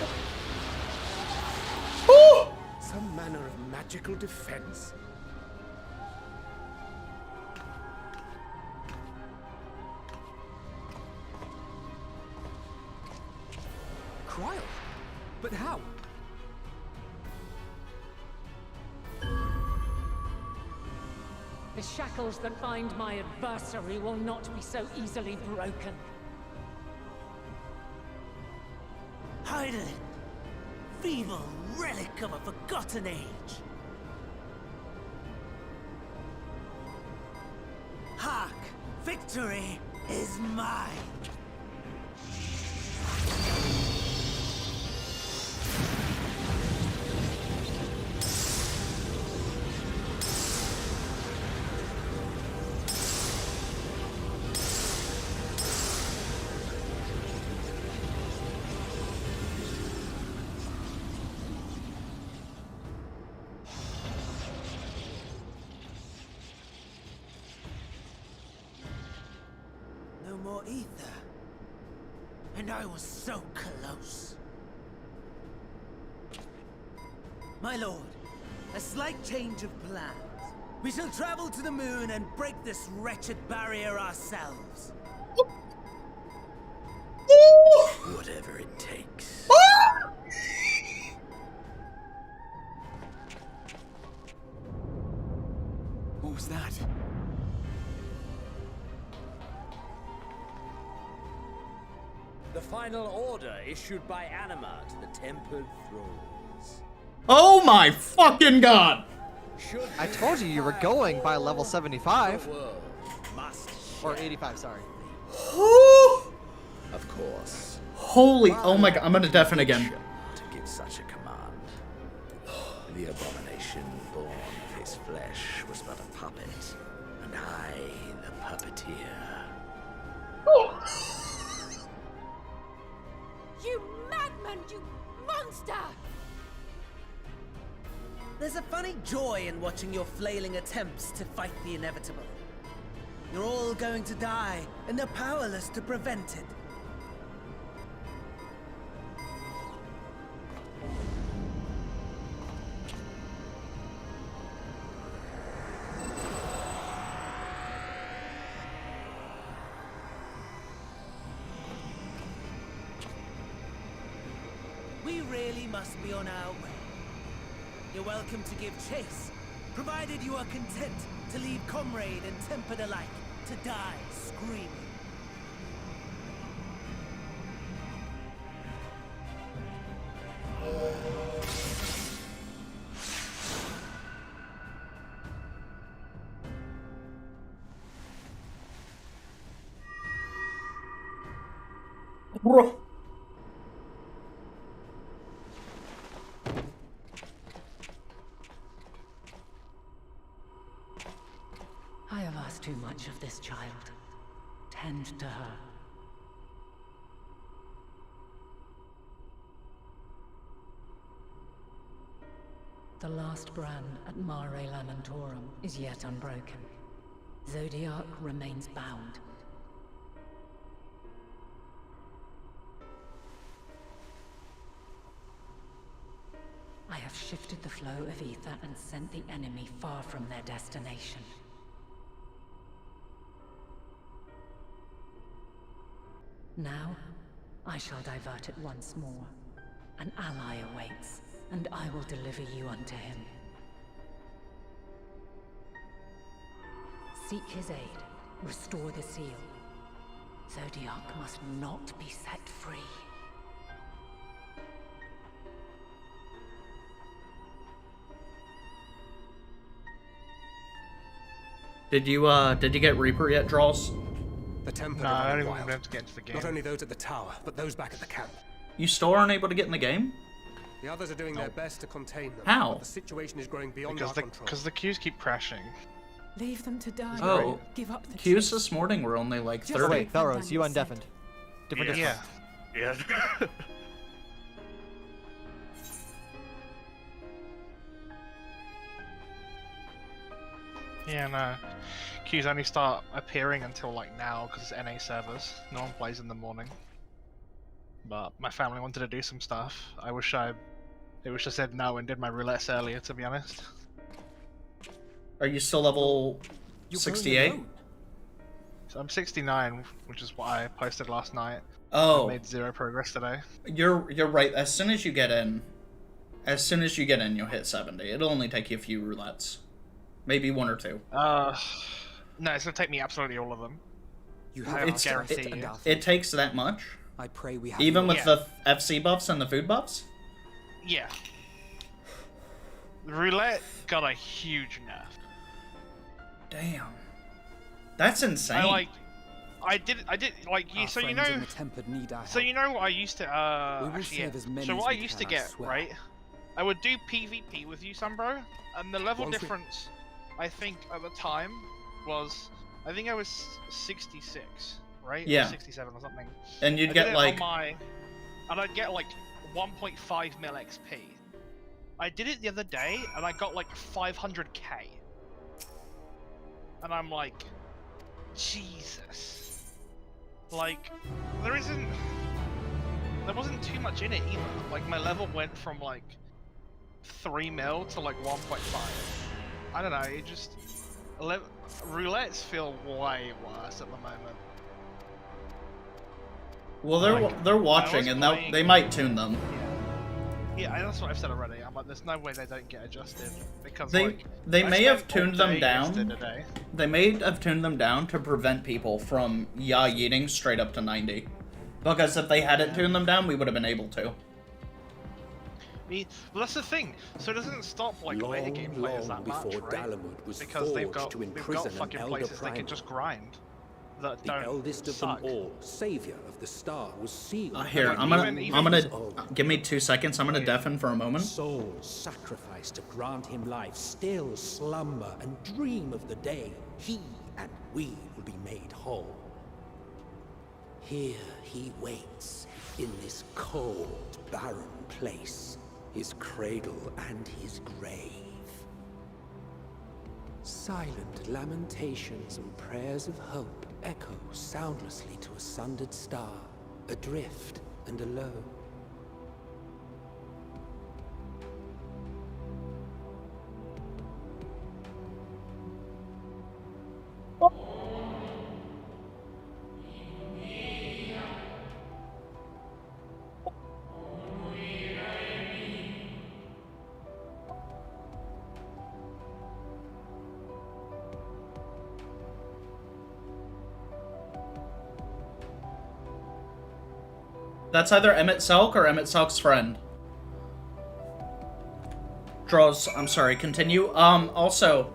Whew. Some manner of magical defense? Cryo? But how? The shackles that bind my adversary will not be so easily broken. Heidelin! Feeble relic of a forgotten age! Hark! Victory is mine! No more ether. And I was so close. My lord, a slight change of plans. We shall travel to the moon and break this wretched barrier ourselves. Whatever it takes. What was that? The final order issued by Anima to the Tempered Thrones. Oh my fucking god! I told you were going by level 75. Or 85, sorry. Of course. Holy, oh my god, I'm gonna deafen again. To give such a command. The abomination born of his flesh was but a puppet, and I the puppeteer. You madman, you monster! There's a funny joy in watching your flailing attempts to fight the inevitable. You're all going to die, and they're powerless to prevent it. We really must be on our way. You're welcome to give chase, provided you are content to leave comrade and tempered alike to die screaming. Bro. I have asked too much of this child. Tend to her. The last brand at Mare Lamentorum is yet unbroken. Zodiac remains bound. I have shifted the flow of ether and sent the enemy far from their destination. Now, I shall divert it once more. An ally awaits, and I will deliver you unto him. Seek his aid. Restore the seal. Zodiac must not be set free. Did you get Reaper yet, Draws? The temper No, I don't even wild. be able to get into the game. Not only those at the tower, but those back at the camp. You still aren't able to get in the game? The others are doing their best to contain them. How? But the situation is growing beyond Because our control. the queues keep crashing. Leave them to die. Oh, Give up the queues chase. this morning were only like Just 30. Wait, Felros, you Daniel said. undeafened. Different Yeah. difference. Yeah. Yeah, no. Queues only start appearing until like now because it's NA servers. No one plays in the morning. But my family wanted to do some stuff. I wish I said no and did my roulettes earlier, to be honest. Are you still level 68? So I'm 69, which is what I posted last night. Oh. I made 0 progress today. You're right. As soon as you get in, you'll hit 70. It'll only take you a few roulettes. Maybe 1 or 2. No, it's gonna take me absolutely all of them. You I guarantee you. It takes that much? I pray we have Even with Yeah. the FC buffs and the food buffs? Yeah. The roulette got a huge nerf. Damn. That's insane. I did like you. Our So you friends know. in the tempered need our So you know what I used to We will actually, save as many so as what I we used to can, I get, swear. right? I would do PvP with you, Sunbro, and the level Once we- difference, I think at the time was, I think I was 66, right? Yeah. Or 67 or something. And you'd I get, did it like- on and I'd get like 1.5 mil XP. I did it the other day and I got like 500k. And I'm like, Jesus. Like, there wasn't too much in it either. Like, my level went from like 3 mil to like 1.5. I don't know, it just, roulettes feel way worse at the moment. Well, Like, they're I watching, was and playing- they might tune them. Yeah, that's what I've said already. I'm like, there's no way they don't get adjusted because They like, they I may spent have tuned all them day down. yesterday. They may have tuned them down to prevent people from yeeting straight up to 90. Because if they hadn't tuned them down, we would have been able to. Well, that's the thing. So it doesn't stop like later game players that much, before right? Dalamud was Because they've forged got to they've imprison got an fucking elder places they can primal. just grind that The don't eldest of suck. them all, savior of the star, was sealed. Here, I'm gonna give me 2 seconds. I'm gonna deafen for a moment. Souls sacrificed to grant him life still slumber and dream of the day he and we will be made whole. Here he waits, in this cold, barren place, his cradle and his grave. Silent lamentations and prayers of hope echo soundlessly to a sundered star, adrift and alone. That's either Emmett Selk or Emmett Selk's friend. Draws, I'm sorry, continue. Also,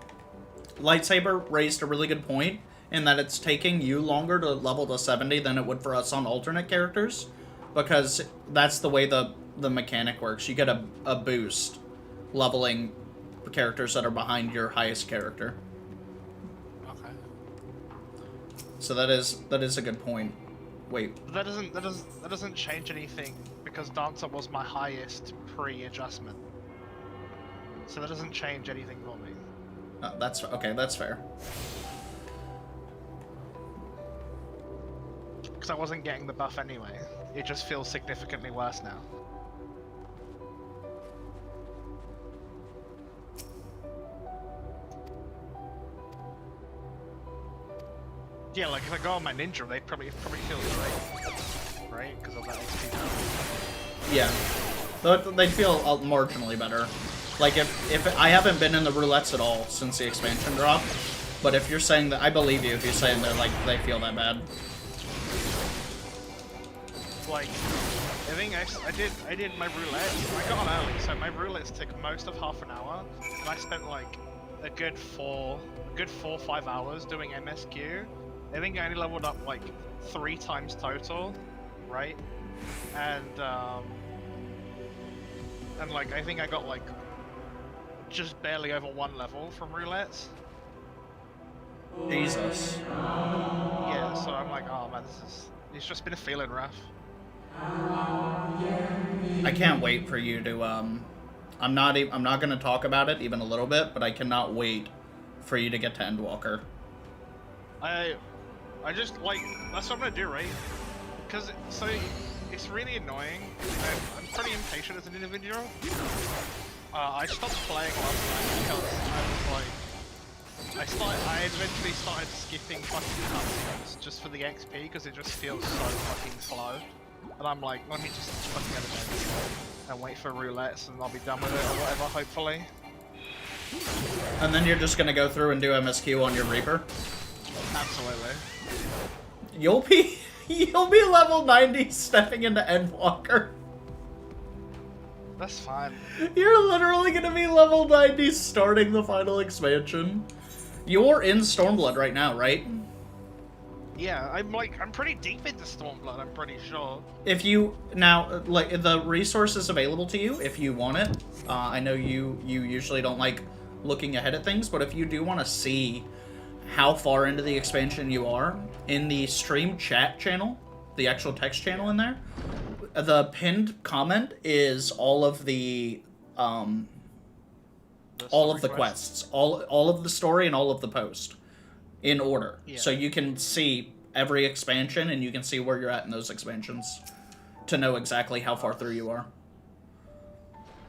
Lightsaber raised a really good point in that it's taking you longer to level to 70 than it would for us on alternate characters. Because that's the way the mechanic works. You get a boost leveling characters that are behind your highest character. Okay. So that is a good point. Wait. But that doesn't change anything because Dancer was my highest pre-adjustment. So that doesn't change anything for me. That's okay. That's fair. Because I wasn't getting the buff anyway. It just feels significantly worse now. Yeah, like if I go on my ninja, they probably feel great, right? Because of that XP. Yeah, they feel marginally better. Like if I haven't been in the roulettes at all since the expansion drop, but if you're saying that, I believe you if you're saying that like they feel that bad. Like, I think I did my roulette. I got on early, so my roulettes took most of half an hour, and I spent like a good 4-5 hours doing MSQ. I think I only leveled up like 3 times total, right? And like I think I got like just barely over 1 level from roulettes. Jesus. Yeah, so I'm like, oh man, it's just been a feeling rough. I can't wait for you to I'm not going to talk about it even a little bit, but I cannot wait for you to get to Endwalker. I just like that's what I'm gonna do, right? Because it's really annoying. I'm pretty impatient as an individual. I stopped playing last night because I was like, I eventually started skipping fucking cutscenes just for the XP because it just feels so fucking slow. And I'm like, let me just fucking get it and wait for roulettes and I'll be done with it or whatever, hopefully. And then you're just gonna go through and do MSQ on your Reaper? Absolutely. You'll be level 90 stepping into Endwalker. That's fine. You're literally gonna be level 90 starting the final expansion. You're in Stormblood right now, right? Yeah, I'm pretty deep into Stormblood, I'm pretty sure. If you, now, like, the resource is available to you if you want it. I know you usually don't like looking ahead at things, but if you do want to see how far into the expansion you are, in the stream chat channel, the actual text channel in there, the pinned comment is all of the quests, all of the story and all of the post in order. Yeah. So you can see every expansion and you can see where you're at in those expansions to know exactly how far through you are.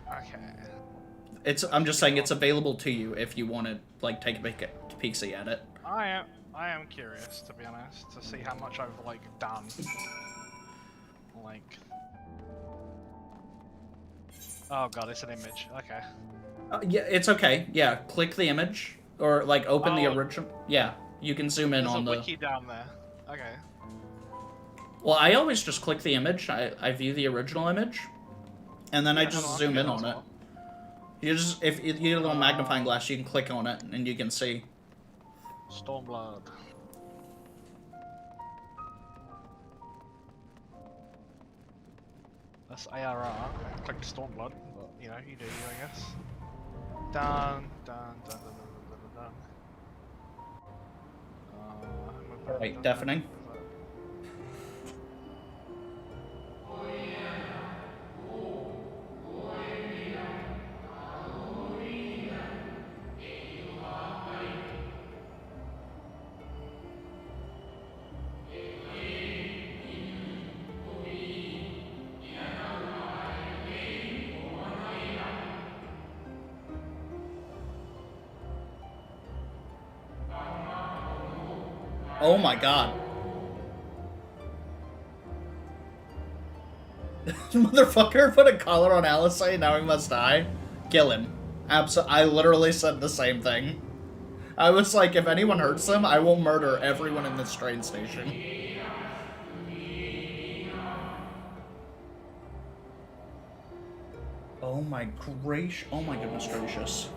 Okay. I'm just saying it's available to you if you want to like take a peek-see at it. I am curious, to be honest, to see how much I've like done. Like, oh god, it's an image. Okay. Yeah, it's okay. Yeah, click the image or like open the original. Yeah, you can zoom in on the wiki down there. Okay. Well, I always just click the image. I view the original image, and then I just zoom in on it. You just if you get a little magnifying glass, you can click on it and you can see. Stormblood. That's ARR. I clicked Stormblood, but you know, you do you, I guess. Done. Wait, deafening? Oh my god. Motherfucker put a collar on Alice, now he must die. Kill him. I literally said the same thing. I was like, if anyone hurts him, I will murder everyone in this train station. Oh my gracious. Oh my goodness gracious.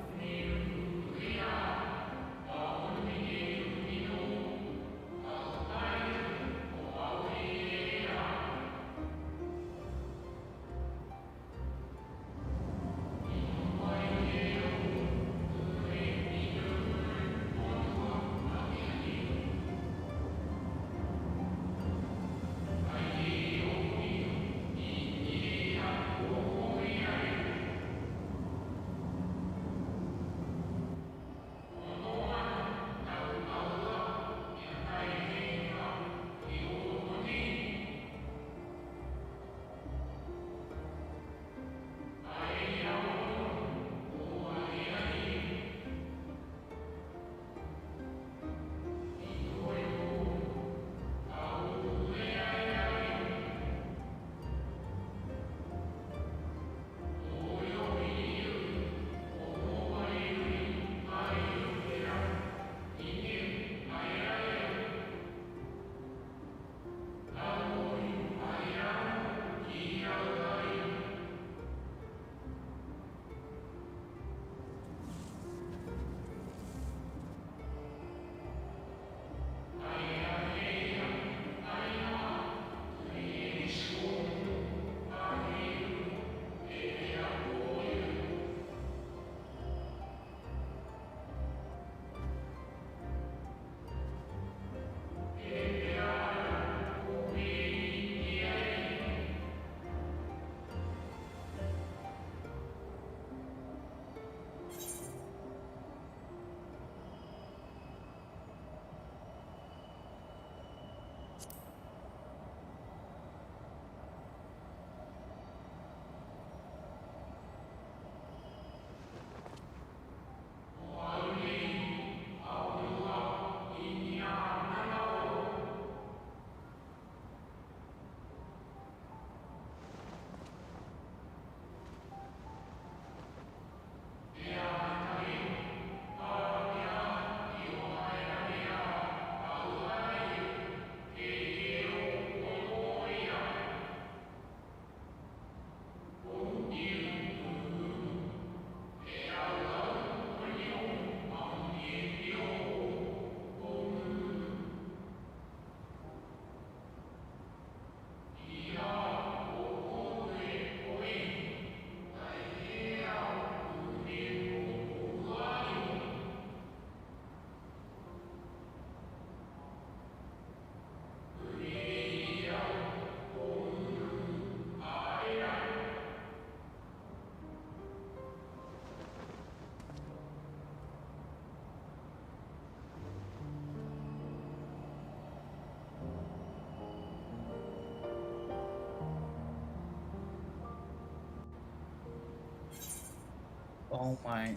Oh my.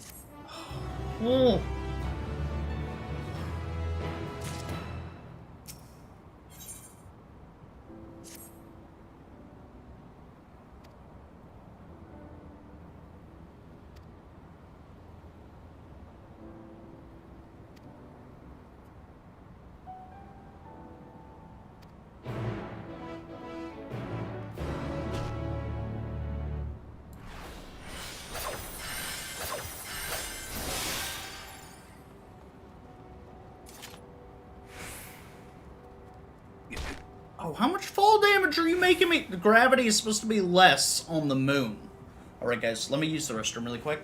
Oh. Oh, how much fall damage are you making me? The gravity is supposed to be less on the moon. Alright guys, let me use the restroom really quick.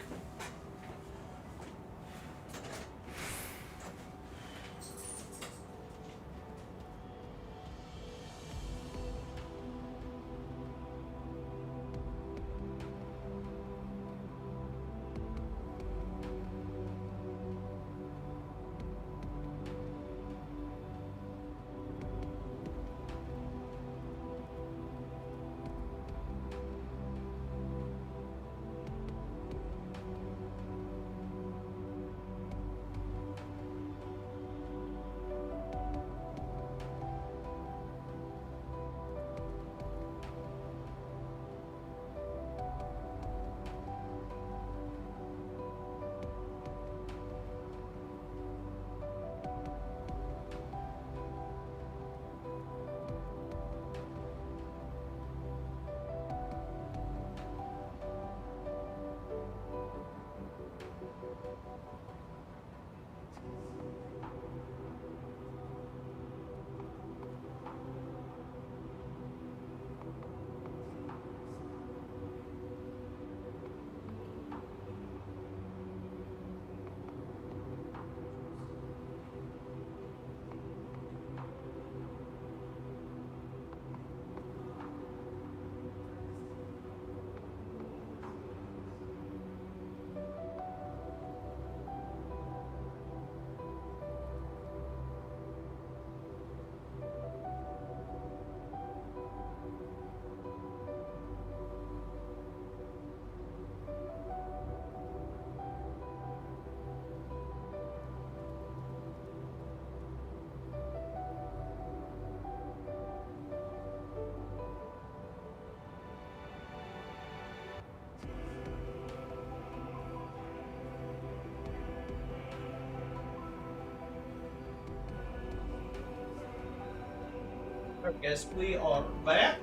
Alright guys, we are back.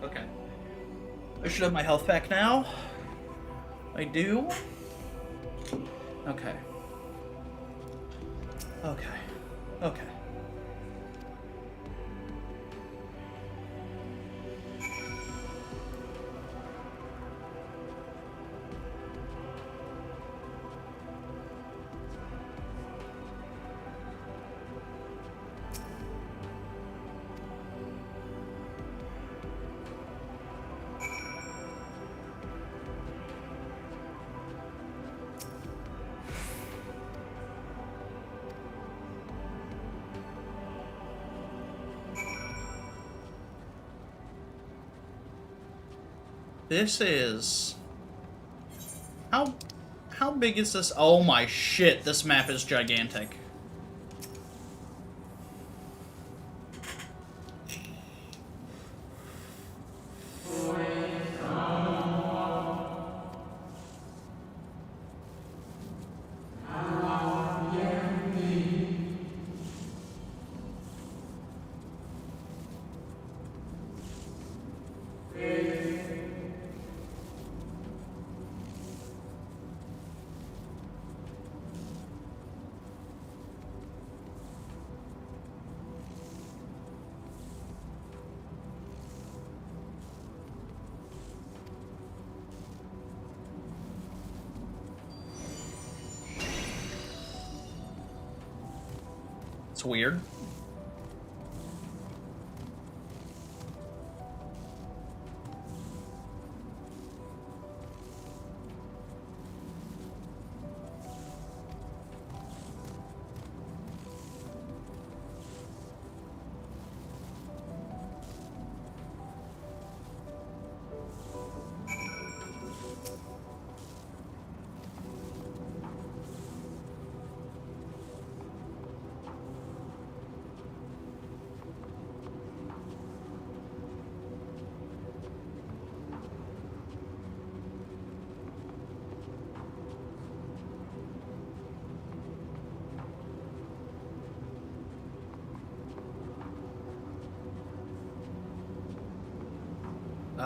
Okay. I should have my health back now. I do. Okay. Okay. Okay. This is... How big is this? Oh my shit, this map is gigantic. It's weird.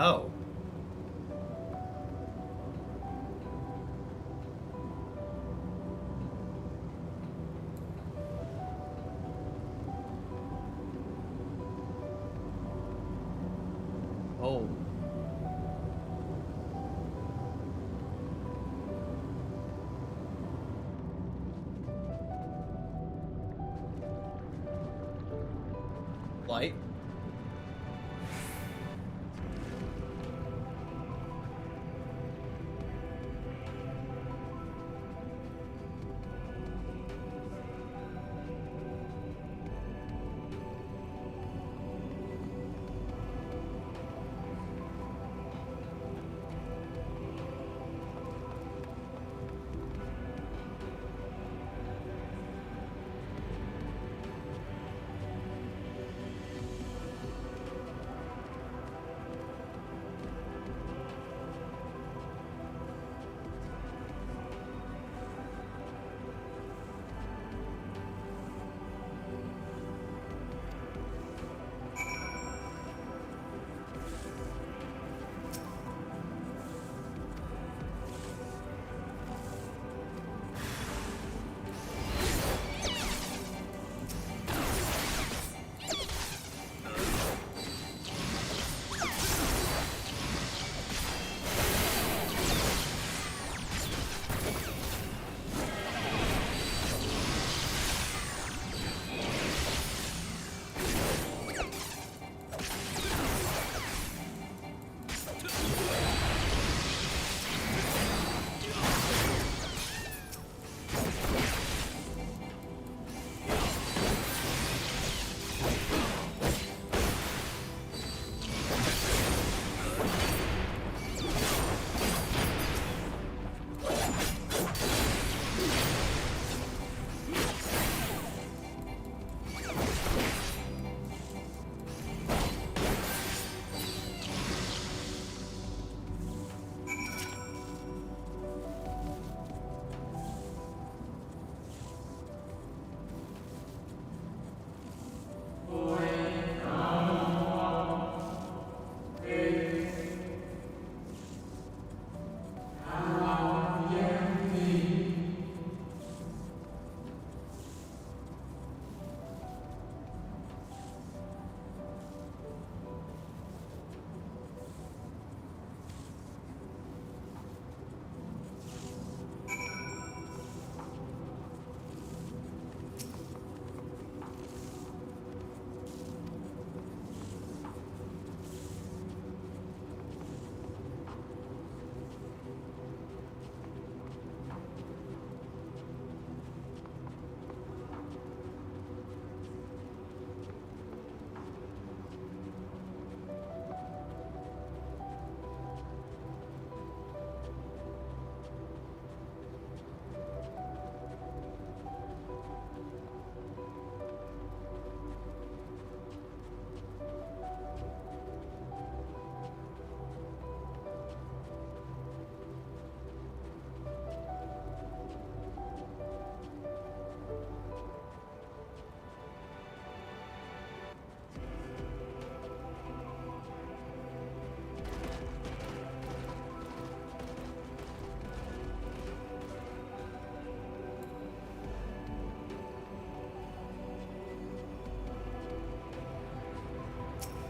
Oh. Oh. Light.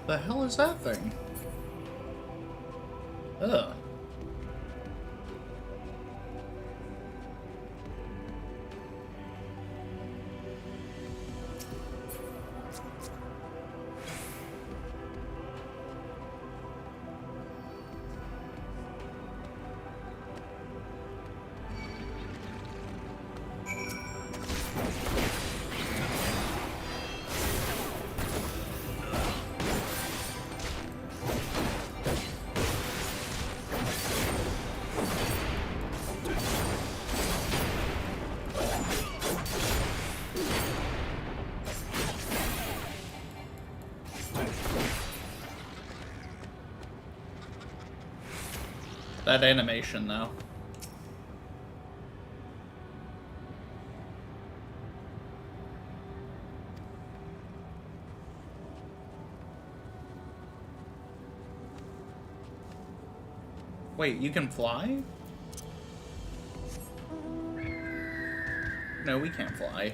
The hell is that thing? Ugh. That animation, though. Wait, you can fly? No, we can't fly.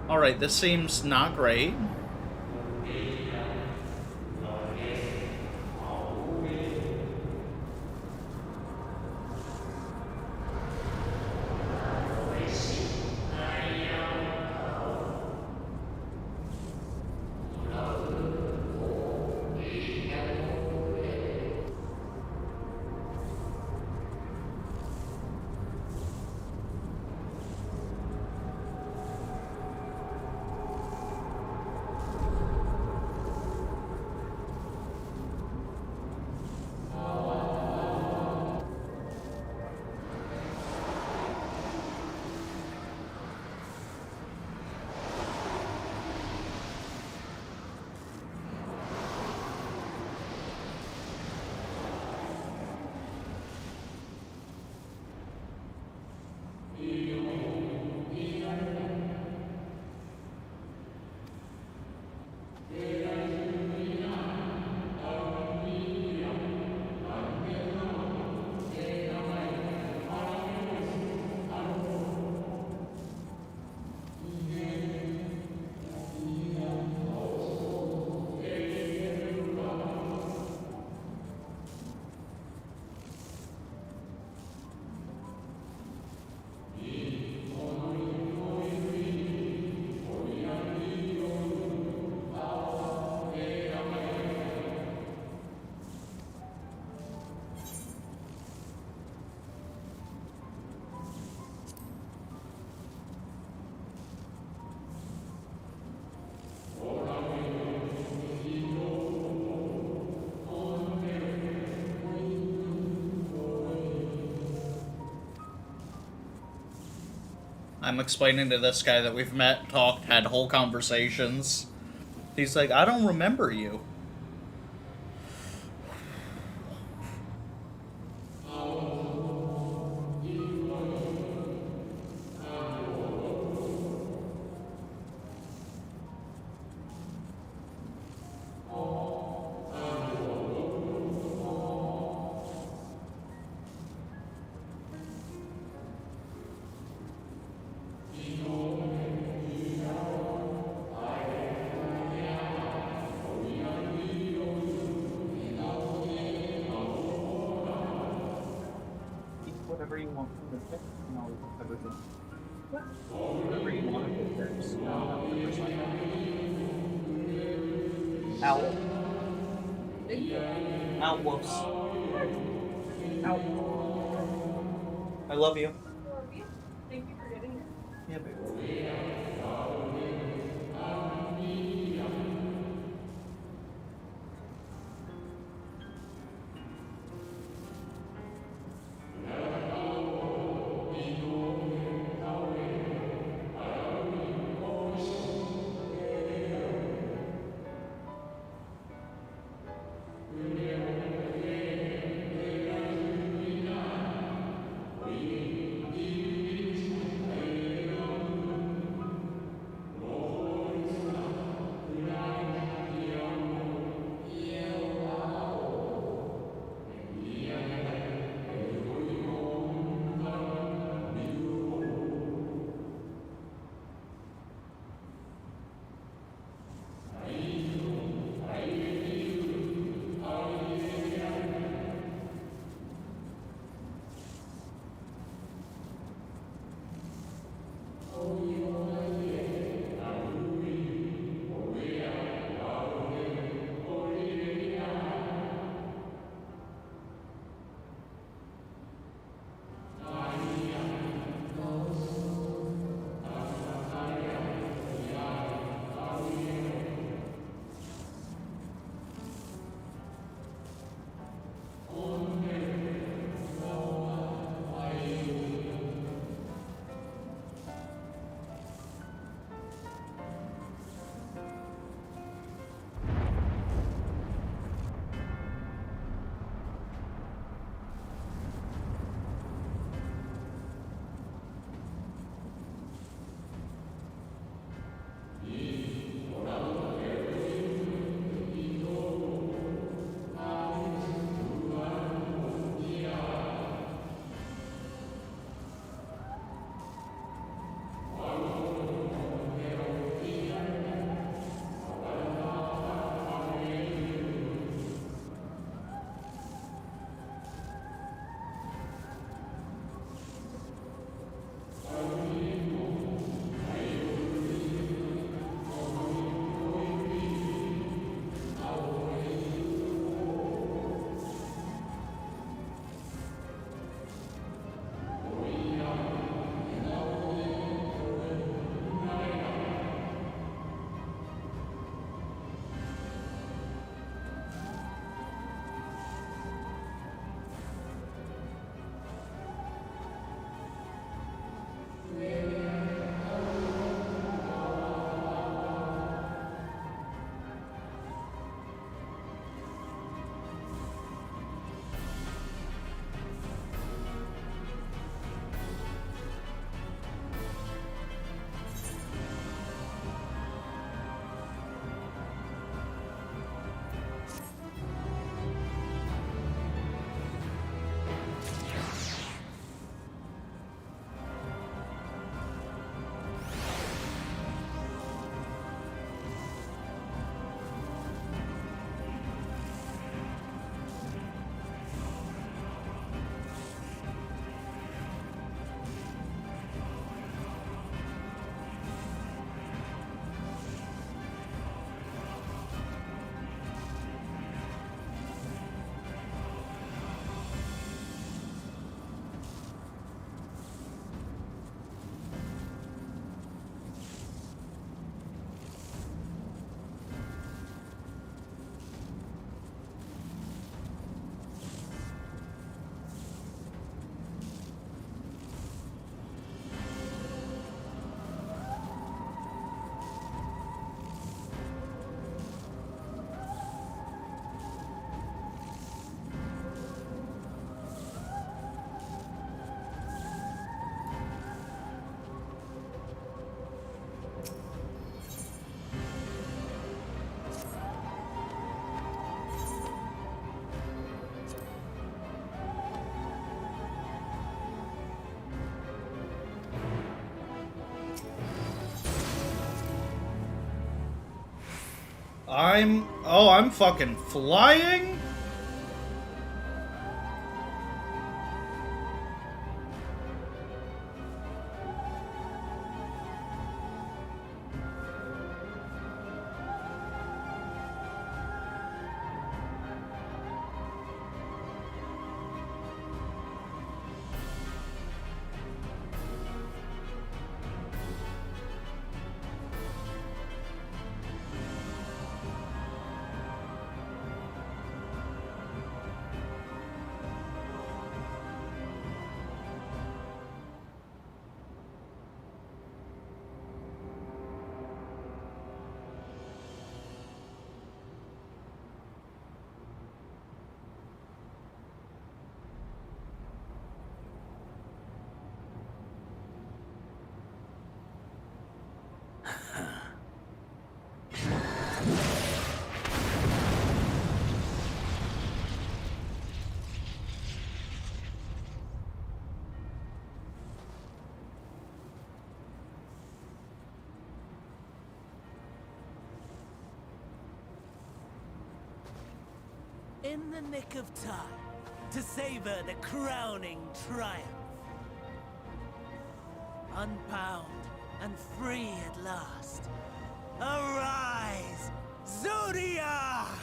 Alright, this seems not great. I'm explaining to this guy that we've met, talked, had whole conversations. He's like, I don't remember you. Whatever you want from the pick, and I'll everything. Whatever you want to put there, just Ow. Ow, whoops. Ow. I love you. Thank you for getting it. Yeah, baby. I'm fucking flying? In the nick of time to savor the crowning triumph. Unbound and free at last. Arise, Zodiac!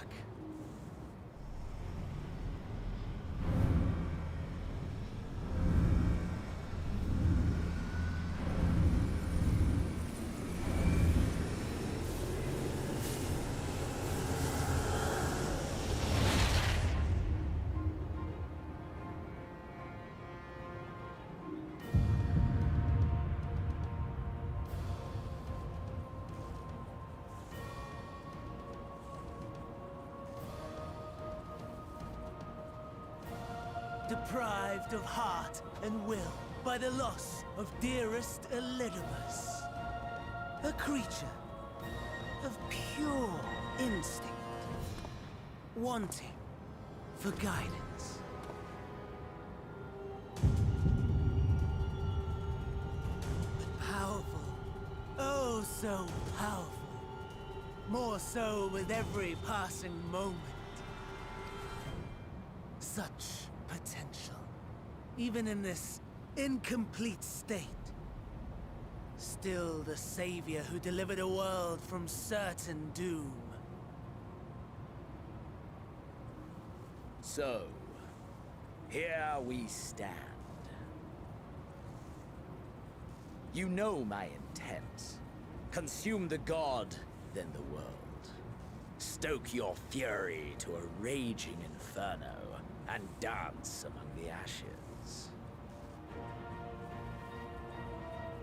Deprived of heart and will by the loss of dearest Elidibus. A creature of pure instinct, wanting for guidance. But powerful, oh so powerful. More so with every passing moment. Such potential, even in this incomplete state. Still the savior who delivered a world from certain doom. So, here we stand. You know my intent. Consume the god, then the world. Stoke your fury to a raging inferno, and dance among the ashes.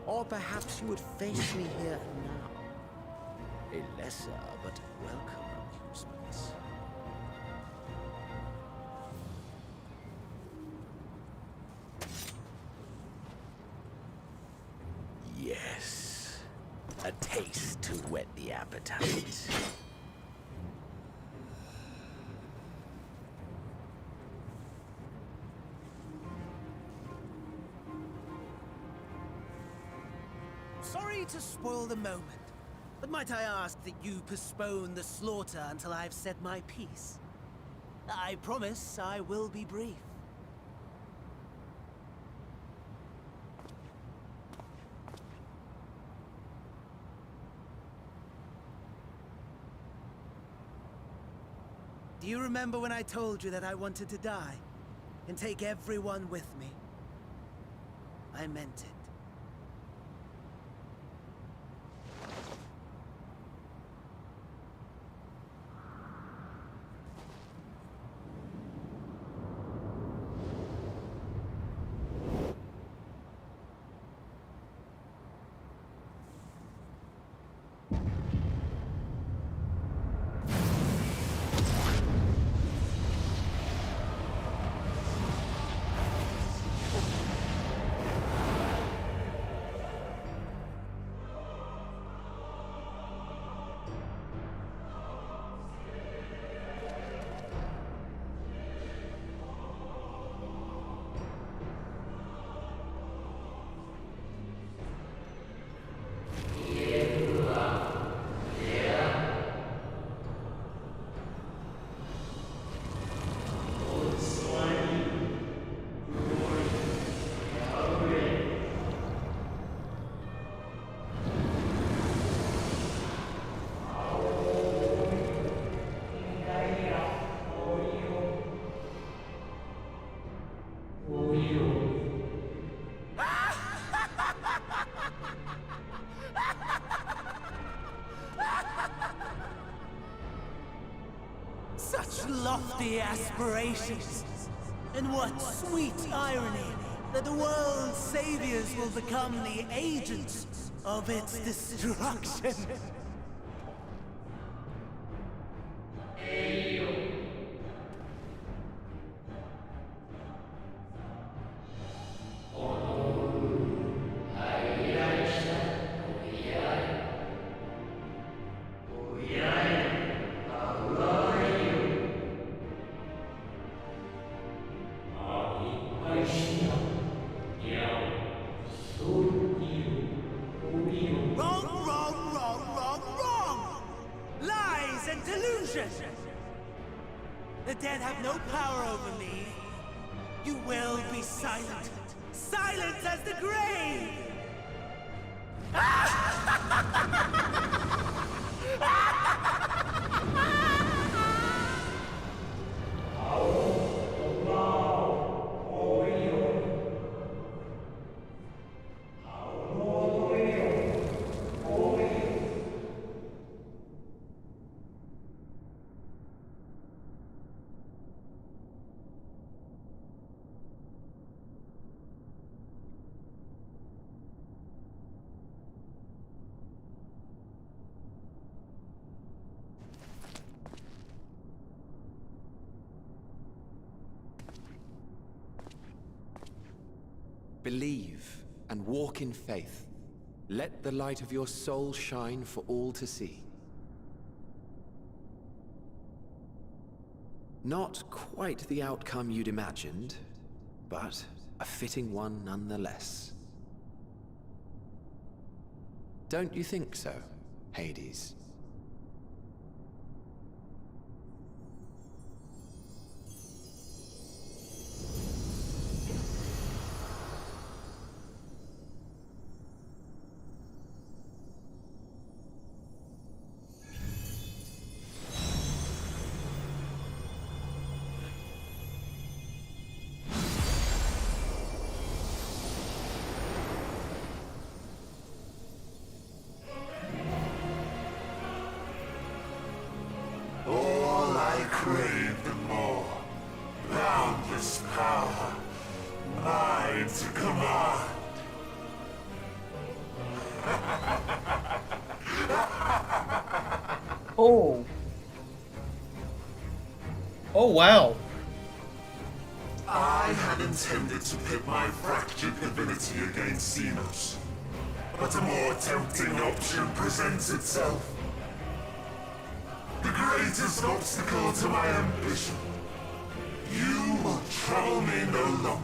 Or perhaps you would face me here and now. A lesser but welcome amusement. Yes, a taste to whet the appetite. Sorry to spoil the moment, but might I ask that you postpone the slaughter until I've said my piece? I promise I will be brief. Do you remember when I told you that I wanted to die and take everyone with me? I meant it. such lofty aspirations. And what sweet irony that the world's saviors will become the agents of its destruction. The dead have no power over me. You will be silent. Silent as the grave! Believe and walk in faith. Let the light of your soul shine for all to see. Not quite the outcome you'd imagined, but a fitting one nonetheless. Don't you think so, Hades? Crave the more boundless power, mine to command. Oh. Oh, wow. I had intended to pit my fractured divinity against Xenos, but a more tempting option presents itself. The greatest obstacle to my ambition. You will trouble me no longer.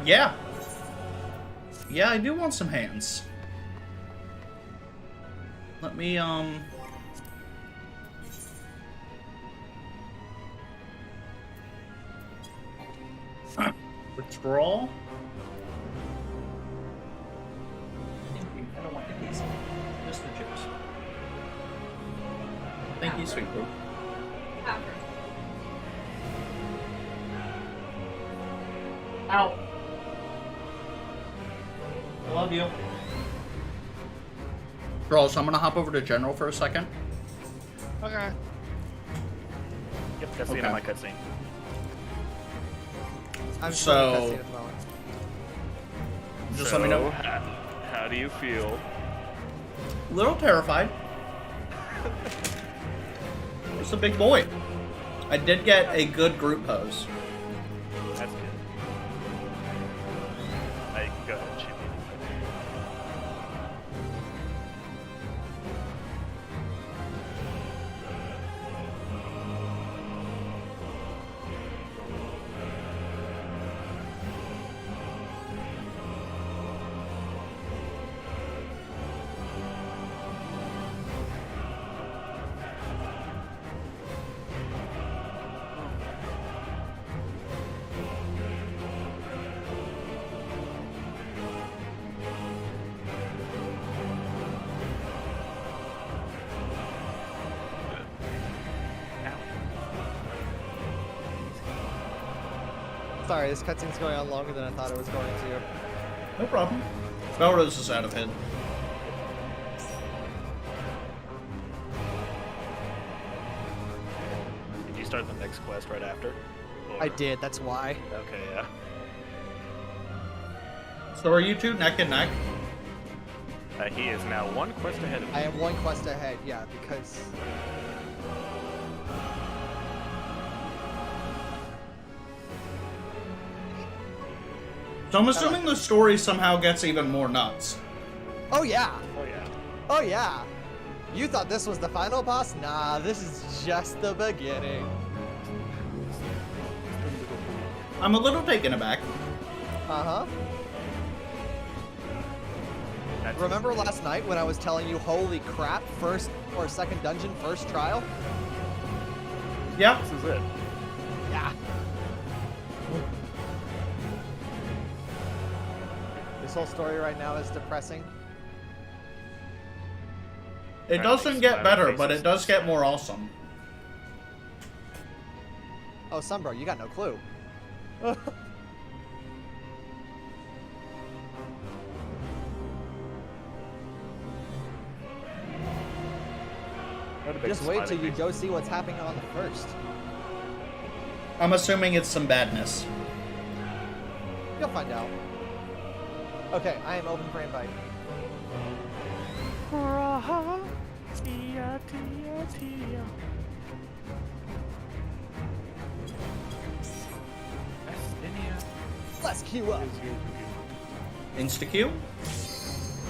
Yeah. Yeah, I do want some hands. Let me, Withdraw. I don't want the piece. Just the chips. Thank you, sweet bro. After. Ow. I love you. Bro, so I'm gonna hop over to General for a second. Okay. Yep, that's the end of my cutscene. I'm So- cutscene at the moment. Just let me know. How do you feel? A little terrified. It's a big boy. I did get a good group pose. That's good. I can go ahead and shoot me. Sorry, this cutscene's going on longer than I thought it was going to. No problem. Belrose is out of hit. Did you start the next quest right after? Or... I did, that's why. Okay, yeah. So are you two neck and neck? He is now one quest ahead of me. I am one quest ahead, yeah, because... So I'm assuming the story somehow gets even more nuts. Oh yeah! Oh yeah. Oh yeah! You thought this was the final boss? Nah, this is just the beginning. I'm a little taken aback. Uh-huh. Remember last night when I was telling you, holy crap, first or second dungeon, first trial? Yeah. This is it. Yeah. This whole story right now is depressing. It doesn't get better, but it does get more awesome. Oh, Sunbro, you got no clue. Just wait till you go see what's happening on the first. I'm assuming it's some badness. You'll find out. Okay, I am open for invite. Let's queue up. Insta Q?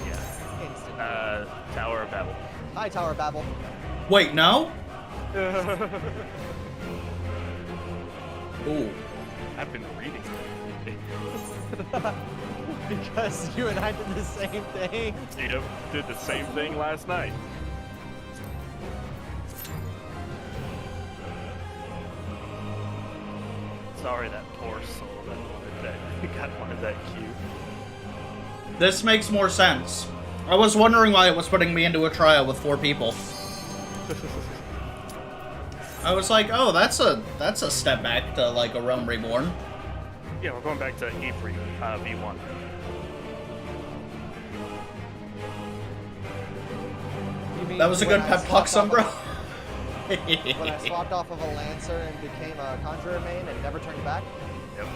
Yeah. Instant. Tower of Babel. Hi, Tower of Babel. Wait, no? Ooh. I've been reading. Because you and I did the same thing. Yep, did the same thing last night. Sorry, that poor soul that wanted that cue. This makes more sense. I was wondering why it was putting me into a trial with 4 people. I was like, oh, that's a step back to like a Realm Reborn. Yeah, we're going back to E3 V1. You mean That was a good when I pep talk, swapped Sombra. off when I swapped off of a Lancer and became a Conjurer main and never turned back? Yep.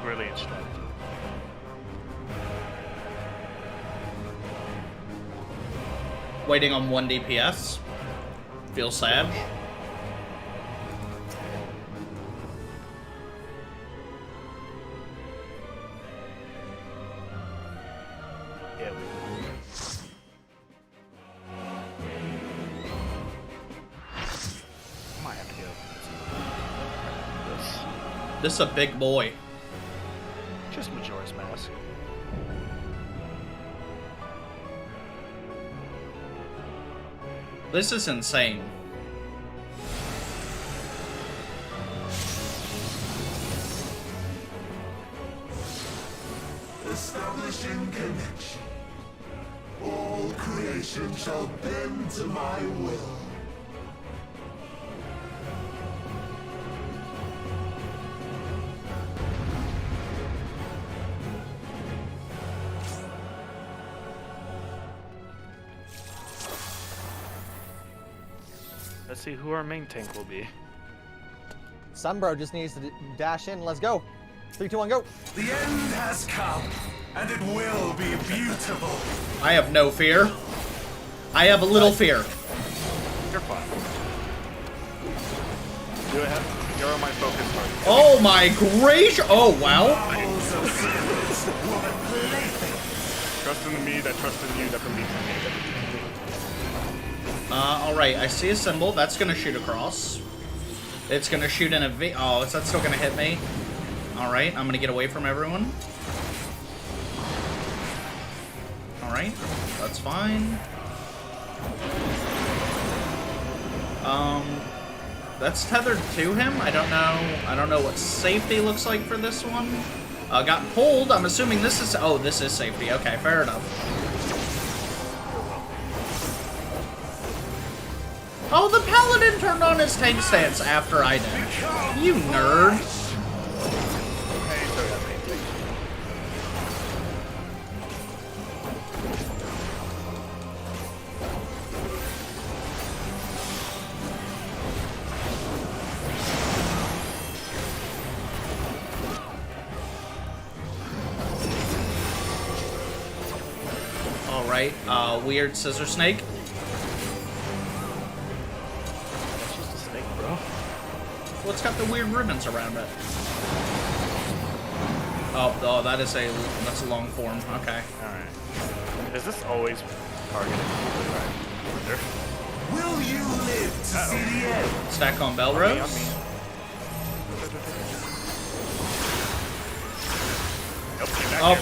Brilliant strategy. Waiting on 1 DPS. Feel sad. Yeah, might have to go. This is a big boy. Just Majora's Mask. This is insane. nation shall bend to my will. Let's see who our main tank will be. Sunbro just needs to dash in. Let's go. 3, 2, 1, go. The end has come, and it will be beautiful. I have no fear. I have a little fear. You're fine. You're my focus target. Oh my gracious! Oh wow. Trust in me that trust in you that believes in me. Alright, I see a symbol. That's gonna shoot across. It's gonna shoot in a V. Oh, is that still gonna hit me? Alright, I'm gonna get away from everyone. Alright, that's fine. That's tethered to him. I don't know what safety looks like for this one. Got pulled. I'm assuming this is, oh, this is safety. Okay, fair enough. Oh, the paladin turned on his tank stance after I did. You nerd. Alright, weird scissor snake. Well, it's got the weird ribbons around it. Oh, that's a long form. Okay. Alright. Is this always targeted? Will you live to see the end? Stack on Belrose. Oh,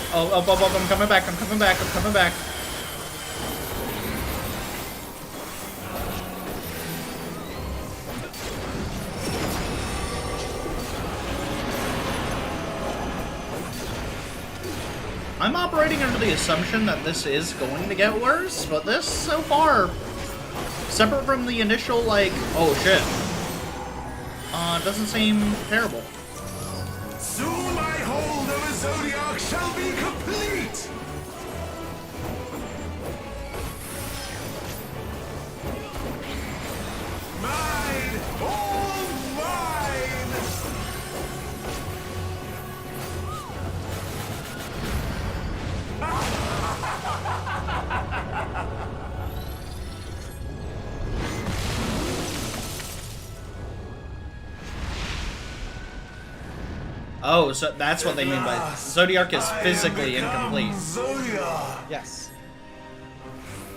I'm coming back. I'm coming back. I'm coming back. I'm operating under the assumption that this is going to get worse, but this, so far, separate from the initial, like, oh shit, doesn't seem terrible. Soon my hold of a Zodiac shall be complete! Mine! All mine! Oh, so that's what they mean by Zodiac is physically incomplete. Yes.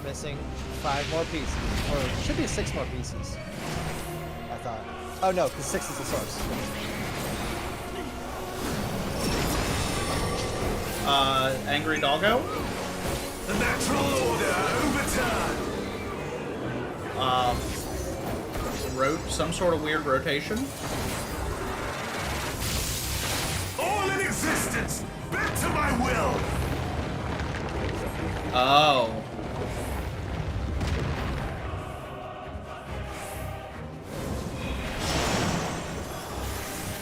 Missing 5 more pieces. Or it should be 6 more pieces. I thought. Oh no, because 6 is the source. Angry Doggo? The natural order overturned! Some sort of weird rotation. All in existence, bent to my will! Oh.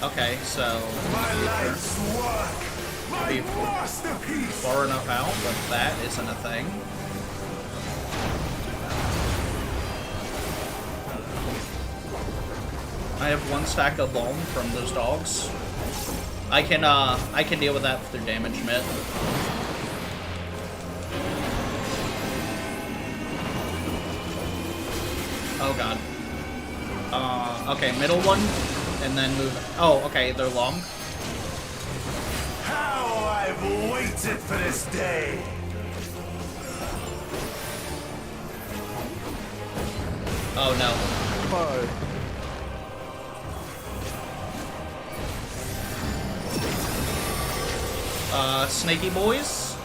Okay, so my life's work, my masterpiece. Far enough out, but that isn't a thing. I have 1 stack of balm from those dogs. I can deal with that through damage mid. Oh god. Okay, middle one, and then move. Oh, okay, they're long. How I've waited for this day! Oh no. Snaky boys.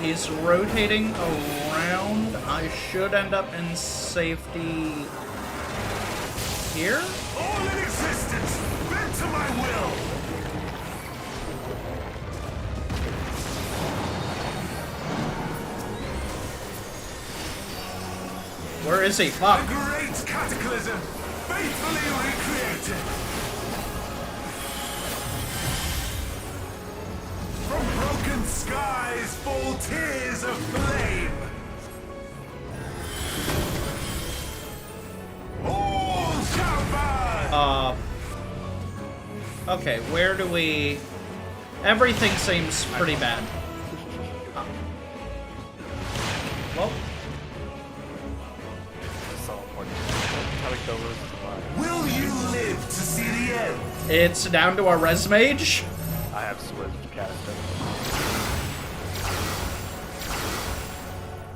He's rotating around. I should end up in safety here. All in existence, bent to my will. Where is he? Fuck. The great cataclysm, faithfully recreated. From broken skies fall tears of flame. All shall burn. Okay, where do we... Everything seems pretty bad. Well... Will you live to see the end? It's down to our res mage. I have Swift cast it.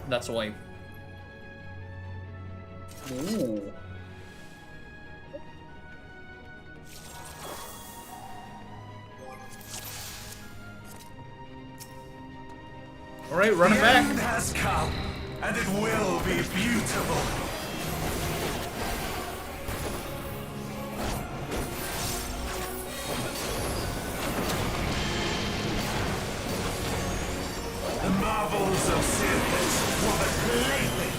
That's a wave. Ooh. Alright, run it back. The end has come, and it will be beautiful. The marvels of Circus were the playthings.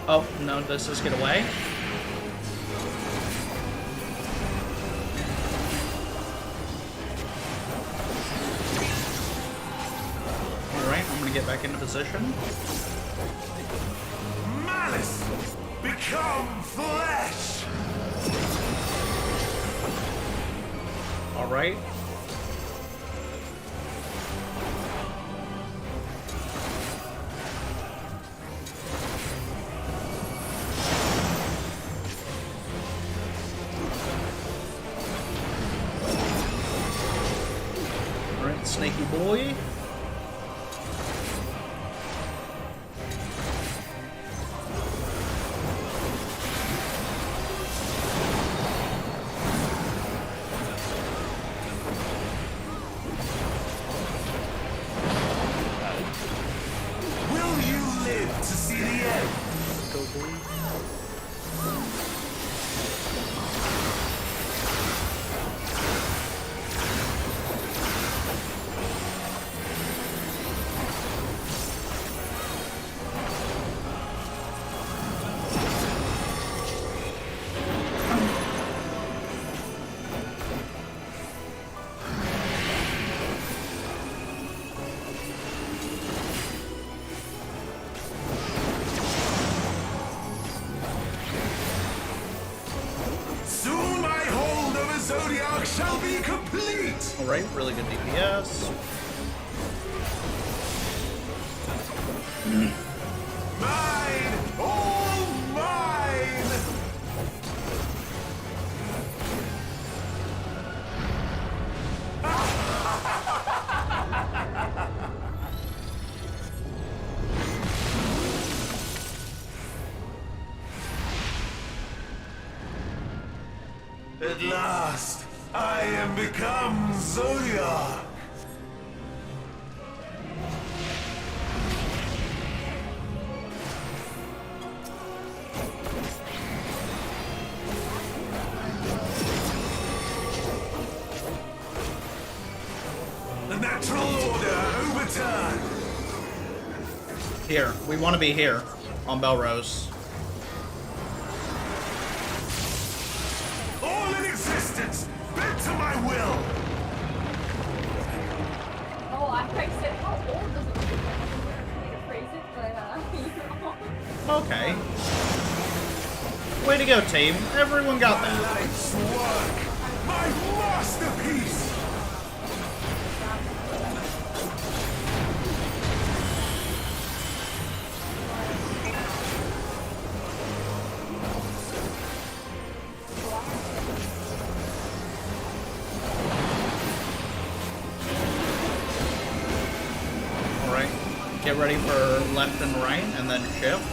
Oh, no, does this get away? Alright, I'm gonna get back into position. Malice, become flesh! Alright. Alright, snaky boy. Will you live to see the end? Go, boy. Soon my hold of a Zodiac shall be complete! Alright, really good DPS. Mine! All mine! At last, I am become Zodiac! The natural order overturned! Here, we want to be here on Belrose. All in existence, bent to my will! Oh, I said how old does it look like? I don't know how to phrase it, but Okay. Way to go, team. Everyone got My that. life's work! My masterpiece! Alright. Get ready for left and right, and then shift.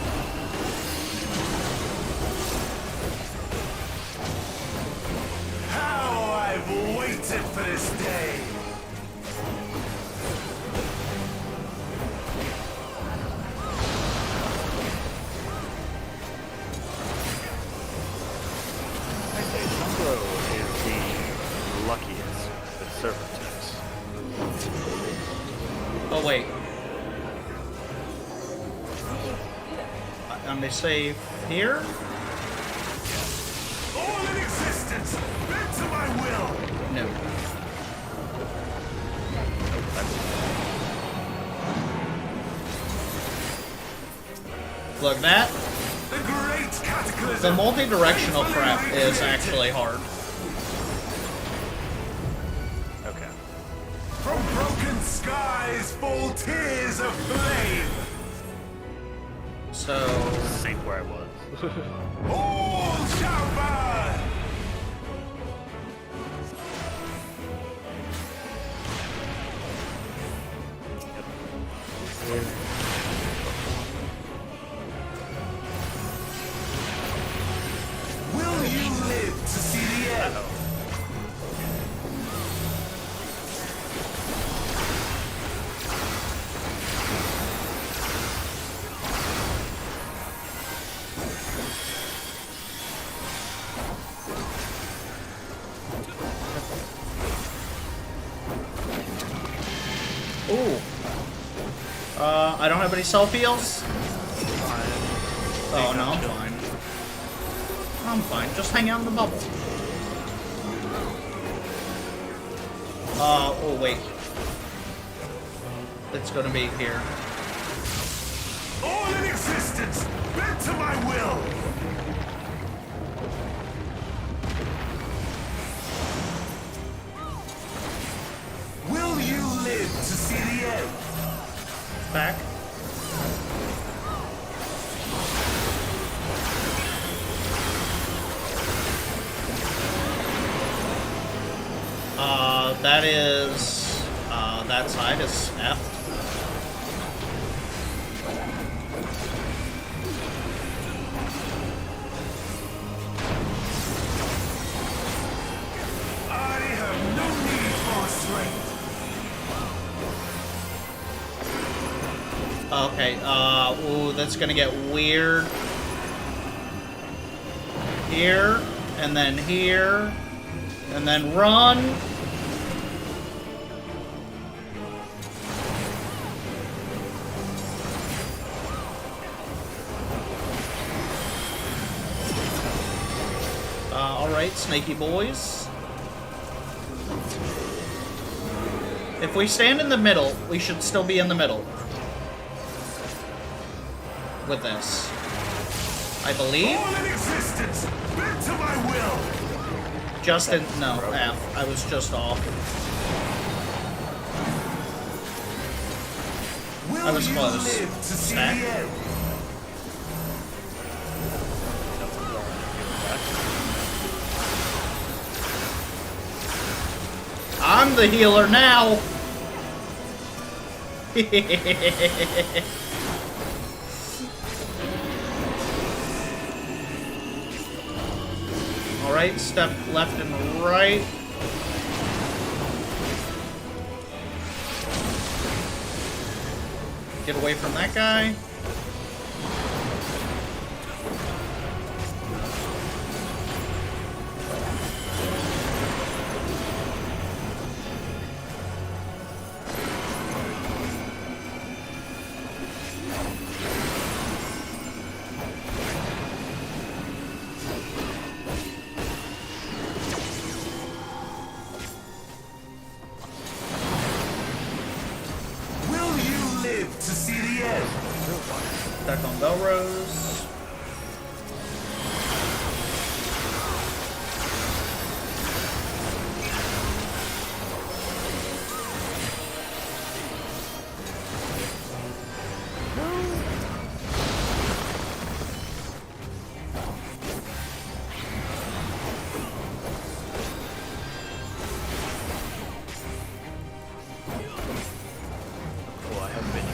How I've waited for this day! they say here? All in existence, bent to my will. No. Look, that. The great cataclysm. The multi-directional crap is actually hard. Okay. From broken skies fall tears of flame. So. See where I was. All shall burn. Will you live to see the end? Ooh. I don't have any self heals. Oh no, I'm fine. I'm fine. Just hang out in the bubble. Oh wait. It's gonna be here. All in existence, bent to my will. Will you live to see the end? Back. That is, that side is F. I have no need for strength. Okay, ooh, that's gonna get weird. Here, and then here, and then run. Alright, snaky boys. If we stand in the middle, we should still be in the middle. With this. I believe? All in existence, bent to my will. Just in... no, F. I was just off. I was close. Stack. I'm the healer now! Alright, step left and right. Get away from that guy. Back on Belrose. Oh, I have been.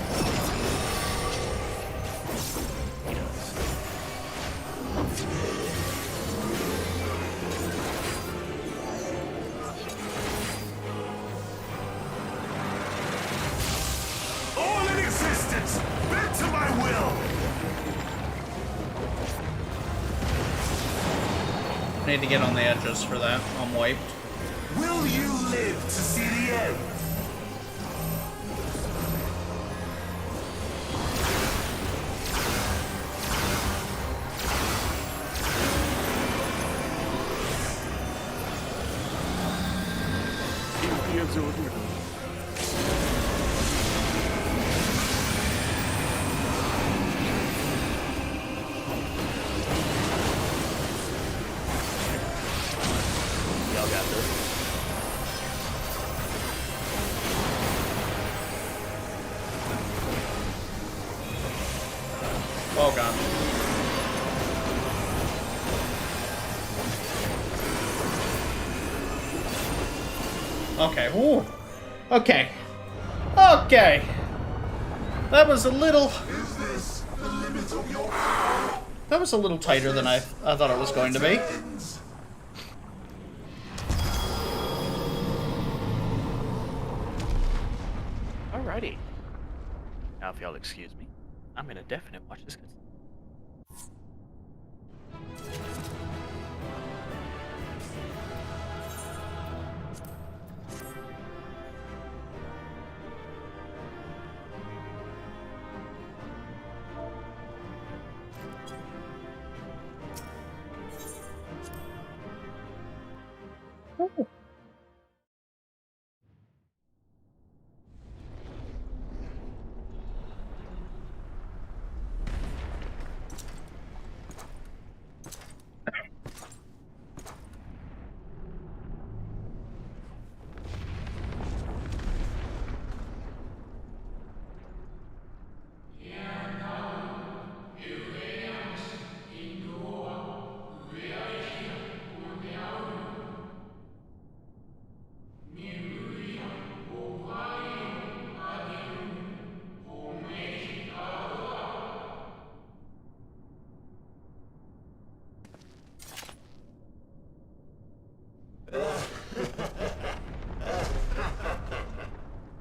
All in existence, bent to my will. Need to get on the edges for that. I'm wiped. Will you live to see the end? Y'all got this. Oh god. Okay. Ooh. Okay. Okay. That was a little. That was a little tighter than I thought it was going to be. Alrighty. Now, if y'all excuse me, I'm gonna definitely watch this.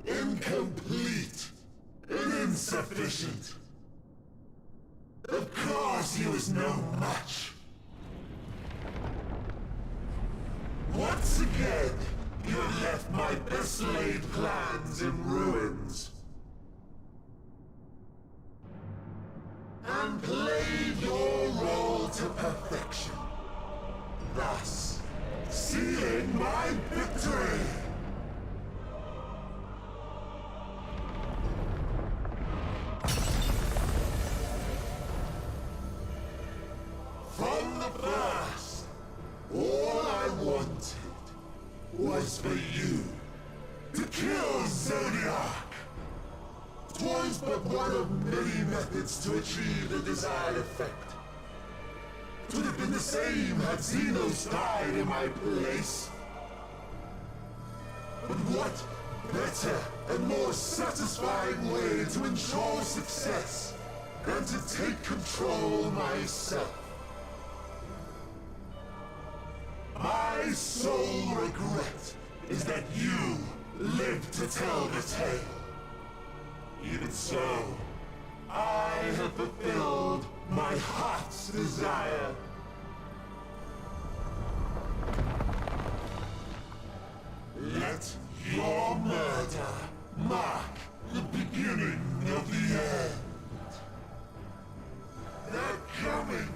Incomplete and insufficient. Of course he was no match. Once again, you have left my best laid plans in ruins. And played your role to perfection. Thus, sealing my victory. From the first, all I wanted was for you to kill Zodiac. 'Twas but one of many methods to achieve the desired effect. 'Twould have been the same had Xenos died in my place. But what better and more satisfying way to ensure success than to take control myself? My sole regret is that you lived to tell the tale. Even so, I have fulfilled my heart's desire. Let your murder mark the beginning of the end. The coming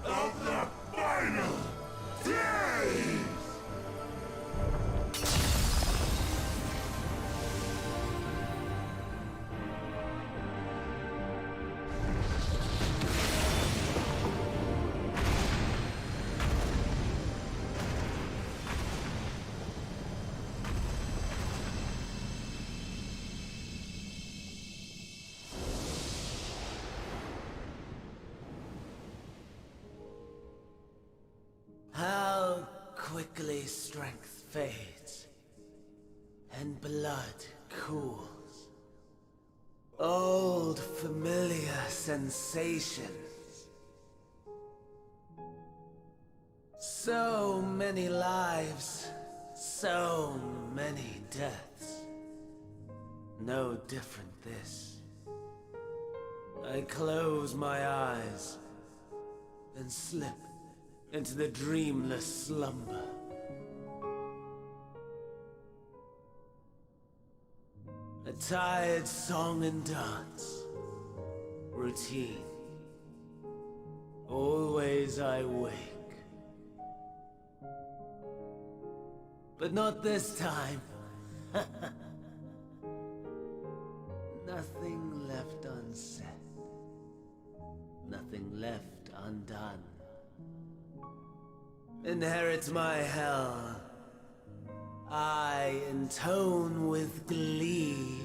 of the final day! How quickly strength fades, and blood cools. Old familiar sensations. So many lives, so many deaths. No different this. I close my eyes, and slip into the dreamless slumber. A tired song and dance. Routine. Always I wake. But not this time. Nothing left unsaid. Nothing left undone. Inherit my hell. I intone with glee.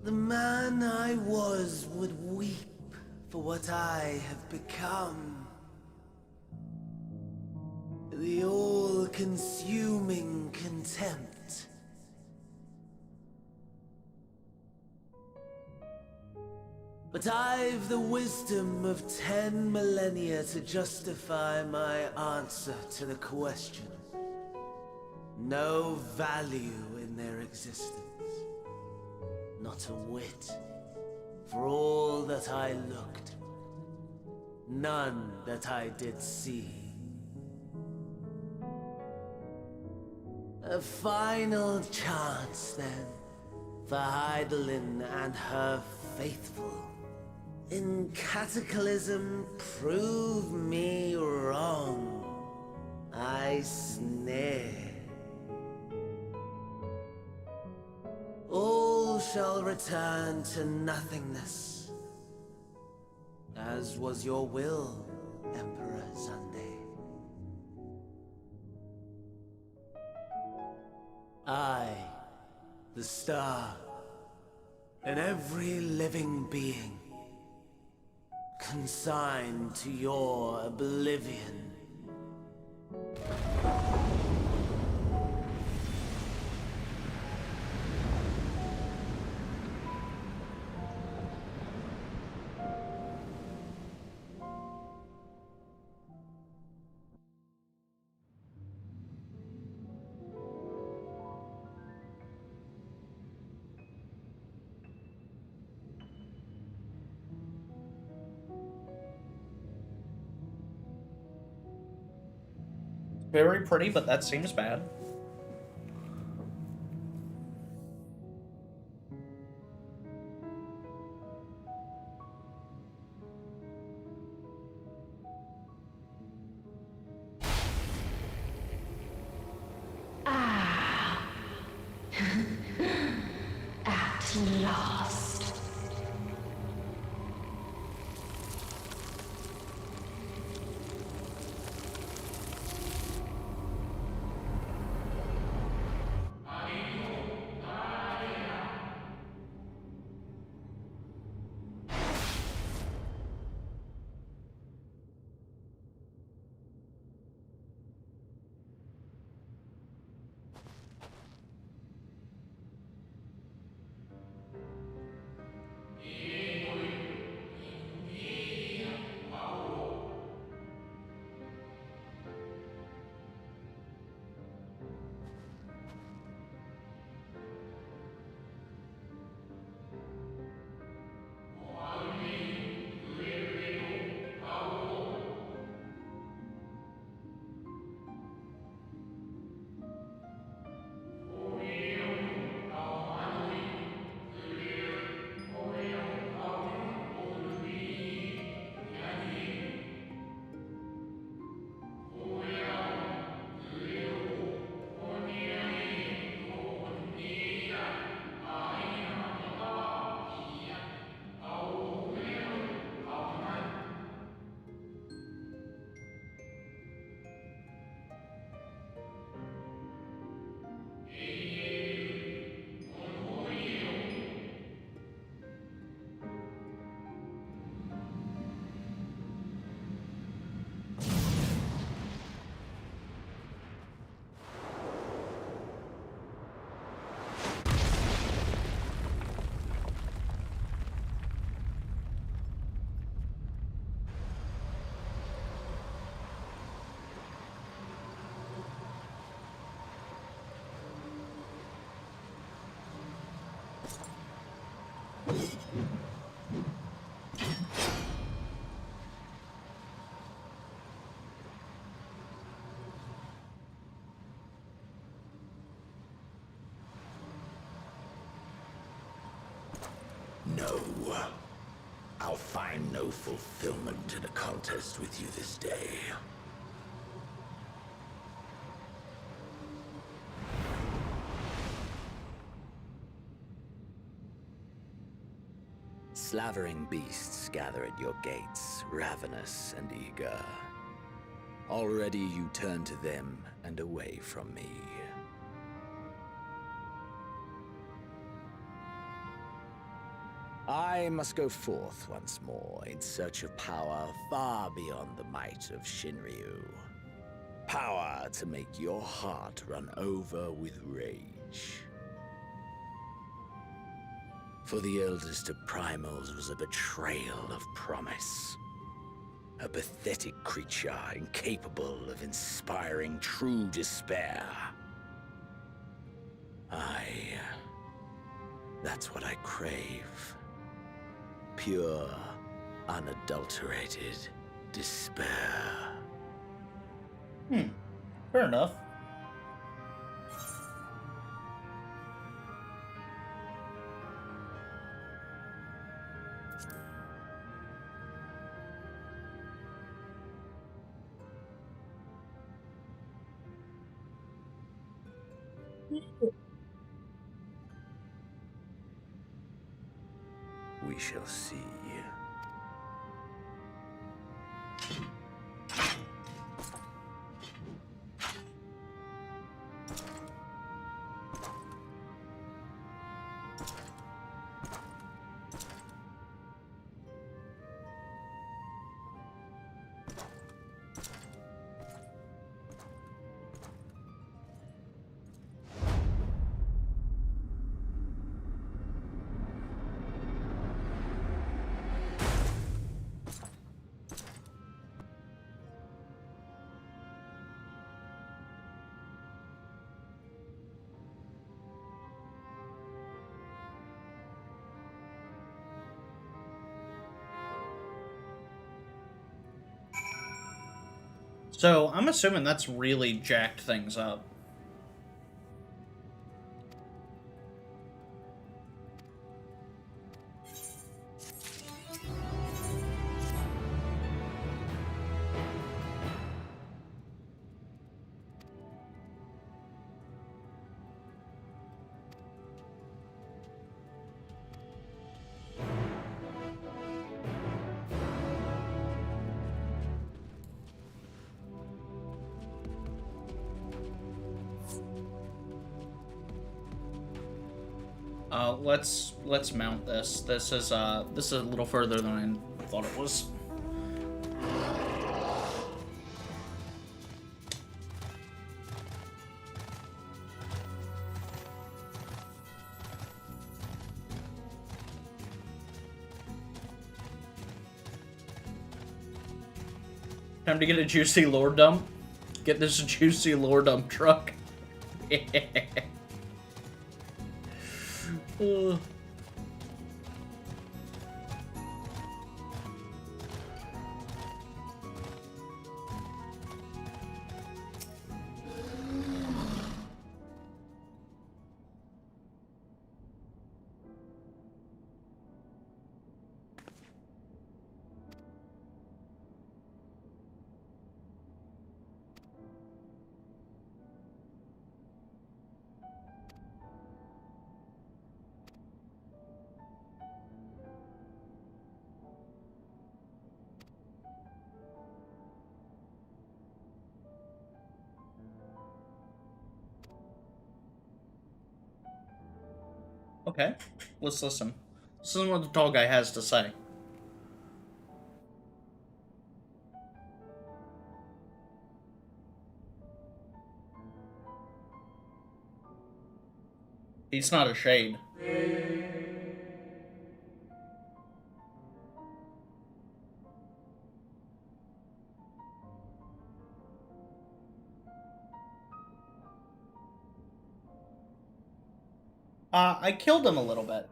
The man I was would weep for what I have become. The all-consuming contempt. But I've the wisdom of 10 millennia to justify my answer to the question. No value in their existence. Not a whit. For all that I looked. None that I did see. A final chance, then, for Heidelin and her faithful. In Cataclysm, prove me wrong. I snare. All shall return to nothingness, as was your will, Emperor Sunday. I, the star, and every living being, consigned to your oblivion. Very pretty, but that seems bad. At last. No. I'll find no fulfillment in a contest with you this day. slavering beasts gather at your gates, ravenous and eager. Already you turn to them and away from me. I must go forth once more in search of power far beyond the might of Shinryu. Power to make your heart run over with rage. For the eldest of primals was a betrayal of promise. A pathetic creature incapable of inspiring true despair. That's what I crave. Pure, unadulterated despair. Fair enough. We shall see. So, I'm assuming that's really jacked things up. Let's mount this. This is a little further than I thought it was. Time to get a juicy lore dump. Get this juicy lore dump truck. Okay, let's listen. This is what the tall guy has to say. He's not a shade. I killed him a little bit.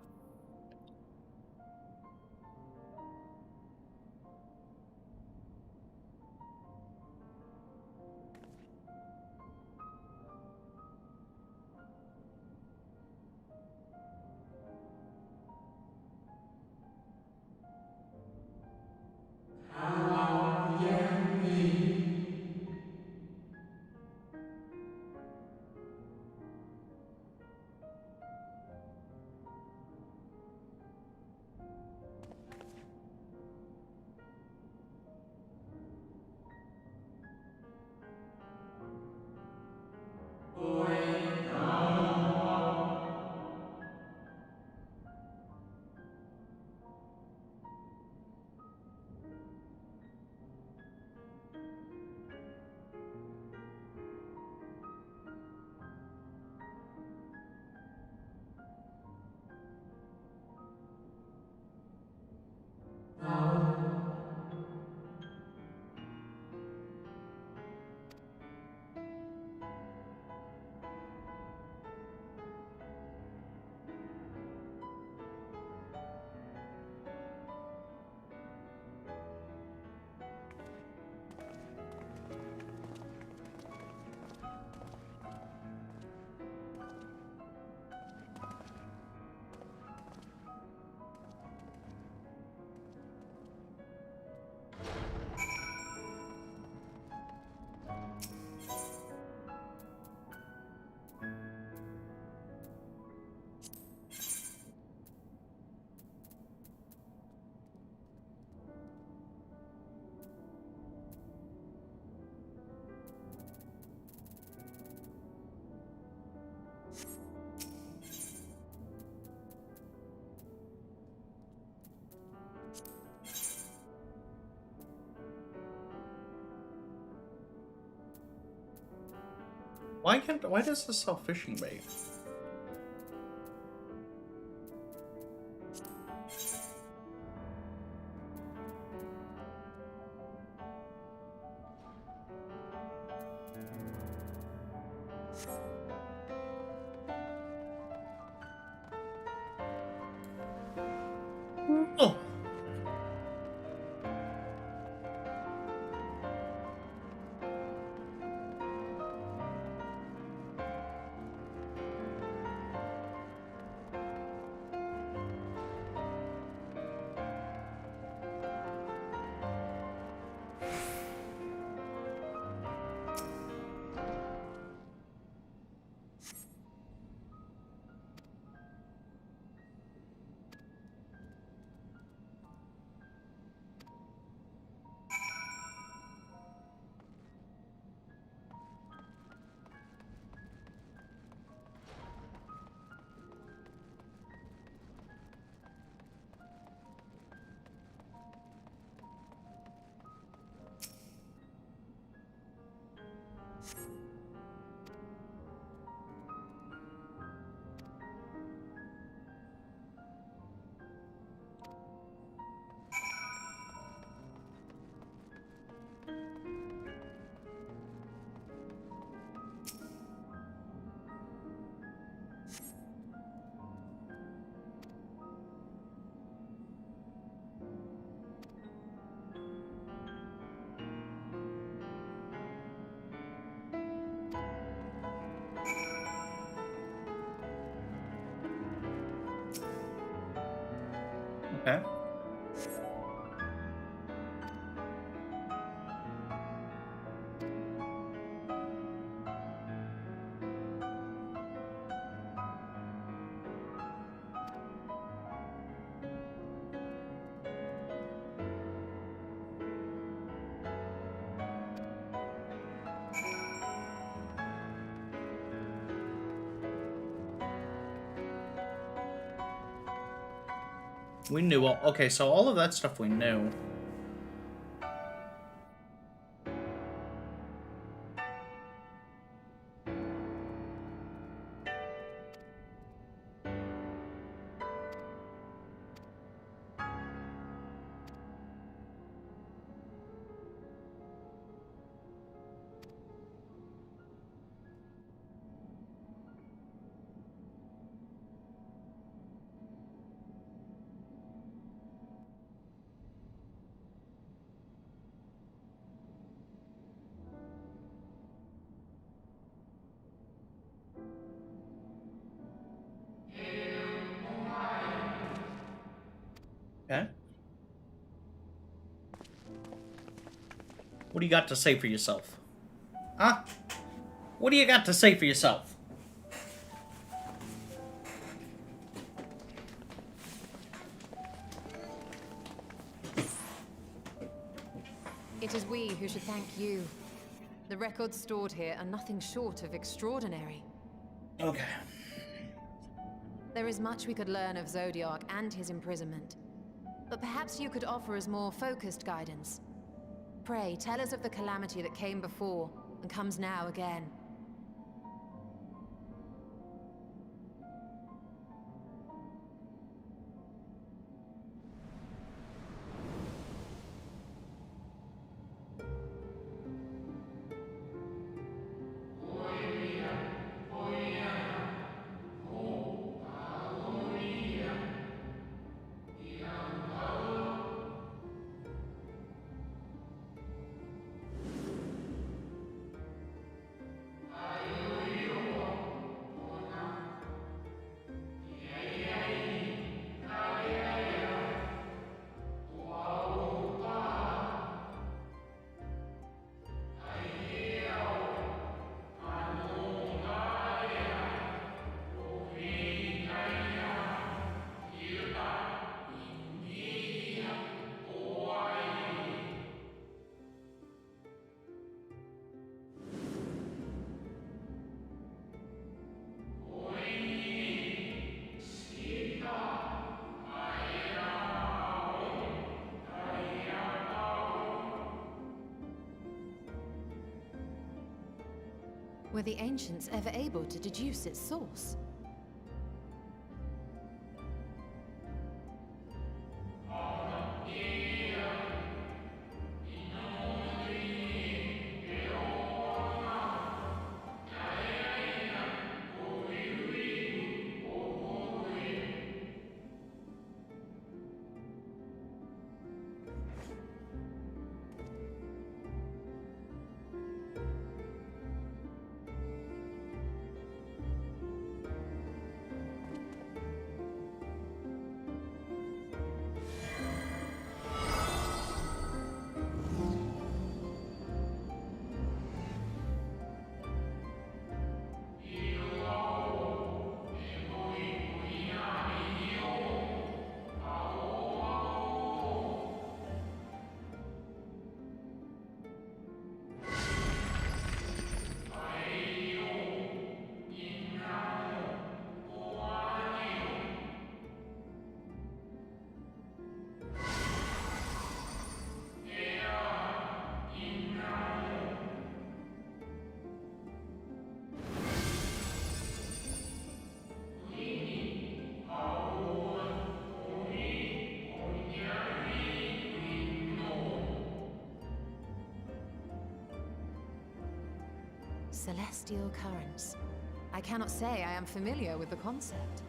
Why does this sell fishing bait? Oh. Okay. We knew all. Okay, so all of that stuff we knew. Okay. What do you got to say for yourself? Huh? What do you got to say for yourself? It is we who should thank you. The records stored here are nothing short of extraordinary. Okay. There is much we could learn of Zodiac and his imprisonment. But perhaps you could offer us more focused guidance. Pray, tell us of the calamity that came before and comes now again. Were the ancients ever able to deduce its source? Celestial currents. I cannot say I am familiar with the concept.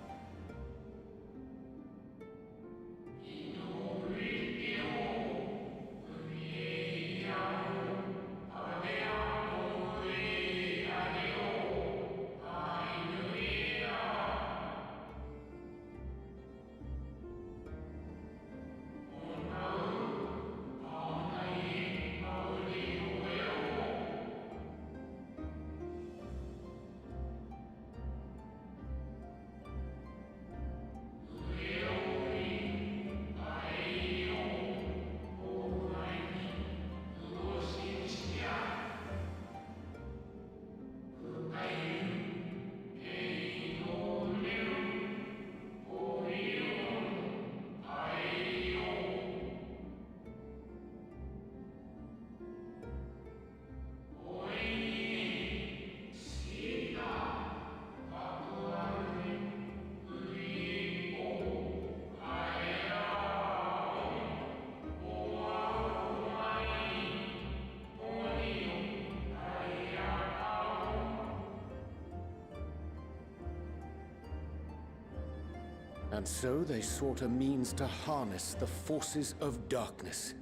And so they sought a means to harness the forces of darkness,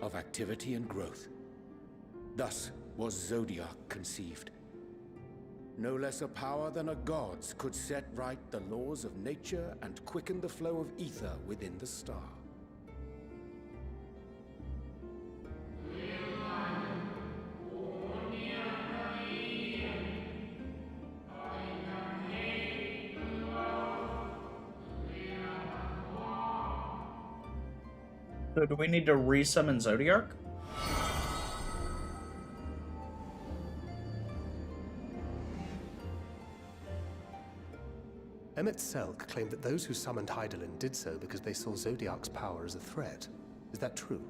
of activity and growth. Thus was Zodiac conceived. No less a power than a god's could set right the laws of nature and quicken the flow of ether within the star. So do we need to resummon Zodiac? Emmett Selk claimed that those who summoned Hydaelyn did so because they saw Zodiac's power as a threat. Is that true?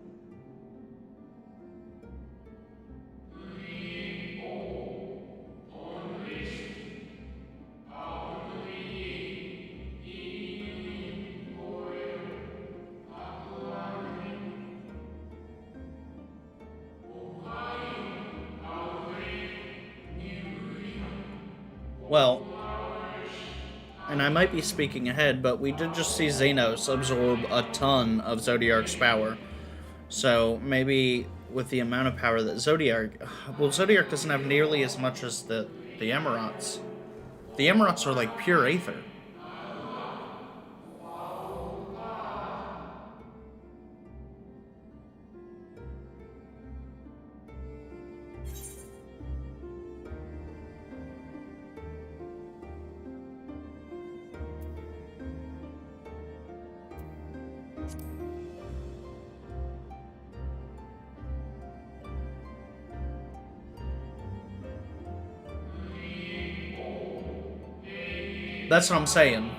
Well, and I might be speaking ahead, but we did just see Xenos absorb a ton of Zodiac's power. So maybe with the amount of power that Zodiac... Well, Zodiac doesn't have nearly as much as the Emerauts. The Emerauts are like pure aether. That's what I'm saying.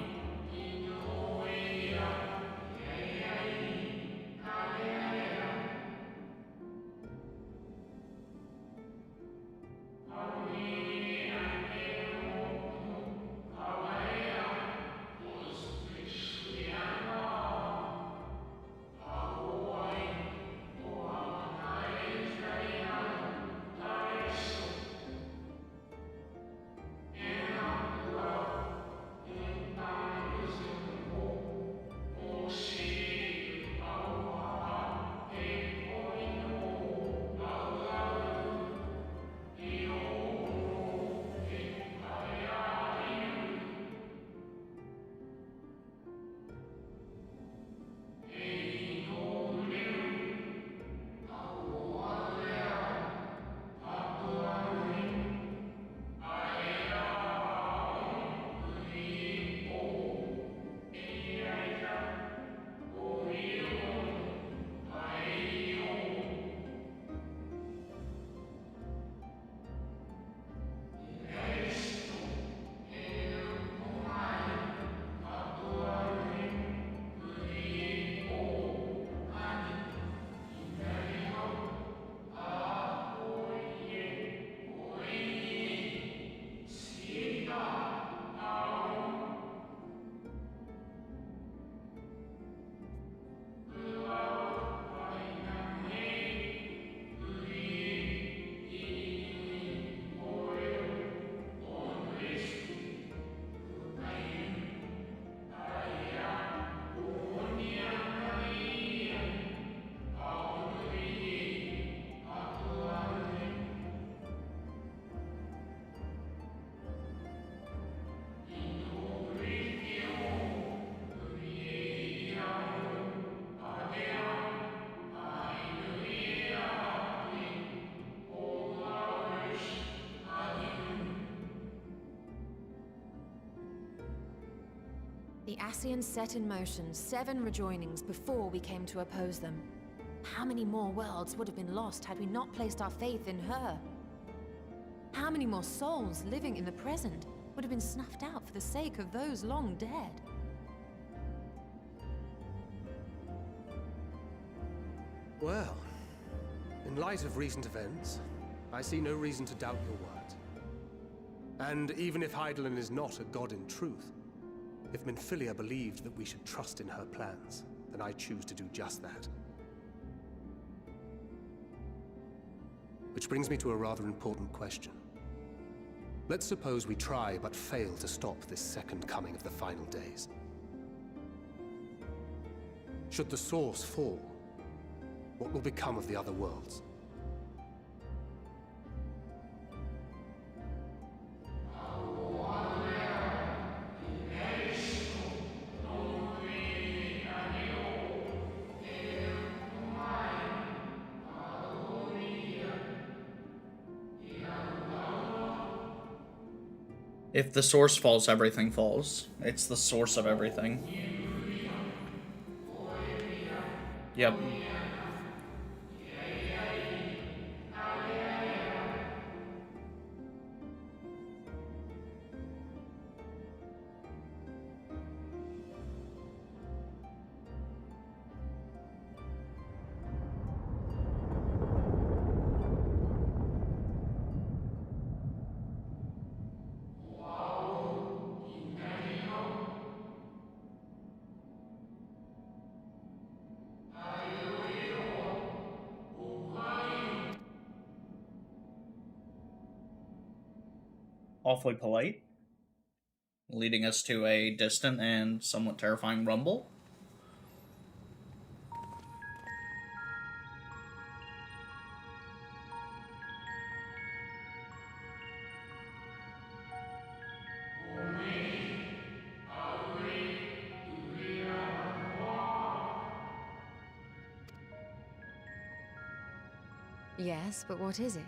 The Ascians set in motion 7 rejoinings before we came to oppose them. How many more worlds would have been lost had we not placed our faith in her? How many more souls living in the present would have been snuffed out for the sake of those long dead? Well, in light of recent events, I see no reason to doubt your words. And even if Hydaelyn is not a god in truth, if Minfilia believed that we should trust in her plans, then I choose to do just that. Which brings me to a rather important question. Let's suppose we try but fail to stop this second coming of the final days. Should the source fall, what will become of the other worlds? If the source falls, everything falls. It's the source of everything. Yep. Awfully polite, leading us to a distant and somewhat terrifying rumble. Yes, but what is it?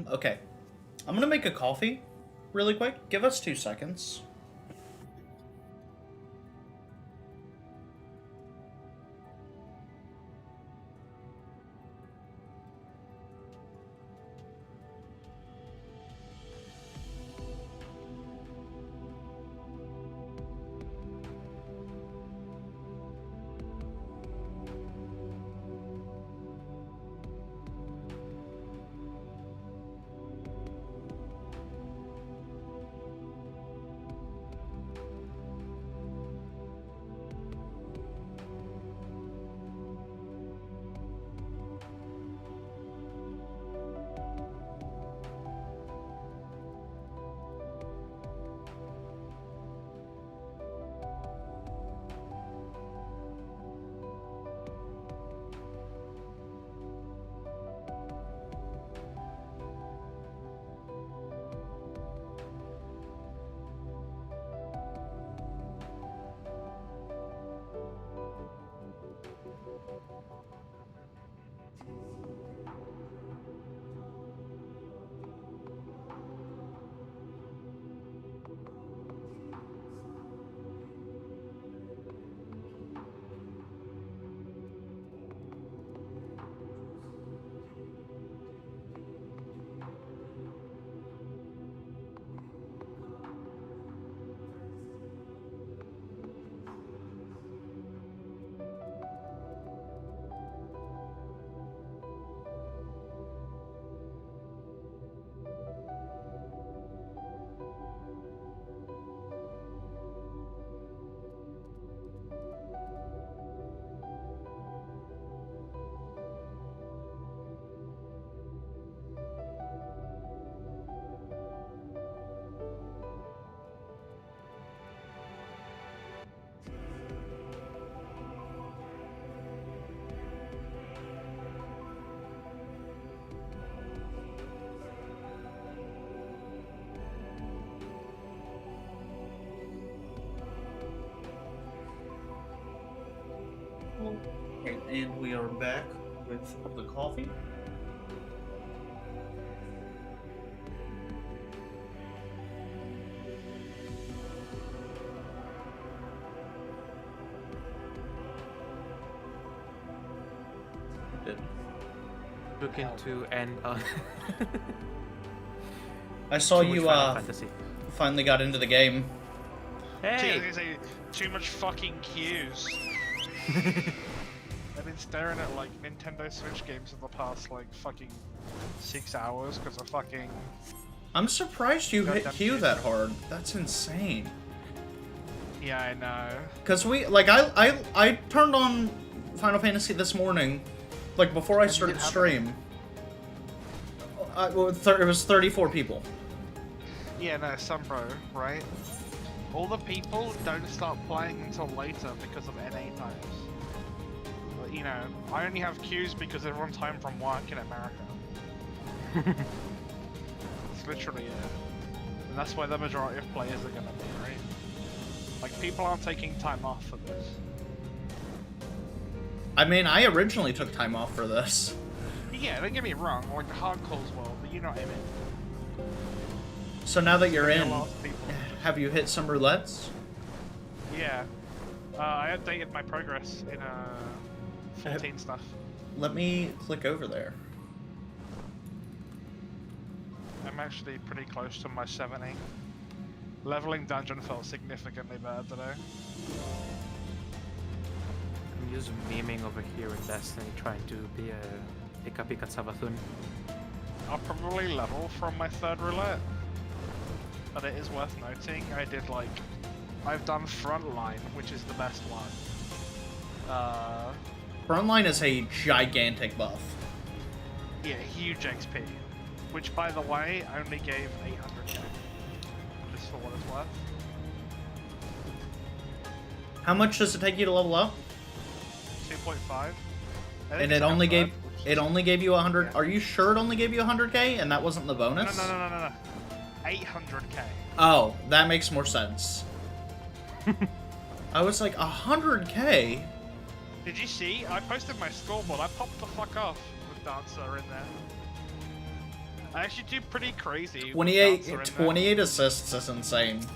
Okay. I'm gonna make a coffee really quick. Give us 2 seconds. And we are back with the coffee. Looking to end on. I saw Too much you Final Fantasy. finally got into the game. Hey! Too much fucking queues. I've been staring at like Nintendo Switch games for the past like fucking 6 hours because of fucking. I'm surprised you hit Goddamn Q queues. that hard. That's insane. Yeah, I know. Cause I turned on Final Fantasy this morning, like before I started stream. It was 34 people. Yeah, no, Sunbro, right? All the people don't start playing until later because of NA times. But, you know, I only have queues because everyone's home from work in America. It's literally it. And that's where the majority of players are gonna be, right? Like, people aren't taking time off for this. I mean, I originally took time off for this. Yeah, don't get me wrong, like the hardcores will, but you know what I mean. So now that you're There's in, a lot of people. have you hit some roulettes? Yeah. I updated my progress in 14 stuff. Let me click over there. I'm actually pretty close to my 70. Leveling dungeon felt significantly better today. I'm just memeing over here in Destiny, trying to be a Pika Pika Savathun. I'll probably level from my third roulette. But it is worth noting, I've done Frontline, which is the best one. Frontline is a gigantic buff. Yeah, huge XP. Which, by the way, only gave 800k. Just for what it's worth. How much does it take you to level up? 2.5. And it only gave you 100. Are you sure it only gave you 100k and that wasn't the bonus? No. 800k. Oh, that makes more sense. I was like, 100k? Did you see? I posted my scoreboard. I popped the fuck off with Dancer in there. I actually do pretty crazy. 28 assists is insane.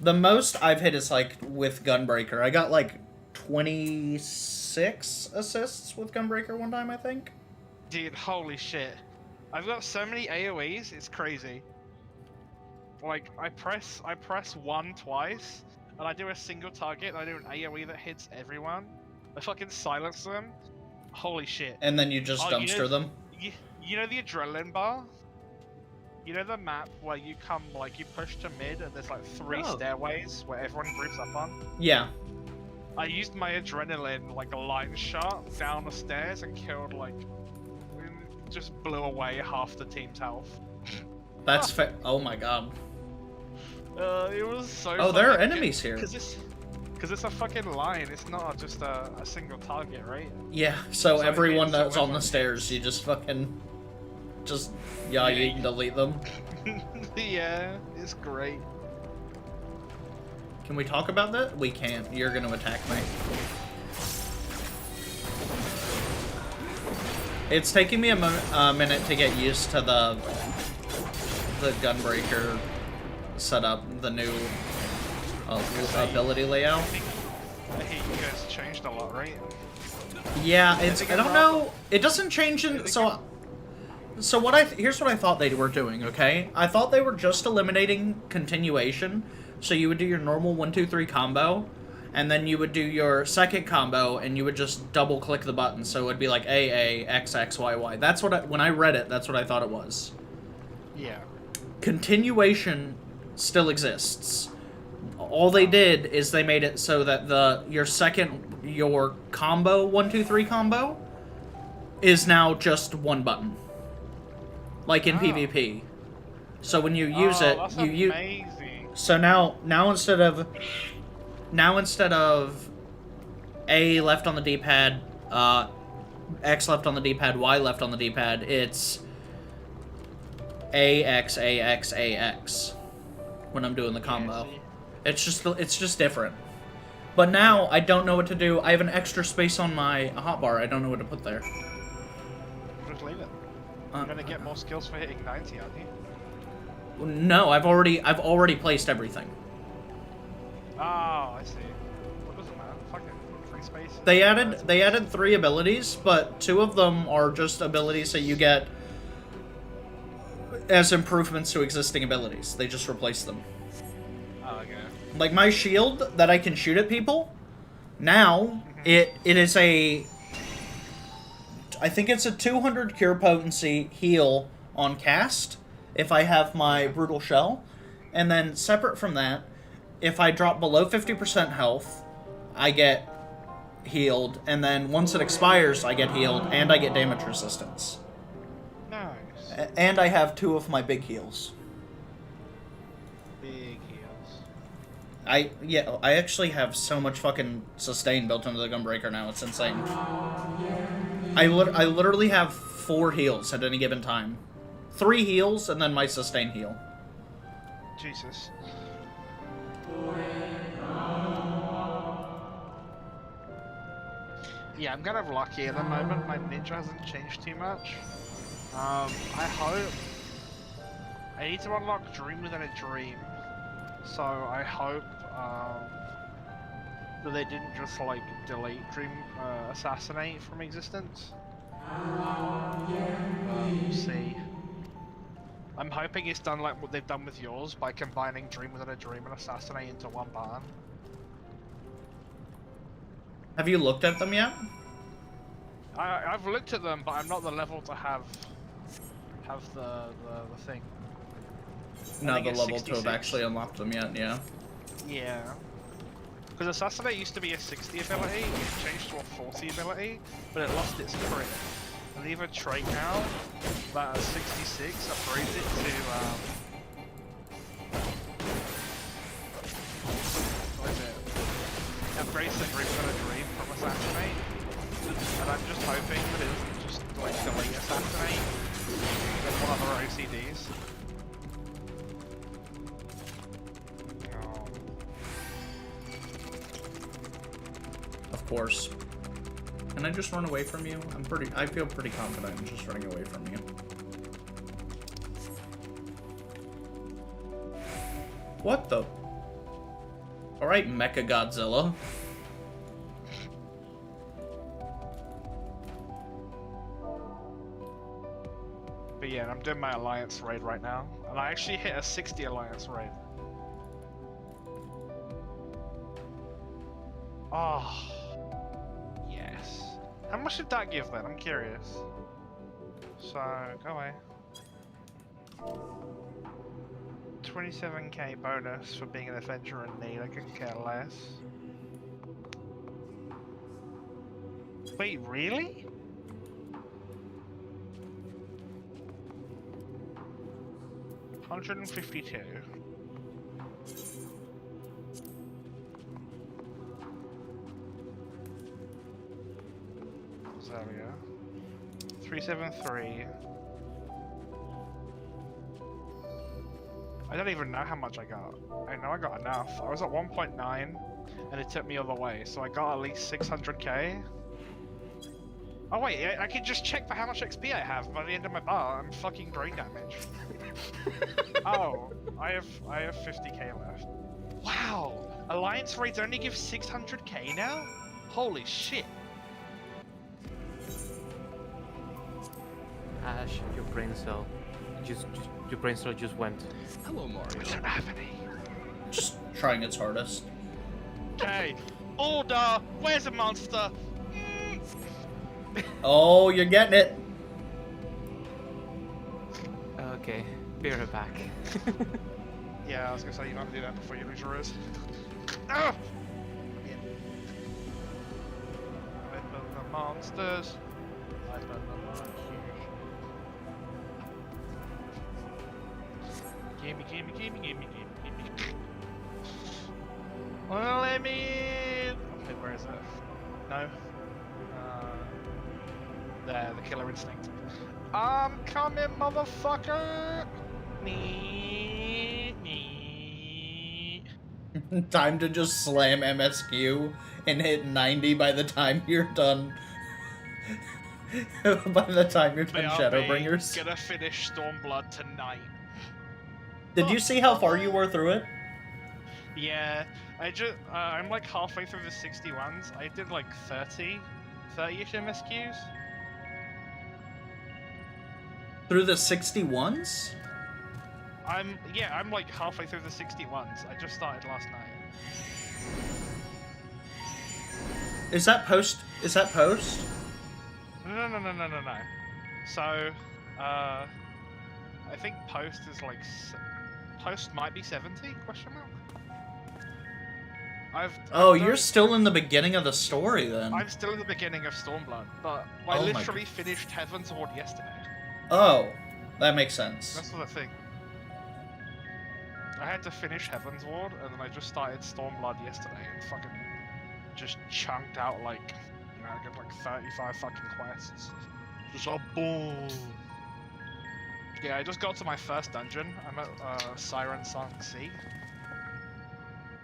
The most I've hit is like with Gunbreaker. I got like 26 assists with Gunbreaker one time, I think. Dude, holy shit. I've got so many AoEs, it's crazy. Like, I press 1 twice, and I do a single target, and I do an AoE that hits everyone. I fucking silence them. Holy shit. And then you just dumpster them? You know the adrenaline bar? You know the map where you come, like, you push to mid, and there's like 3 stairways where everyone groups up on? Yeah. I used my adrenaline, like a line shot, down the stairs, and killed, like, just blew away half the team's health. That's fair. Oh my god. It was so. Oh, there are enemies here. Because it's a fucking line. It's not just a single target, right? Yeah. So everyone that's on the stairs, you just fucking, you can delete them. Yeah, it's great. Can we talk about that? We can't. You're gonna attack me. It's taking me a minute to get used to the Gunbreaker setup, the new ability layout. I think you guys changed a lot, right? Yeah, I don't know. It doesn't change in so here's what I thought they were doing. Okay, I thought they were just eliminating continuation. So you would do your normal 1-2-3 combo, and then you would do your second combo, and you would just double click the button. So it would be like AA, XX, YY. That's what when I read it, that's what I thought it was. Yeah. Continuation still exists. All they did is they made it so that your combo 1-2-3 combo is now just one button, like in PvP. So when you use it, you use. So now instead of A left on the D-pad, X left on the D-pad, Y left on the D-pad, it's AX, AX, AX when I'm doing the combo. It's just different. But now, I don't know what to do. I have an extra space on my hotbar. I don't know what to put there. Just leave it. You're gonna get more skills for hitting 90, aren't you? No, I've already placed everything. Oh, I see. What does it matter? Fuck it. Free space. They added 3 abilities, but 2 of them are just abilities that you get as improvements to existing abilities. They just replace them. Oh, okay. Like my shield that I can shoot at people, now it is a, I think it's a 200 cure potency heal on cast if I have my brutal shell, and then separate from that, if I drop below 50% health, I get healed, and then once it expires, I get healed and I get damage resistance. Nice. And I have 2 of my big heals. Big heals. I actually have so much fucking sustain built into the Gunbreaker now. It's insane. I literally have 4 heals at any given time. 3 heals and then my sustain heal. Jesus. Yeah, I'm kind of lucky at the moment. My ninja hasn't changed too much. I hope... I need to unlock Dream Within a Dream. So I hope that they didn't just like delete Dream Assassinate from existence. We'll see. I'm hoping it's done like what they've done with yours by combining Dream Within a Dream and Assassinate into one barn. Have you looked at them yet? I've looked at them, but I'm not the level to have the thing. Not the level to have actually unlocked them yet, yeah. Yeah. Because Assassinate used to be a 60 ability, it changed to a 40 ability, but it lost its crit. And leave a trait now that at 66 upgrades it to what is it? Upgrades the Dream Within a Dream from Assassinate. And I'm just hoping that it doesn't just like delete Assassinate with one of our OCDs. Of course. Can I just run away from you? I feel pretty confident in just running away from you. What the? Alright, Mecha Godzilla. But yeah, I'm doing my Alliance raid right now. And I actually hit a 60 Alliance raid. Oh. Yes. How much did that give then? I'm curious. So, go away. 27k bonus for being an adventurer in need, I couldn't care less. Wait, really? $152. There we go. 373. I don't even know how much I got. I know I got enough. I was at 1.9 and it took me all the way, so I got at least 600k. Oh wait, I can just check for how much XP I have by the end of my bar. I'm fucking brain damage. Oh, I have 50k left. Wow! Alliance raids only give 600k now? Holy shit. Ash, your brain cell just went. Hello, Mario. I don't have any. Just trying its hardest. Okay, order. Where's a monster? Oh, you're getting it. Okay, be right back. Yeah, I was gonna say you have to do that before you lose your wrist. Ah! Yeah. Open the monsters. Open the monsters. Gimme. Well, let me. Okay, where is it? No. There, the killer instinct. I'm coming, motherfucker! Time to just slam MSQ and hit 90 by the time you're done. By the time you're done Shadowbringers. Gonna finish Stormblood tonight. Did you see how far you were through it? Yeah, I'm like halfway through the 61s. I did like 30-ish MSQs. Through the 61s? I'm like halfway through the 61s. I just started last night. Is that post? Is that post? No. So, I think post is like post might be 70? Question mark. You're still in the beginning of the story then. I'm still in the beginning of Stormblood, but I literally finished Heaven's Ward yesterday. Oh, that makes sense. That's the thing. I had to finish Heaven's Ward, and then I just started Stormblood yesterday, and fucking just chunked out like, you know, I got like 35 fucking quests. Just a boom. Yeah, I just got to my first dungeon. I'm at Siren Song C.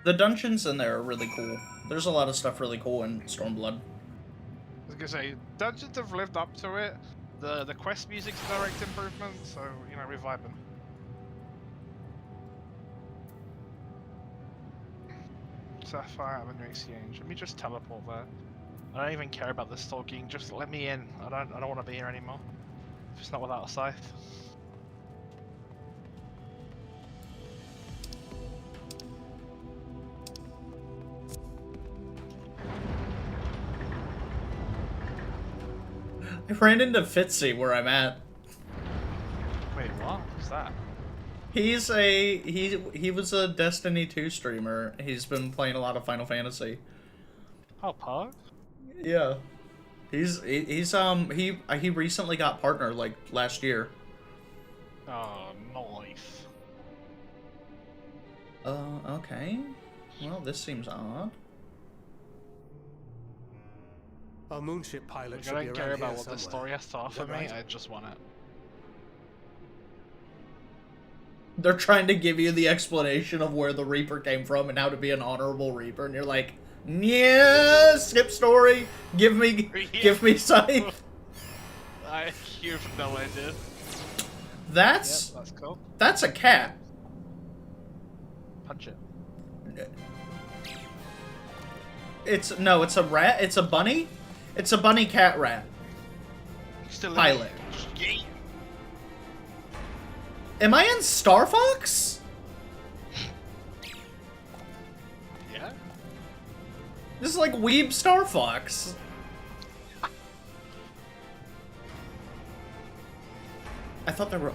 The dungeons in there are really cool. There's a lot of stuff really cool in Stormblood. I was gonna say, dungeons have lived up to it. The quest music's a direct improvement, so, you know, we're vibing. Sapphire Avenue Exchange. Let me just teleport there. I don't even care about the stalking. Just let me in. I don't want to be here anymore. If it's not without a scythe. I ran into Fitzy where I'm at. Wait, what? Who's that? He was a Destiny 2 streamer. He's been playing a lot of Final Fantasy. Oh, Pug? Yeah. He recently got partner like last year. Oh, nice. Okay. Well, this seems odd. Our moonship pilot should I be don't around care about here what the somewhere. story has to offer me, right? I just want it. They're trying to give you the explanation of where the Reaper came from and how to be an honorable Reaper, and you're like, yeah, skip story. Give me Scythe. You have no idea. That's cool. That's a cat. Punch it. It's a rat. It's a bunny. It's a bunny cat rat. Still pilot. Yeet. Am I in Star Fox? Yeah. This is like Weeb Star Fox. I thought there were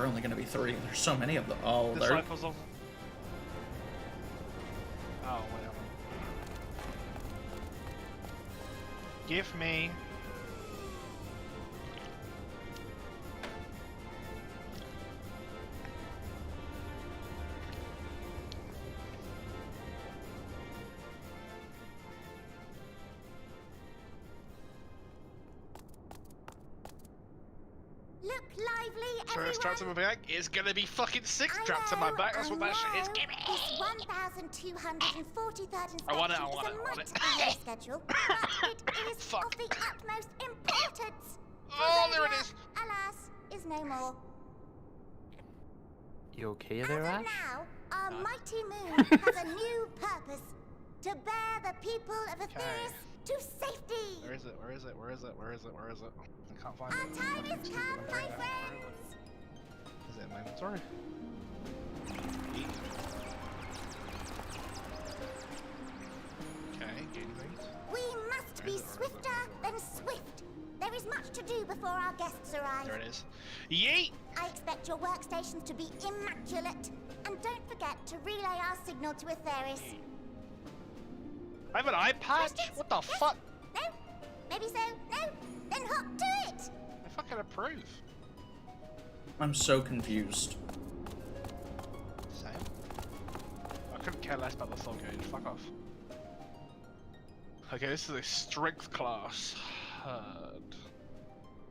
only gonna be 3. There's so many of them. Oh, there. Disciples of... Oh, wait. Give me... Look lively, everyone! Strapped to my back is gonna be fucking 6 strapped to my back. That's what that shit is. Give me. This 1,243rd I want it. inspection is a mite ahead of schedule, but it is of the utmost importance. Oh, there it is. Alas, is no more. You okay there, Ash? Now, our mighty moon has a new purpose: to bear the people of Aetherius to safety. Where is it? Where is it? Where is it? Where is it? Where is it? I can't find Our it. time is come, my friends. Is it in my inventory? Okay, gain things. We must be swifter than swift. There is much to do before our guests arrive. There it is. Yeet! I expect your workstations to be immaculate. And don't forget to relay our signal to Aetherius. I have an eye patch? What the fuck? No? Maybe so? No? Then hop to it! I fucking approve. I'm so confused. Same. I couldn't care less about the soul gauge. Fuck off. Okay, this is a strength class. Heard.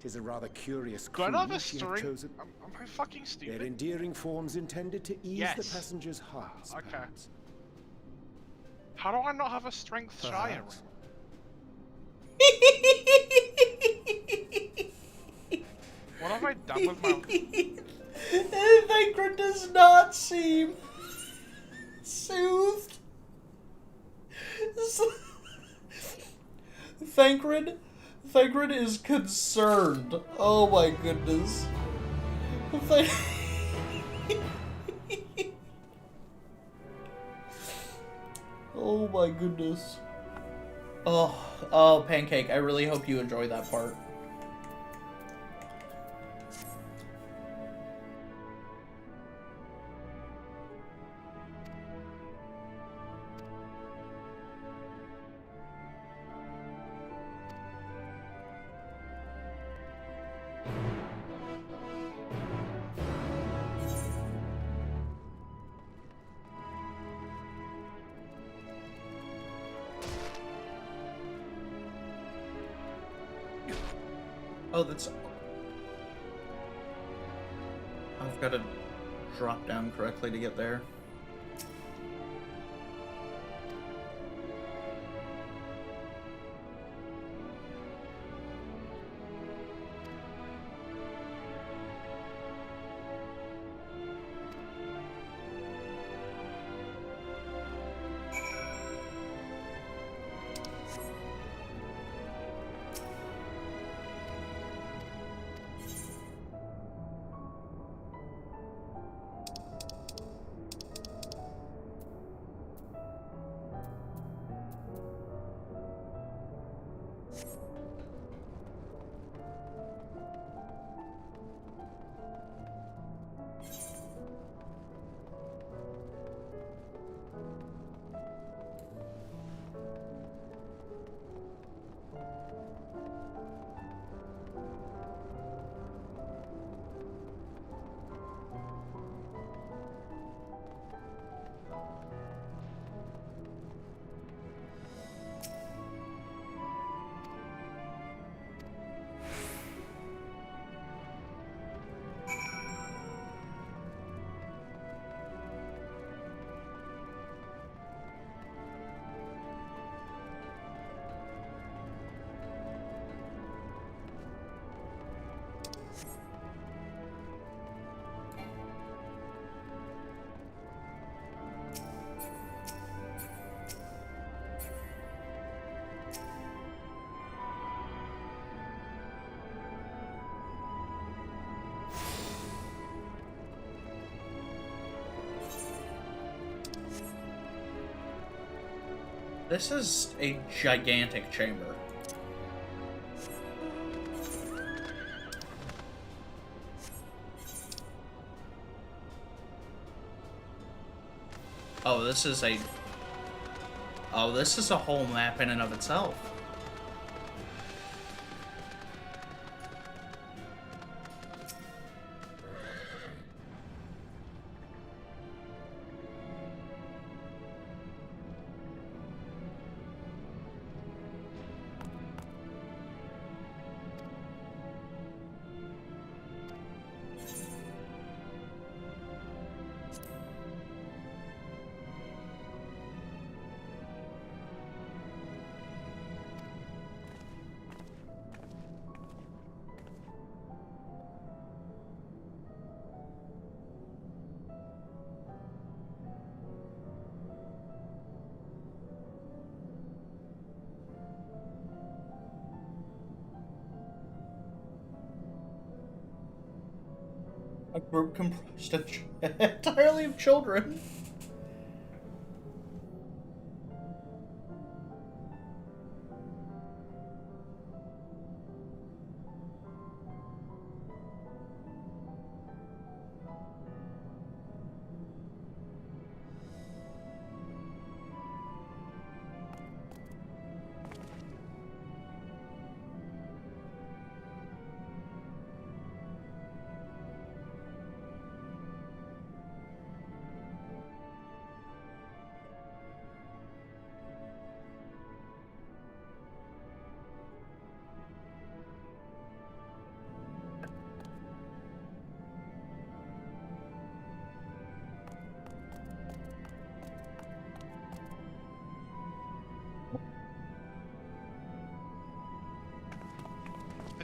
Tis a rather curious Do crew I not have a she hath string? chosen. Am I fucking stupid? Their endearing forms intended to ease the Yes. passengers' hearts. Okay. perhaps. How do I not have a strength Shire ring? What have I done with my... Thancred does not seem soothed. Thancred is concerned. Oh my goodness. Oh my goodness. Oh, Pancake, I really hope you enjoy that part. Oh, that's... I've got to drop down correctly to get there. This is a gigantic chamber. Oh, this is a... Oh, this is a whole map in and of itself. A group comprised of entirely of children.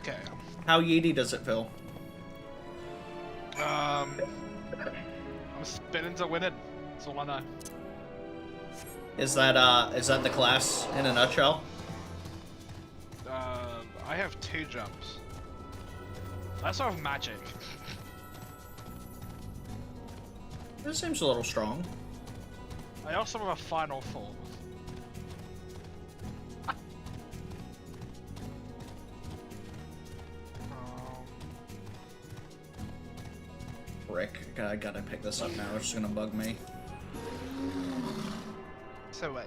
Okay. How yeety does it feel? I'm spinning to win it. That's all I know. Is that the class in a nutshell? I have 2 jumps. I also have magic. This seems a little strong. I also have a final form. Rick, I gotta pick this up now. It's just gonna bug me. So wait.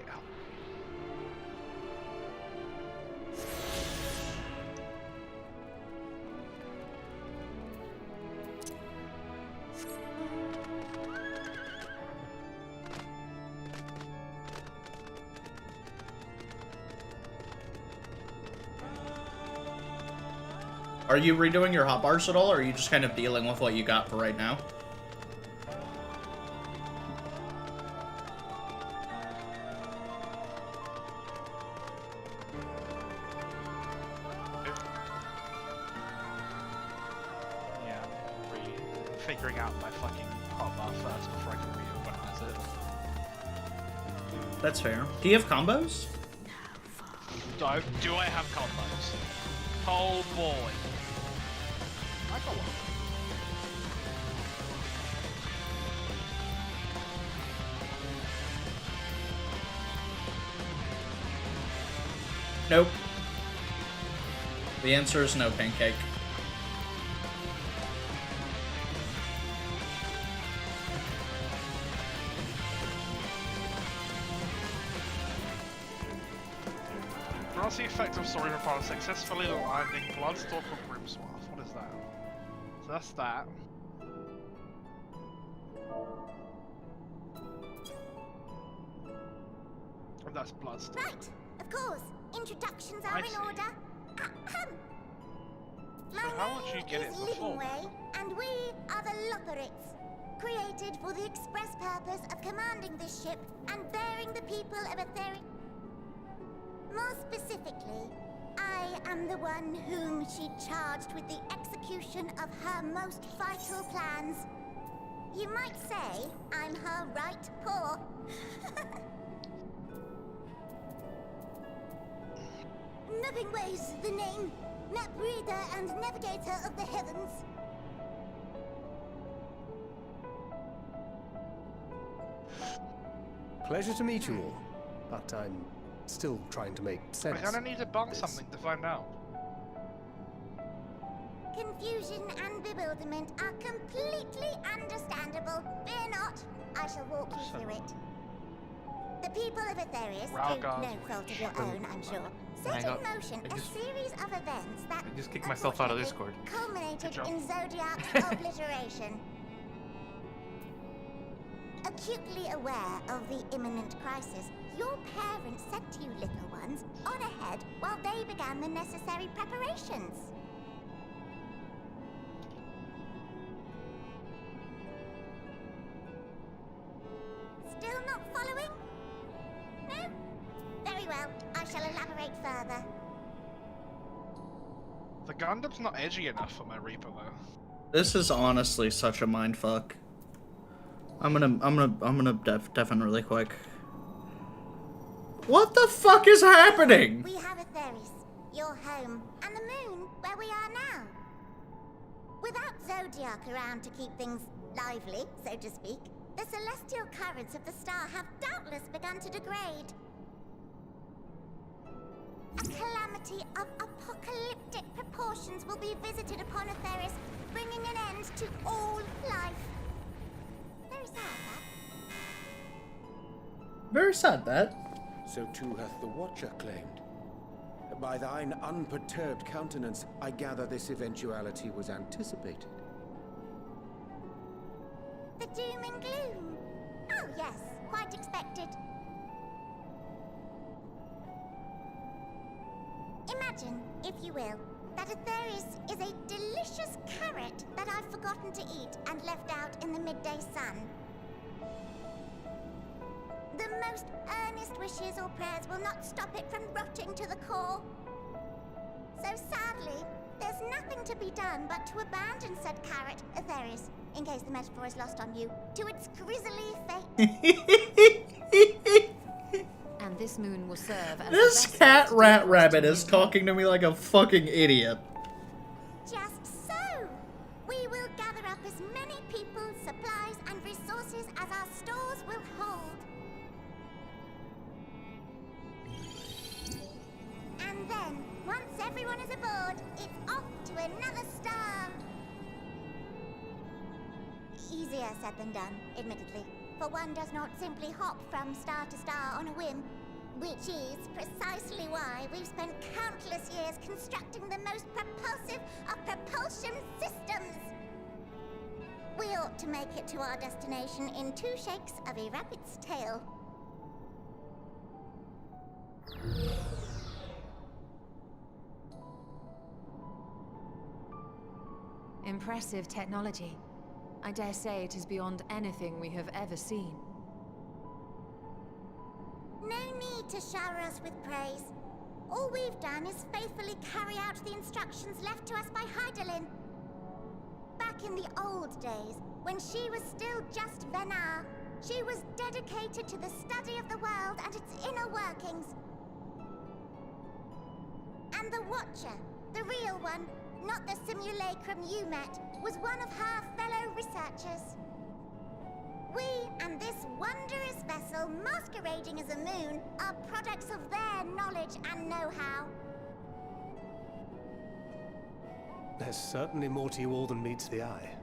Are you redoing your hotbars at all, or are you just kind of dealing with what you got for right now? Yeah, figuring out my fucking hotbar first before I can reorganize it. That's fair. Do you have combos? Do I have combos? Oh boy. I got one. Nope. The answer is no, Pancake. What's the effect of story upon successfully landing Bloodstalk or Grimswath? What is that? So that's that. And that's Bloodstalk. Right, of course. Introductions are I in see. order. So how would you get it is before? Livingway, and we are the Loporits, created for the express purpose of commanding this ship and bearing the people of Aetherium. More specifically, I am the one whom she charged with the execution of her most vital plans. You might say I'm her right paw. Livingway's the name, map reader and navigator of the heavens. Pleasure to meet you all, but I'm still trying to make sense. I'm gonna need to bump something to find out. Confusion and bewilderment are completely understandable. Fear not, I shall walk you through it. The people of Aetherius, through no fault of your own, I'm sure, set in motion a series of events that I just kicked myself out of Discord. culminated in Zodiac's obliteration. Acutely aware of the imminent crisis, your parents sent you little ones on ahead while they began the necessary preparations. Still not following? No? Very well, I shall elaborate further. The Gundam's not edgy enough for my Reaper though. This is honestly such a mindfuck. I'm gonna deafen really quick. What the fuck is happening? We have Aetherius, your home, and the moon, where we are now. Without Zodiac around to keep things lively, so to speak, the celestial currents of the star have doubtless begun to degrade. A calamity of apocalyptic proportions will be visited upon Aetherius, bringing an end to all life. Very sad, that. Very sad, that. So too hath the Watcher claimed. By thine unperturbed countenance, I gather this eventuality was anticipated. The doom and gloom. Oh yes, quite expected. Imagine, if you will, that Aetherius is a delicious carrot that I've forgotten to eat and left out in the midday sun. The most earnest wishes or prayers will not stop it from rotting to the core. So sadly, There's nothing to be done but to abandon said carrot, Atheris, in case the metaphor is lost on you, to its grisly fate. And this moon will serve as This cat rat rabbit is talking to me like a fucking idiot. Just so, we will gather up as many people, supplies, and resources as our stores will hold. And then, once everyone is aboard, it's off to another star. Easier said than done, admittedly, for one does not simply hop from star to star on a whim, which is precisely why we've spent countless years constructing the most propulsive of propulsion systems. We ought to make it to our destination in 2 shakes of a rabbit's tail. Impressive technology. I dare say it is beyond anything we have ever seen. No need to shower us with praise. All we've done is faithfully carry out the instructions left to us by Hydaelyn. Back in the old days, when she was still just Venar, she was dedicated to the study of the world and its inner workings. And the Watcher, the real one, not the simulacrum you met, was one of her fellow researchers. We and this wondrous vessel masquerading as a moon are products of their knowledge and know-how. There's certainly more to you all than meets the eye.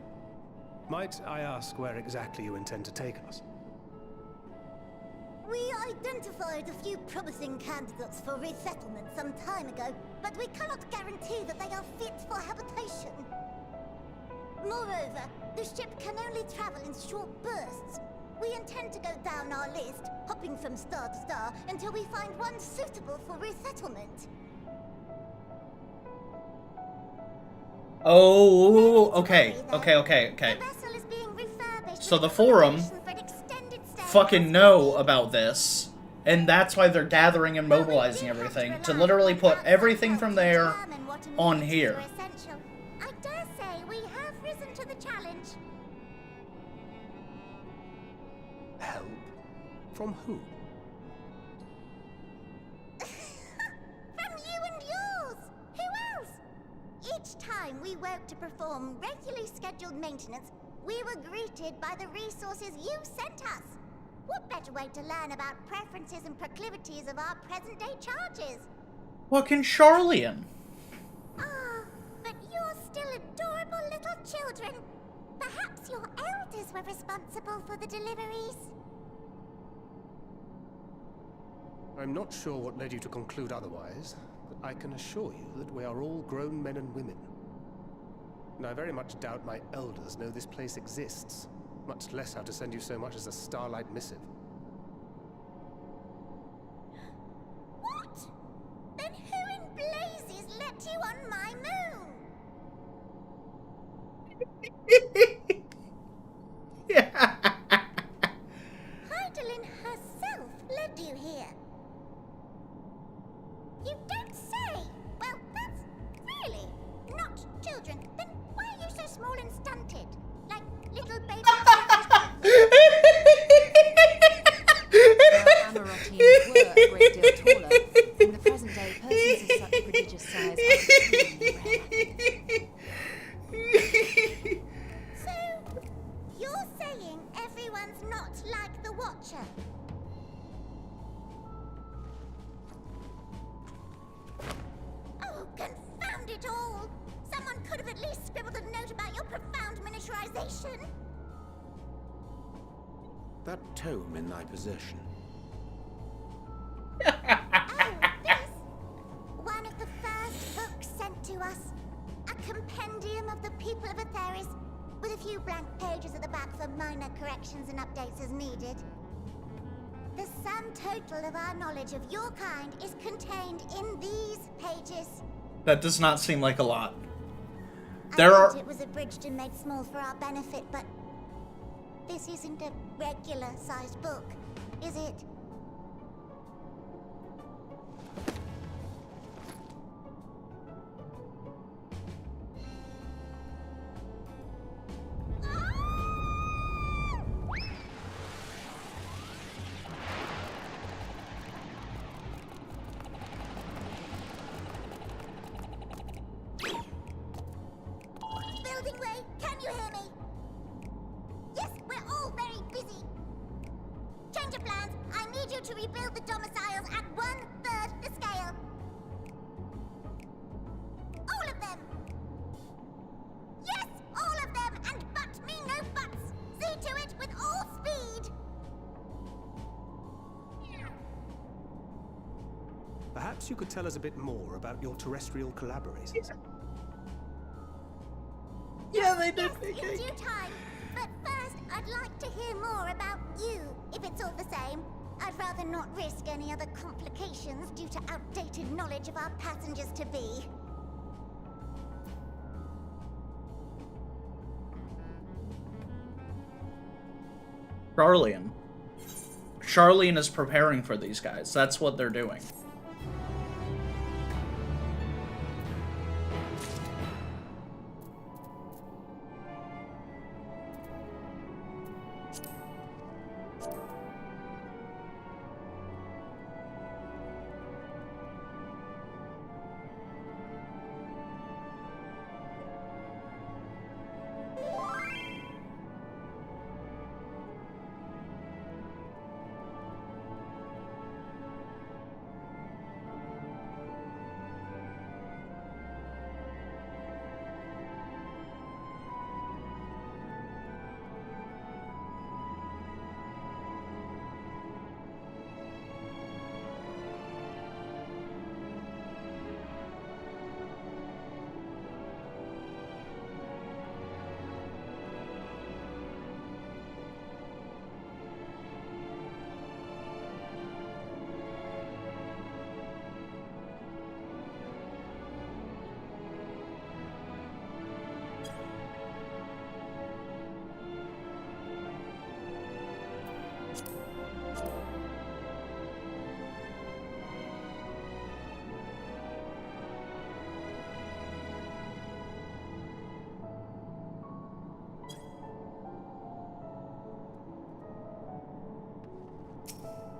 Might I ask where exactly you intend to take us? We identified a few promising candidates for resettlement some time ago, but we cannot guarantee that they are fit for habitation. Moreover, the ship can only travel in short bursts. We intend to go down our list, hopping from star to star, until we find one suitable for resettlement. Oh, okay. So the forum fucking know about this, and that's why they're gathering and mobilizing everything, to literally put everything from there on here. I dare say we have risen to the challenge. Help? From who? From you and yours! Who else? Each time we woke to perform regularly scheduled maintenance, we were greeted by the resources you sent us. What better way to learn about preferences and proclivities of our present-day charges? Fucking Charlian. Ah, but you're still adorable little children. Perhaps your elders were responsible for the deliveries. I'm not sure what led you to conclude otherwise, but I can assure you that we are all grown men and women. And I very much doubt my elders know this place exists, much less how to send you so much as a starlight missive. What? Then who in blazes let you on my moon? Hydaelyn herself led you here. You don't say! Well, that's really not children. Then why are you so small and stunted? Like little baby... Our Amarotines were a great deal taller. In the present day, persons of such prodigious size are extremely rare. So, you're saying everyone's not like the Watcher? Oh, confound it all! Someone could have at least scribbled a note about your profound miniaturization. That tome in thy possession. One of the first books sent to us. A compendium of the people of Atheris, with a few blank pages at the back for minor corrections and updates as needed. The sum total of our knowledge of your kind is contained in these pages. That does not seem like a lot. I There thought are... it was abridged and made small for our benefit, but this isn't a regular-sized book, is it? building way. Can you hear me? Yes, we're all very busy. Change of plans. I need you to rebuild the domiciles at 1/3 the scale. All of them. Yes, all of them, and but me no buts. See to it with all speed. Perhaps you could tell us a bit more about your terrestrial collaborators. Yeah, they did. Yes, in due time. But first, I'd like to hear more about you, if it's all the same. I'd rather not risk any other complications due to outdated knowledge of our passengers-to-be. Charlian. Charlian is preparing for these guys. That's what they're doing.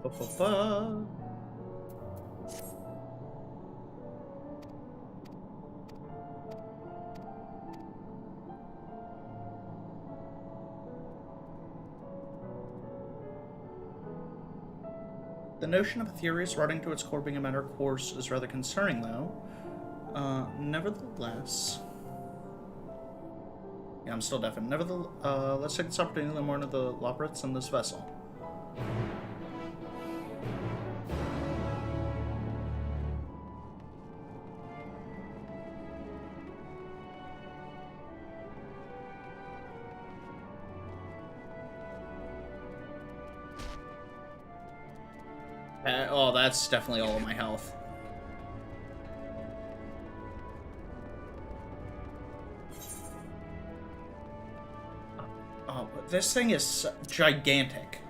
Ba-ba-ba. The notion of Aetherius running to its core being a matter of course is rather concerning, though. Nevertheless... Yeah, I'm still deafened. Nevertheless, let's take this opportunity to learn more into the Loporiths in this vessel. Oh, that's definitely all of my health. Oh, but this thing is gigantic.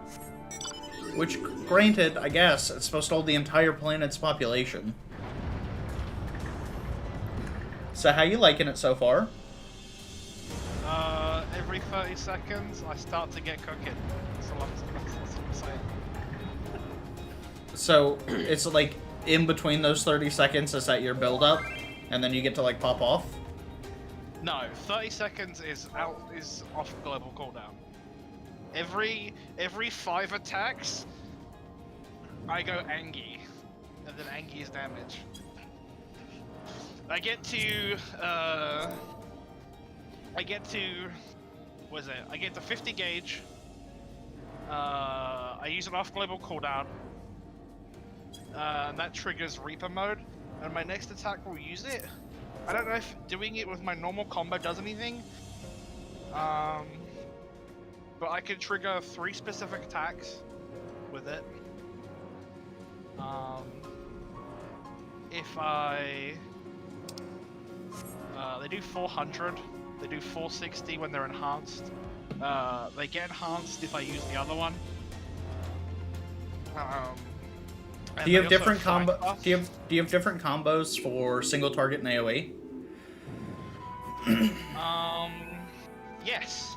Which, granted, I guess, it's supposed to hold the entire planet's population. So how you liking it so far? Every 30 seconds, I start to get cooking. That's what I'm saying. So, it's like, in between those 30 seconds is that your build-up, and then you get to, like, pop off? No, 30 seconds is off global cooldown. Every 5 attacks, I go Angie, and then Angie is damage. I get to, what is it? I get to 50 gauge, I use an off global cooldown, and that triggers Reaper mode, and my next attack will use it. I don't know if doing it with my normal combo does anything, but I can trigger 3 specific attacks with it. If I... they do 400, they do 460 when they're enhanced. They get enhanced if I use the other one. Do you have different do you have different combos for single target and AoE? Yes.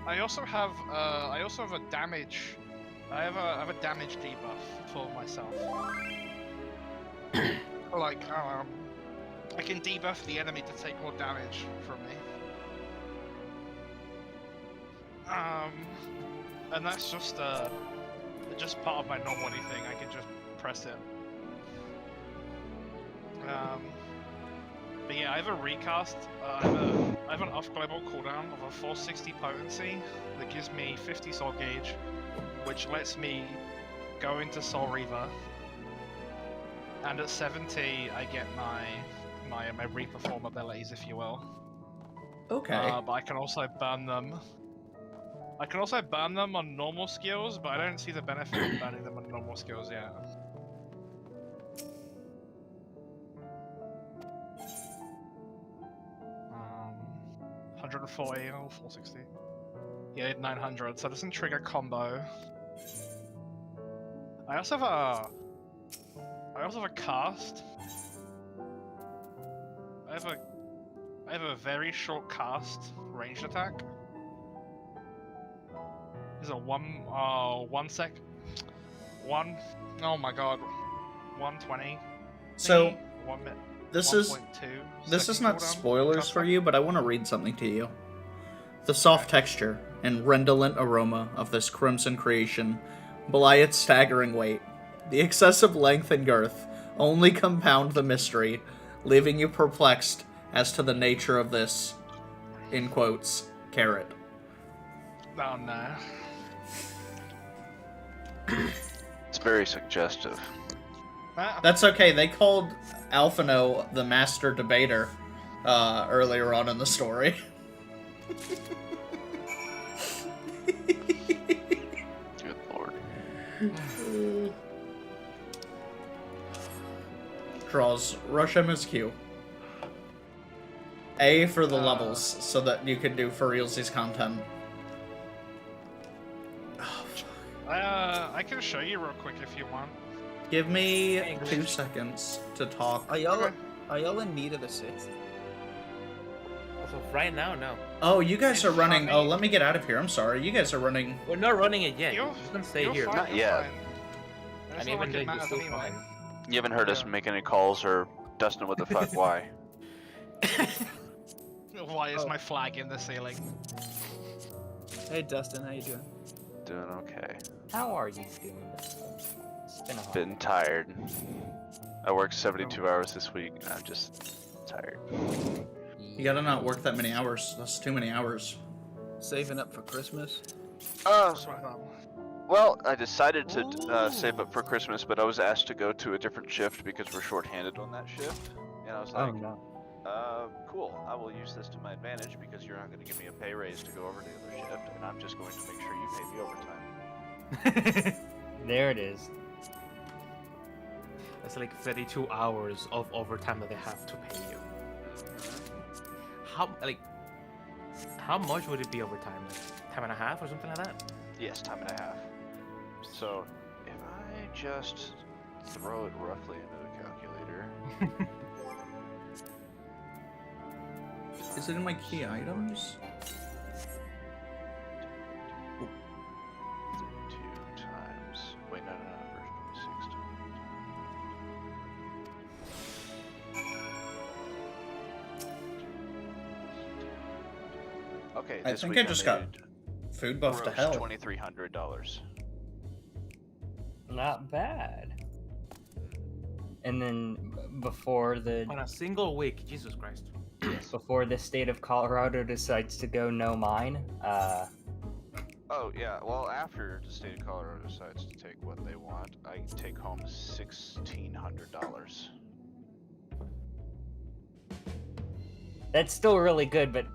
I also have a damage. I have a damage debuff for myself. Like I can debuff the enemy to take more damage from me. And that's just part of my normal thing. I can just press it. But yeah, I have a recast. I have an off-global cooldown of a 460 potency that gives me 50 soul gauge, which lets me go into Soul Reaver. And at 70, I get my Reaper form abilities, if you will. Okay. But I can also burn them. I can also burn them on normal skills, but I don't see the benefit of burning them on normal skills yet. Um, 140 or 460. Yeah, I did 900, so it doesn't trigger combo. I also have a cast. I have a very short cast ranged attack. Is a oh my god, 120. So, This this is not spoilers for you, but I want to read something to you. The soft texture and redolent aroma of this crimson creation belie its staggering weight. The excessive length and girth only compound the mystery, leaving you perplexed as to the nature of this, in quotes, carrot. Oh no. It's very suggestive. That's okay, they called Alphino the master debater earlier on in the story. Good lord. Draws Rush MSQ. A for the levels, so that you can do for realsies content. I can show you real quick if you want. Give me 2 seconds to talk. Are y'all in need of the 6th? Also, right now, no. Oh, you guys are running. Oh, let me get out of here. I'm sorry. You guys are running. We're not running it yet. We're just gonna stay here. Not yet. And even then, you're still fine. You haven't heard us make any calls or Dustin, what the fuck, why? Why is my flag in the ceiling? Hey Dustin, how you doing? Doing okay. How are you doing this? It's been a hard Been tired. I worked 72 hours this week and I'm just tired. You gotta not work that many hours. That's too many hours. Saving up for Christmas? Well, I decided to save up for Christmas, but I was asked to go to a different shift because we're shorthanded on that shift. And I was like, cool, I will use this to my advantage because you're not going to give me a pay raise to go over to the other shift, and I'm just going to make sure you pay me overtime. There it is. That's like 32 hours of overtime that they have to pay you. How much would it be overtime? Like time and a half or something like that? Yes, time and a half. So, if I just throw it roughly into the calculator... Is it in my key items? 2 times... Wait, no, version 26. Okay, I think I just got food buff to hell. $2,300. Not bad. And then before the... On a single week, Jesus Christ. Before the state of Colorado decides to go no mine, Oh, yeah, well, after the state of Colorado decides to take what they want, I take home $1,600. that's still really good, but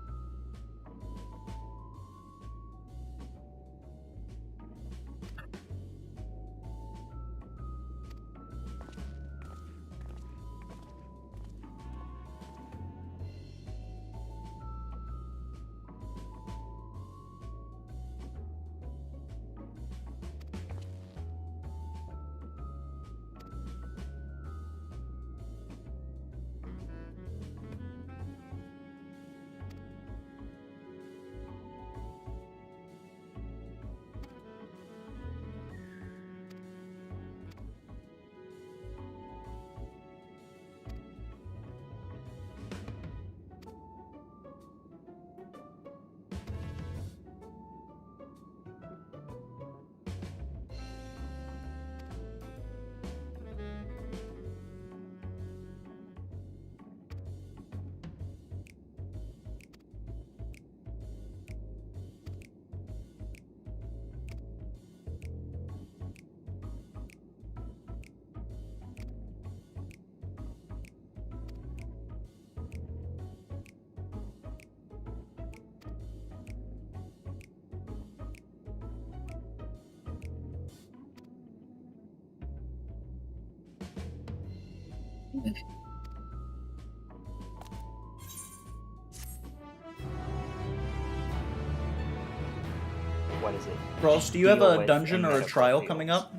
What is it? Ross, do you have Deal a with dungeon or a medical trial fields. coming up?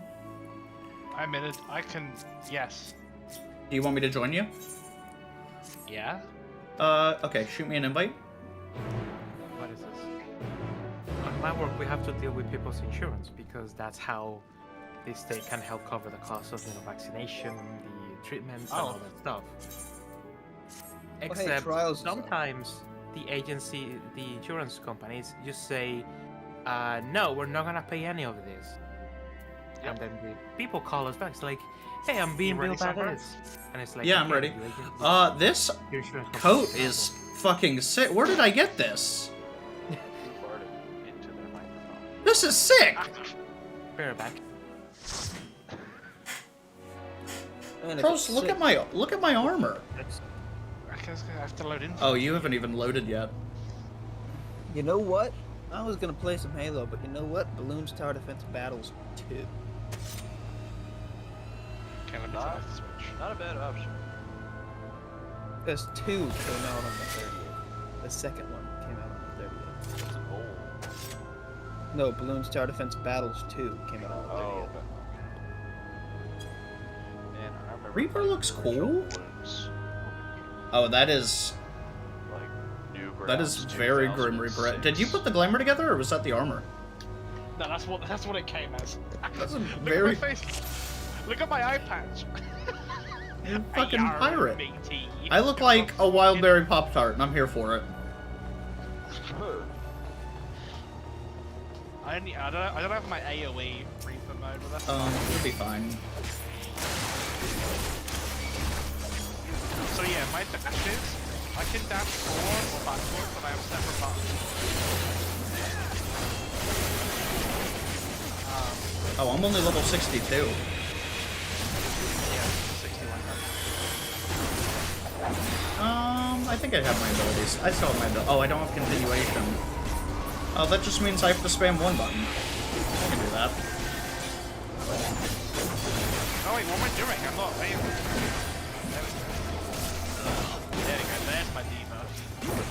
I'm in it. I can. Yes. Do you want me to join you? Yeah. Okay, shoot me an invite. What is this? On my work, we have to deal with people's insurance because that's how the state can help cover the cost of vaccination, the treatments, and all that stuff. Except trials sometimes the agency, the insurance companies, just say, "No, we're not gonna pay any of this." And then the people call us back. It's like, "Hey, I'm being billed by this," and it's like, Yeah, I'm "Okay, ready. your agency- This your insurance company coat is is fucking sick. Where did I get this? This is sick! Bear back. Pros, look at my armor. I guess I have to load in. Oh, you haven't even loaded yet. You know what? I was gonna play some Halo, but you know what? Balloons Tower Defense Battles 2. Okay, let me try the Switch. Not a bad option. Because 2 came out on the 30th. The second one came out on the 30th. It's old. No, Balloons Tower Defense Battles 2 came out on the 30th. Man, I remember Reaper looks cool. Oh, that is very Grim Reaper. Did you put the glamour together, or was that the armor? No, that's what it came as. That's a Look very at my face. Look at my eye patch. You're a fucking Yarr, pirate. matey. I look like a wild berry Pop Tart, and I'm here for it. I don't have my AOE Reaper mode, but that's It'll be fine. So yeah, my dashes, I can dash forward or backwards, and I have separate buttons. Oh, I'm only level 62. Yeah, 61. I think I have my abilities. I still have my ability. Oh, I don't have continuation. Oh, that just means I have to spam one button. I can do that. Oh wait, what am I doing? I'm not paying. There we go, there's my debuff.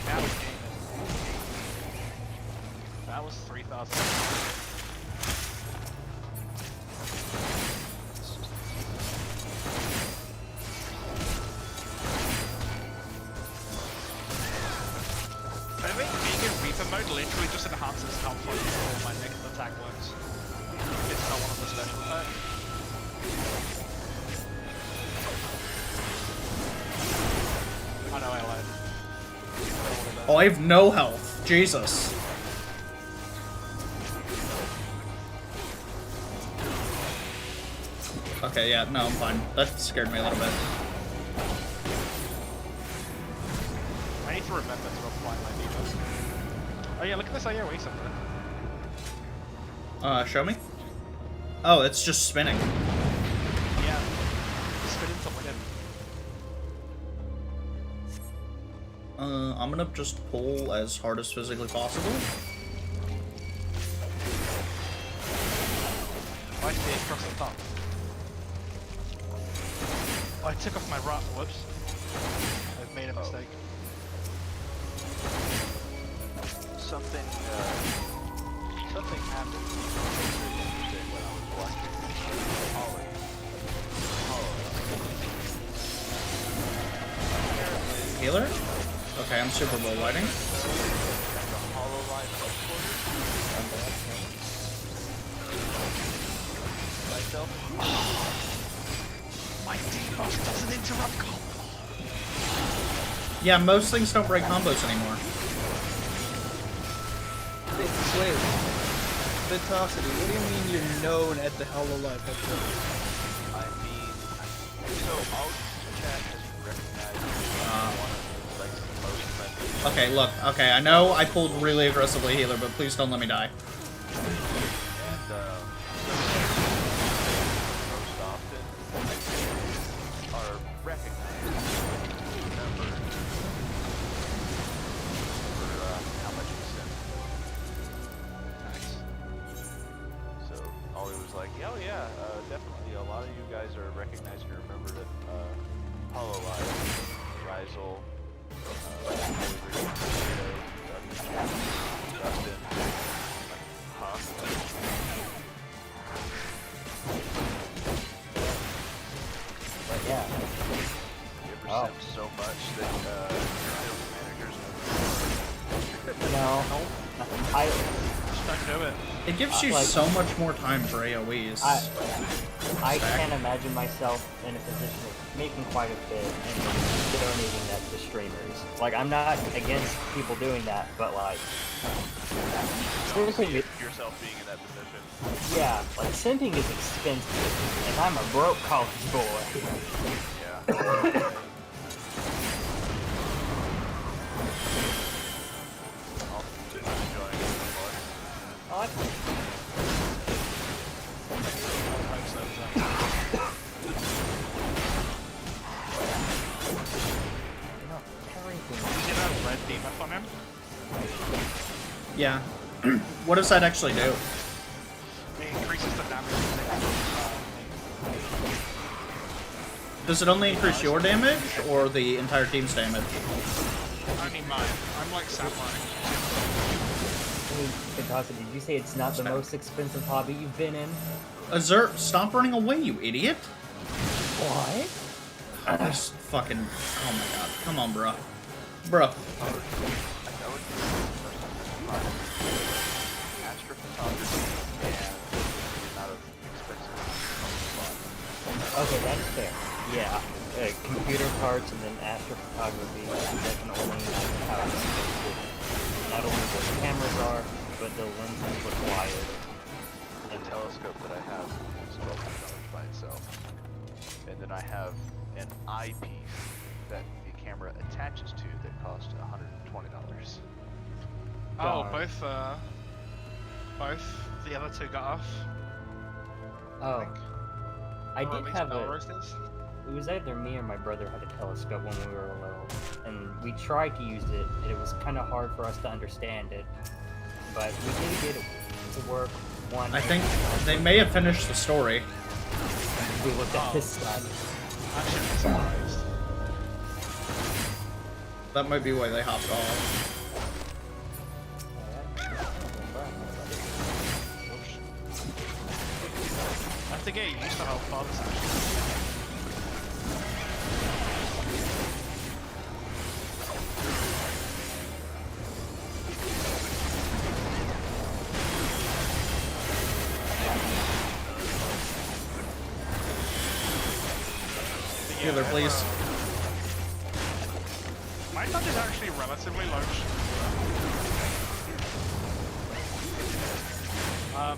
Now we game it. That was 3,000. I think being in Reaper mode literally just enhances how fucking all my next attack works. It's not one of the special attacks. Oh no, I lied. Oh, I have no health. Jesus. Okay, yeah, no, I'm fine. That scared me a little bit. I need to remember to apply my debuffs. Oh yeah, look at this AoE somewhere. Show me? Oh, it's just spinning. Yeah. Spin in something in. I'm gonna just pull as hard as physically possible. Why did it across the top? Oh, I took off my rot. Whoops. I've made a mistake. Something happened when I was watching Healer? Okay, I'm Super Bowl lighting. My debuff doesn't interrupt combo. Yeah, most things don't break combos anymore. Wait, Vitosity, what do you mean you're known at the Hololive headquarters? I mean, so all chat has recognized one of like the most friendly. Okay, look. Okay, I know I pulled really aggressively healer, but please don't let me die. And most often are recognized. Remember for how much you sent. Nice. So Ollie was like, "Oh yeah, definitely. A lot of you guys are recognized and remember that Hololive, Rizal, Dustin, Huff. But yeah. You ever simped so much that sales managers No. I Just don't do it. It gives you like, so much more time for AoEs. I can't imagine myself in a position of making quite a bit and donating that to streamers. Like, I'm not against people doing that, but like, simping yourself being in that position. yeah, like simping is expensive, and I'm a broke college boy. Yeah. Yeah. What does that actually do? It increases the damage. Does it only increase your damage or the entire team's damage? Only mine. I'm like samurai. Fantastic, did you say it's not the most expensive hobby you've been in? Azur, stop running away, you idiot! What? Just fucking... Oh my god. Come on, bro. Bro. Okay, that's fair. Yeah, computer parts and then astrophotography that can only how it's not only what the cameras are, but the lenses required. The telescope that I have is $1,200 by itself. And then I have an eyepiece that the camera attaches to that costs $120. Oh, both the other two got off. Oh. I Or at did least have Belrose does. It was either me or my brother had a telescope when we were little, and we tried to use it, and it was kind of hard for us to understand it. But we did get it to work one. I think they may have finished the story. We looked at this side. That might be why they hopped off. I have to get used to how far this actually Healer, please. My touch is actually relatively low.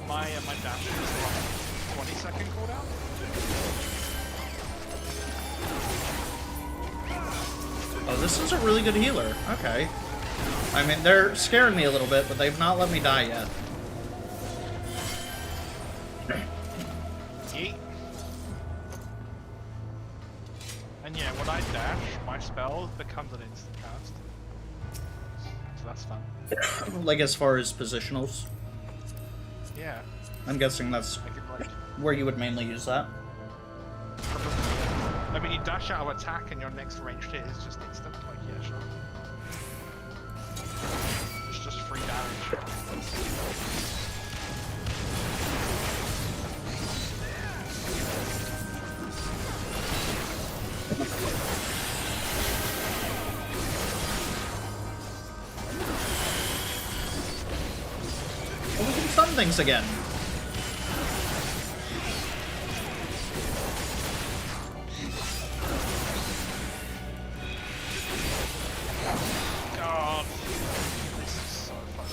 My dash is like 20-second cooldown. Oh, this is a really good healer. Okay. I mean, they're scaring me a little bit, but they've not let me die yet. Yeet. And yeah, when I dash, my spell becomes an instant cast. So that's fun. Like, as far as positionals? Yeah. I'm guessing that's where you would mainly use that. I mean, you dash out of attack and your next ranged hit is just instant. Like, yeah, sure. It's just free damage. Well, we can stun things again. God. This is so fun.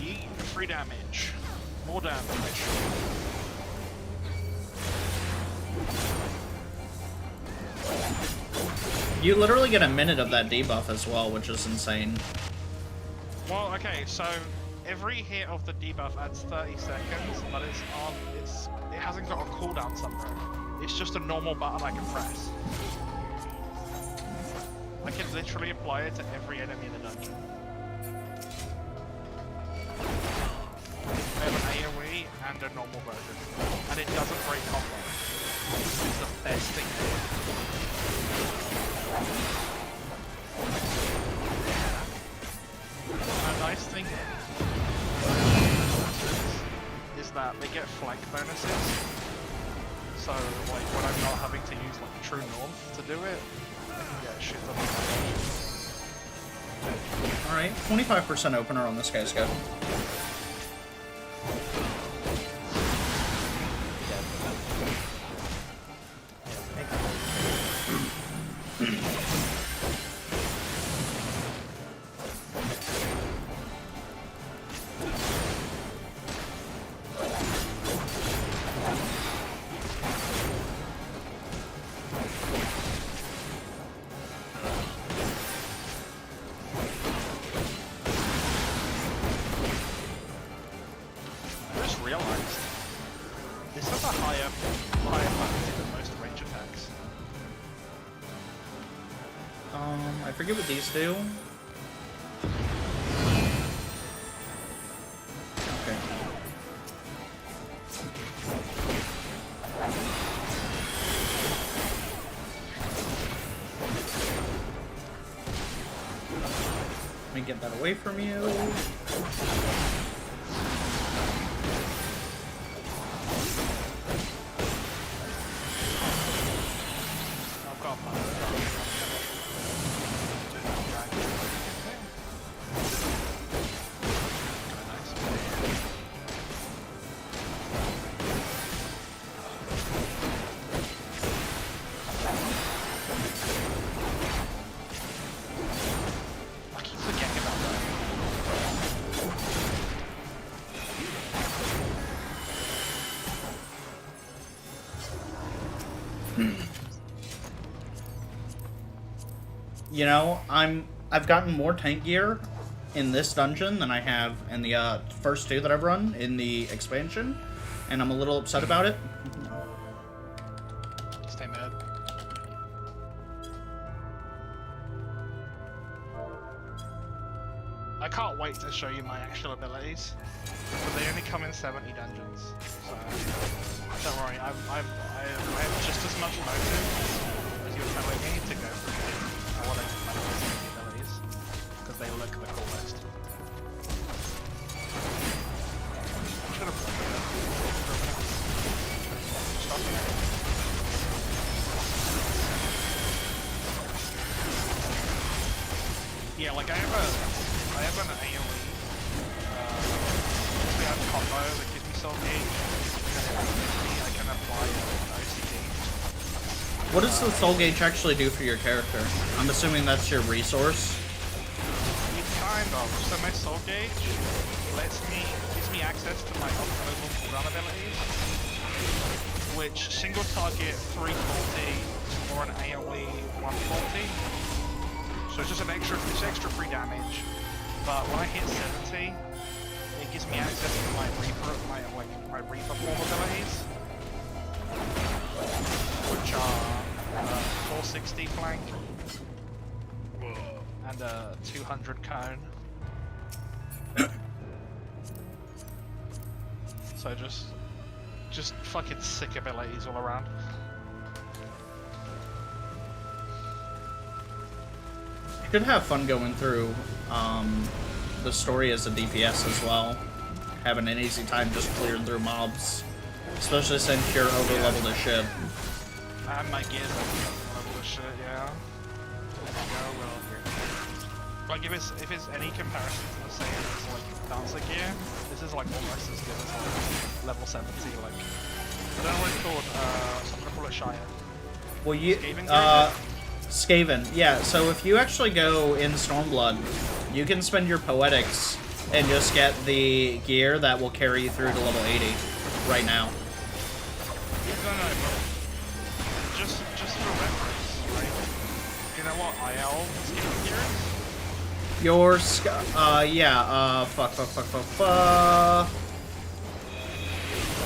Yeet, free damage. More damage. You literally get a minute of that debuff as well, which is insane. Well, okay, so every hit of the debuff adds 30 seconds, but it hasn't got a cooldown somewhere. It's just a normal button I can press. I can literally apply it to every enemy in the dungeon. I have an AoE and and a normal version, and it doesn't break combo. It's the best thing ever. A nice thing is that they get flank bonuses. So, like, when I'm not having to use, like, True North to do it, I can get shit on the damage. Alright, 25% opener on this guy's go. I forget what these do. Okay. Let me get that away from you. You know, I've gotten more tank gear in this dungeon than I have in the first two that I've run in the expansion, and I'm a little upset about it. Stay mad. I can't wait to show you my actual abilities, but they only come in 70 dungeons, so don't worry. I have just as much motive as you're telling me to go for it. I want to manifest the abilities because they look the coolest. I should have blocked it for a minute. Stop it. Yeah, like I have an AoE. We have combo that gives me soul gauge, and I can apply an OCD. What does the soul gauge actually do for your character? I'm assuming that's your resource. Kind of. So my soul gauge gives me access to my optimal cooldown abilities, which single target 340 or an AoE 140. So it's just it's extra free damage. But when I hit 70, it gives me access to my Reaper, my Reaper form abilities, which are 460 flank and a 200 cone. So just fucking sick abilities all around. You could have fun going through the story as a DPS as well, having an easy time just clearing through mobs, especially since you're over-leveled as shit. I have my gears over-leveled as shit, yeah. Like if it's any comparison to the same as like Dancer gear, this is like almost as good as like level 70. Like I don't know what it's called. So I'm gonna call it Shire. Well, you Skaven, yeah. So if you actually go in Stormblood, you can spend your poetics and just get the gear that will carry you through to level 80 right now. No, just for reference, right? You know what IL Skaven gear is? Your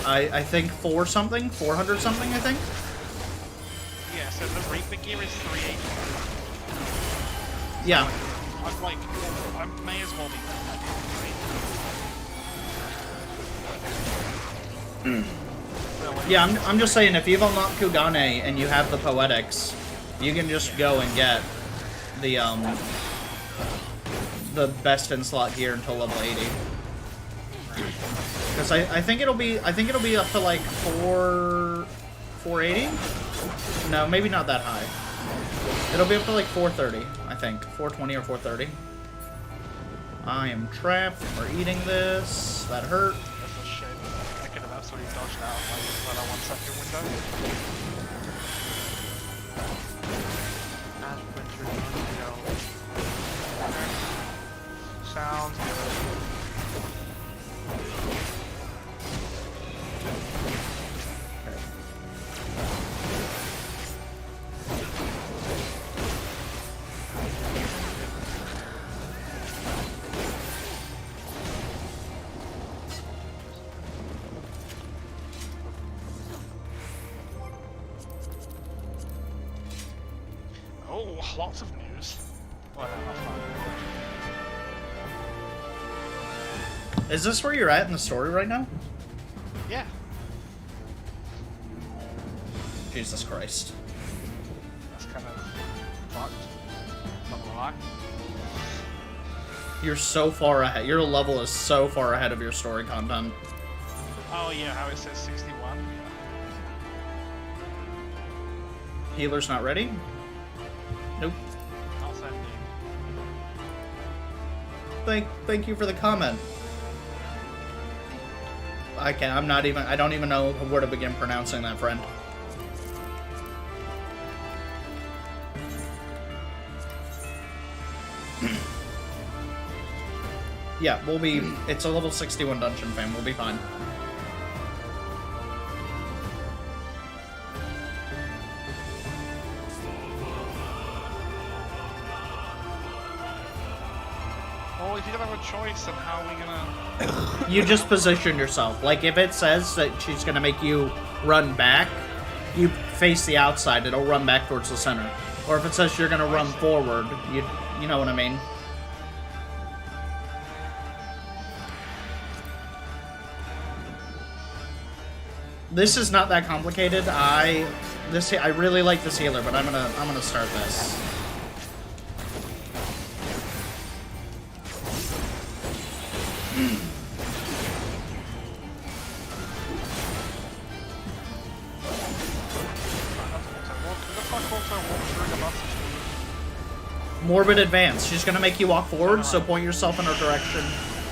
I think 400 something, I think. Yeah, so the Reaper gear is 380. Yeah. I may as well be Yeah, I'm just saying, if you've unlocked Kugane and you have the Poetics, you can just go and get the best in slot gear until level 80. Because I think it'll be up to like 480? No, maybe not that high. It'll be up to like 430, I think. 420 or 430. I am trapped for eating this. That hurt. That's a shame. I could have absolutely dodged out like that 1 second window. Sounds good. Oh, lots of news. Is this where you're at in the story right now? Yeah. Jesus Christ. That's kind of fucked. Not gonna lie. You're so far ahead. Your level is so far ahead of your story content. Oh yeah, how it says 61. Healer's not ready? Nope. I'll send you. Thank you for the comment. I don't even know where to begin pronouncing that, friend. Yeah, it's a level 61 dungeon, fam, we'll be fine. Well, if you don't have a choice, then how are we gonna... You just position yourself. Like, if it says that she's gonna make you run back, you face the outside, it'll run back towards the center. Or if it says you're gonna run forward, you know what I mean. This is not that complicated. I really like this healer, but I'm gonna start this. Morbid advance. She's gonna make you walk forward, so point yourself in a direction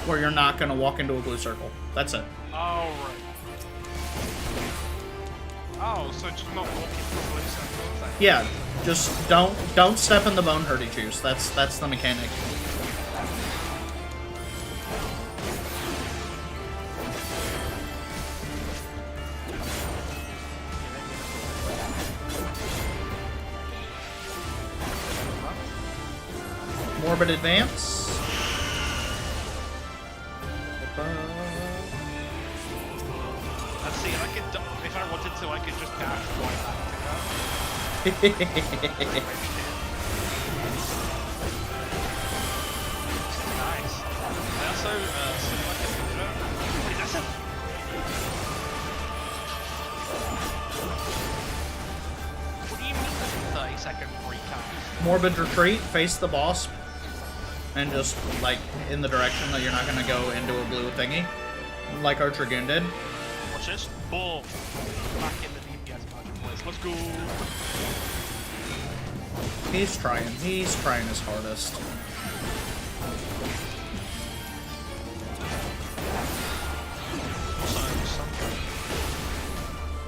where you're not gonna walk into a blue circle. That's it. Oh, right. Oh, so just not walking through a blue circle. Yeah, just don't step in the bone hurdy juice. That's the mechanic. Morbid advance. Let's see, if I wanted to, I could just dash right back to Nice. I also, wait, that's a... What do you mean that's a 30-second recast? Morbid retreat. Face the boss. And just, like, in the direction that you're not gonna go into a blue thingy. Like our Dragoon did. Watch this. Boom. Back in the DPS marketplace. Let's go. He's trying his hardest.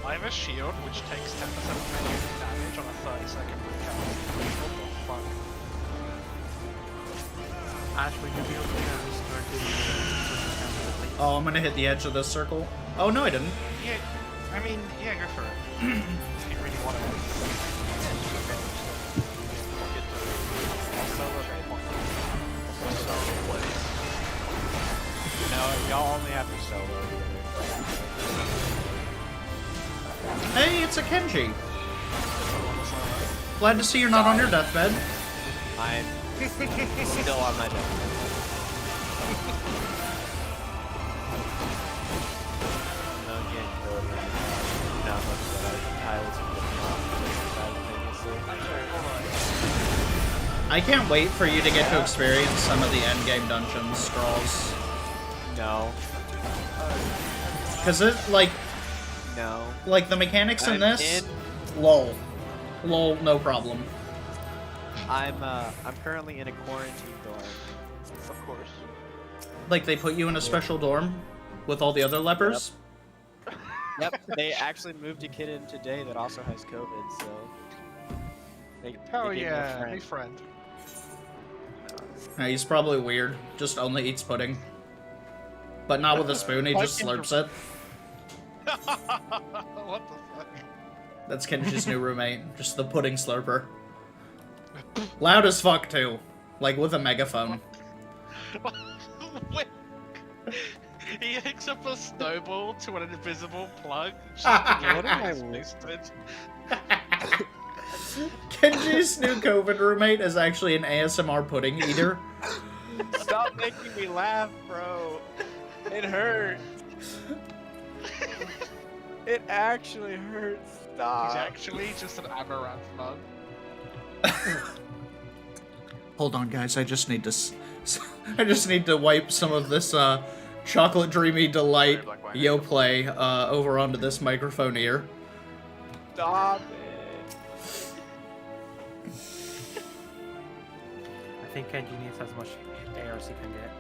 I have a shield which takes 10% damage on a 30-second recast. What the fuck? Ash, will you be able to restart the Oh, I'm gonna hit the edge of this circle. Oh, no, I didn't. Yeah, I mean, yeah, go for it. If you really want to. No, y'all only have to solo. Hey, it's a Kenji. Glad to see you're not on your deathbed. I'm still on my deathbed. capability. Not much that I was I can't wait for you to get to experience some of the endgame dungeons, Scrolls. No. Cause it, like... No. Like, the mechanics in this... Lol. Lol, no problem. I'm currently in a quarantine dorm. Of course. Like, they put you in a special dorm with all the other lepers? Yep, they actually moved a kid in today that also has COVID, so... They Oh gave me a yeah, friend. new friend. He's probably weird. Just only eats pudding. But not with a spoon, he just slurps it. What the fuck? That's Kenji's new roommate. Just the pudding slurper. Loud as fuck, too. Like, with a megaphone. Wait. He hooks up a snowball to an invisible plug. What am I wasted? Kenji's new COVID roommate is actually an ASMR pudding eater. Stop making me laugh, bro. It hurts. It actually hurts. Stop. He's actually just an amaranth mug. Hold on, guys. I just need to wipe some of this chocolate dreamy delight Yoplait over onto this microphone here. Stop it. I think Kenji needs as much air as he can get.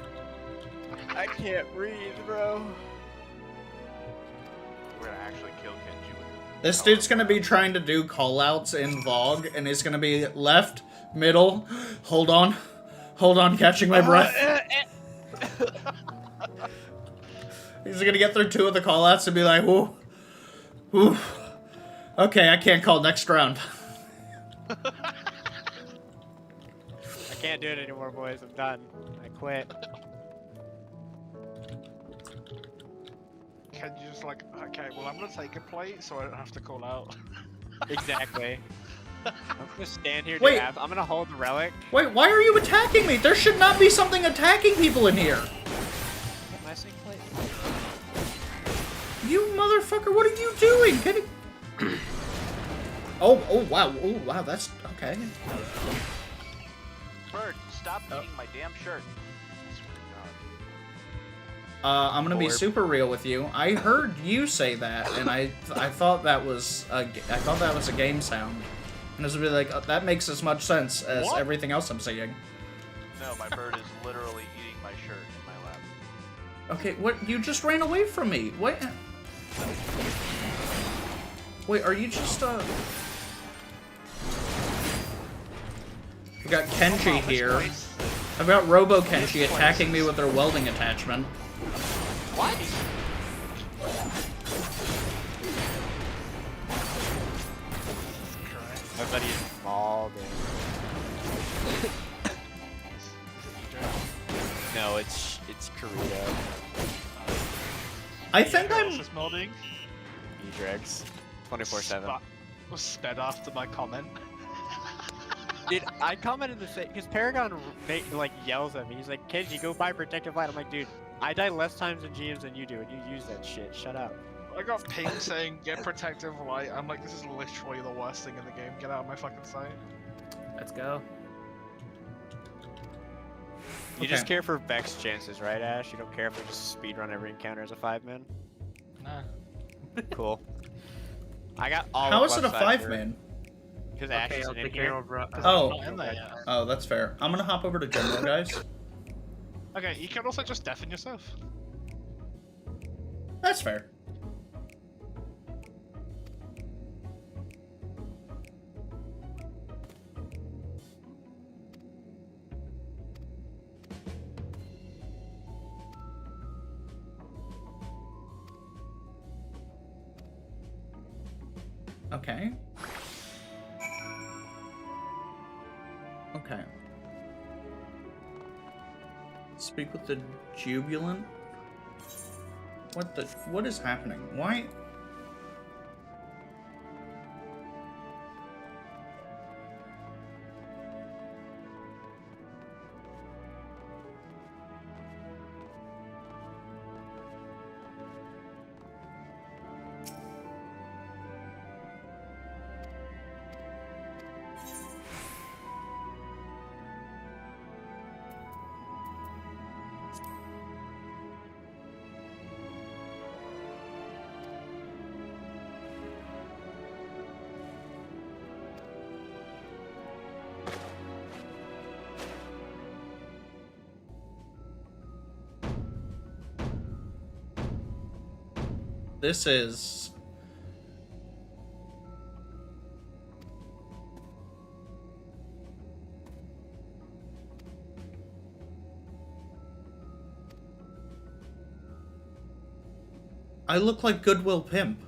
I can't breathe, bro. We're gonna actually kill Kenji with it. This dude's gonna be trying to do callouts in VOG, and he's gonna be left, middle, hold on, catching my breath. He's gonna get through 2 of the callouts and be like, whoo, whoo, okay, I can't call next round. I can't do it anymore, boys. I'm done. I quit. Can you just like, okay, well I'm gonna take a plate so I don't have to call out. Exactly. I'm gonna stand here. Wait. I'm gonna hold the relic. Wait, why are you attacking me? There should not be something attacking people in here. Get my sink plate. You motherfucker, what are you doing? Can it... oh wow, that's okay. Bird, stop eating my damn shirt. I'm gonna be super real with you. I heard you say that, and I thought that was a game sound, and it was really like that makes as much sense as everything else I'm saying. No, my bird is literally eating my shirt in my lap. Okay, what? You just ran away from me. What? Wait, are you just We got Kenji here. I've got Robo Kenji attacking me with their welding attachment. What? Everybody's mauled. No, it's Karito. I think I'm. Molding. E-Dregs. 24/7. Was sped after my comment. Dude, I commented the same because Paragon like yells at me. He's like, "Kenji, go buy protective light." I'm like, dude, I die less times in GMs than you do, and you use that shit. Shut up. I got ping saying get protective light. I'm like, this is literally the worst thing in the game. Get out of my fucking sight. Let's go. You just care for Vex chances, right, Ash? You don't care if we just speedrun every encounter as a 5-man? Nah. Cool. I got all. How is it a 5-man? Because Ash isn't in here. Oh, that's fair. I'm gonna hop over to general, guys. Okay, you can also just deafen yourself. That's fair. Okay. Okay. Speak with the jubilant? What is happening? Why? This is... I look like Goodwill Pimp.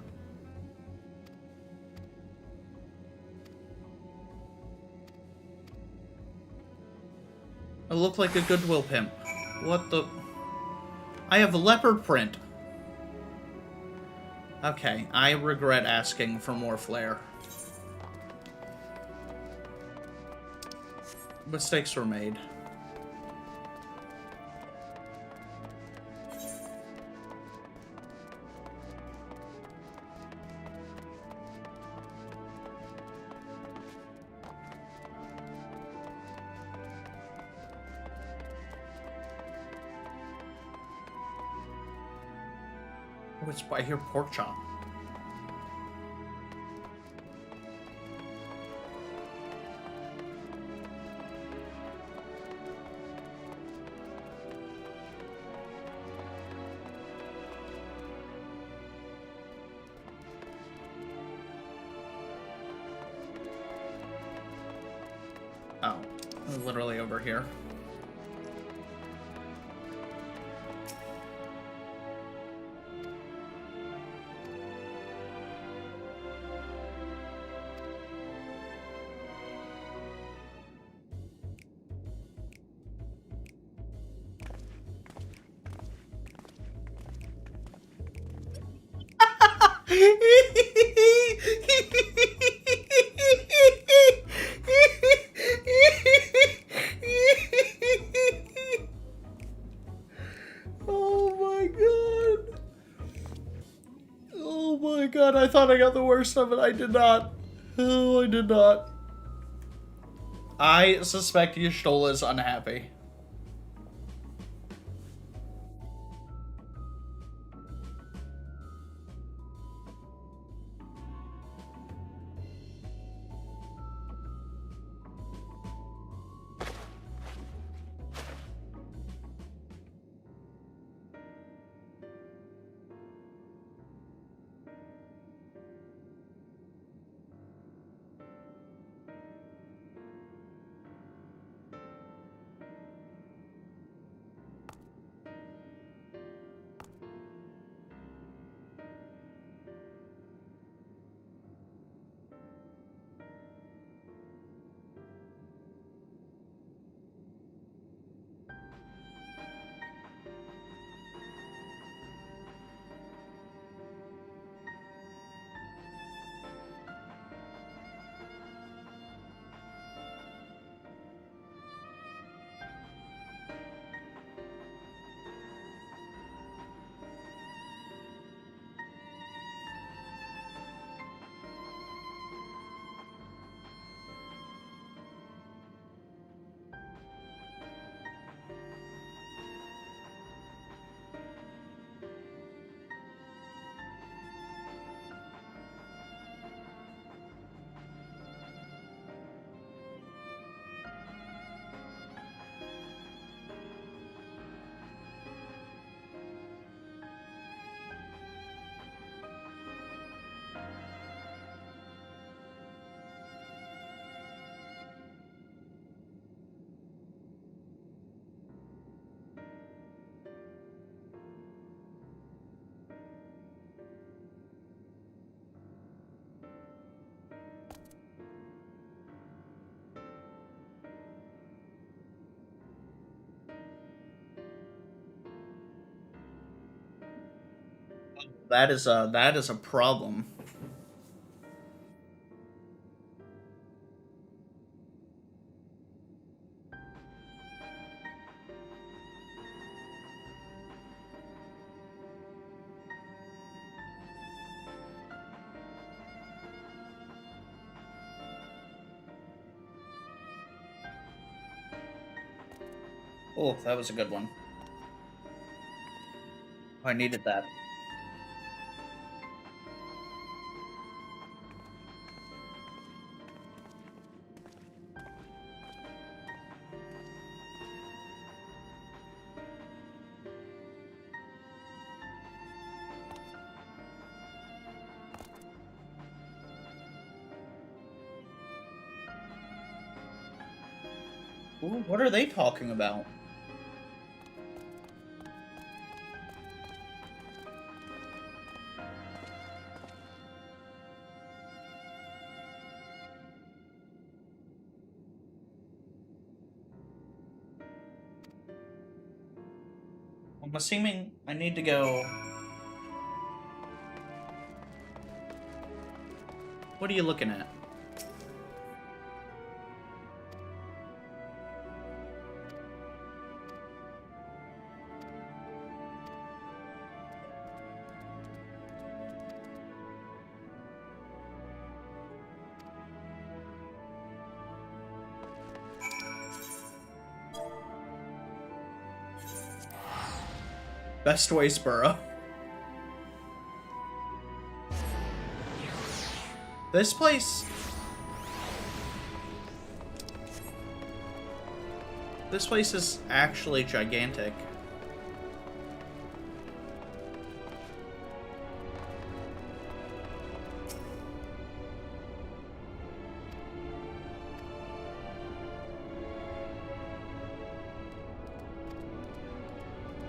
I look like a Goodwill Pimp. What the... I have leopard print. Okay, I regret asking for more flair. Mistakes were made. I hear pork chop. Oh, literally over here. Oh my god. Oh my god, I thought I got the worst of it. I did not. Oh, I did not. I suspect Y'shtola is unhappy. That is a problem. Oh, that was a good one. I needed that. Ooh, what are they talking about? I'm assuming I need to go... What are you looking at? Best way Spurrow. This place... This place is actually gigantic.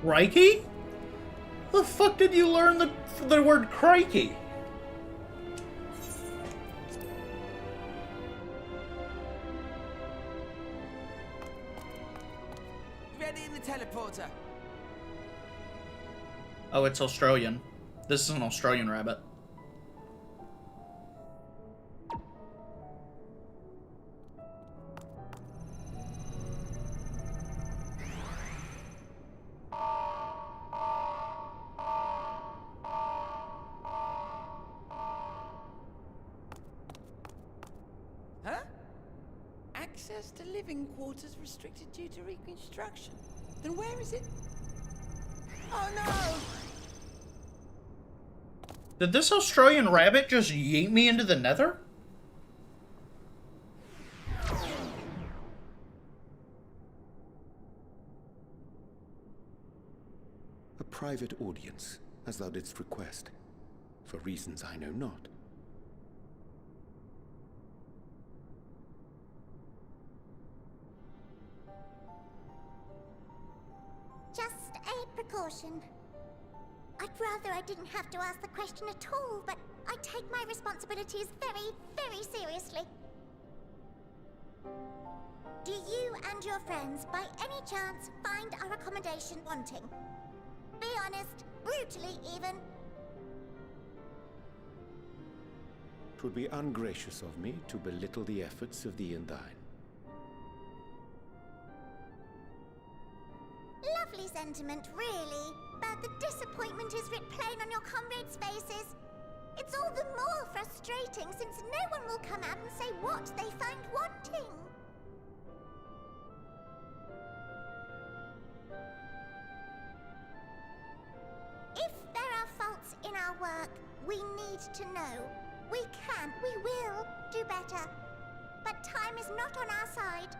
Crikey? The fuck did you learn the word crikey? Ready in the teleporter. Oh, it's Australian. This is an Australian rabbit. Access to living quarters restricted due to reconstruction. Then where is it? Oh no! Did this Australian rabbit just yeet me into the nether? A private audience, as thou didst request, for reasons I know not. Just a precaution. I'd rather I didn't have to ask the question at all, but I take my responsibilities very, very seriously. Do you and your friends, by any chance, find our accommodation wanting? Be honest, brutally even. 'Twould be ungracious of me to belittle the efforts of thee and thine. Lovely sentiment, really, but the disappointment is writ plain on your comrades' faces. It's all the more frustrating since no one will come out and say what they find wanting. If there are faults in our work, we need to know. We can, we will do better. But time is not on our side.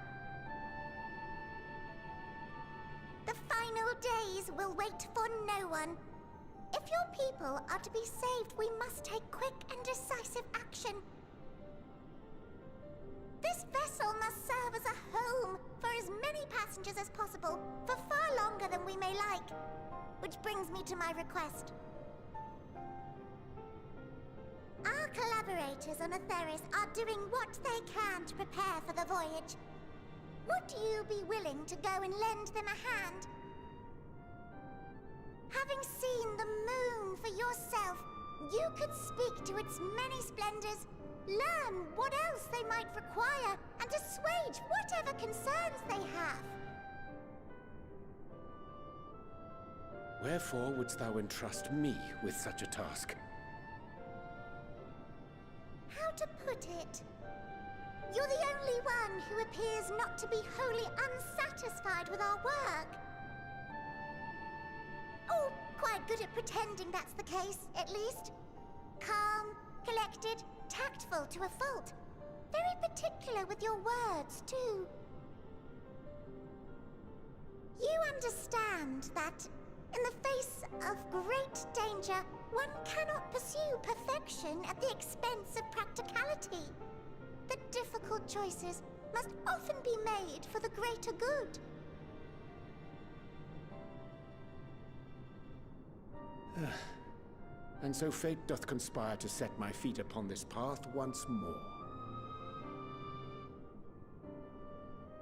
The final days will wait for no one. If your people are to be saved, we must take quick and decisive action. This vessel must serve as a home for as many passengers as possible, for far longer than we may like. Which brings me to my request. Our collaborators on Atheris are doing what they can to prepare for the voyage. Would you be willing to go and lend them a hand? Having seen the moon for yourself, you could speak to its many splendors, learn what else they might require, and assuage whatever concerns they have. Wherefore wouldst thou entrust me with such a task? How to put it? You're the only one who appears not to be wholly unsatisfied with our work. Oh, quite good at pretending that's the case, at least. Calm, collected, tactful to a fault. Very particular with your words, too. You understand that, in the face of great danger, one cannot pursue perfection at the expense of practicality. The difficult choices, must often be made for the greater good. And so fate doth conspire to set my feet upon this path once more.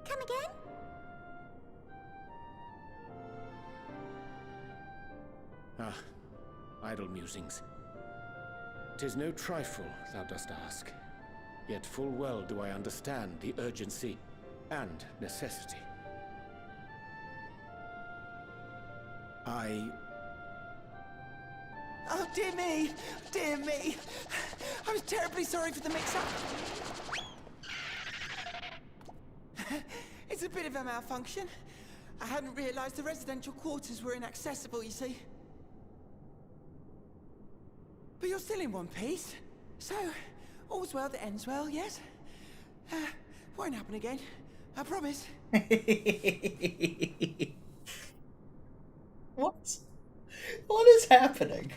Come again? Ah, idle musings. 'Tis no trifle, thou dost ask. Yet full well do I understand the urgency and necessity. Oh, dear me! Dear me! I was terribly sorry for the mix-up. It's a bit of a malfunction. I hadn't realized the residential quarters were inaccessible, you see. But you're still in one piece. So, all's well that ends well, yes? Won't happen again. I promise. What? What is happening?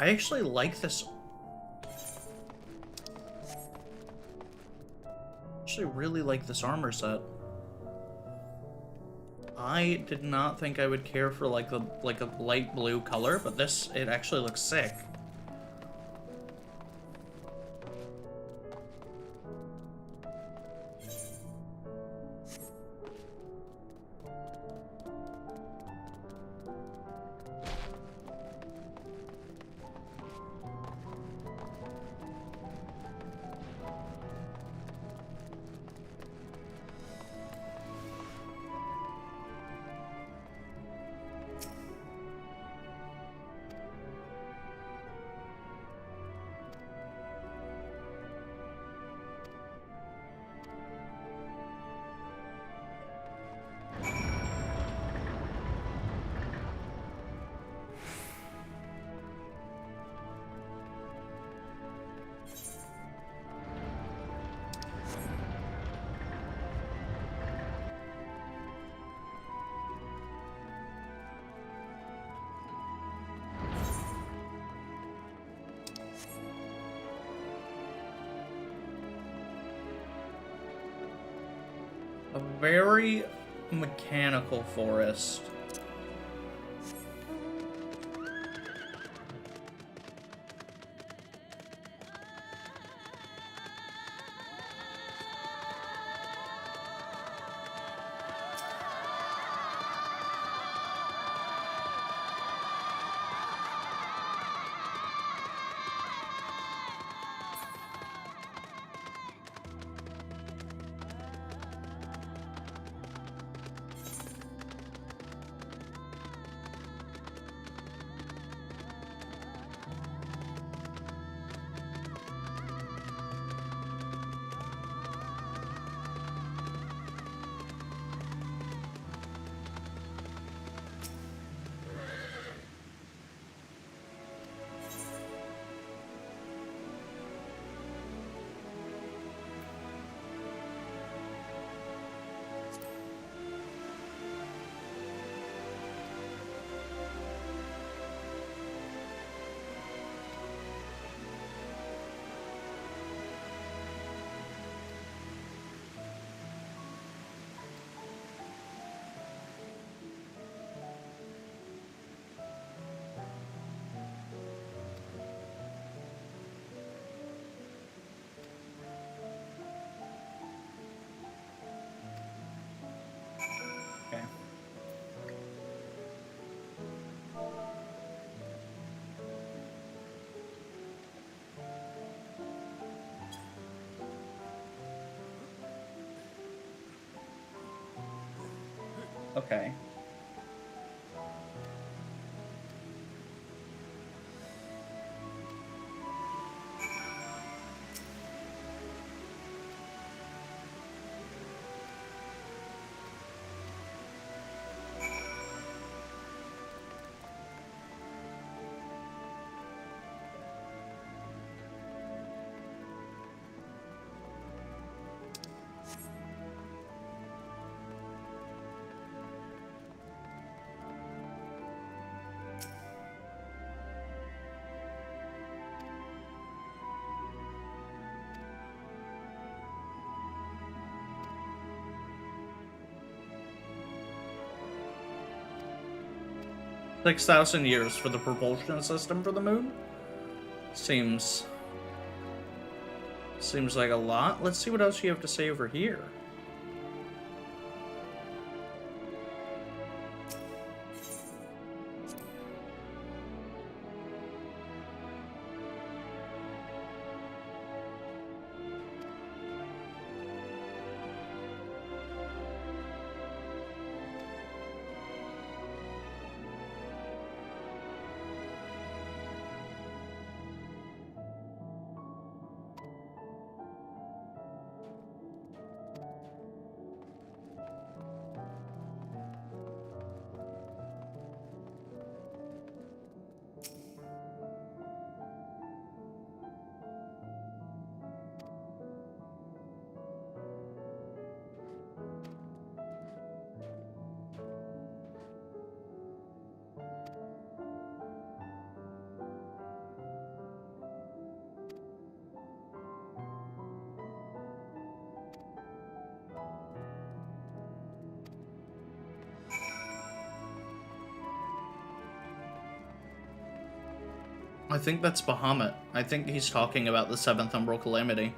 I actually like this. Actually really like this armor set. I did not think I would care for like a light blue color, but this, it actually looks sick. A very mechanical forest. Okay. $6,000 years for the propulsion system for the moon? Seems like a lot. Let's see what else you have to say over here. I think that's Bahamut. I think he's talking about the 7th Umbral Calamity.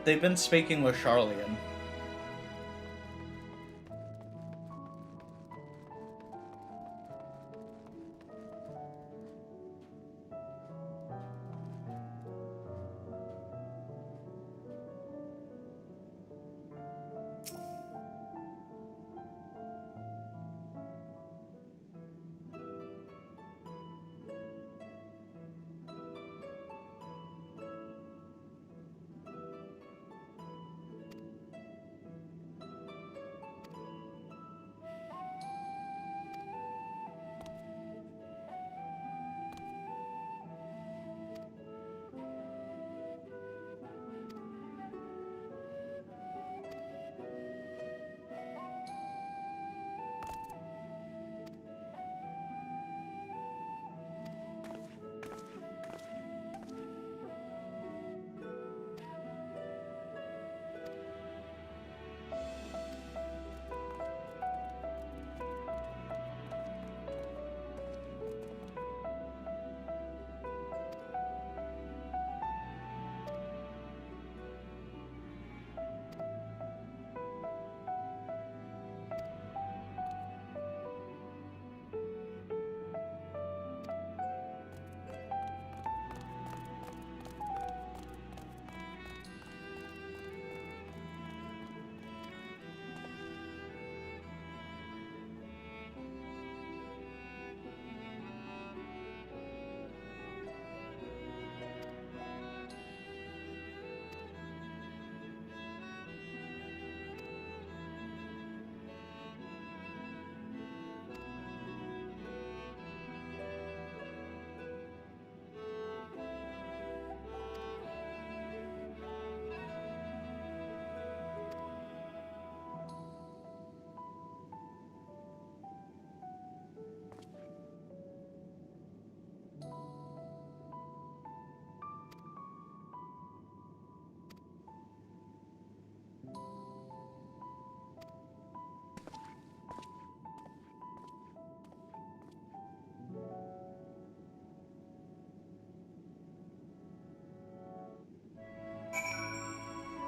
They've been speaking with Charlian.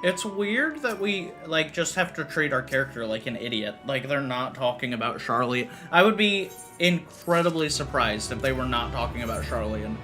It's weird that we, like, just have to treat our character like an idiot. Like, they're not talking about Charlie. I would be incredibly surprised if they were not talking about Charlian.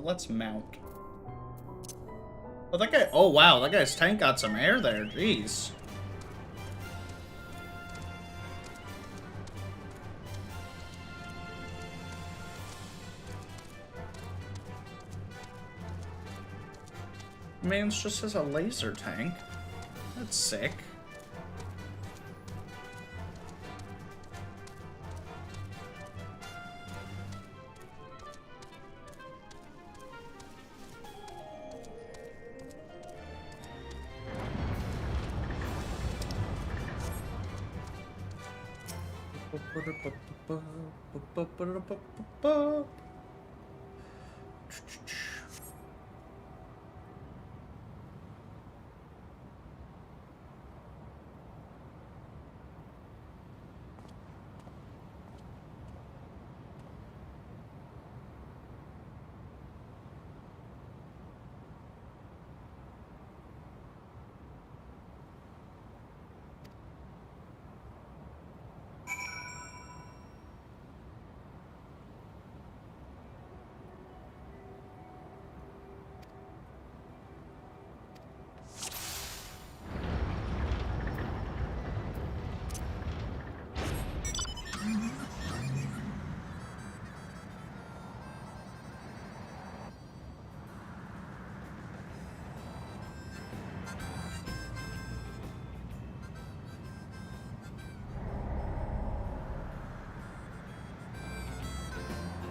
Let's mount. Oh, that guy. Oh, wow. That guy's tank got some air there. Jeez. Man's just has a laser tank. That's sick.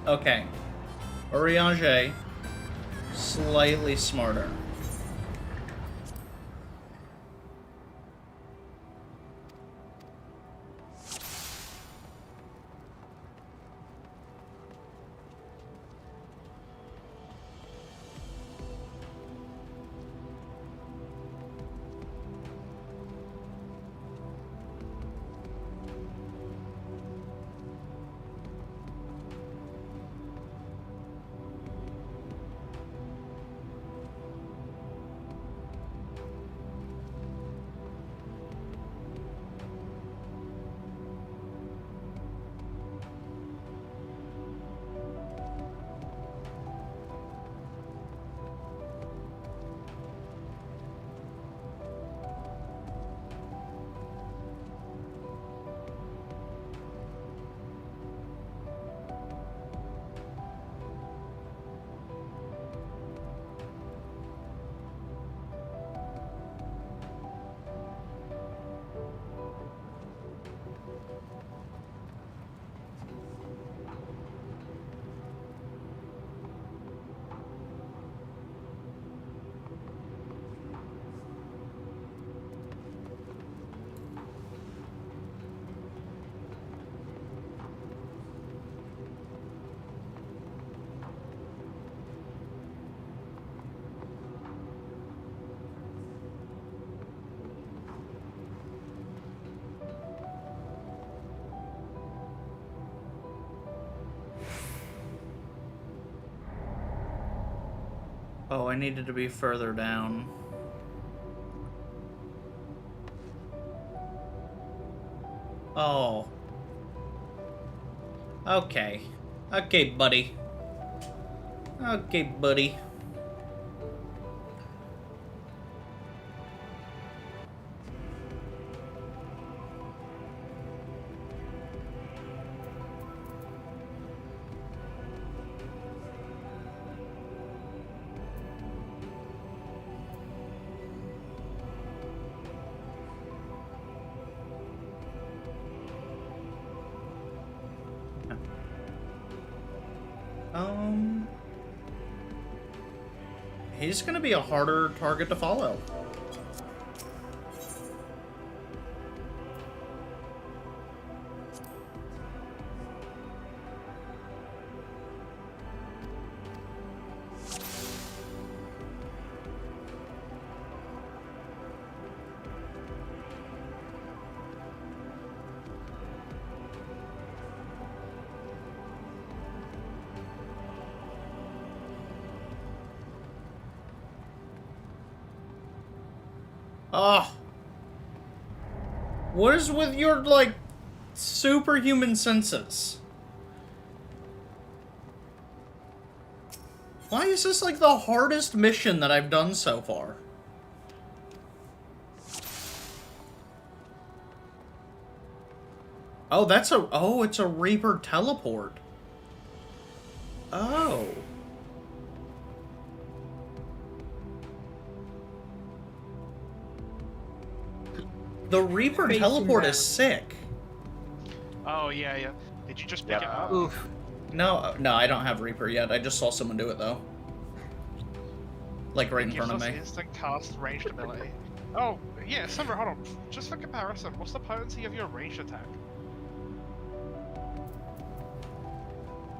Okay. Oriange, slightly smarter. Oh, I needed to be further down. Oh. Okay. Okay, buddy. Okay, buddy. He's gonna be a harder target to follow. Oh. What is with your, like, superhuman senses? Why is this, like, the hardest mission that I've done so far? Oh, that's a... Oh, it's a Reaper teleport. Oh. The Reaper teleport is sick. Oh, yeah, yeah. Did you just pick it up? Oof. No, no, I don't have Reaper yet. I just saw someone do it, though. Like, right in front of me. Instant cast ranged ability. Oh, yeah, Summer, hold on. Just for comparison, what's the potency of your ranged attack?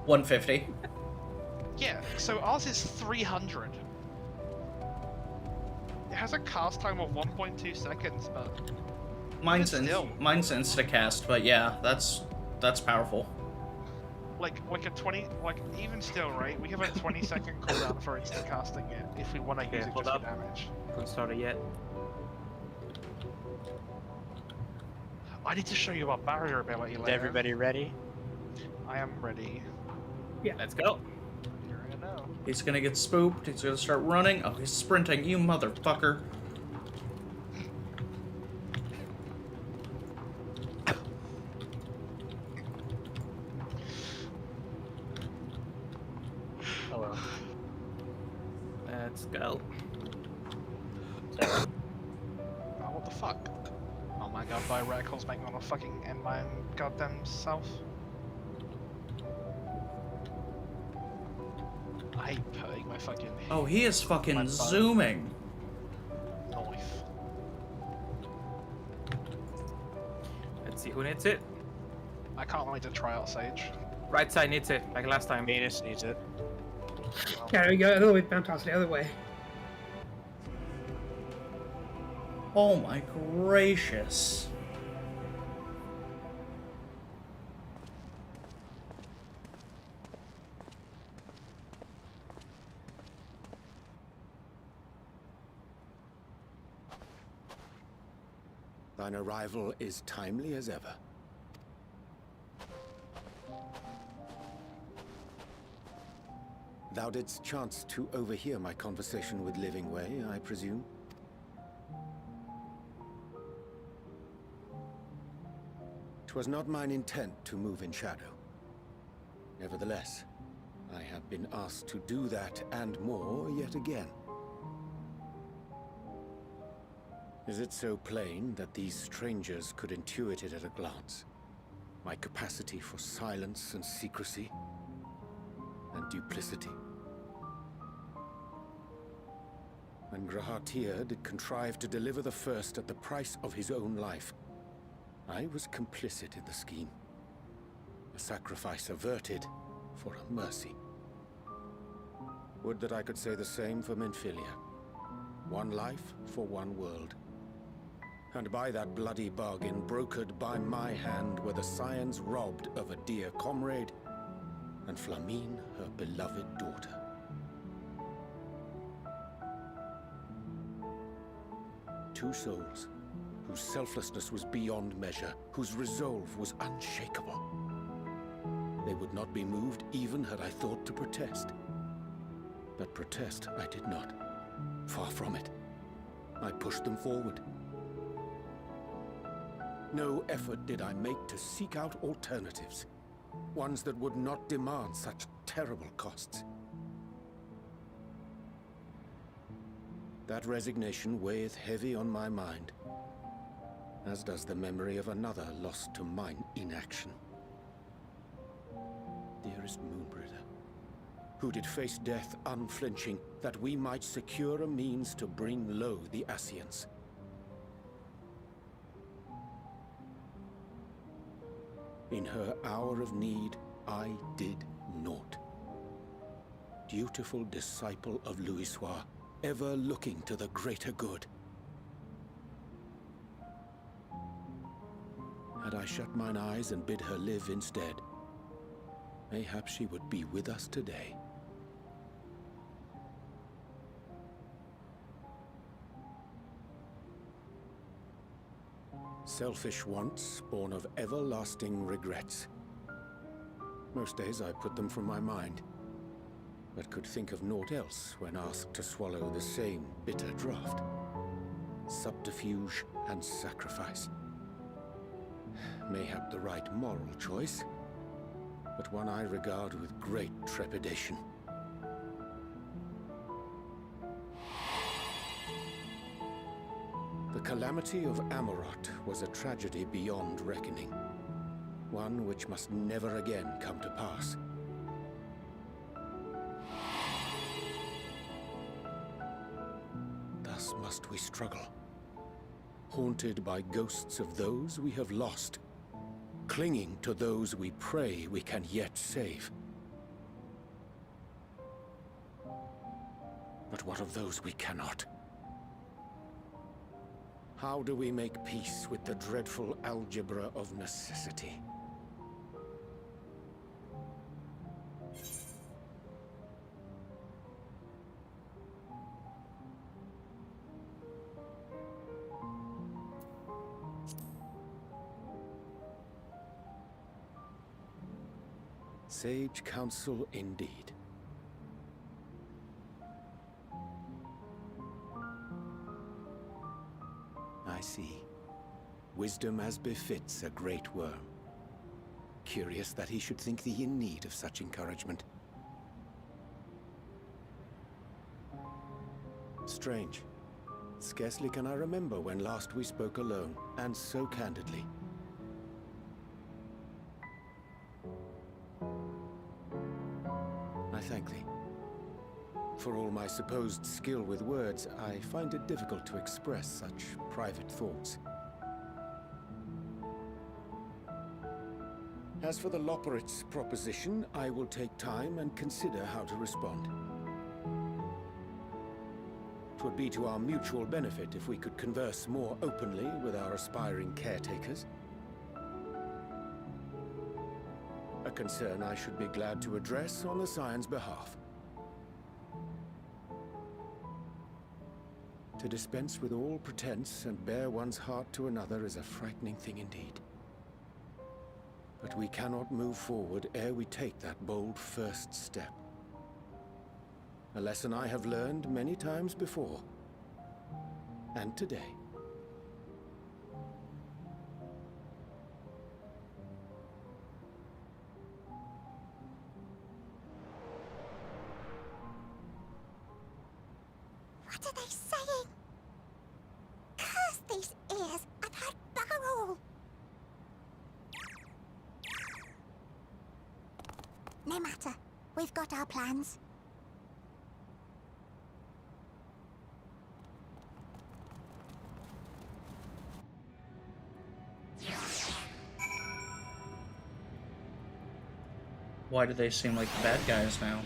150. Yeah, so ours is 300. It has a cast time of 1.2 seconds, but... Mine's insta-cast, but yeah, that's powerful. Like a 20, like, even still, right? We have a 20-second cooldown for insta-casting it, if we want to use it just for damage. Haven't started yet. I need to show you our barrier ability later. Is everybody ready? I am ready. Yeah, let's go. You're gonna know. He's gonna get spooked, he's gonna start running. Oh, he's sprinting, you motherfucker. Hello. Let's go. Oh, what the fuck? Oh my god, by radicals make me wanna fucking end my own goddamn self. I hate putting my fucking... Oh, he is fucking zooming. Knife. Let's see who needs it. I can't wait to try out Sage. Right side needs it, like last time. Venus needs it. Yeah, you go the other way, Fantas, the other way. Oh my gracious. Thine arrival is timely as ever. Thou didst chance to overhear my conversation with Living Way, I presume? 'Twas not mine intent to move in shadow. Nevertheless, I have been asked to do that and more yet again. Is it so plain that these strangers could intuit it at a glance? My capacity for silence and secrecy and duplicity. When Grahatir did contrive to deliver the first at the price of his own life, I was complicit in the scheme. A sacrifice averted for a mercy. Would that I could say the same for Minfilia. One life for one world. And by that bloody bargain brokered by my hand were the scions robbed of a dear comrade, and Flamine her beloved daughter. two souls, whose selflessness was beyond measure, whose resolve was unshakable. They would not be moved even had I thought to protest. But protest I did not. Far from it. I pushed them forward. No effort did I make to seek out alternatives, ones that would not demand such terrible costs. That resignation weigheth heavy on my mind, as does the memory of another lost to mine inaction. Dearest Moonbringer, who did face death unflinching, that we might secure a means to bring low the Ascians. In her hour of need, I did naught. Dutiful disciple of Louisoix, ever looking to the greater good. Had I shut mine eyes and bid her live instead, mayhap she would be with us today. Selfish wants, born of everlasting regrets. Most days I put them from my mind, but could think of naught else when asked to swallow the same bitter draught. Subterfuge and sacrifice. Mayhap the right moral choice, but one I regard with great trepidation. The calamity of Amarot was a tragedy beyond reckoning, one which must never again come to pass. Thus must we struggle, haunted by ghosts of those we have lost, clinging to those we pray we can yet save. But what of those we cannot? How do we make peace with the dreadful algebra of necessity? Sage counsel indeed. I see. Wisdom as befits a great worm. Curious that he should think thee in need of such encouragement. Strange. Scarcely can I remember when last we spoke alone, and so candidly. I thank thee. For all my supposed skill with words, I find it difficult to express such private thoughts. As for the Loporrit's proposition, I will take time and consider how to respond. 'Twould be to our mutual benefit if we could converse more openly with our aspiring caretakers. A concern I should be glad to address on the Scion's behalf. To dispense with all pretense and bare one's heart to another is a frightening thing indeed. But we cannot move forward ere we take that bold first step. A lesson I have learned many times before. And today. What are they saying? Curse these ears! I've heard bugger all! No matter. We've got our plans. Why do they seem like the bad guys now?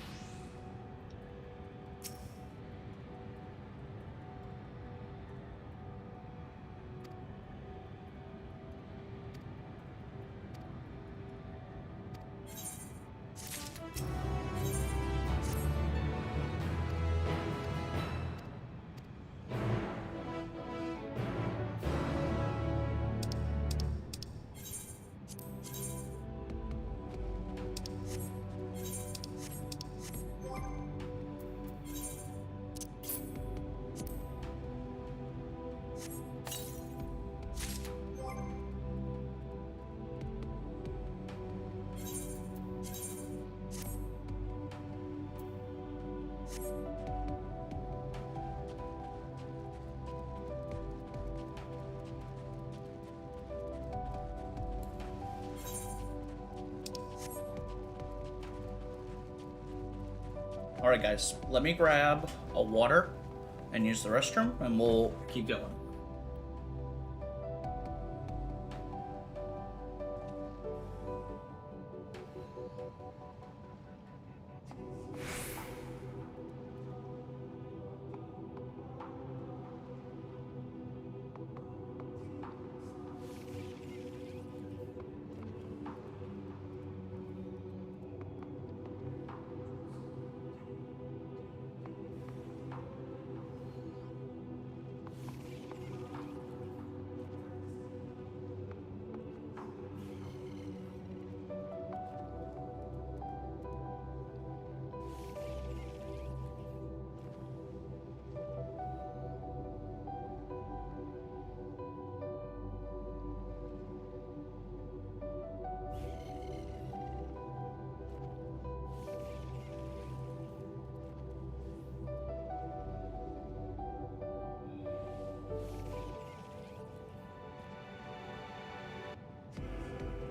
Alright guys, let me grab a water and use the restroom, and we'll keep going.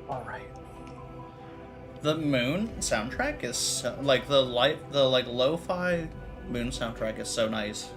Alright. The Moon soundtrack is so, like the lo-fi Moon soundtrack is so nice.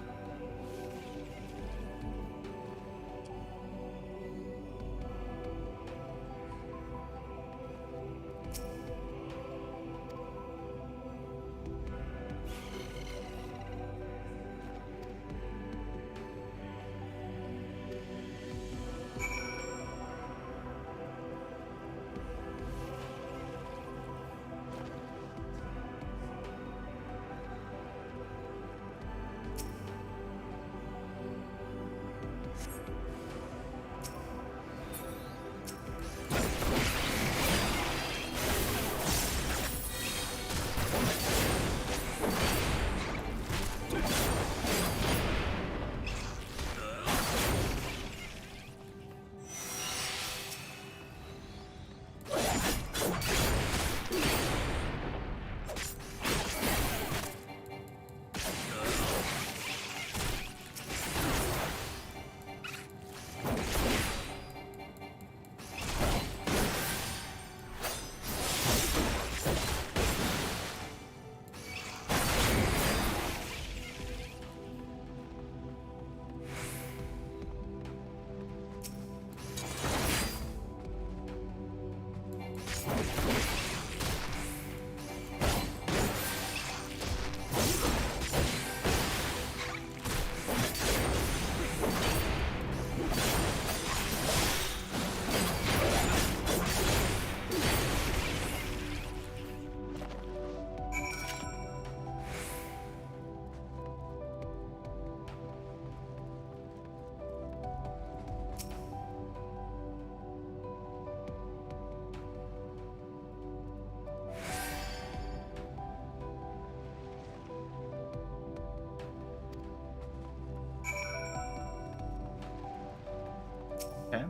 Okay.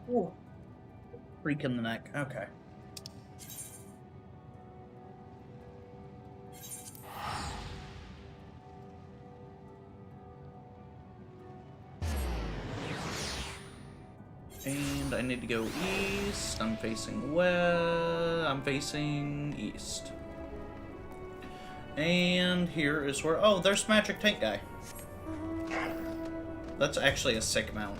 Ooh. Freak in the neck. Okay. And I need to go east. I'm facing west. I'm facing east. And here is where... Oh, there's Magic Tank Guy. That's actually a sick mount.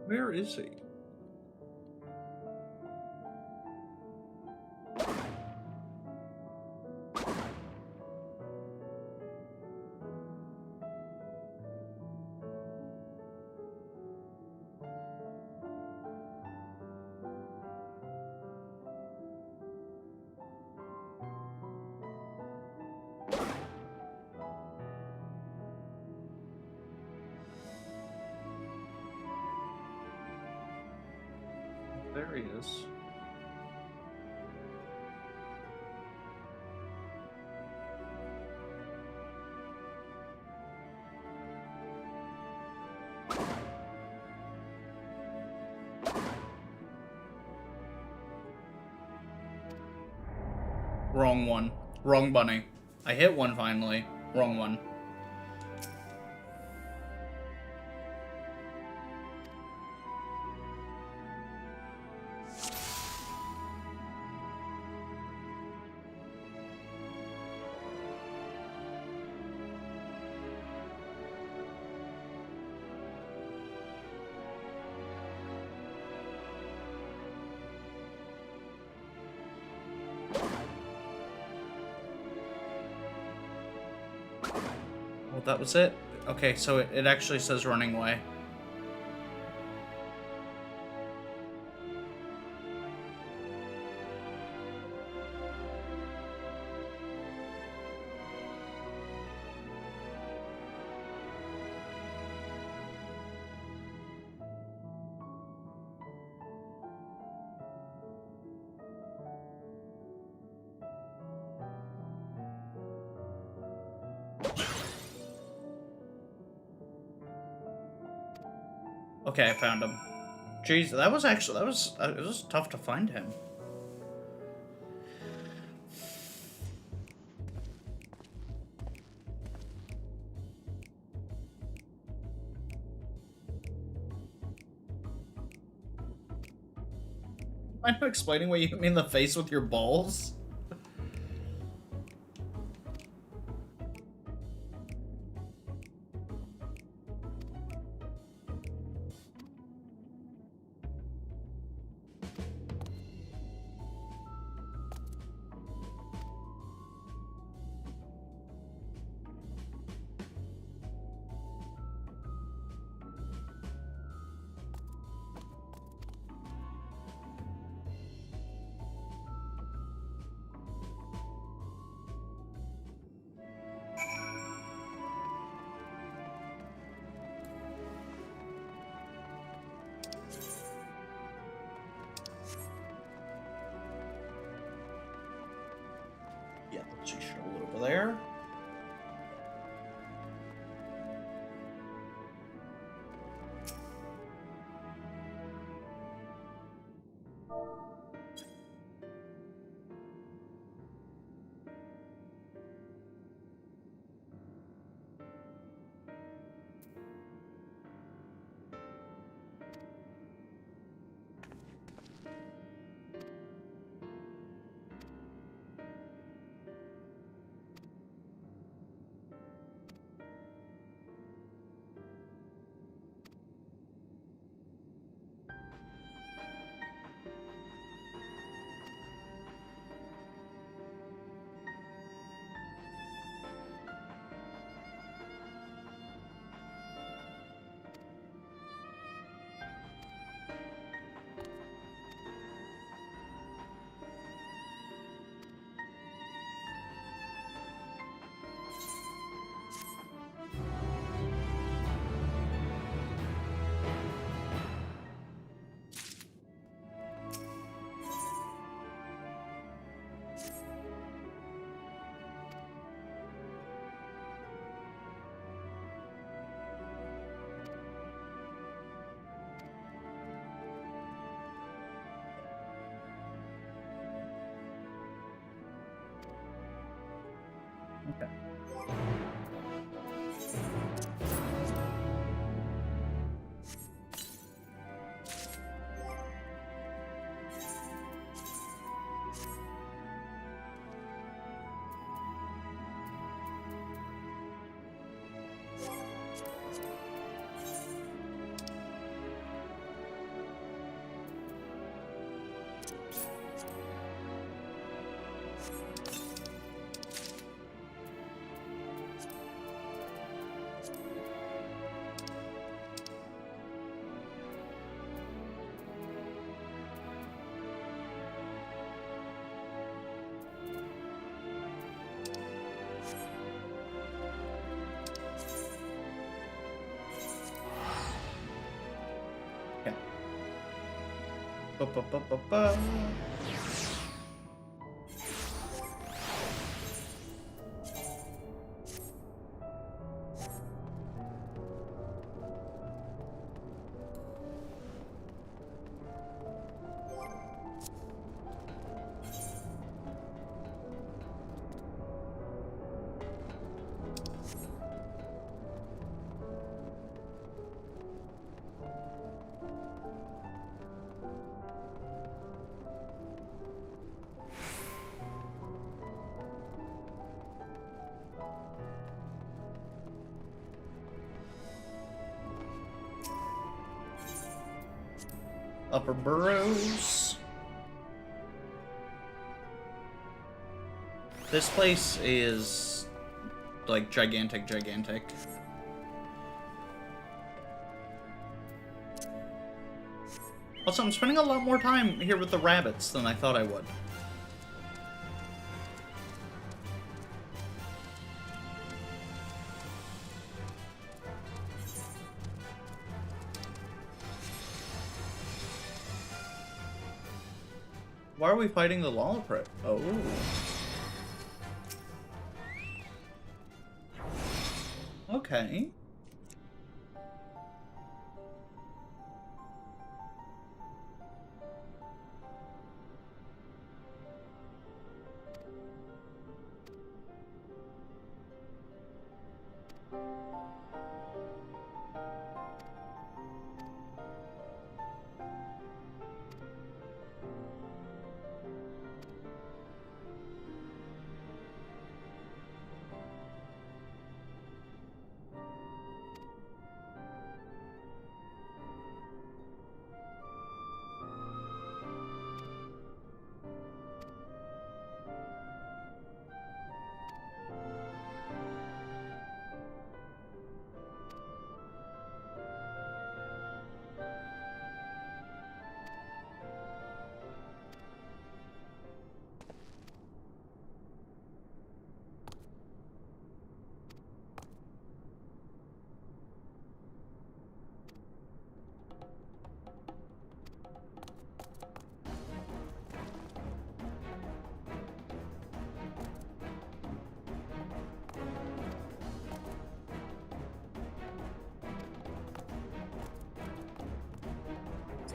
Where is he? There he is. Wrong one. Wrong bunny. I hit one finally. Wrong one. that was it? Okay, so it actually says running away. Okay, I found him. Jeez, that was actually, it was tough to find him. Mind explaining what you hit me in the face with your balls? Yeah, let's just show a little over there. Okay. Ba-ba-ba-ba-ba. Upper Burrows. This place is like, gigantic. Also, I'm spending a lot more time here with the rabbits than I thought I would. Why are we fighting the Lolliprit? Oh. Okay.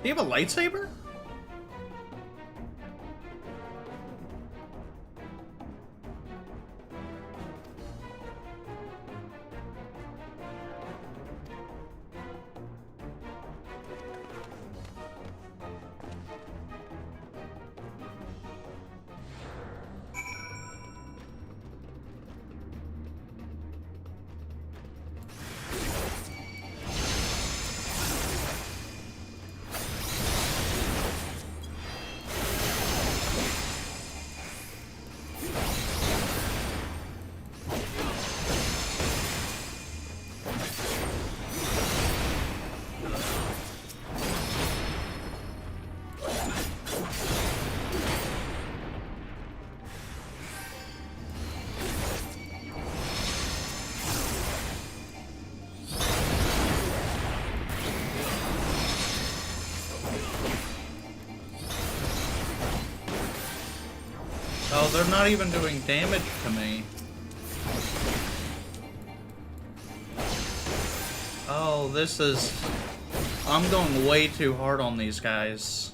Do you have a lightsaber? Oh, they're not even doing damage to me. Oh, this is... I'm going way too hard on these guys.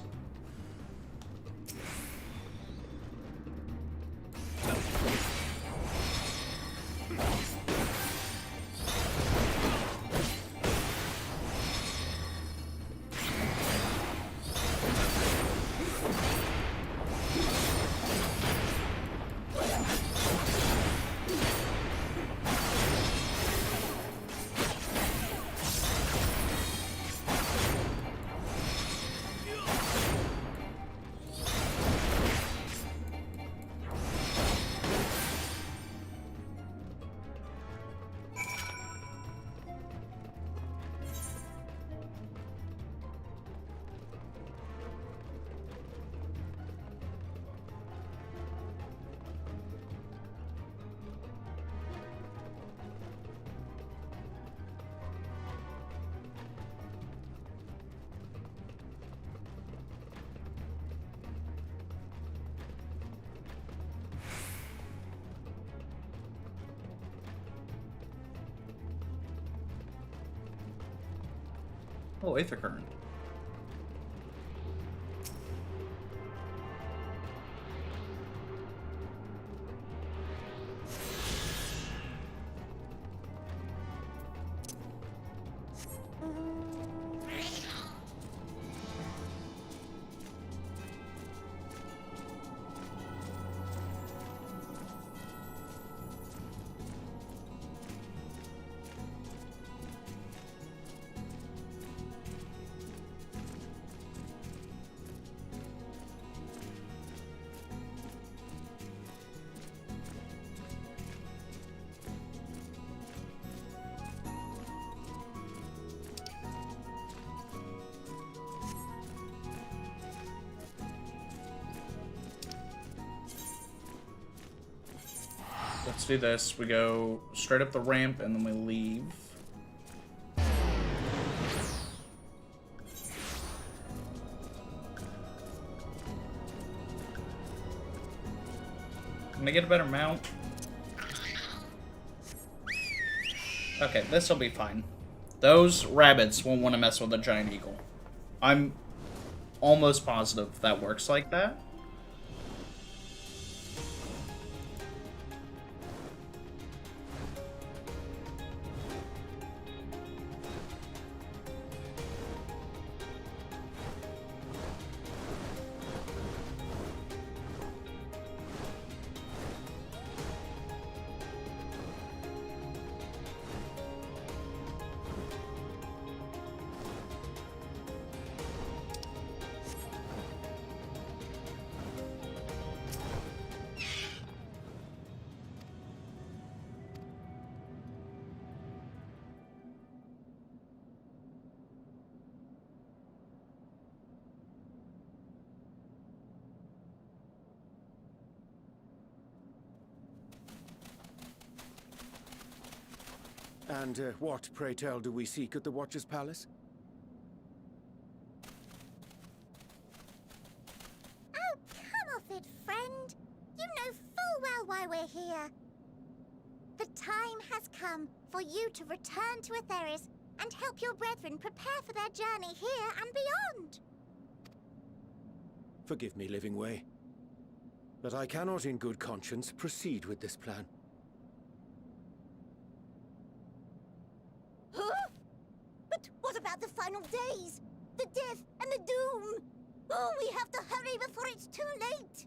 Oh, Aether Current. let's do this. We go straight up the ramp and then we leave. Can I get a better mount? Okay, this'll be fine. Those rabbits won't want to mess with a giant eagle. I'm almost positive that works like that. And what, pray tell, do we seek at the Watcher's Palace? Oh, come off it, friend. You know full well why we're here. The time has come for you to return to Atheris and help your brethren prepare for their journey here and beyond. Forgive me, Living Way, but I cannot in good conscience proceed with this plan. Huh? But what about the final days? The death and the doom? Oh, we have to hurry before it's too late.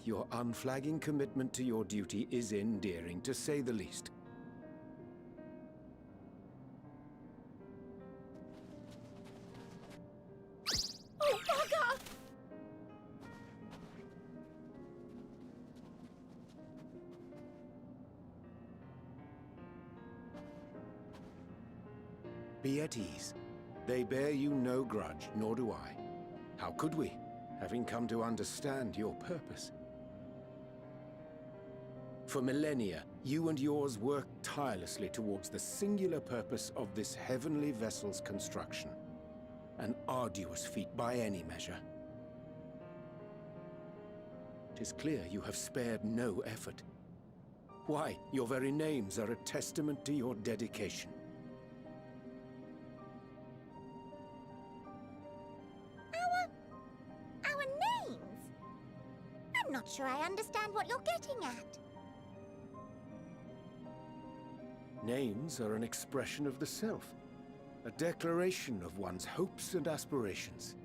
Your unflagging commitment to your duty is endearing, to say the least. Oh, bugger! Be at ease. They bear you no grudge, nor do I. How could we, having come to understand your purpose? For millennia, you and yours worked tirelessly towards the singular purpose of this heavenly vessel's construction. An arduous feat by any measure. It is clear you have spared no effort. Why, your very names are a testament to your dedication. Our names? I'm not sure I understand what you're getting at. Names are an expression of the self, a declaration of one's hopes and aspirations.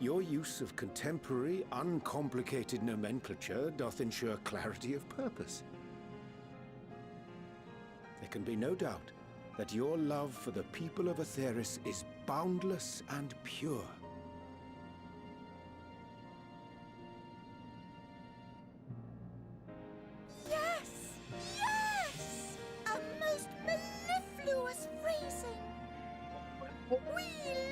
Your use of contemporary, uncomplicated nomenclature doth ensure clarity of purpose. There can be no doubt that your love for the people of Atheris is boundless and pure. Yes! Yes! A most mellifluous phrasing! We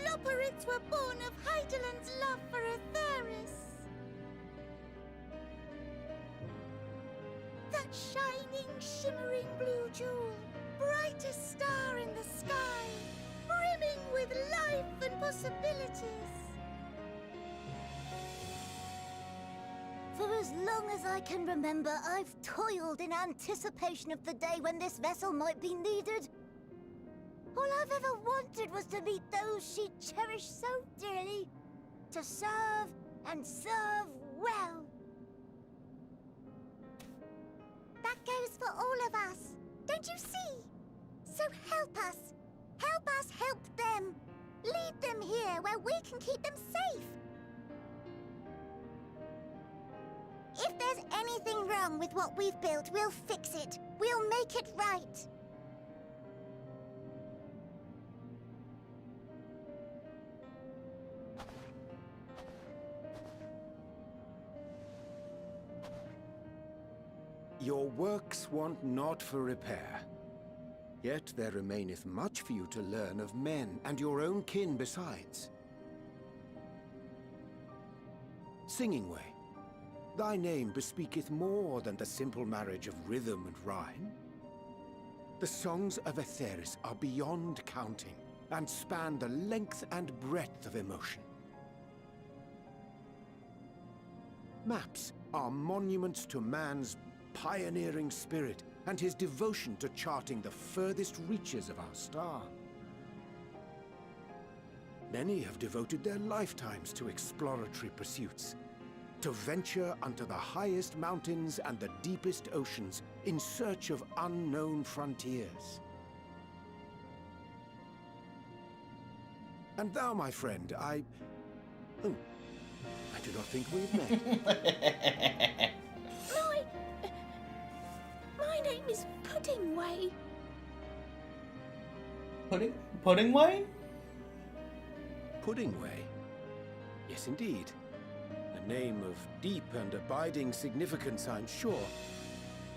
Loperids were born of Heideland's love for Atheris. That shining, shimmering blue jewel, brightest star in the sky, brimming with life and possibilities. For as long as I can remember, I've toiled in anticipation of the day when this vessel might be needed. All I've ever wanted was to meet those she cherished so dearly, to serve and serve well. That goes for all of us, don't you see? So help us. Help us help them. Lead them here where we can keep them safe. If there's anything wrong with what we've built, we'll fix it. We'll make it right. Your works want not for repair. Yet there remaineth much for you to learn of men, and your own kin besides. Singing Way, thy name bespeaketh more than the simple marriage of rhythm and rhyme. The songs of Aetheris are beyond counting, and span the length and breadth of emotion. Maps are monuments to man's pioneering spirit and his devotion to charting the furthest reaches of our star. Many have devoted their lifetimes to exploratory pursuits, to venture unto the highest mountains and the deepest oceans in search of unknown frontiers. And thou, my friend, I do not think we've met. My name is Pudding Way. Pudding Way? Pudding Way? Yes, indeed. A name of deep and abiding significance, I'm sure,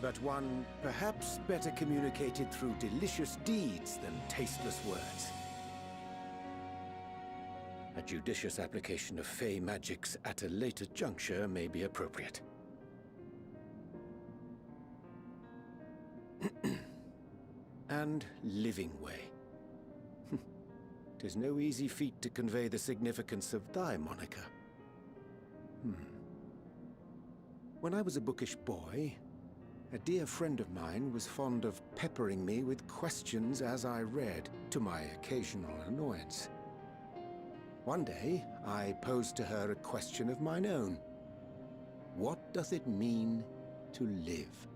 but one perhaps better communicated through delicious deeds than tasteless words. A judicious application of fey magics at a later juncture may be appropriate. And Living Way. 'Tis no easy feat to convey the significance of thy moniker. When I was a bookish boy, a dear friend of mine was fond of peppering me with questions as I read, to my occasional annoyance. One day, I posed to her a question of mine own. What doth it mean to live?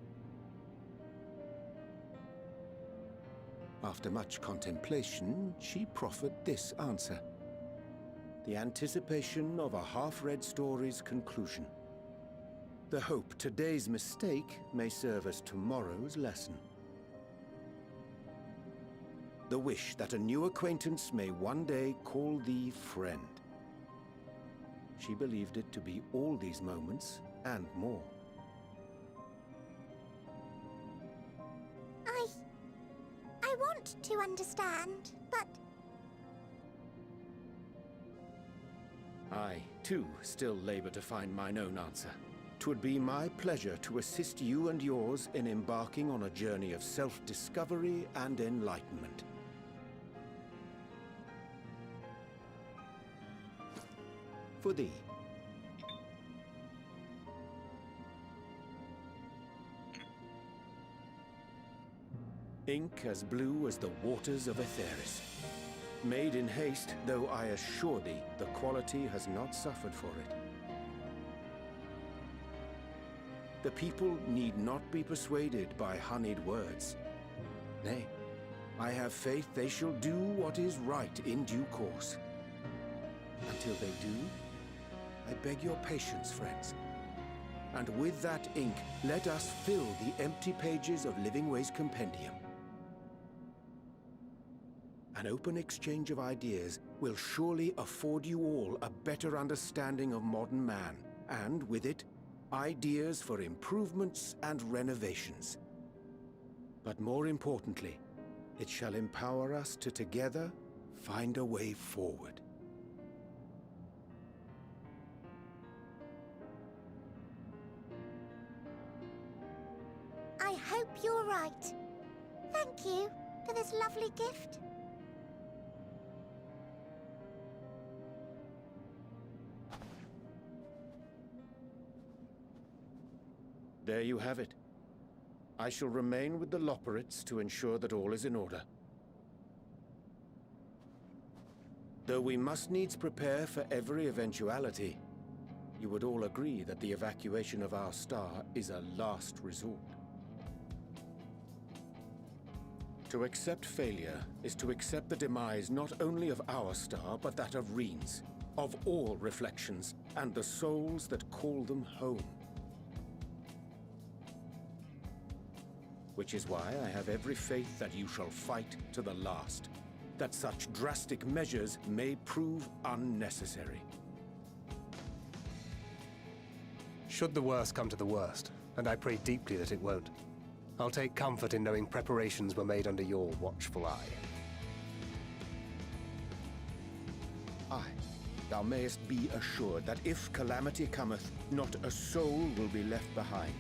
After much contemplation, she proffered this answer. The anticipation of a half-read story's conclusion. The hope today's mistake may serve as tomorrow's lesson. The wish that a new acquaintance may one day call thee friend. She believed it to be all these moments and more. I want to understand, but... I, too, still labor to find mine own answer. 'Twould be my pleasure to assist you and yours in embarking on a journey of self-discovery and enlightenment. For thee. Ink as blue as the waters of Aetheris. Made in haste, though I assure thee, the quality has not suffered for it. The people need not be persuaded by honeyed words. Nay, I have faith they shall do what is right in due course. Until they do, I beg your patience, friends. And with that ink, let us fill the empty pages of Living Way's compendium. An open exchange of ideas will surely afford you all a better understanding of modern man, and with it, ideas for improvements and renovations. But more importantly, it shall empower us to together find a way forward. I hope you're right. Thank you for this lovely gift. There you have it. I shall remain with the Loporrits to ensure that all is in order. Though we must needs prepare for every eventuality, you would all agree that the evacuation of our star is a last resort. To accept failure is to accept the demise not only of our star, but that of Reen's, of all reflections, and the souls that call them home. Which is why I have every faith that you shall fight to the last, that such drastic measures may prove unnecessary. Should the worst come to the worst, and I pray deeply that it won't, I'll take comfort in knowing preparations were made under your watchful eye. Aye, thou mayest be assured that if calamity cometh, not a soul will be left behind.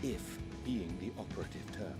If being the operative term.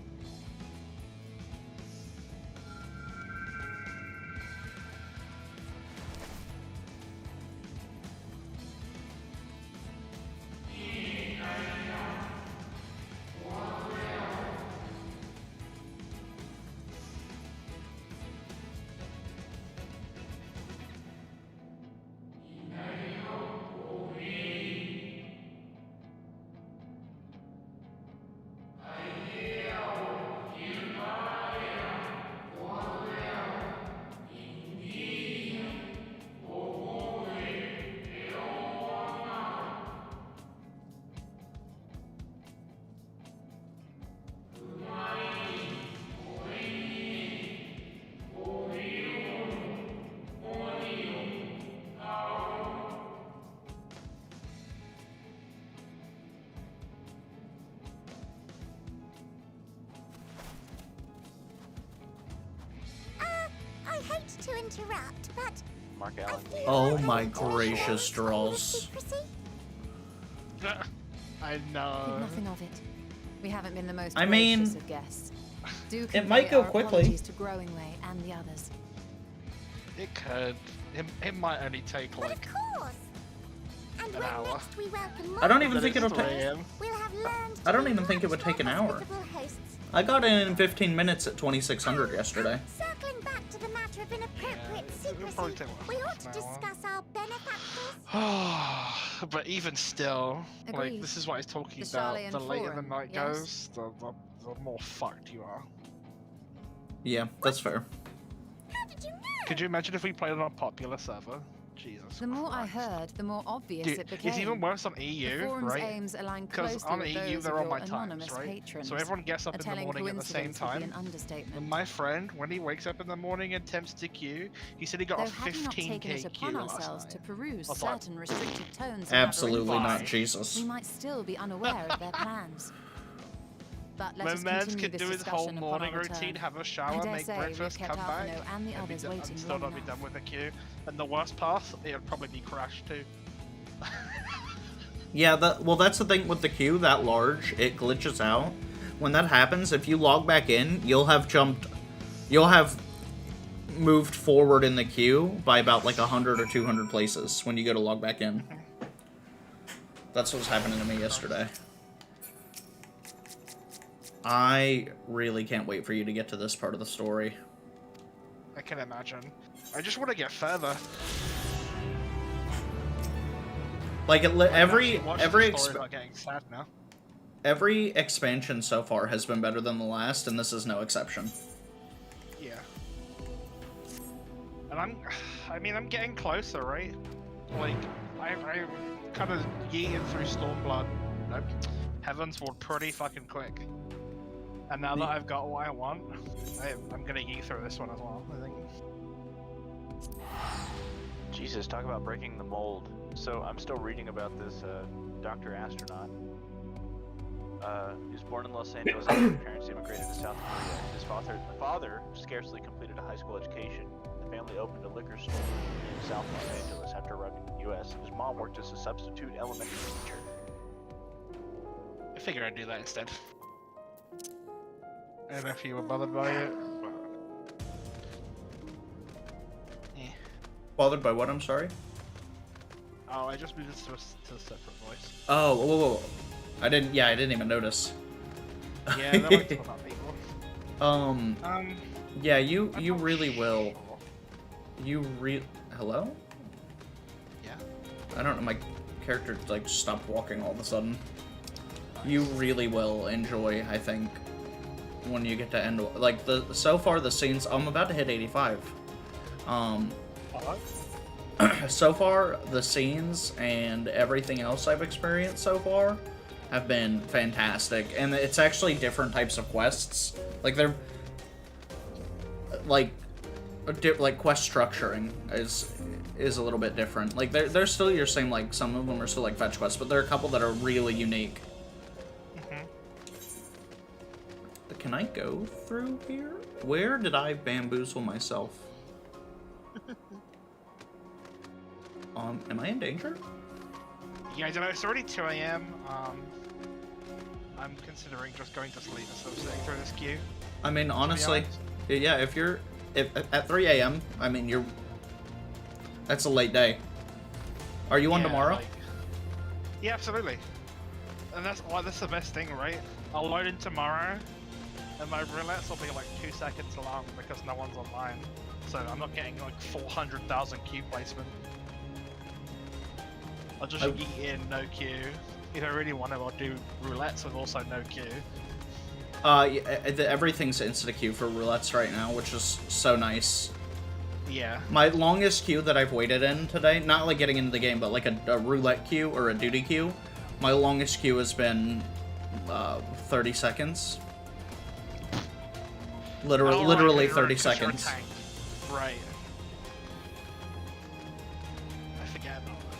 I hate to interrupt, but Mark Allen. Oh my gracious, Draws. I know. Think nothing of it. We haven't been the most I mean, gracious of guests. Do it might go our quickly. apologies to Growing Way and the others. It could. It might only take like And an hour. next we welcome I don't even But think it's it'll 3 take. a.m. we'll have learned I don't even think it would take an hour. hospitable hosts. I got in 15 minutes at 2600 yesterday. Circling back to the matter of inappropriate secrecy, we ought to discuss our benefactors. But even still, like Agreed. this is what he's talking The about. Charlie The and later the Forum, night yes? goes, the more fucked you are. Yeah, that's fair. Could you imagine if we played on a popular server? Jesus. The more I heard, the more obvious Dude, it became. it's even worse on EU, the forum's right? aims align Because closely on with EU those they're of on my your times, anonymous right? patrons. So everyone gets up A in the telling morning at the same coincidence would be time. an understatement. And my friend, when he wakes up in the morning and attempts to queue, he said he got Though a had we not taken 15k it queue upon last ourselves night. to peruse I was like, certain restricted tones of Absolutely labyrinth not, voice, Jesus. we might still be unaware of their plans. But let My us man's continue could this do his whole discussion upon morning our return. routine, have a I shower, dare make say we've breakfast, kept come back, Alphino and the and others be waiting still long not be enough. done with the queue. And the worst part, it'll probably be crashed too. Yeah, well, that's the thing with the queue that large, it glitches out. When that happens, if you log back in, you'll have moved forward in the queue by about like 100 or 200 places when you go to log back in. That's what was happening to me yesterday. I really can't wait for you to get to this part of the story. I can imagine. I just want to get further. Like every getting sad now. every expansion so far has been better than the last, and this is no exception. Yeah. And I'm getting closer, right? Like, I kind of yeeted through Stormblood, nope, Heavensward pretty fucking quick. And now that I've got what I want, I'm gonna yeet through this one as well, I think. Jesus, talk about breaking the mold. So I'm still reading about this Dr. Astronaut. He was born in Los Angeles after his parents immigrated to South Korea. His father scarcely completed a high school education. The family opened a liquor store in South Los Angeles after arriving in the U.S. His mom worked as a substitute elementary teacher. I figured I'd do that instead. I don't know if you were bothered by it, but... Yeah. Bothered by what? I'm sorry. Oh, I just moved it to a separate voice. Oh, whoa. I didn't even notice. Yeah, that might talk about people. Yeah, you really will. Hello? Yeah. I don't know, my character like stopped walking all of a sudden. You really will enjoy, I think, when you get to end like so far the scenes. I'm about to hit 85. So far the scenes and everything else I've experienced so far have been fantastic, and it's actually different types of quests. Like they're like quest structuring is a little bit different. Like they're still your same, like some of them are still like fetch quests, but there are a couple that are really unique. can I go through here? Where did I bamboozle myself? Am I in danger? Yeah, I don't know, it's already 2 AM. I'm considering just going to sleep instead of sitting through this queue. I mean, honestly, yeah, if at 3 AM, I mean, that's a late day. Are you on tomorrow? Yeah, absolutely. And that's the best thing, right? I'll load in tomorrow, and my roulettes will be like 2 seconds long because no one's online. So I'm not getting like 400,000 queue placement. I'll just yeet in, no queue. If I really want to, I'll do roulettes with also no queue. Everything's insta-queue for roulettes right now, which is so nice. Yeah. My longest queue that I've waited in today, not like getting into the game, but like a roulette queue or a duty queue, my longest queue has been 30 seconds. Literally 30 seconds. Right. I forget about that.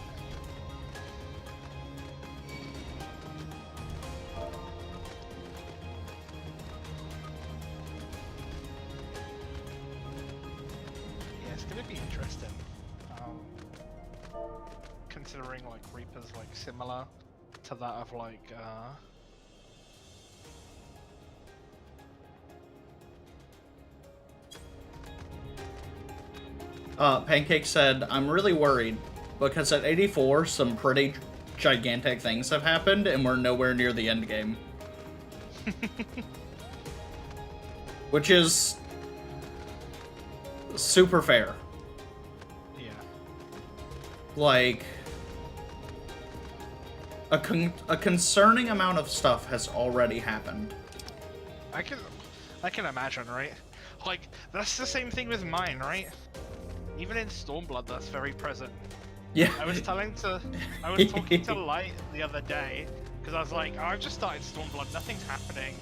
Yeah, it's gonna be interesting. Considering like Reaper's like similar to that of like Pancake said, I'm really worried, because at 84, some pretty gigantic things have happened, and we're nowhere near the end game. Which is super fair. Yeah. Like, a concerning amount of stuff has already happened. I can imagine, right? Like, that's the same thing with mine, right? Even in Stormblood, that's very present. Yeah. I was talking to Light the other day, because I was like, oh, I've just started Stormblood, nothing's happening,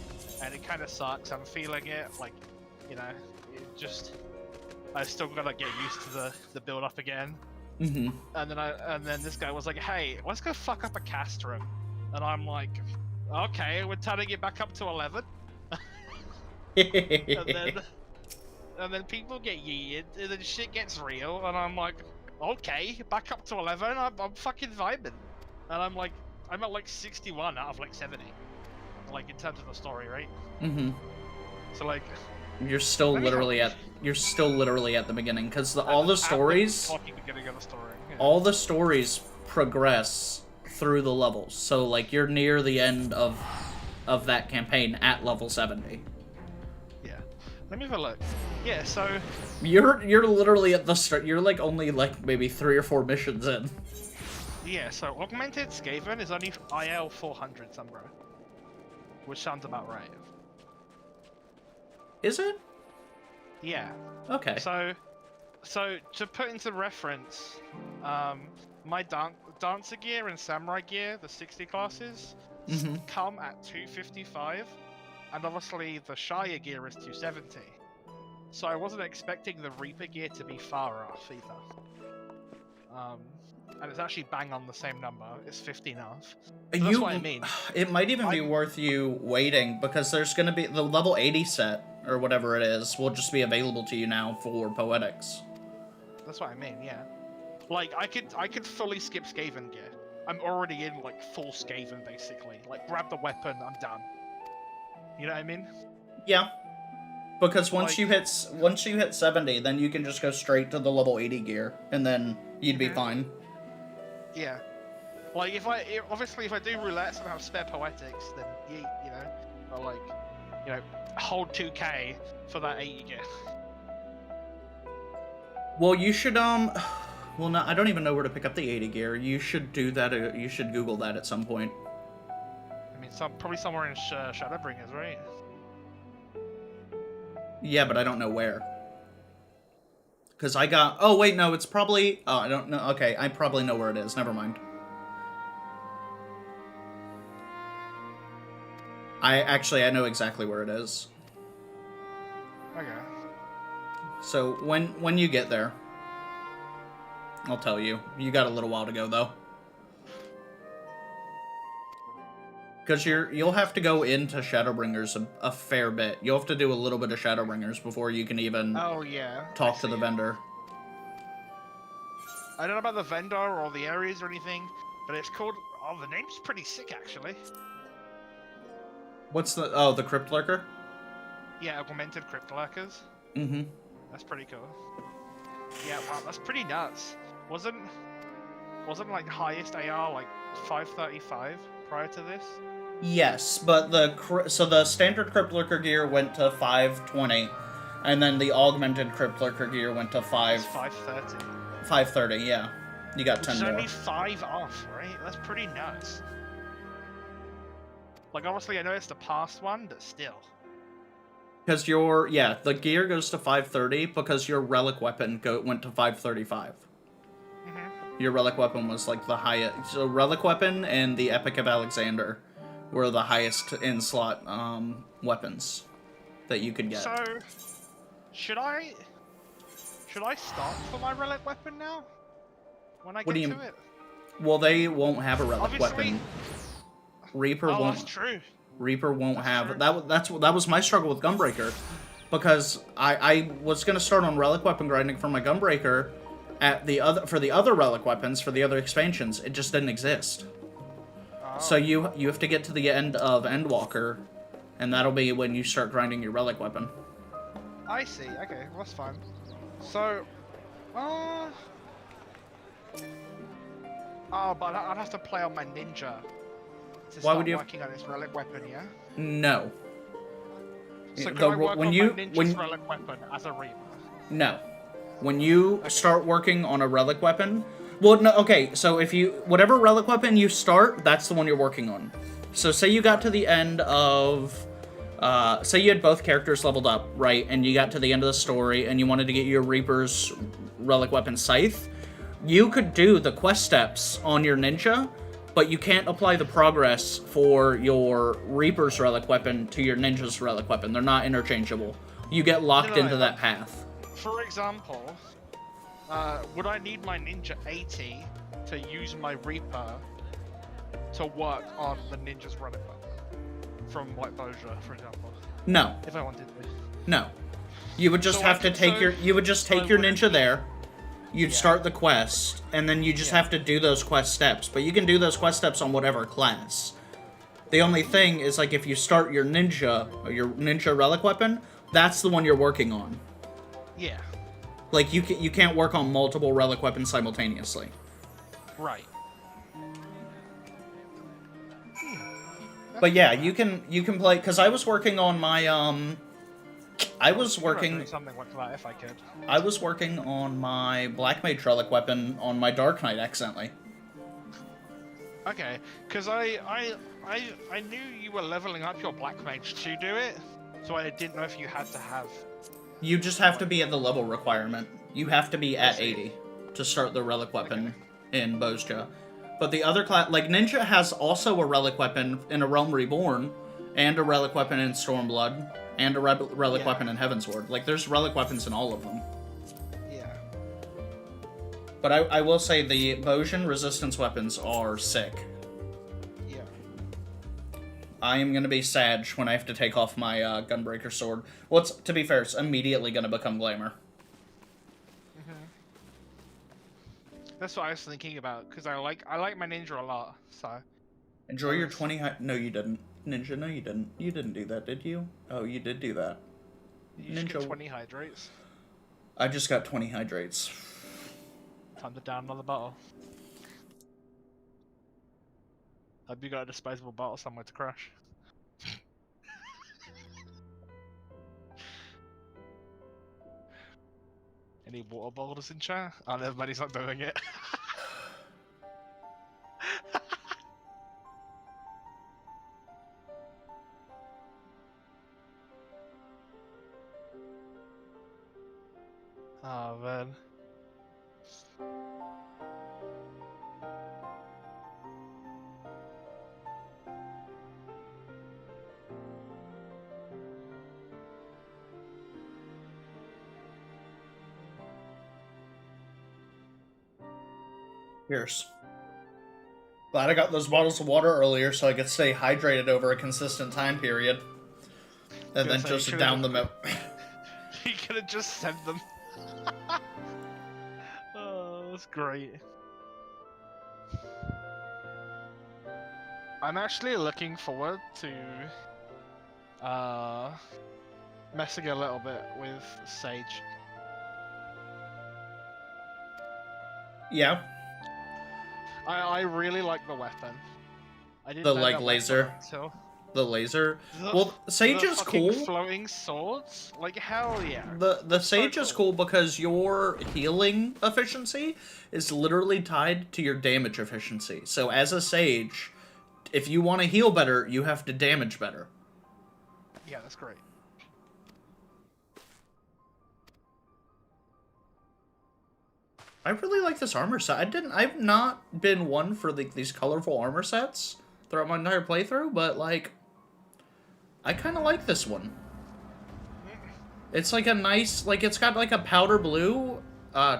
and it kind of sucks, I'm feeling it, like, you know, I've still got to get used to the build-up again. Mm-hmm. And then this guy was like, hey, let's go fuck up a castrum. And I'm like, okay, we're turning it back up to 11. and then people get yeeted, and then shit gets real, and I'm like, okay, back up to 11, I'm fucking vibing. And I'm like, I'm at like 61 out of like 70, like in terms of the story, right? Mm-hmm. So like, you're still literally at the beginning, because all the stories all the stories progress through the levels. So like you're near the end of that campaign at level 70. Yeah. Let me have a look. Yeah, so you're literally at the start. You're like only like maybe 3 or 4 missions in. Yeah, so Augmented Skaven is only IL 400 somewhere, which sounds about right. Is it? Yeah. Okay. So to put into reference, my dancer gear and samurai gear, the 60 classes, come at 255, and obviously the Shire gear is 270. So I wasn't expecting the Reaper gear to be far off either. And it's actually bang on the same number. It's 15 off. So that's what I mean. It might even be worth you waiting, because there's going to be the level 80 set, or whatever it is, will just be available to you now for Poetics. That's what I mean, yeah. Like, I could fully skip Skaven gear. I'm already in, like, full Skaven, basically. Like, grab the weapon, I'm done. You know what I mean? Yeah. Because once you hit 70, then you can just go straight to the level 80 gear, and then you'd be fine. Yeah. Like, if I do roulettes and have spare Poetics, then yeet, you know? Or, like, you know, hold 2k for that 80 gear. Well, you should, well, no, I don't even know where to pick up the 80 gear. You should do that, you should Google that at some point. I mean, probably somewhere in Shadowbringers, right? Yeah, but I don't know where. Because I got... Oh, wait, no, it's probably... Oh, I don't know. Okay, I probably know where it is. Never mind. I know exactly where it is. Okay. So, when you get there, I'll tell you. You got a little while to go, though. Because you'll have to go into Shadowbringers a fair bit. You'll have to do a little bit of Shadowbringers before you can even talk to the vendor. I don't know about the vendor or the areas or anything, but it's called... Oh, the name's pretty sick, actually. What's the... Oh, the Crypt Lurker? Yeah, augmented Crypt Lurkers. Mm-hmm. That's pretty cool. Yeah, wow, that's pretty nuts. Wasn't like highest AR like 535 prior to this? Yes, but the standard Crypt Lurker gear went to 520, and then the augmented Crypt Lurker gear went to 530. 530, yeah. You got 10 Which is more. only 5 off, right? That's pretty nuts. Like, obviously, I know it's the past one, but still. Because the gear goes to 530 because your relic weapon went to 535. Your relic weapon was like the highest. So relic weapon and the Epic of Alexander were the highest in slot weapons that you could get. So, should I start for my relic weapon now? When I get to it? Well, they won't have a relic weapon. Reaper won't. That's true. Reaper won't have that. That was my struggle with Gunbreaker, because I was gonna start on relic weapon grinding for my Gunbreaker, for the other relic weapons for the other expansions. It just didn't exist. So you have to get to the end of Endwalker, and that'll be when you start grinding your relic weapon. I see. Okay, well, that's fine. So, but I'd have to play on my ninja to start working on this relic weapon, yeah? No. So can I work on my ninja's relic weapon as a Reaper? No. When you start working on a relic weapon... Well, no, okay, so whatever relic weapon you start, that's the one you're working on. So say you got to the end of... say you had both characters leveled up, right? And you got to the end of the story, and you wanted to get your Reaper's relic weapon Scythe. You could do the quest steps on your ninja, but you can't apply the progress for your Reaper's relic weapon to your ninja's relic weapon. They're not interchangeable. You get locked into that path. For example, would I need my ninja 80 to use my Reaper to work on the ninja's relic weapon? From, like, Bellular, for example? No. If I wanted to. No. You would just have to take your ninja there. You'd start the quest, and then you just have to do those quest steps. But you can do those quest steps on whatever class. The only thing is, like, if you start your ninja, or your ninja relic weapon, that's the one you're working on. Yeah. Like, you can't work on multiple relic weapons simultaneously. Right. But yeah, you can play, because I was working on my, I was working something like that if I could. I was working on my Black Mage relic weapon on my Dark Knight accidentally. Okay, because I knew you were leveling up your Black Mage to do it, so I didn't know if you had to have... You just have to be at the level requirement. You have to be at 80 to start the relic weapon in Bozja. But the other class, like Ninja has also a relic weapon in A Realm Reborn, and a relic weapon in Stormblood, and a relic weapon in Heavensward. Like, there's relic weapons in all of them. Yeah. But I will say the Bozjan resistance weapons are sick. Yeah. I am going to be sad when I have to take off my Gunbreaker sword. Well, to be fair, it's immediately going to become Glamour. That's what I was thinking about, because I like my ninja a lot, so... Enjoy your 20 No, you didn't. Ninja, no you didn't. You didn't do that, did you? Oh, you did do that. You just get 20 hydrates. I just got 20 hydrates. Time to down another bottle. Hope you got a disposable bottle somewhere to crash. Any water bottles in chat? Oh, never mind, he's not doing it. Oh, man. Here's. Glad I got those bottles of water earlier so I could stay hydrated over a consistent time period. And then just down them out. You could have just sent them. Oh, that's great. I'm actually looking forward to messing a little bit with Sage. Yeah. I really like the weapon. I didn't The know like that laser. until The laser. Well, Sage is cool. Floating swords, like hell yeah. The Sage is cool because your healing efficiency is literally tied to your damage efficiency. So as a Sage, if you want to heal better, you have to damage better. Yeah, that's great. I really like this armor set. I've not been one for these colorful armor sets throughout my entire playthrough, but like, I kind of like this one. It's like a nice, like it's got like a powder blue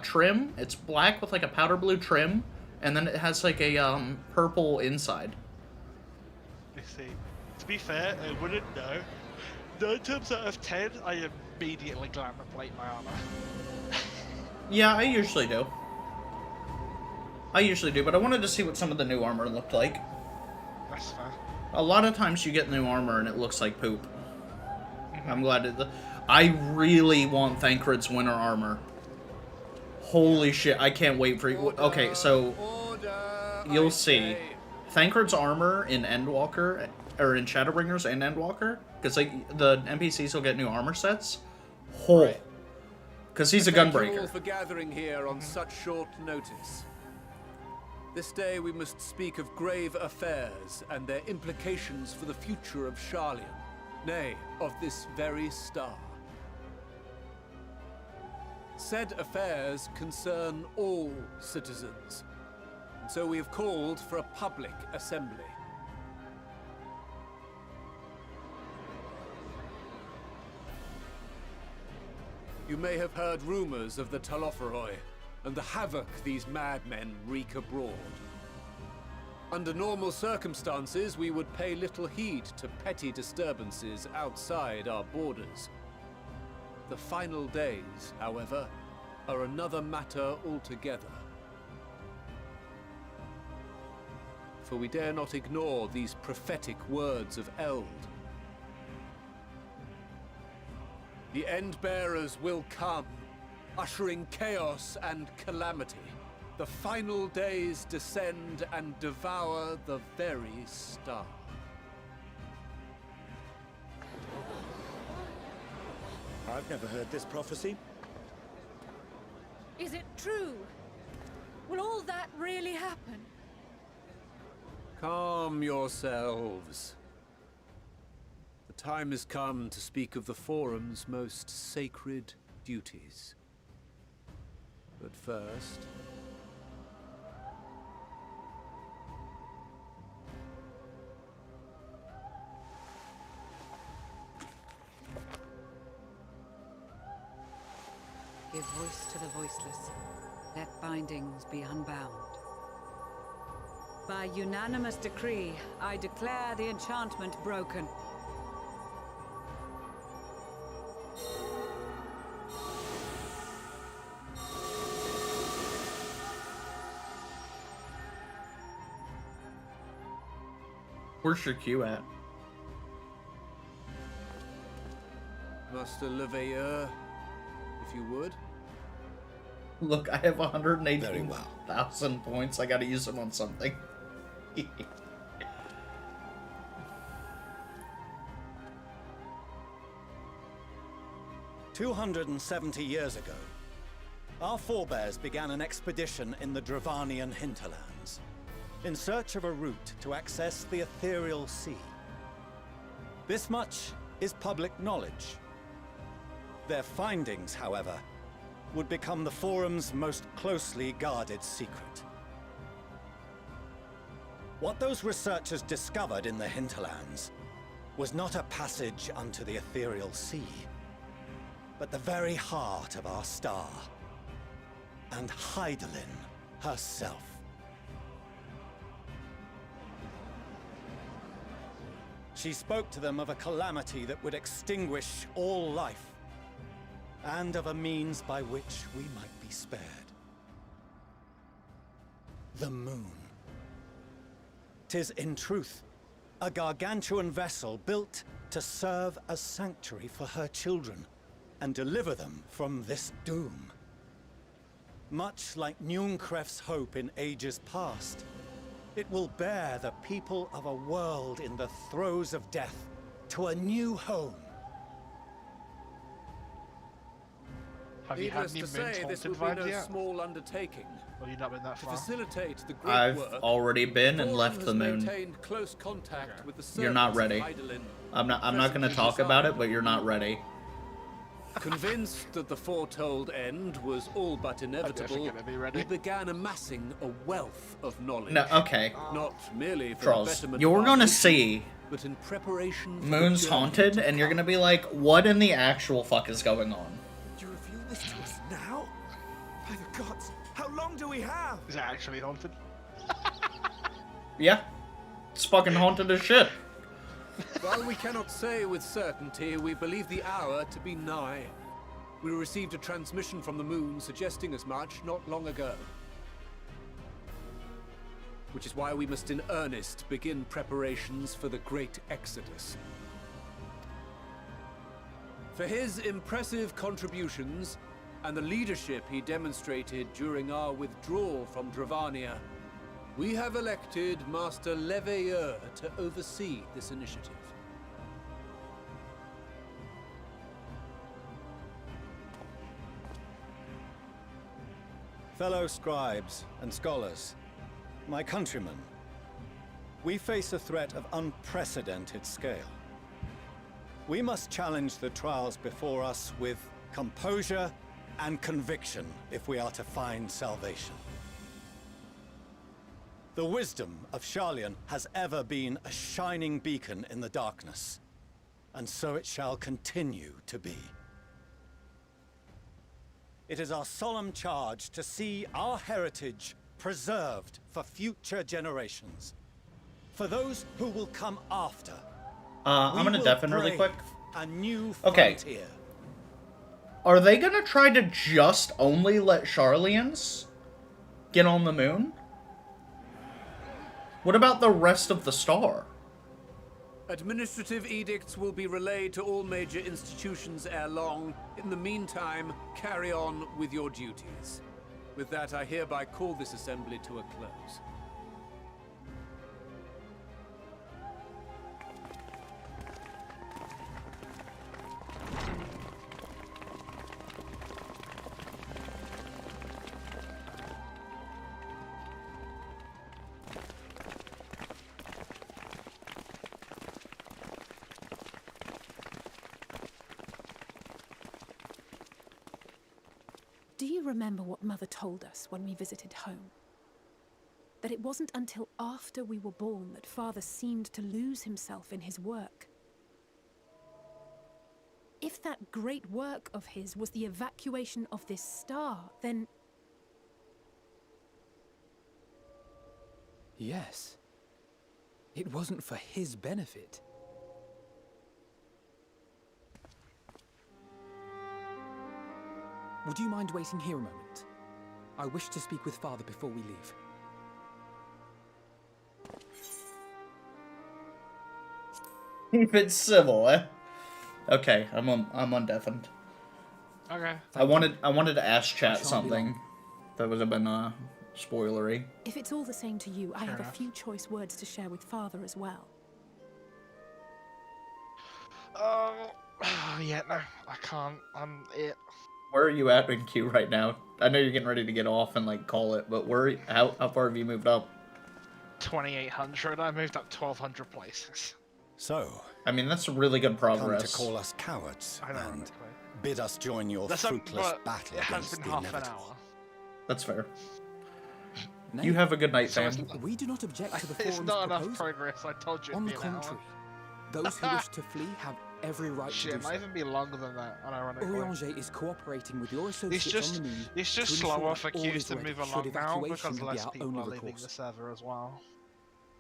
trim. It's black with like a powder blue trim, and then it has like a purple inside. You see, to be fair, I wouldn't know. 9 times out of 10, I immediately glamour plate my armor. Yeah, I usually do. But I wanted to see what some of the new armor looked like. That's fair. A lot of times you get new armor and it looks like poop. I'm glad I really want Thancred's winter armor. Holy shit, I can't wait for you. Okay, so you'll see. Thancred's armor in Endwalker, or in Shadowbringers and Endwalker, because like the NPCs will get new armor sets. Right. Because he's a Thank you gunbreaker. all for gathering here on such short notice. This day we must speak of grave affairs and their implications for the future of Sharlayan, nay, of this very star. Said affairs concern all citizens, and so we have called for a public assembly. You may have heard rumors of the Telophoroi and the havoc these madmen wreak abroad. Under normal circumstances, we would pay little heed to petty disturbances outside our borders. The final days, however, are another matter altogether. For we dare not ignore these prophetic words of Eld. The Endbearers will come, ushering chaos and calamity. The final days descend and devour the very star. I've never heard this prophecy. Is it true? Will all that really happen? Calm yourselves. The time has come to speak of the Forum's most sacred duties. But first... Give voice to the voiceless. Let bindings be unbound. By unanimous decree, I declare the enchantment broken. Where's your queue at? Master Leveilleur, if you would. Look, I have 180,000 points. I gotta use them on something. 270 years ago, our forebears began an expedition in the Dravanian hinterlands, in search of a route to access the ethereal sea. This much is public knowledge. Their findings, however, would become the Forum's most closely guarded secret. What those researchers discovered in the hinterlands was not a passage unto the ethereal sea, but the very heart of our star, and Hydaelyn herself. She spoke to them of a calamity that would extinguish all life, and of a means by which we might be spared. The moon. 'Tis in truth a gargantuan vessel built to serve as sanctuary for her children and deliver them from this doom. Much like Njunkref's hope in ages past, it will bear the people of a world in the throes of death to a new home. Have you had Needless any to say, Moon's this will Haunted be no vibes yet? small undertaking. Well, you've not been that To far. facilitate the great I've work, already been and Thorn left has the moon. maintained close contact with the You're not servants of ready. Hydaelyn, I'm not going to talk about it, but you're not ready. Convinced that the foretold end was all but inevitable, we began amassing a wealth of knowledge. No, okay. Not merely for the Trolls, betterment you're of our gonna mission, see but in preparation for Moon's the journey. Haunted, and you're gonna be like, what in the actual fuck is going on? You reveal this to us now? By the gods, how long do we have? Is it actually haunted? Yeah. It's fucking haunted as shit. While we cannot say with certainty, we believe the hour to be nigh. We received a transmission from the moon suggesting as much not long ago. Which is why we must in earnest begin preparations for the great exodus. For his impressive contributions and the leadership he demonstrated during our withdrawal from Dravania, we have elected Master Leveilleur to oversee this initiative. Fellow scribes and scholars, my countrymen, we face a threat of unprecedented scale. We must challenge the trials before us with composure and conviction if we are to find salvation. The wisdom of Sharlayan has ever been a shining beacon in the darkness, and so it shall continue to be. It is our solemn charge to see our heritage preserved for future generations. For those who will come after. I'm gonna deafen really quick. A new Okay. frontier. Are they gonna try to just only let Sharlayans get on the moon? What about the rest of the star? Administrative edicts will be relayed to all major institutions ere long. In the meantime, carry on with your duties. With that, I hereby call this assembly to a close. Do you remember what Mother told us when we visited home? That it wasn't until after we were born that Father seemed to lose himself in his work. If that great work of his was the evacuation of this star, then... Yes. It wasn't for his benefit. Would you mind waiting here a moment? I wish to speak with Father before we leave. If it's civil, eh? Okay, I'm undeafened. Okay. I wanted to ask chat something that would have been spoilery. If it's all the same to you, I Fair have enough. a few choice words to share with Father as well. Yeah, no, I can't. I'm it. Where are you at in queue right now? I know you're getting ready to get off and like call it, but how far have you moved up? 2,800. I moved up 1,200 places. So, I mean, that's really good progress. come to call us cowards I know, and exactly. bid us join your That's fruitless but battle it has against been the half an inevitable. hour. That's fair. Nay, You have a good night, So fam. We do not object to the It's forum's not enough proposal. progress. I told you On the it'd be an hour. contrary, those who wish to flee have every right Shit, to it do might so. even be longer than that, unironically. Orianger is cooperating with your It's associates on the moon. it's to just ensure slower that for all queues is to ready move should along now evacuation because be less our people only are leaving recourse. the server as well.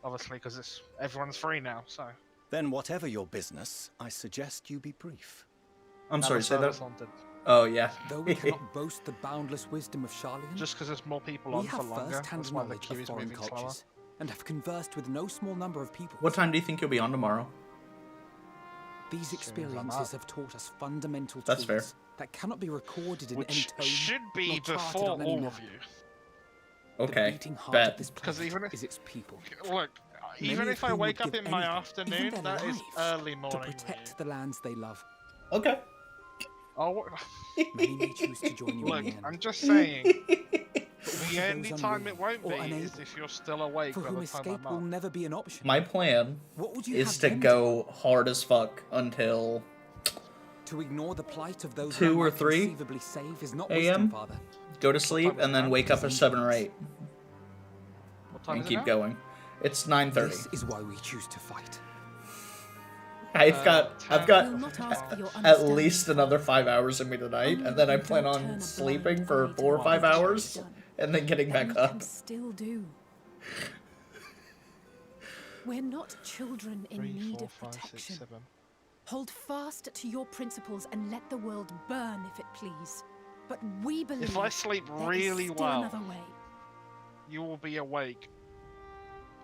Obviously, because everyone's free now, so. Then whatever your business, I suggest you be brief. I'm sorry, say that. Oh, yeah. Though we cannot boast the boundless wisdom of Charlian, Just because there's more people on we for have longer, first-hand that's why the knowledge queue of is foreign moving slower. cultures, and have conversed with no small number of people. What time do you think you'll be on tomorrow? These experiences have taught us fundamental That's fair. truths that cannot be recorded in Which any tome, should be nor charted before on any all map. of you. Okay, beating heart bet. of this Because planet even if is its people. Look, Many even of if I whom would wake up give in my anything, afternoon, even that their is lives, early to morning. protect the lands they love. Okay. Oh, Many may choose to join you look, in the end. I'm just saying. For The only those time it won't unwilling be or is unable, if you're still awake for by whom the time escape I'm will up. never be an option. My plan What would you is have to them go hard as fuck until To ignore the plight of those 2 one or might 3 conceivably save is not wisdom, a.m. Father. Go to sleep and then wake up at 7 or 8 What time and is it keep now? going. It's 9:30. This is why we choose to fight. I've got We'll not ask for your at understanding, least another 5 hours in me tonight, and then I plan on sleeping for 4 or 5 hours and then getting back up. Can still do. We're not children in 3, need 4, of 5, 6, protection. 7. Hold fast to your principles and let the world burn if it please. But we believe If I sleep there is really still well, another way. you will be awake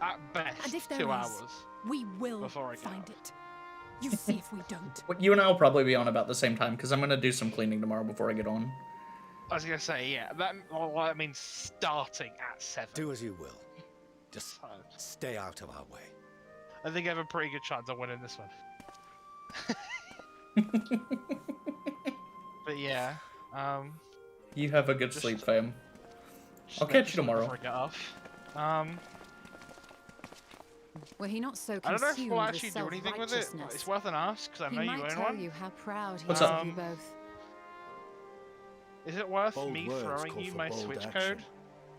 at best And if there 2 is, hours. we will before I get find up. it. You see if we don't. Well, you and I will probably be on about the same time, because I'm going to do some cleaning tomorrow before I get on. I was gonna say, yeah, that means starting at 7. Do as you will. Just stay out of our way. I think I have a pretty good chance of winning this one. But yeah, You have a good sleep, fam. I'll catch you tomorrow. before I get off. Were he not so I don't know if consumed we'll with actually do anything with it. self-righteousness, It's worth an ask, because I he know you might own tell one. you how proud he What's is up? of you both. Is it worth Bold me words throwing call you for my bold Switch action. code?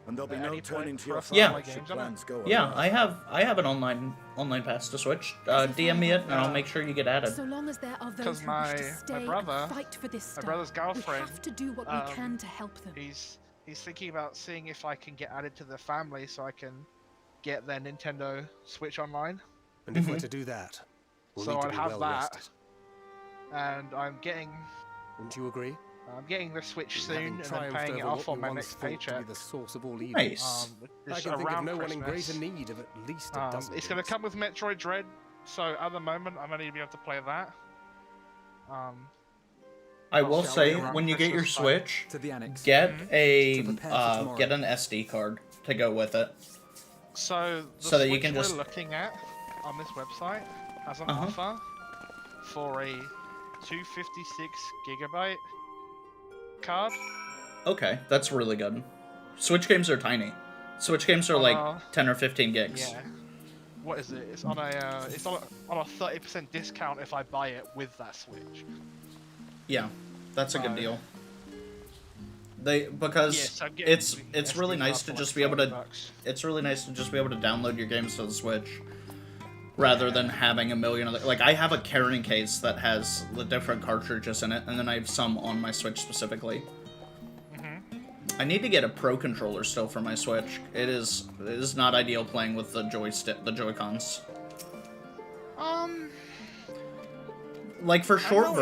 And there'll be at no any turning point to for your us Yeah. my should games on it? plans go Yeah, awry. I have an online pass to Switch. DM me it, and I'll make sure you get added. So long as there are those Because who wish to my stay brother, and fight for this my star, brother's girlfriend, we have to do what we can to help them. He's thinking about seeing if I can get added to the family so I can get their Nintendo Switch Online. And if we're to do that, we'll So need to I'd be have well that. rested. And I'm getting Wouldn't you agree? the Switch soon Having and then triumphed paying it over off what on we my once next thought to be paycheck. the source of all evil. Nice. I It's can think of around no one in Christmas. greater need of at least a dozen. It's going to come with Metroid Dread, so at the moment I'm only going to be able to play that. I will I'll say, around when you get your Christmas time. Switch, To the annex. get To prepare for tomorrow. get an SD card to go with it. So the So that Switch you can just- we're looking at on this website has an Uh-huh. offer for a 256 gigabyte card. Okay, that's really good. Switch games are tiny. Switch games are like 10 or 15 gigs. Yeah. What is it? It's on a 30% discount if I buy it with that Switch. Yeah, that's a good deal. Because Yes, I'm getting it's the really SD nice card to for just like be able to $30. it's really nice to just be able to download your games to the Switch rather than having a million other, like I have a carrying case that has the different cartridges in it, and then I have some on my Switch specifically. I need to get a Pro controller still for my Switch. It is not ideal playing with the Joy-Cons. Like for short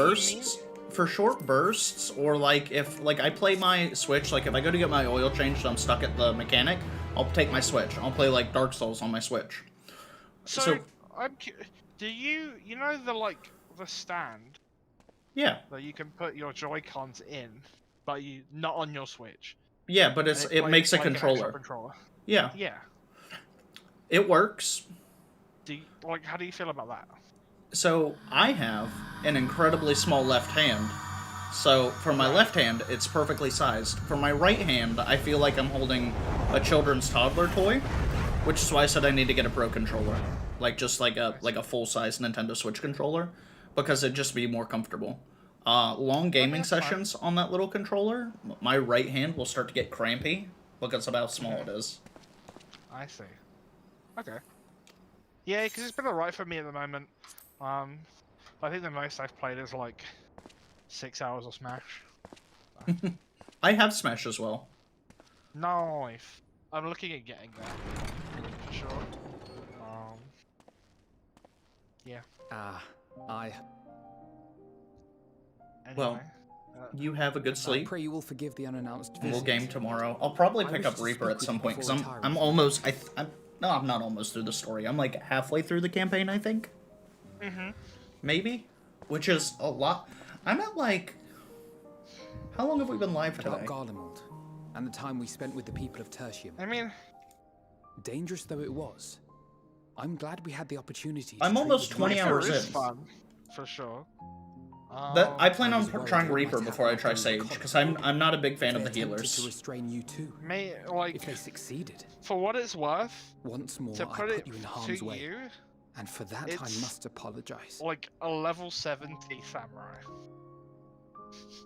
bursts, or like if I play my Switch, like if I go to get my oil changed and I'm stuck at the mechanic, I'll take my Switch. I'll play like Dark Souls on my Switch. So do you know the stand? Yeah. That you can put your Joy-Cons in, but not on your Switch. Yeah, but And it makes a like an extra controller. Yeah. Yeah. It works. How do you feel about that? So I have an incredibly small left hand. So for my left hand, it's perfectly sized. For my right hand, I feel like I'm holding a children's toddler toy, which is why I said I need to get a Pro controller, like a full-size Nintendo Switch controller, because it'd just be more comfortable. Long gaming sessions on that little controller, my right hand will start to get crampy because of how small it is. I see. Okay. Yeah, because it's been alright for me at the moment. I think the most I've played is like 6 hours of Smash. I have Smash as well. Nice. I'm looking at getting that. For sure. Yeah. Well, you have a good sleep. I pray you will forgive the unannounced We'll visit. game tomorrow. I'll probably I pick wish up to Reaper speak at with some you point, because before I'm almost, no, I'm not almost through the story. I'm like halfway through the campaign, I think. Mm-hmm. Maybe? Which is a lot. I'm at like, how long have we been live today? About Garlemald, and the time we spent with the people of Tertium. I mean, dangerous though it was, I'm glad we had the opportunity. I'm almost 20 hours in. Fun, for sure. I plan on trying Reaper before I try Sage, because I'm not a big fan of the healers. To restrain you too. Like, if they succeeded, for what it's worth, once more to I put it you in harm's to way, you, and for that I must apologize. Like a level 70 samurai.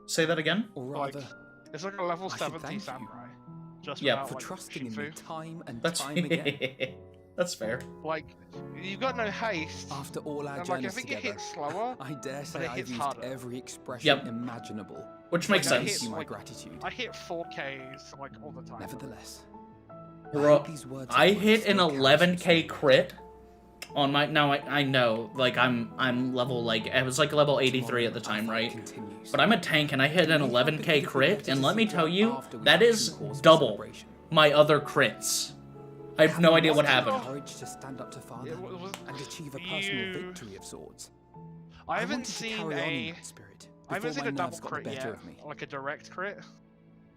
Say that again? Or rather, it's like a level I should 70 thank samurai. Just Yeah, without, for like, trusting in me Shifu. time and That's time again. That's fair. Like, you've got no haste. After all our and like, I journeys think together, it hits slower. I dare but say it I've hits used harder. every expression Yep. imaginable. Which makes Like, I sense. hit, my like, gratitude. I hit 4Ks like all the time. Nevertheless, Bro, these words I of hit words an still carry 11k crit on my, now I know, like I'm level, like, I was like level 83 at the time, right? But I'm a tank and I hit an 11k crit, and let me tell you, that is double my other crits. I have no idea what happened. Courage to stand up to father and achieve a personal victory of sorts. I haven't wanted to seen carry on in a. that spirit I haven't before seen a my double nerves got the crit better yet, of me. like a direct crit.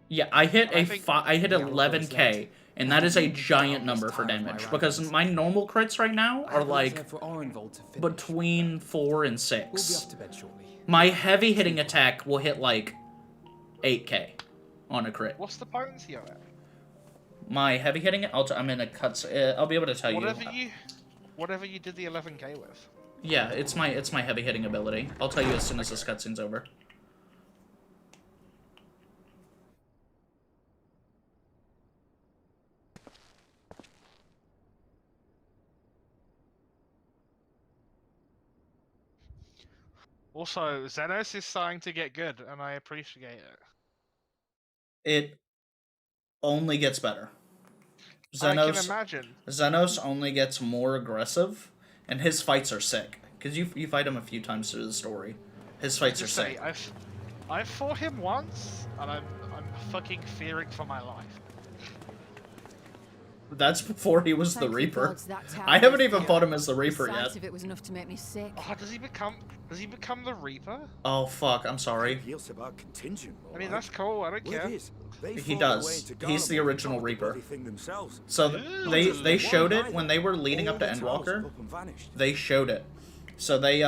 Yeah, I hit I think- I hit 11k, and that is a giant number for damage, because my normal crits right now are like between 4 and 6. We'll be off to bed shortly. My heavy hitting attack will hit like 8k on a crit. What's the potency of it? My heavy hitting, I'm in a cuts. I'll be able to tell Whatever you did the 11k with. Yeah, it's my heavy hitting ability. I'll tell you as soon as this cutscene's over. Also, Xenos is starting to get good, and I appreciate it. It only gets better. I can imagine. Xenos only gets more aggressive, and his fights are sick. Because you fight him a few times through the story. His fights are Just say, sick. I fought him once, and I'm fucking fearing for my life. That's before he was the Thank the Reaper. gods that tower I haven't is even built. fought him as the Reaper The yet. sight of it was enough to make me sick. Oh, does he become the Reaper? Oh fuck, I'm sorry. I mean, that's cool. I don't care. He does. He's the original Reaper. So they showed it when they were leading up to Endwalker. They showed it. So they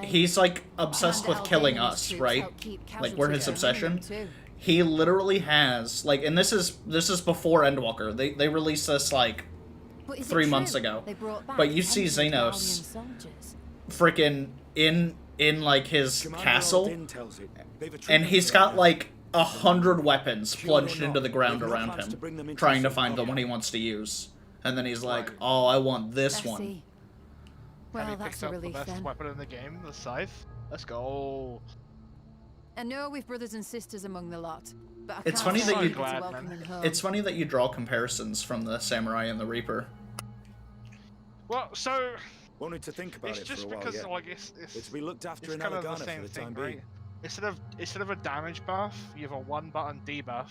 he's like obsessed with killing us, right? Like we're his obsession. He literally has like, and this is before Endwalker. They released this like 3 months ago. But you see Xenos freaking in like his castle, and he's got like 100 weapons plunged into the ground around him, trying to find the one he wants to use. And then he's like, "Oh, I want this one." Well, and he that's picks a up relief the best then. weapon in the game, the scythe. Let's go. I know we've brothers and sisters among the lot, but I It's can't funny that wait you. to welcome them home. It's funny that you draw comparisons from the Samurai and the Reaper. Well, so wanted to think about it's it just for a while, because yeah. like it's to be looked after it's in kind of the Alagana same for the thing, time right? being. Instead of a damage buff, you have a 1-button debuff.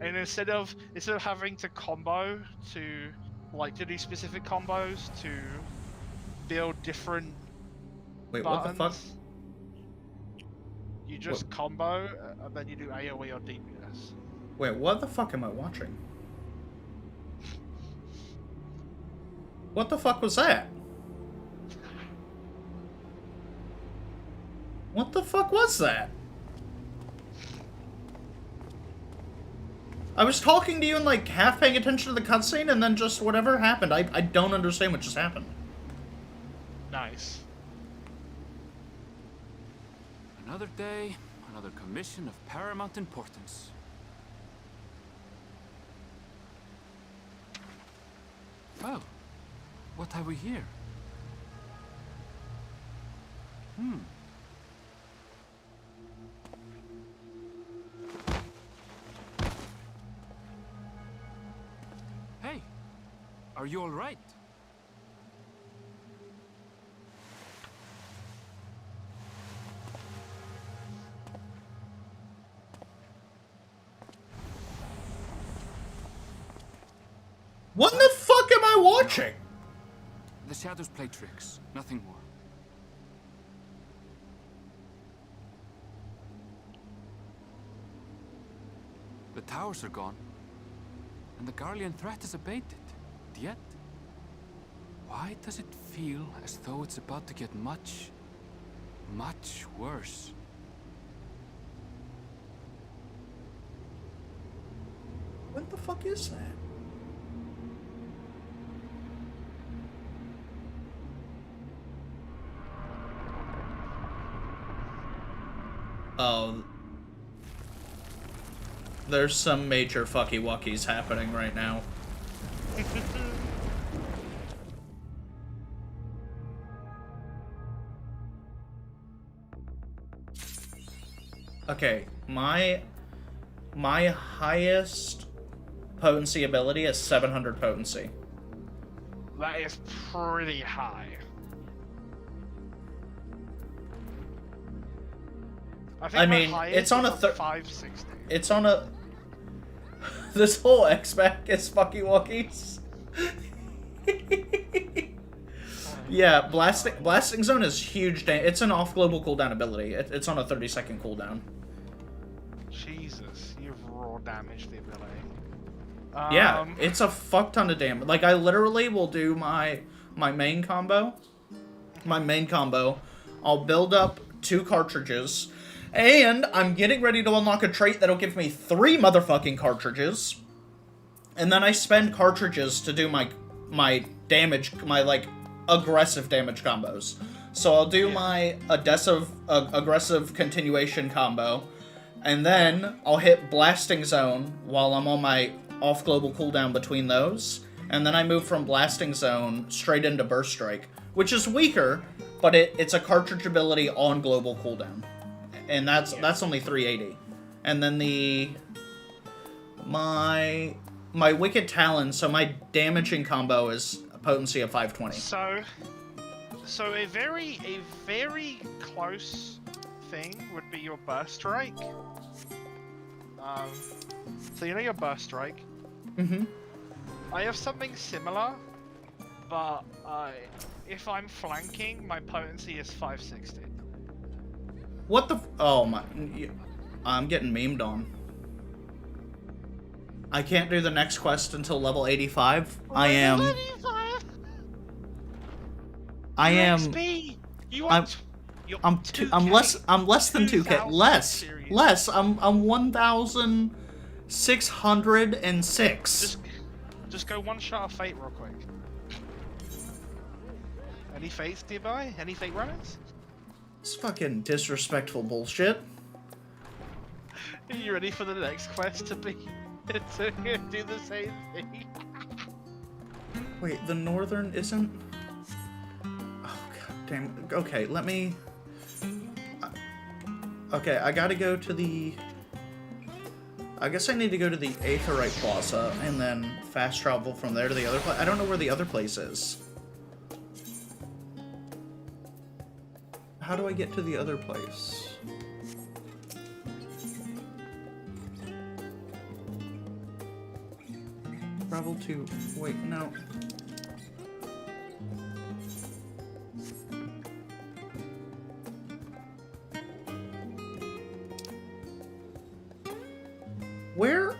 And instead of having to combo to do specific combos to build different Wait, buttons, what the fuck? you just combo and then you do AoE or DPS. Wait, what the fuck am I watching? What the fuck was that? What the fuck was that? I was talking to you and like half paying attention to the cutscene, and then just whatever happened. I don't understand what just happened. Nice. Another day, another commission of paramount importance. Oh, what have we here? Hey, Are you all right? What the fuck am I watching? The shadows play tricks, nothing more. The towers are gone, and the Garlean threat is abated. Yet, why does it feel as though it's about to get much, much worse? What the fuck is that? Oh. There's some major fucky wuckies happening right now. Okay, my highest potency ability is 700 potency. That is pretty high. I mean, it's on a 560. It's on a. This whole X-Back is fucky wockies. Yeah, blasting zone is huge. It's an off global cooldown ability. It's on a 30-second cooldown. Jesus, you've raw damaged the ability. Yeah, it's a fuck ton of damage. Like, I literally will do my main combo. I'll build up 2 cartridges. And I'm getting ready to unlock a trait that'll give me 3 motherfucking cartridges. And then I spend cartridges to do my damage, like, aggressive damage combos. So I'll do my aggressive continuation combo. And then I'll hit Blasting Zone while I'm on my off-global cooldown between those. And then I move from Blasting Zone straight into Burst Strike, which is weaker, but it's a cartridge ability on global cooldown. And that's only 380. And then my Wicked Talon, so my damaging combo is a potency of 520. So a very close thing would be your Burst Strike. So you know your Burst Strike? Mm-hmm. I have something similar, but if I'm flanking, my potency is 560. What the oh my, I'm getting memed on. I can't do the next quest until level 85. I am I'm less than 2k. Less. I'm 1,606. Just go one shot of Fate real quick. Any Fates nearby? Any Fate runners? It's fucking disrespectful bullshit. Are you ready for the next quest to be to do the same thing? Wait, the northern isn't. Oh god damn. Okay, let me. Okay, I gotta go to the. I guess I need to go to the Aetherite Plaza and then fast travel from there to the other place. I don't know where the other place is. How do I get to the other place? Travel to... Wait, no. Where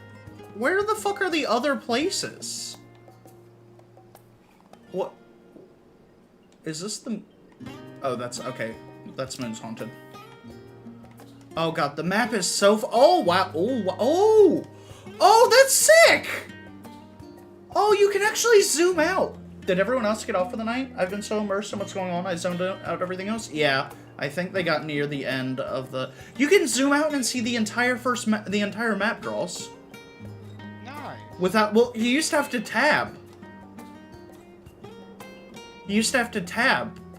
the fuck are the other places? What? Is this the... Oh, that's... Okay. That's Moon's Haunted. Oh god, the map is so... Oh, wow. Oh, that's sick! Oh, you can actually zoom out. Did everyone else get off for the night? I've been so immersed in what's going on, I zoned out everything else. Yeah, I think they got near the end of the... You can zoom out and see the entire the entire map draws. Nice. Without... Well, you used to have to tab.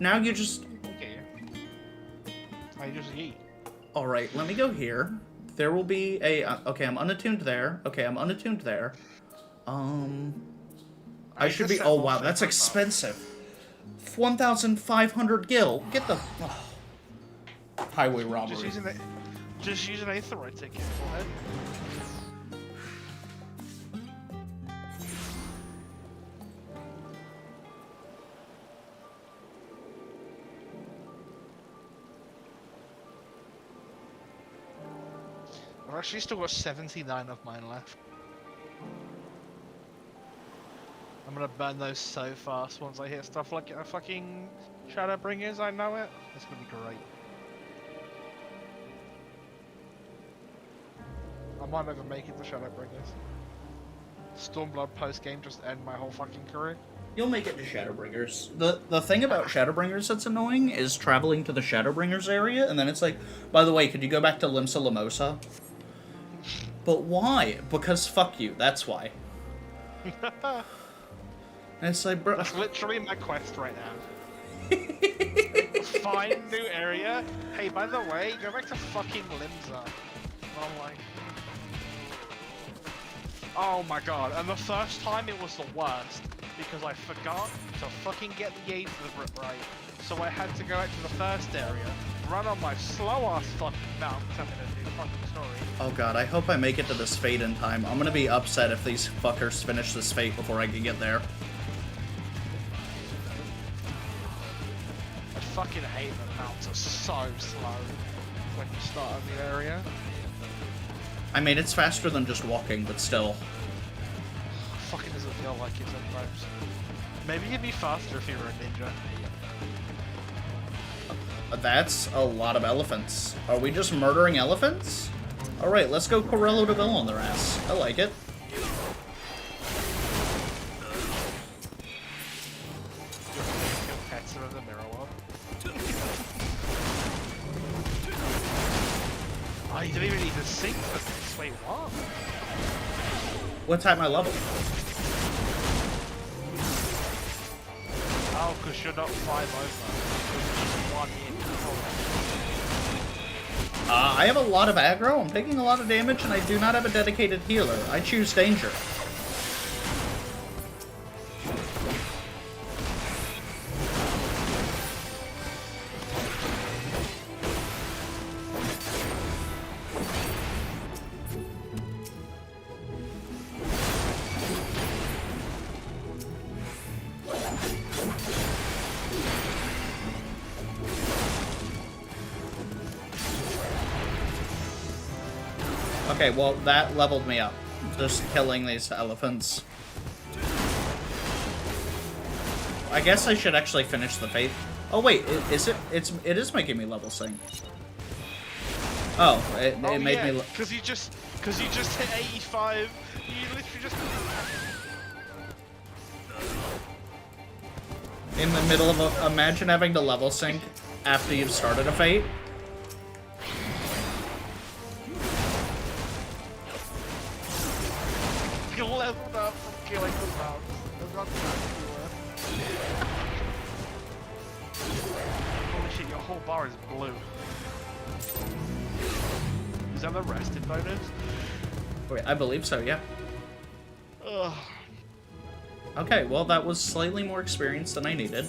Now you just... Okay. I just eat. Alright, let me go here. There will be a... okay, I'm unattuned there. Okay, I'm unattuned there. I should be. Oh wow, that's expensive. 1,500 gil. Get the highway robbery. Just use an Aetherite ticket. Go ahead. I've actually still got 79 of mine left. I'm gonna burn those so fast once I hit stuff like fucking Shadowbringers, I know it. It's gonna be great. I might never make it to Shadowbringers. Stormblood post-game just end my whole fucking career. You'll make it to Shadowbringers. The thing about Shadowbringers that's annoying is traveling to the Shadowbringers area, and then it's like, by the way, could you go back to Limsa Lamosa? But why? Because fuck you, that's why. And it's like, bro... That's literally my quest right now. Find new area. Hey, by the way, go back to fucking Limsa. I'm like... Oh my god, and the first time it was the worst, because I forgot to fucking get the Aether right, so I had to go out to the first area, run on my slow-ass fucking mount, tell me to do fucking story. Oh god, I hope I make it to this fate in time. I'm gonna be upset if these fuckers finish this fate before I can get there. I fucking hate that mounts are so slow when you start a new area. I mean, it's faster than just walking, but still. Fucking doesn't feel like it sometimes. Maybe it'd be faster if you were a ninja. That's a lot of elephants. Are we just murdering elephants? Alright, let's go Corello de Vil on their ass. I like it. Pets of the mirror world. Oh, you didn't even need to sing for this. Wait, what? What type my level? Oh, because you're not 5 over. You're just 1 in. I have a lot of aggro, I'm taking a lot of damage, and I do not have a dedicated healer. I choose danger. Okay, well, that leveled me up. Just killing these elephants. I guess I should actually finish the fate. Oh wait, it is making me level sync. Oh, it made me. Because you just hit 85. You literally just. In the middle of a, imagine having to level sync after you've started a fate. You leveled up from killing the mounts. That's not holy shit, your whole bar is blue. Is that the rested bonus? Wait, I believe so, yeah. Ugh. Okay, well, that was slightly more experience than I needed.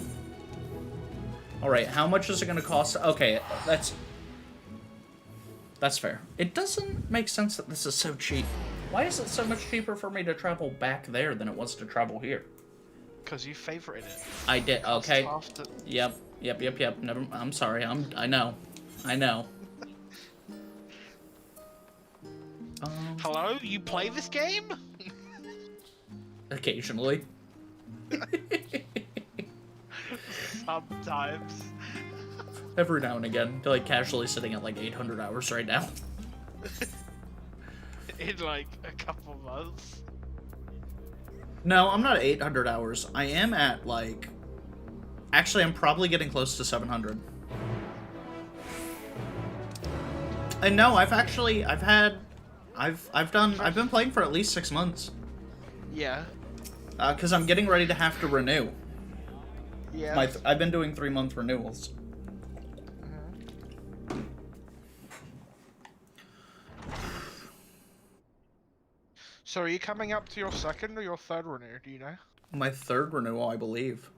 Alright, how much is it going to cost? Okay, that's fair. It doesn't make sense that this is so cheap. Why is it so much cheaper for me to travel back there than it was to travel here? Because you favorited it. I did, okay. Yep. Never, I'm sorry, I know. Hello? You play this game? Occasionally. Sometimes. Every now and again, like casually sitting at like 800 hours right now. In like a couple months. No, I'm not at 800 hours. I am at like... Actually, I'm probably getting close to 700. And no, I've been playing for at least 6 months. Yeah. Because I'm getting ready to have to renew. Yeah. I've been doing 3-month renewals. So are you coming up to your second or your third renew, do you know? My 3rd renewal, I believe.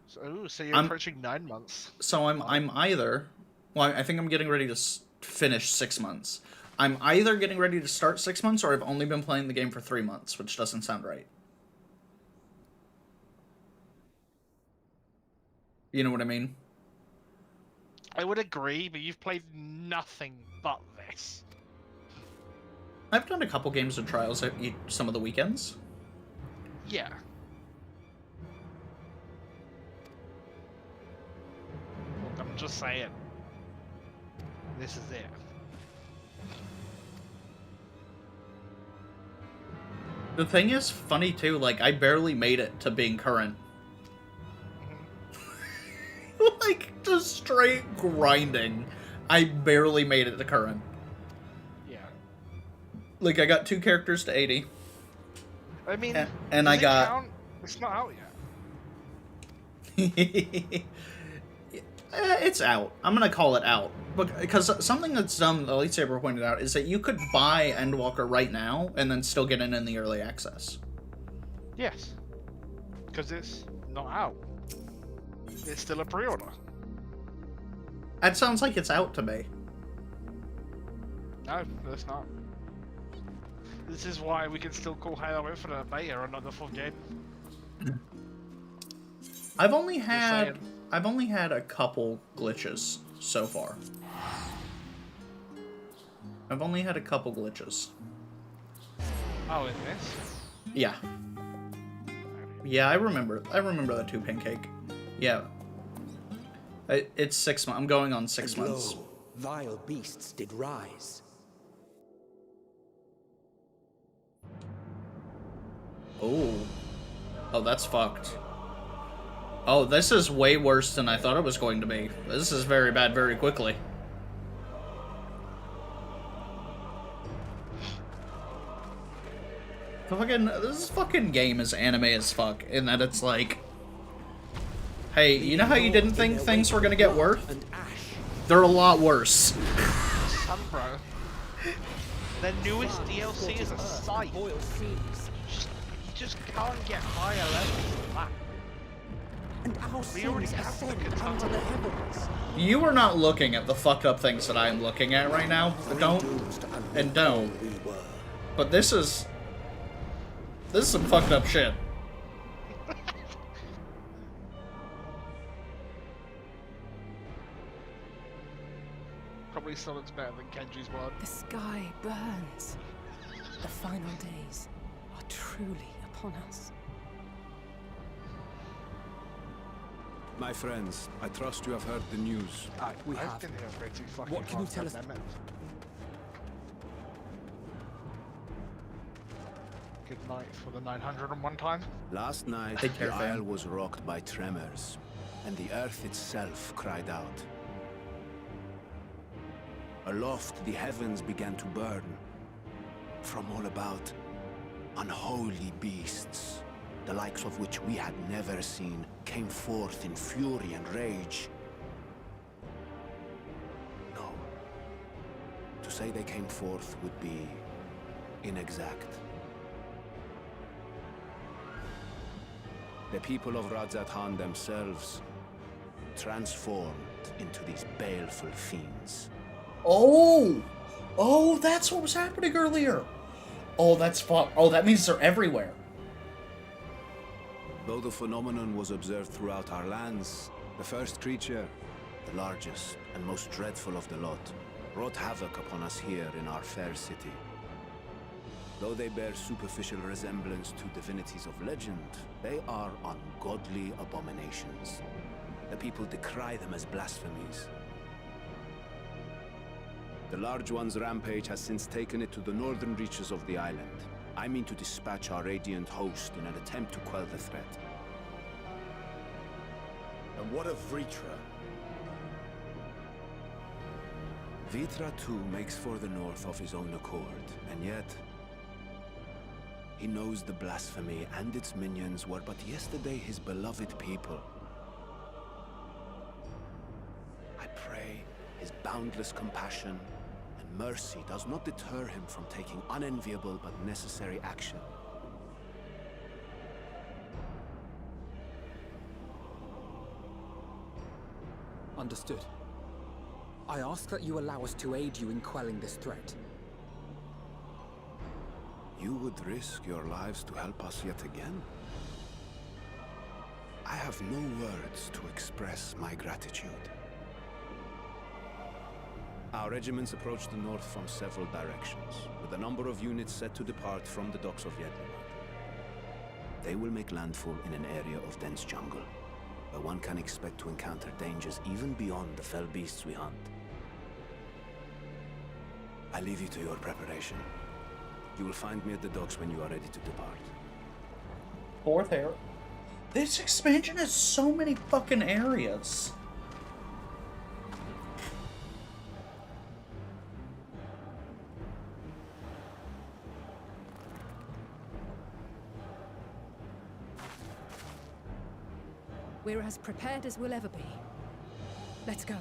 So you're approaching 9 months. So I'm either... Well, I think I'm getting ready to finish 6 months. I'm either getting ready to start 6 months, or I've only been playing the game for 3 months, which doesn't sound right. You know what I mean? I would agree, but you've played nothing but this. I've done a couple games of Trials at some of the weekends. Yeah. Look, I'm just saying. This is it. The thing is funny too, like, I barely made it to being current. Like, just straight grinding. I barely made it to current. Yeah. Like, I got 2 characters to 80. I mean, and I got... Count? It's not out yet. It's out. I'm gonna call it out. Because something that's dumb, the Lightsaber pointed out, is that you could buy Endwalker right now and then still get in the early access. Yes. Because it's not out. It's still a pre-order. That sounds like it's out to me. No, it's not. This is why we can still call Halo Infinite a beta and not the full game. I've only had a couple glitches so far. I've only had a couple glitches. Oh, in this? Yeah. Yeah, I remember the 2 pancake. Yeah. It's 6 months. I'm going on 6 months. Lo, vile beasts did rise. Oh. Oh, that's fucked. Oh, this is way worse than I thought it was going to be. This is very bad very quickly. This fucking game is anime as fuck, in that it's like... Hey, you know how you didn't think things were gonna get worse? They're a lot worse. Bro. The newest DLC is a scythe. You just can't get higher levels than that. And our We already sins have the ascend katana. unto the heavens. You are not looking at the fucked up things that I am looking at right now. Don't. But this is some fucked up shit. Probably still looks better than Kenji's one. The sky burns. The final days are truly upon us. My friends, I trust you have heard the news. We have. Been here pretty fucking What can you tell us? Good night for the 901 time. Last night, the isle was rocked by tremors, and the earth itself cried out. Aloft, the heavens began to burn. From all about, unholy beasts, the likes of which we had never seen, came forth in fury and rage. No. To say they came forth would be inexact. The people of Radzatan themselves transformed into these baleful fiends. Oh! Oh, that's what was happening earlier! Oh, that's fuck. Oh, that means they're everywhere. Though the phenomenon was observed throughout our lands, the first creature, the largest and most dreadful of the lot, wrought havoc upon us here in our fair city. Though they bear superficial resemblance to divinities of legend, they are ungodly abominations. The people decry them as blasphemies. The large one's rampage has since taken it to the northern reaches of the island. I mean to dispatch our radiant host in an attempt to quell the threat. And what of Vritra? Vritra too makes for the north of his own accord, and yet... he knows the blasphemy and its minions were but yesterday his beloved people. I pray his boundless compassion and mercy does not deter him from taking unenviable but necessary action. Understood. I ask that you allow us to aid you in quelling this threat. You would risk your lives to help us yet again? I have no words to express my gratitude. Our regiments approach the north from several directions, with a number of units set to depart from the docks of Yedlinburg. They will make landfall in an area of dense jungle, where one can expect to encounter dangers even beyond the fell beasts we hunt. I leave you to your preparation. You will find me at the docks when you are ready to depart. Fourth area. This expansion has so many fucking areas. We're as prepared as we'll ever be. Let's go.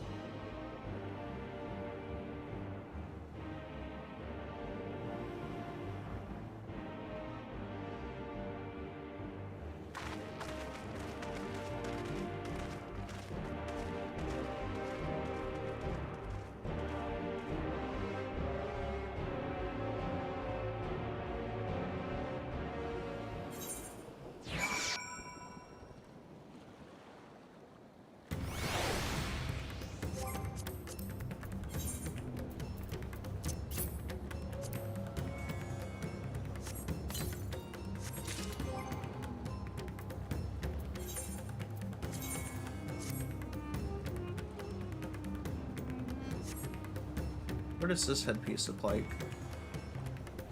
What does this headpiece look like?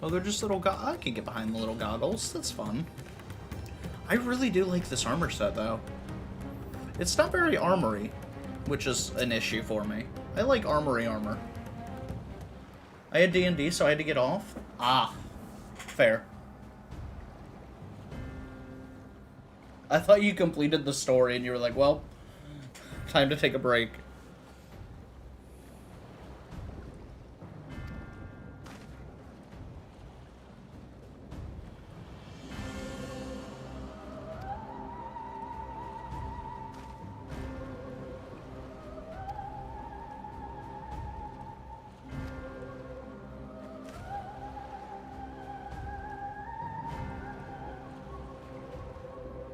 Oh, they're just little I can get behind the little goggles. That's fun. I really do like this armor set, though. It's not very armory, which is an issue for me. I like armory armor. I had D&D, so I had to get off. Ah, fair. I thought you completed the story and you were like, well, time to take a break.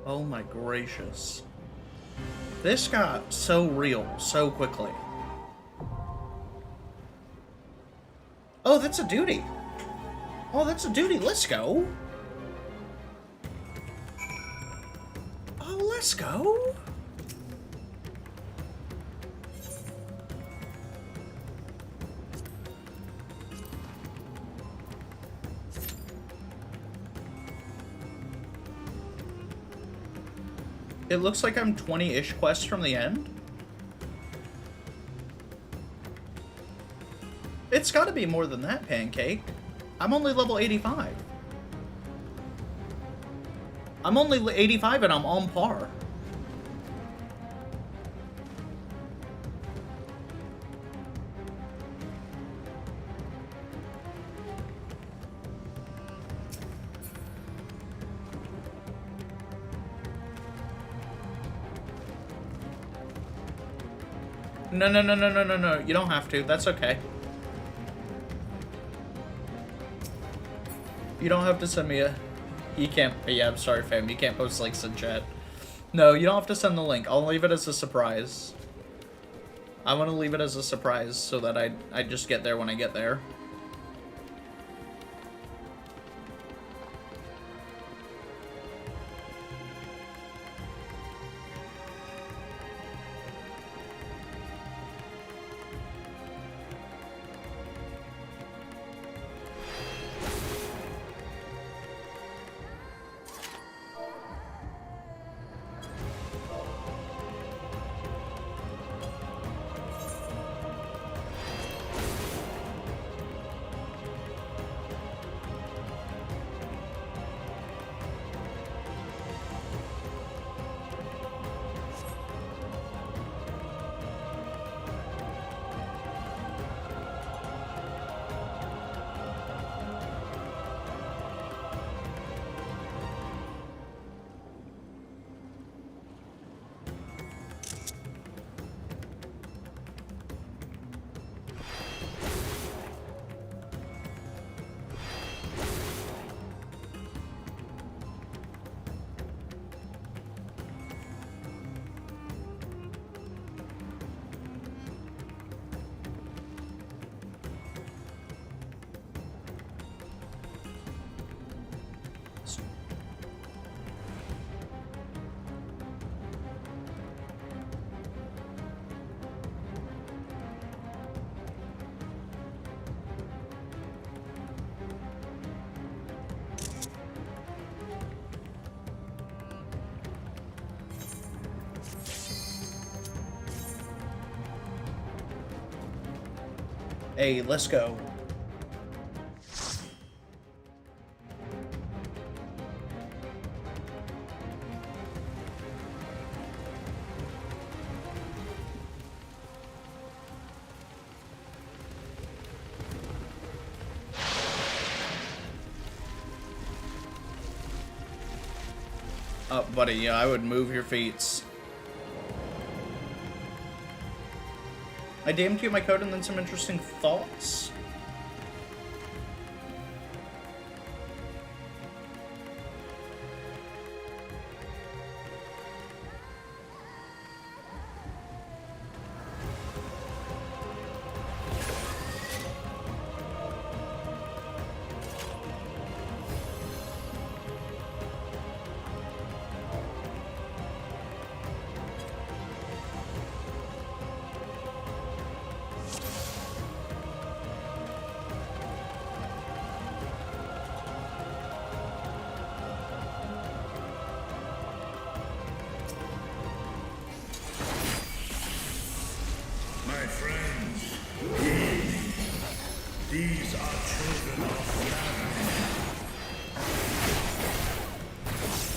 Oh my gracious. This got so real so quickly. Oh, that's a duty. Oh, that's a duty. Let's go. Oh, let's go. It looks like I'm 20-ish quests from the end. It's gotta be more than that, Pancake. I'm only level 85. I'm only 85 and I'm on par. No. You don't have to. That's okay. You don't have to send me a... You can't... Yeah, I'm sorry, fam. You can't post links in chat. No, you don't have to send the link. I'll leave it as a surprise. I want to leave it as a surprise so that I just get there when I get there. Hey, let's go. Buddy, yeah, I would move your feet. I DM'd you my code and then some interesting thoughts. My friends, hear me. These are children of madness.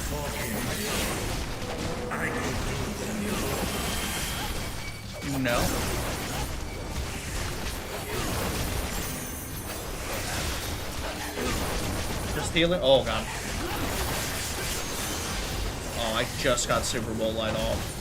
Forgive me. I could do them No. Just healing. Oh god. Oh, I just got Super Bowl light off.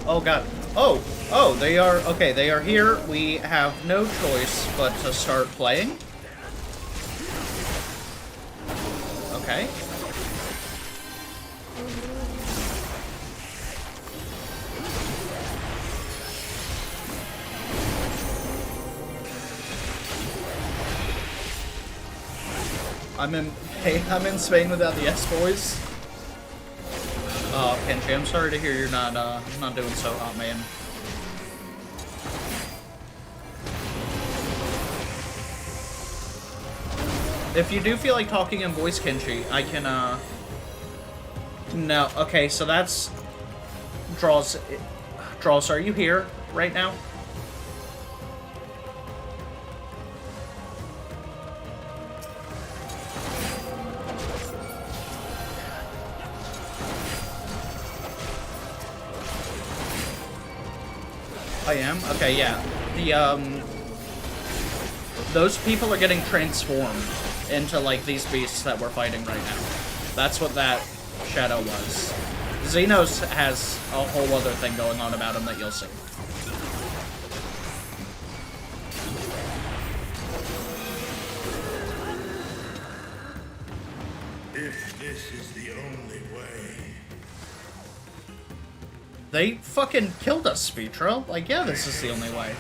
Oh god. Oh, they are, okay, they are here. We have no choice but to start playing. Okay. I'm in Spain without the S boys. Oh, Kenji, I'm sorry to hear you're not doing so hot, man. If you do feel like talking in voice, Kenji, I can, No, okay, so that's... Draws, are you here right now? I am? Okay, yeah. The, those people are getting transformed into, like, these beasts that we're fighting right now. That's what that shadow was. Xenos has a whole other thing going on about him that you'll see. If this is the only way. They fucking killed us, Spectra. Like, yeah, this is the only way.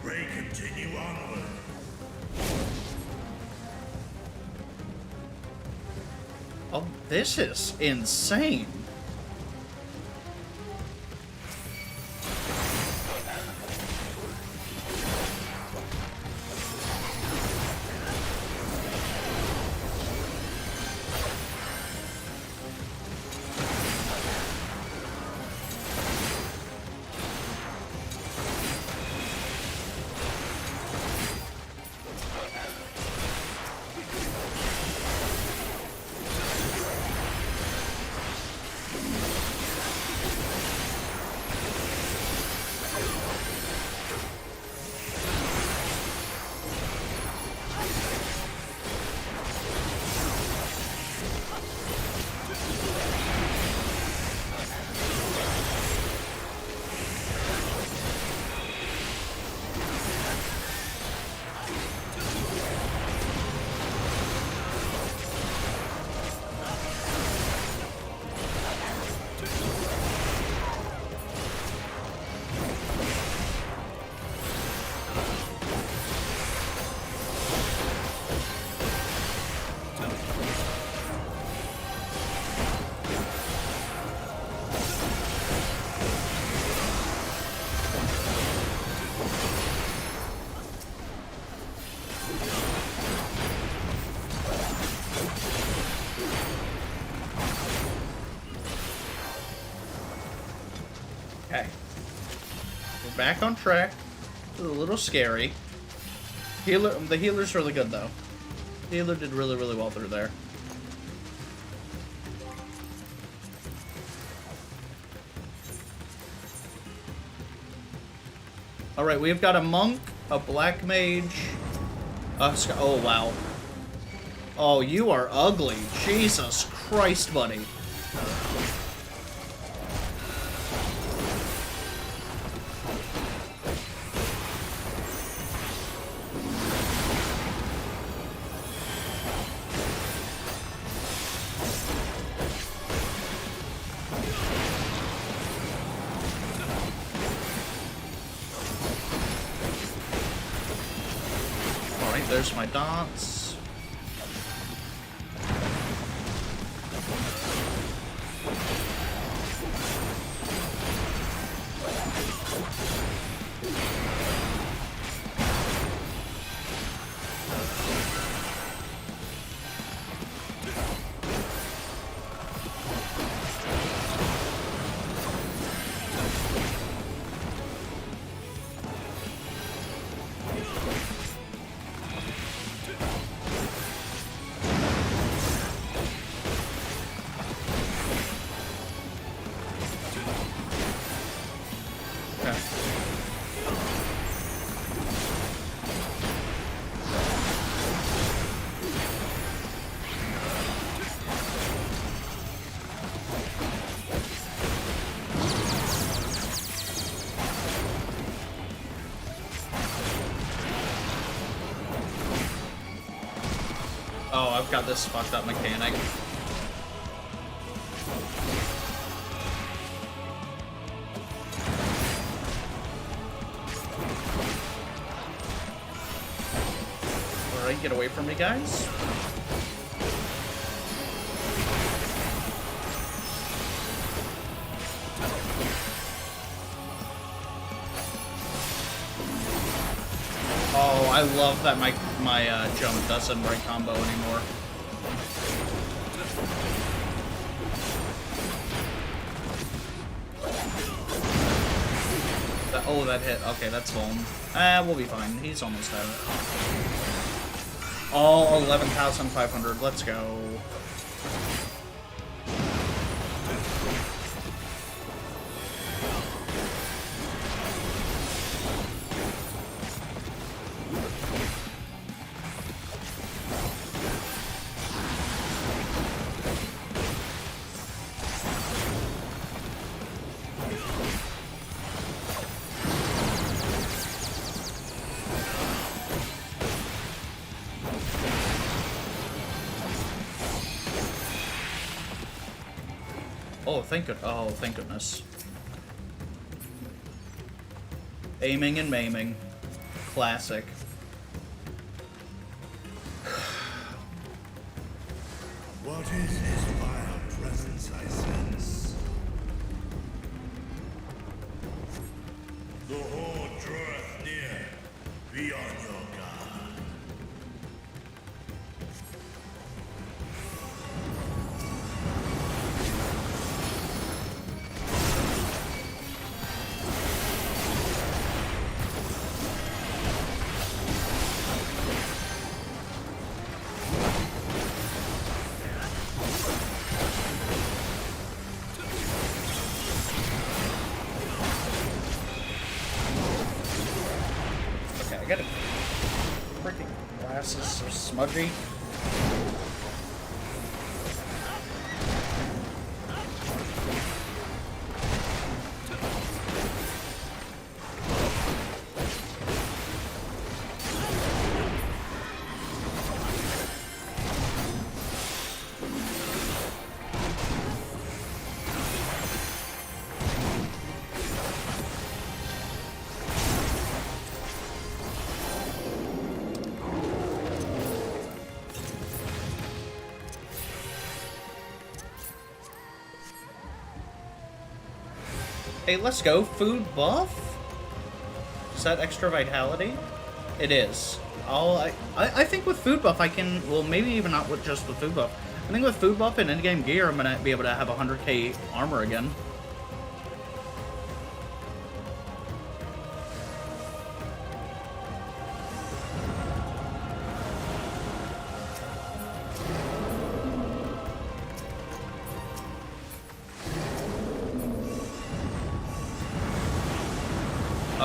Pray continue onward. Oh, this is insane. back on track. It's a little scary. The healer's really good, though. The healer did really, really well through there. Alright, we've got a monk, a black mage, oh, wow. Oh, you are ugly. Jesus Christ, buddy. Alright, there's my dots. Oh, I've got this fucked up mechanic. Alright, get away from me, guys. Oh, I love that my jump doesn't break combo anymore. Oh, that hit. Okay, that's long. We'll be fine. He's almost dead. Oh, 11,500. Let's go. Oh, thank goodness. Aiming and maiming. Classic. What is this vile presence I sense? The horde draweth near. Be on your guard. I got a freaking glasses so smudgy. Hey, let's go. Food buff? Is that extra vitality? It is. I think with food buff I can, well, maybe even not with just with food buff. I think with food buff and in-game gear I'm gonna be able to have 100k armor again.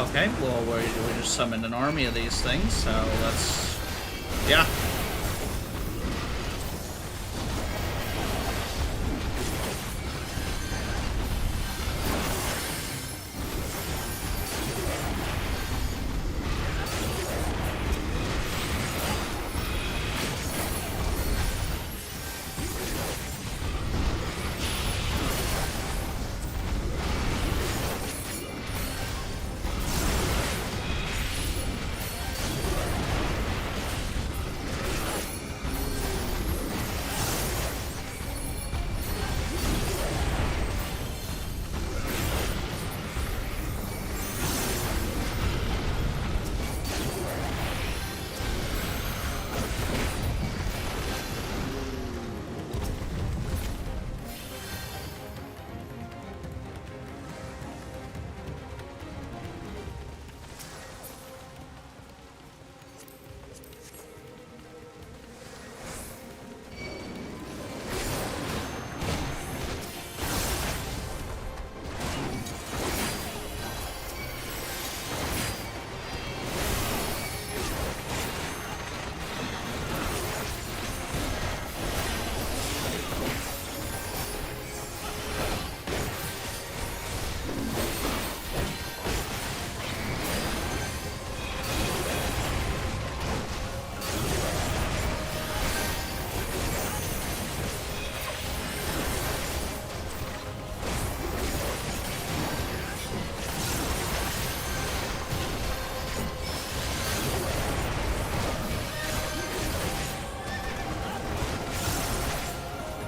Okay, well, we just summoned an army of these things, so let's... Yeah.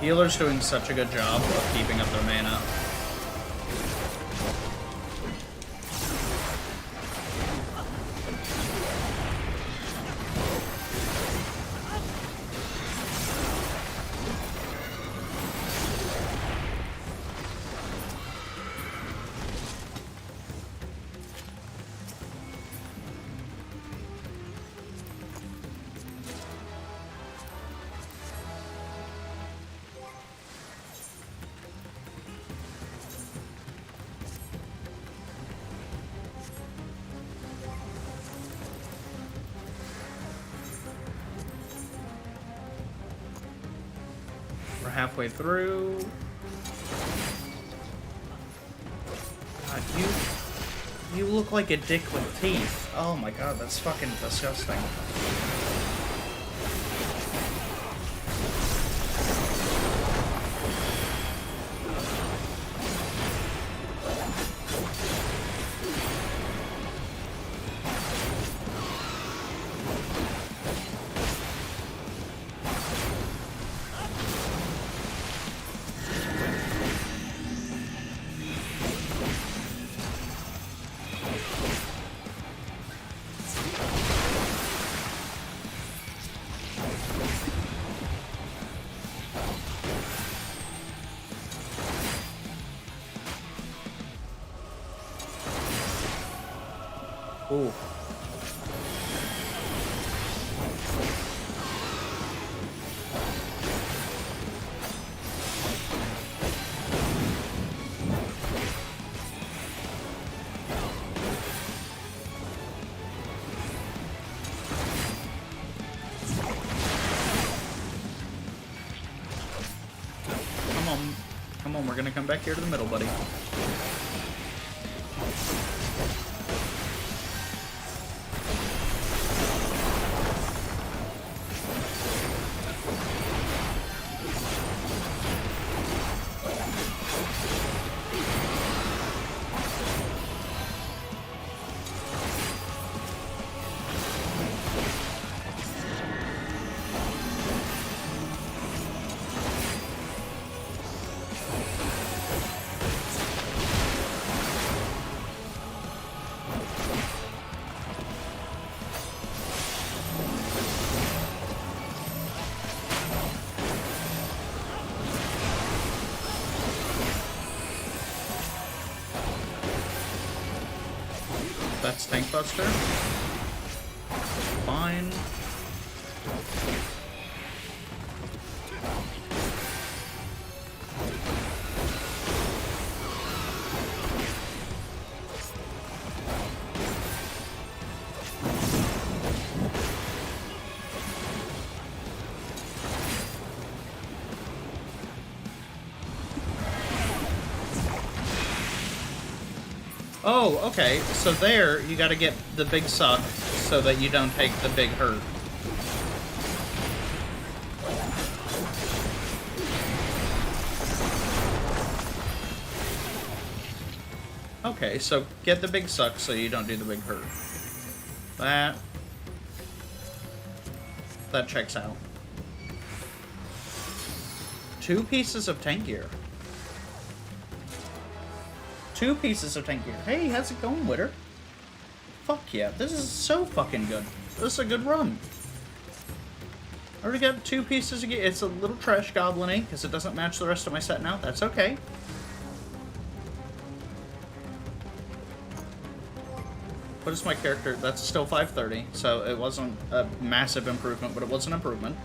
Healer's doing such a good job of keeping up their mana. We're halfway through. God, you look like a dick with teeth. Oh my god, that's fucking disgusting. Ooh. Come on, we're gonna come back here to the middle, buddy. That's Tank Buster. Fine. Oh, okay. So there, you gotta get the big suck so that you don't take the big hurt. Okay, so get the big suck so you don't do the big hurt. That checks out. 2 pieces of tank gear. 2 pieces of tank gear. Hey, how's it going, Witter? Fuck yeah, this is so fucking good. This is a good run. I already got 2 pieces of gear. It's a little trash goblin-y, because it doesn't match the rest of my set now. That's okay. What is my character? That's still 530, so it wasn't a massive improvement, but it was an improvement.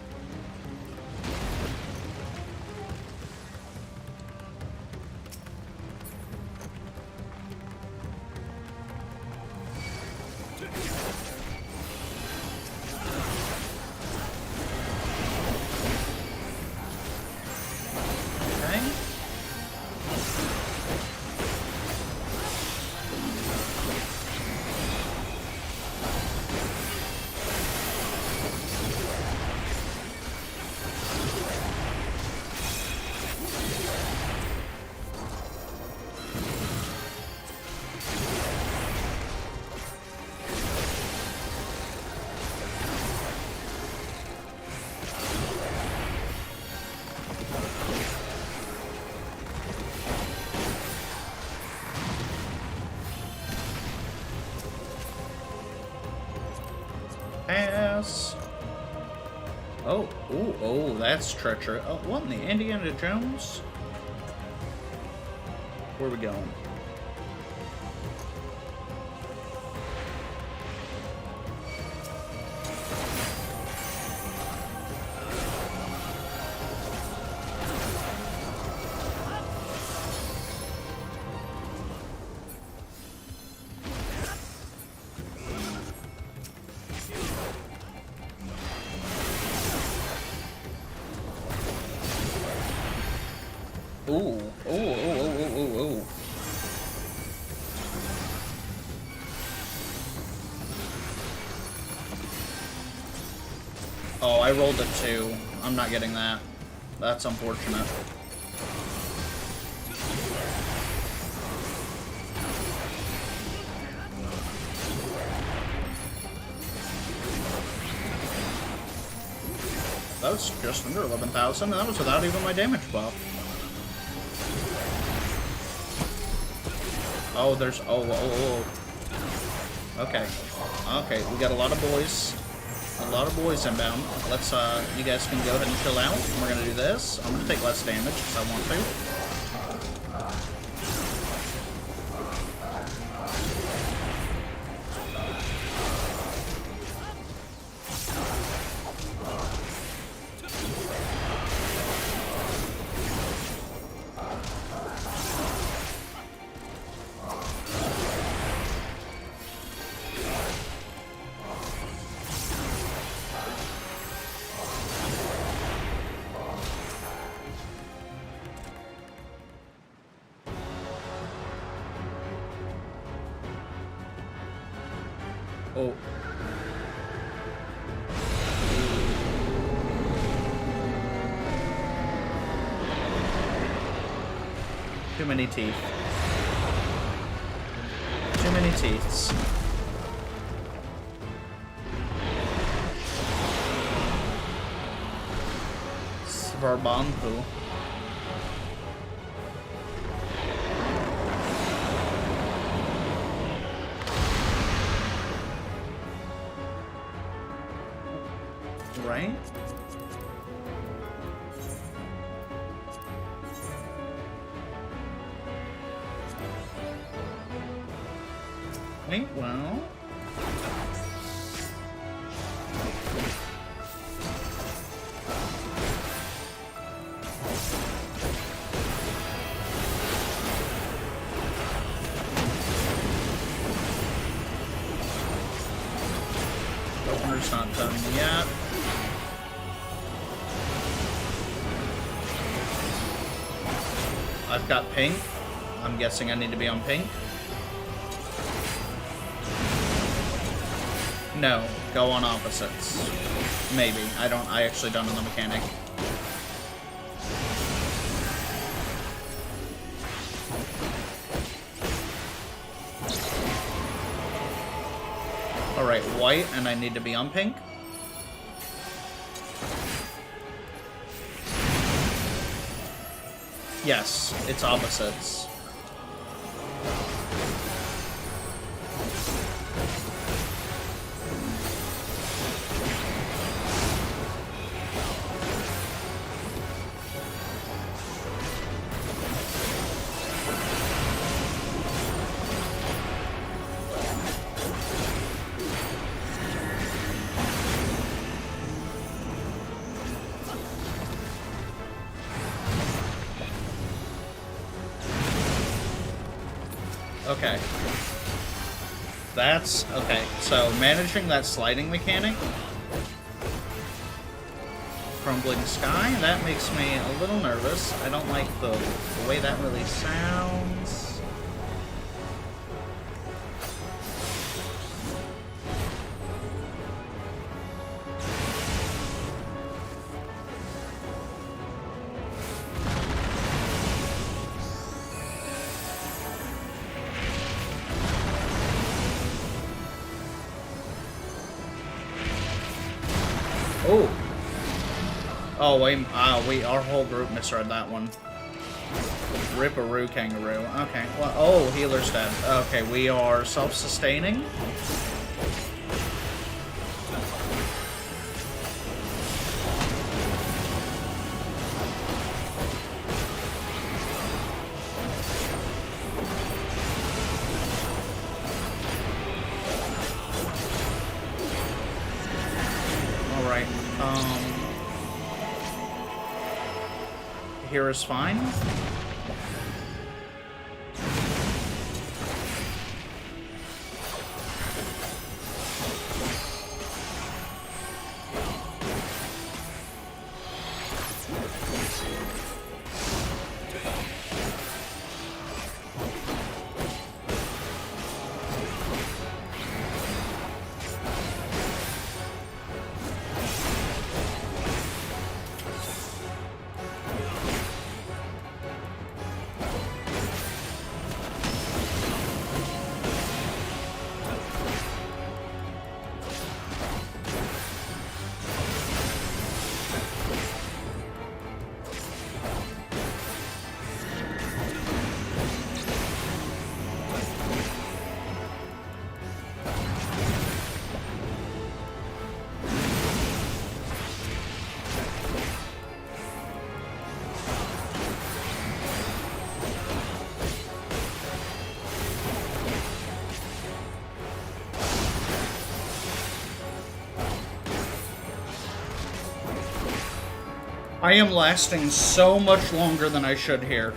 Pass. Oh, that's treacherous. Oh, what in the Indiana Jones? Where are we going? Ooh. Oh, I rolled a 2. I'm not getting that. That's unfortunate. That was just under 11,000, and that was without even my damage buff. Oh, there's... Oh. Okay. Okay, we got a lot of boys. A lot of boys inbound. Let's, you guys can go ahead and chill out. We're gonna do this. I'm gonna take less damage, because I want to. Oh. Too many teeth. Too many teeths. Svarbanpu. Right? Right, well... Opener's not done yet. I've got pink. I'm guessing I need to be on pink. No, go on opposites. Maybe. I actually don't know the mechanic. Alright, white, and I need to be on pink. Yes, it's opposites. Okay. That's... okay, so managing that sliding mechanic. Crumbling sky, that makes me a little nervous. I don't like the way that really sounds. Oh! Oh, wait, our whole group misread that one. Ripperoo kangaroo. Okay, well, oh, healer's dead. Okay, we are self-sustaining. Here is fine. I am lasting so much longer than I should here.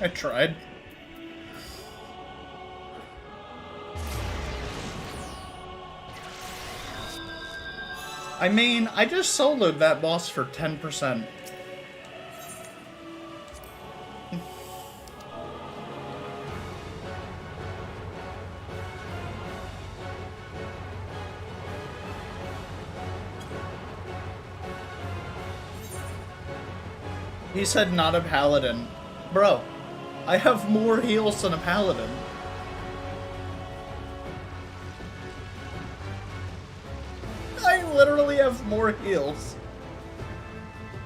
I tried. I mean, I just soloed that boss for 10%. He said not a paladin. Bro, I have more heals than a paladin. I literally have more heals.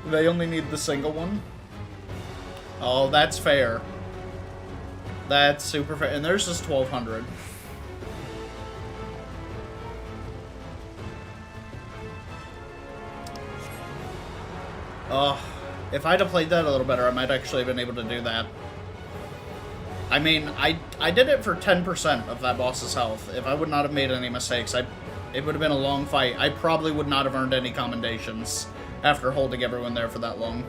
They only need the single one? Oh, that's fair. That's super fair. And theirs is 1,200. Oh, if I'd have played that a little better, I might actually have been able to do that. I mean, I did it for 10% of that boss's health. If I would not have made any mistakes, it would have been a long fight. I probably would not have earned any commendations after holding everyone there for that long.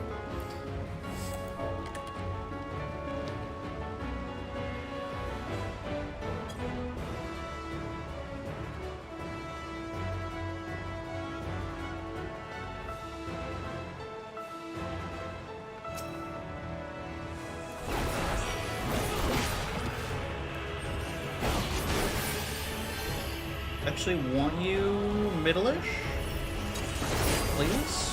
Actually want you middle-ish, please.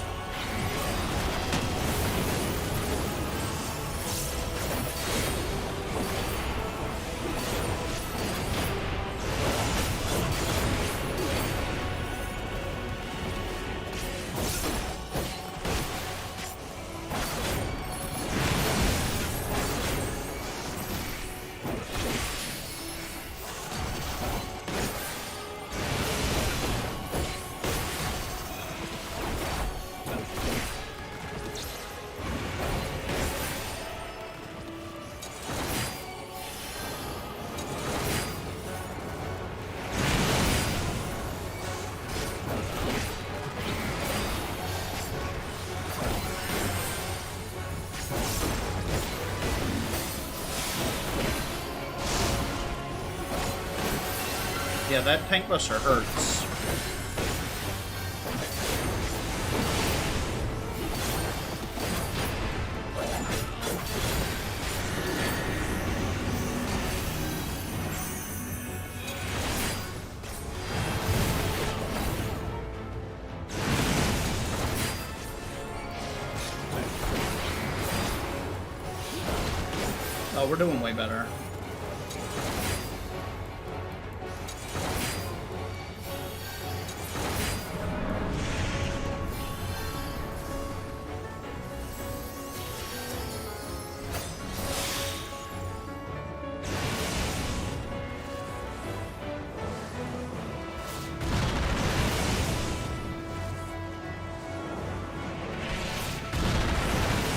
Yeah, that tank buster hurts. Oh, we're doing way better.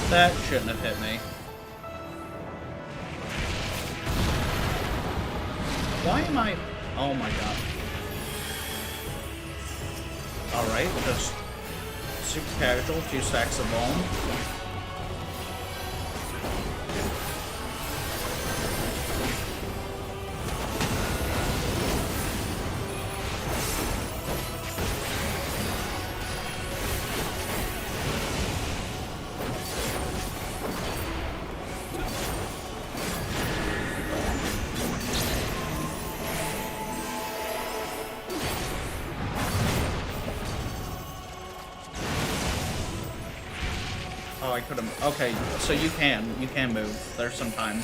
That shouldn't have hit me. Why am I... Oh my god. Alright, just super casual, 2 stacks of bone. Oh, I could have... Okay, so you can move. There's some time.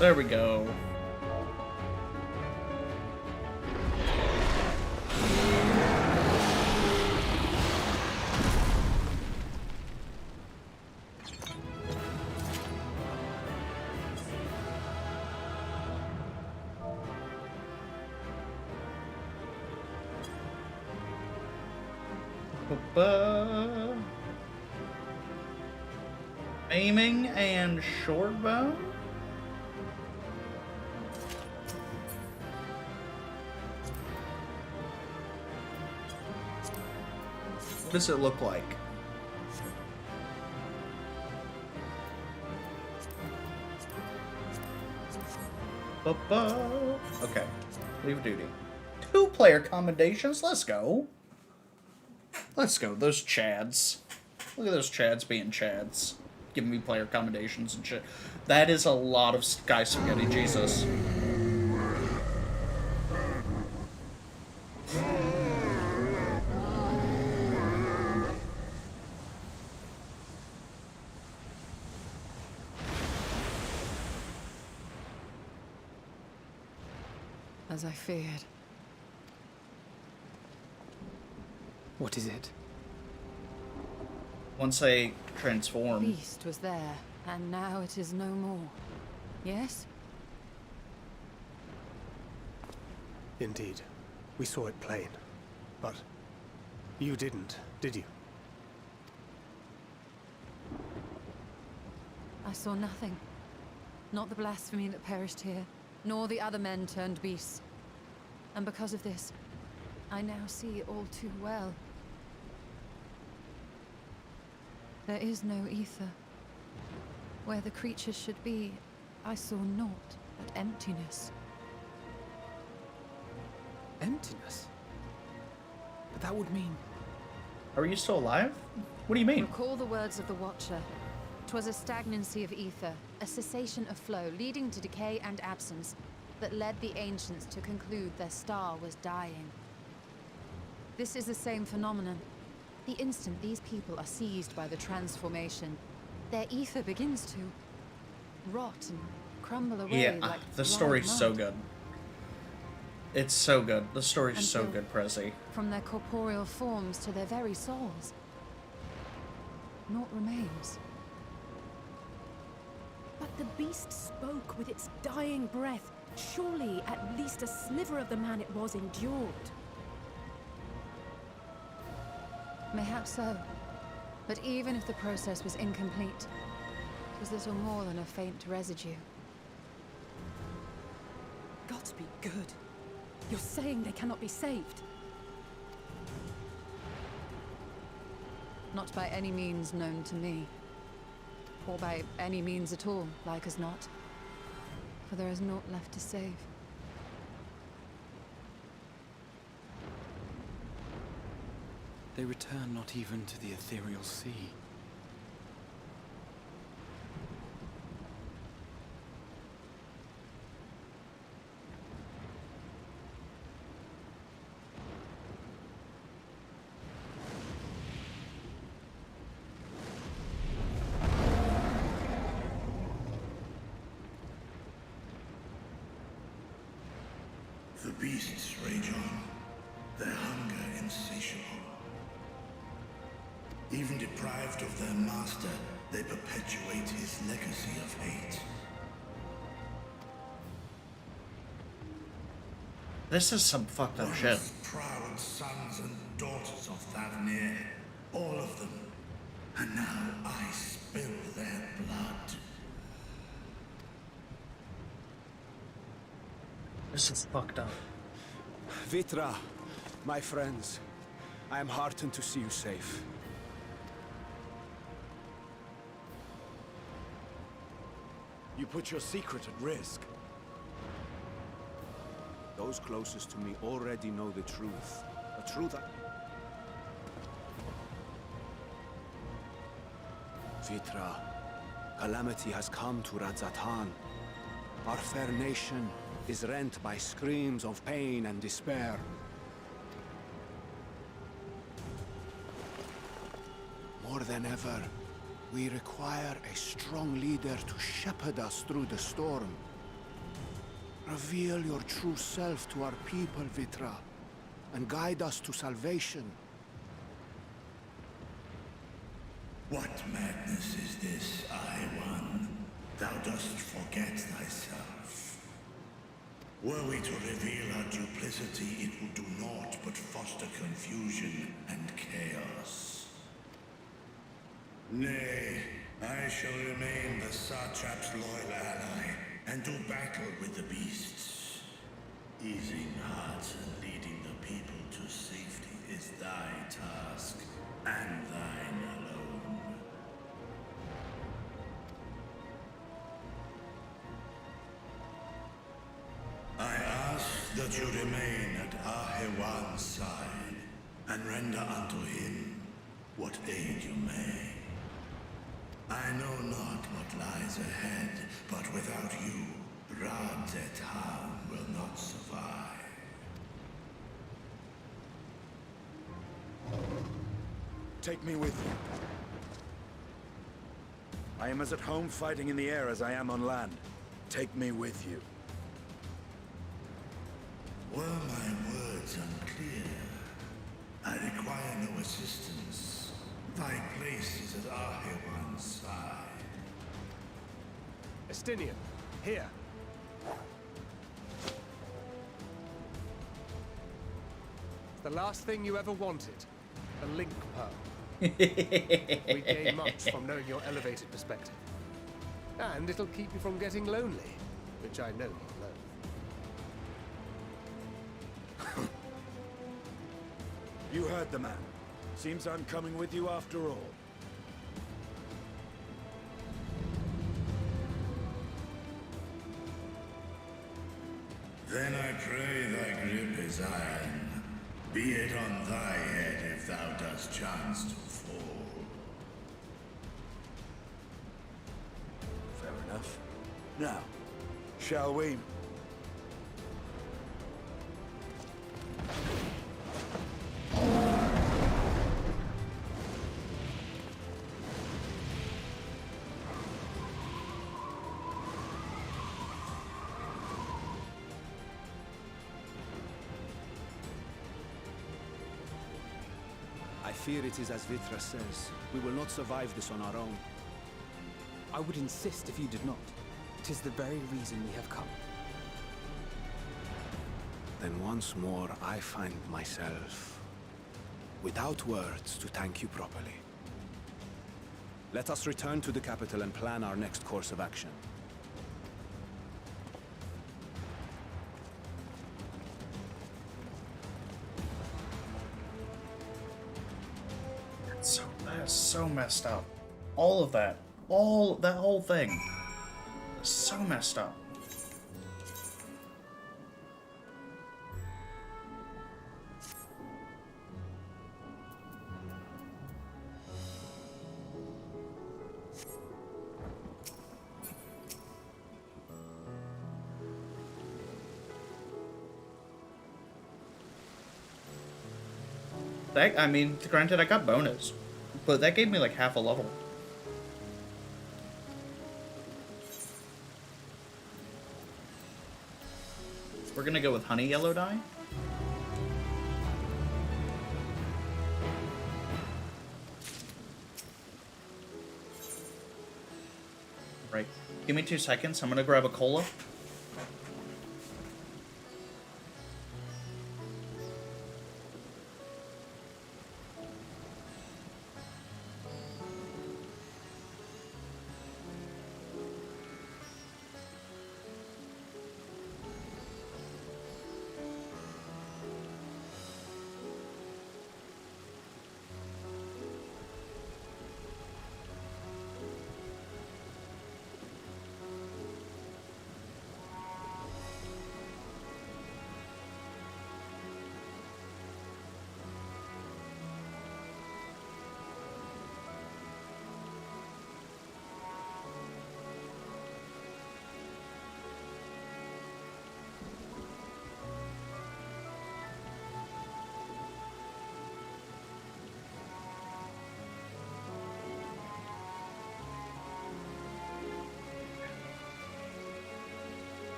There we go. Aiming and short bow. does it look like? Okay, leave duty. 2-player commendations, let's go. Let's go, those chads. Look at those chads being chads. Giving me player commendations and shit. That is a lot of Sky Spaghetti, Jesus. As I feared. What is it? Once they transform. The beast was there, and now it is no more. Yes? Indeed. We saw it plain. But you didn't, did you? I saw nothing. Not the blasphemy that perished here, nor the other men turned beasts. And because of this, I now see all too well. There is no ether. Where the creatures should be, I saw naught but emptiness. Emptiness? But that would mean... Are you still alive? What do you mean? Recall the words of the Watcher. 'Twas a stagnancy of ether, a cessation of flow, leading to decay and absence, that led the ancients to conclude their star was dying. This is the same phenomenon. The instant these people are seized by the transformation, their ether begins to rot and crumble away. Yeah, like the story's mud. so good. It's so good. The story's so good, Prezi. From their corporeal forms to their very souls, naught remains. But the beast spoke with its dying breath. Surely at least a sliver of the man it was endured. Mayhap so. But even if the process was incomplete, it was little more than a faint residue. Gods be good. You're saying they cannot be saved? Not by any means known to me. Or by any means at all, like as not. For there is naught left to save. They return not even to the ethereal sea. The beasts rage on, their hunger insatiable. Even deprived of their master, they perpetuate his legacy of hate. This is some fucked up shit. Proud sons and daughters of Thavnir, all of them. And now I spill their blood. This is fucked up. Vitra, my friends, I am heartened to see you safe. You put your secret at risk. Those closest to me already know the truth. A truth Vitra, calamity has come to Radzatan. Our fair nation is rent by screams of pain and despair. More than ever, we require a strong leader to shepherd us through the storm. Reveal your true self to our people, Vitra, and guide us to salvation. What madness is this, I-One? Thou dost forget thyself. Were we to reveal our duplicity, it would do naught but foster confusion and chaos. Nay, I shall remain the Satrap's loyal ally, and do battle with the beasts, easing hearts and leading the people to safety is thy task, and thine alone. I ask that you remain at Ahewan's side, and render unto him what aid you may. I know not what lies ahead, but without you, Radzetan will not survive. Take me with you. I am as at home fighting in the air as I am on land. Take me with you. Were my words unclear? I require no assistance. Thy place is at Ahewan's side. Estinian, here. It's the last thing you ever wanted. The link pearl. We gain much from knowing your elevated perspective. And it'll keep you from getting lonely, which I know you loathe. You heard the man. Seems I'm coming with you after all. Then I pray thy grip is iron. Be it on thy head if thou dost chance to fall. Fair enough. Now, shall we? I fear it is as Vitra says. We will not survive this on our own. I would insist if you did not. 'Tis the very reason we have come. Then once more I find myself without words to thank you properly. Let us return to the capital and plan our next course of action. That is so messed up. All of that. That whole thing. So messed up. That, I mean, granted I got bonus, but that gave me like half a level. We're gonna go with honey yellow dye. Right. Give me 2 seconds. I'm gonna grab a cola.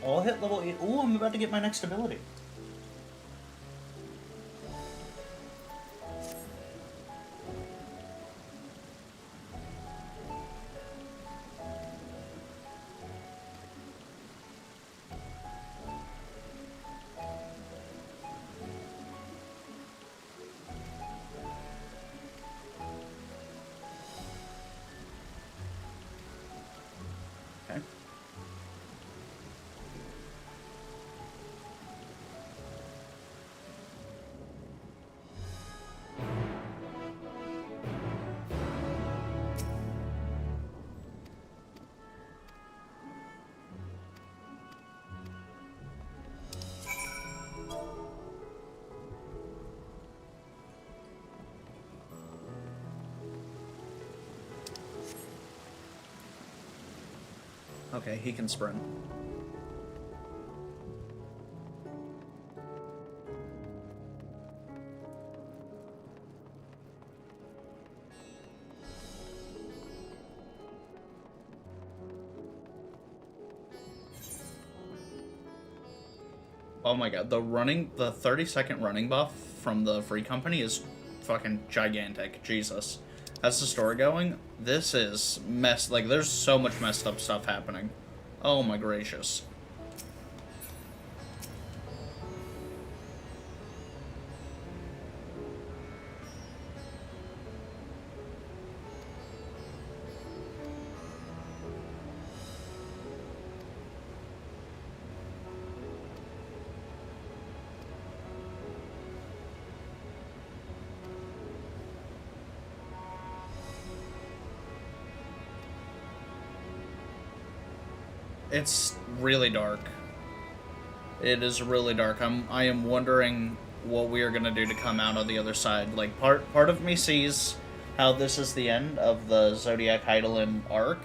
I'll hit level 8. Ooh, I'm about to get my next ability. Okay, he can sprint. Oh my god, the 30-second running buff from the free company is fucking gigantic. Jesus. How's the story going? This is like, there's so much messed up stuff happening. Oh my gracious. It's really dark. It is really dark. I am wondering what we are gonna do to come out on the other side. Like, part of me sees how this is the end of the Zodiac Hydaelyn arc,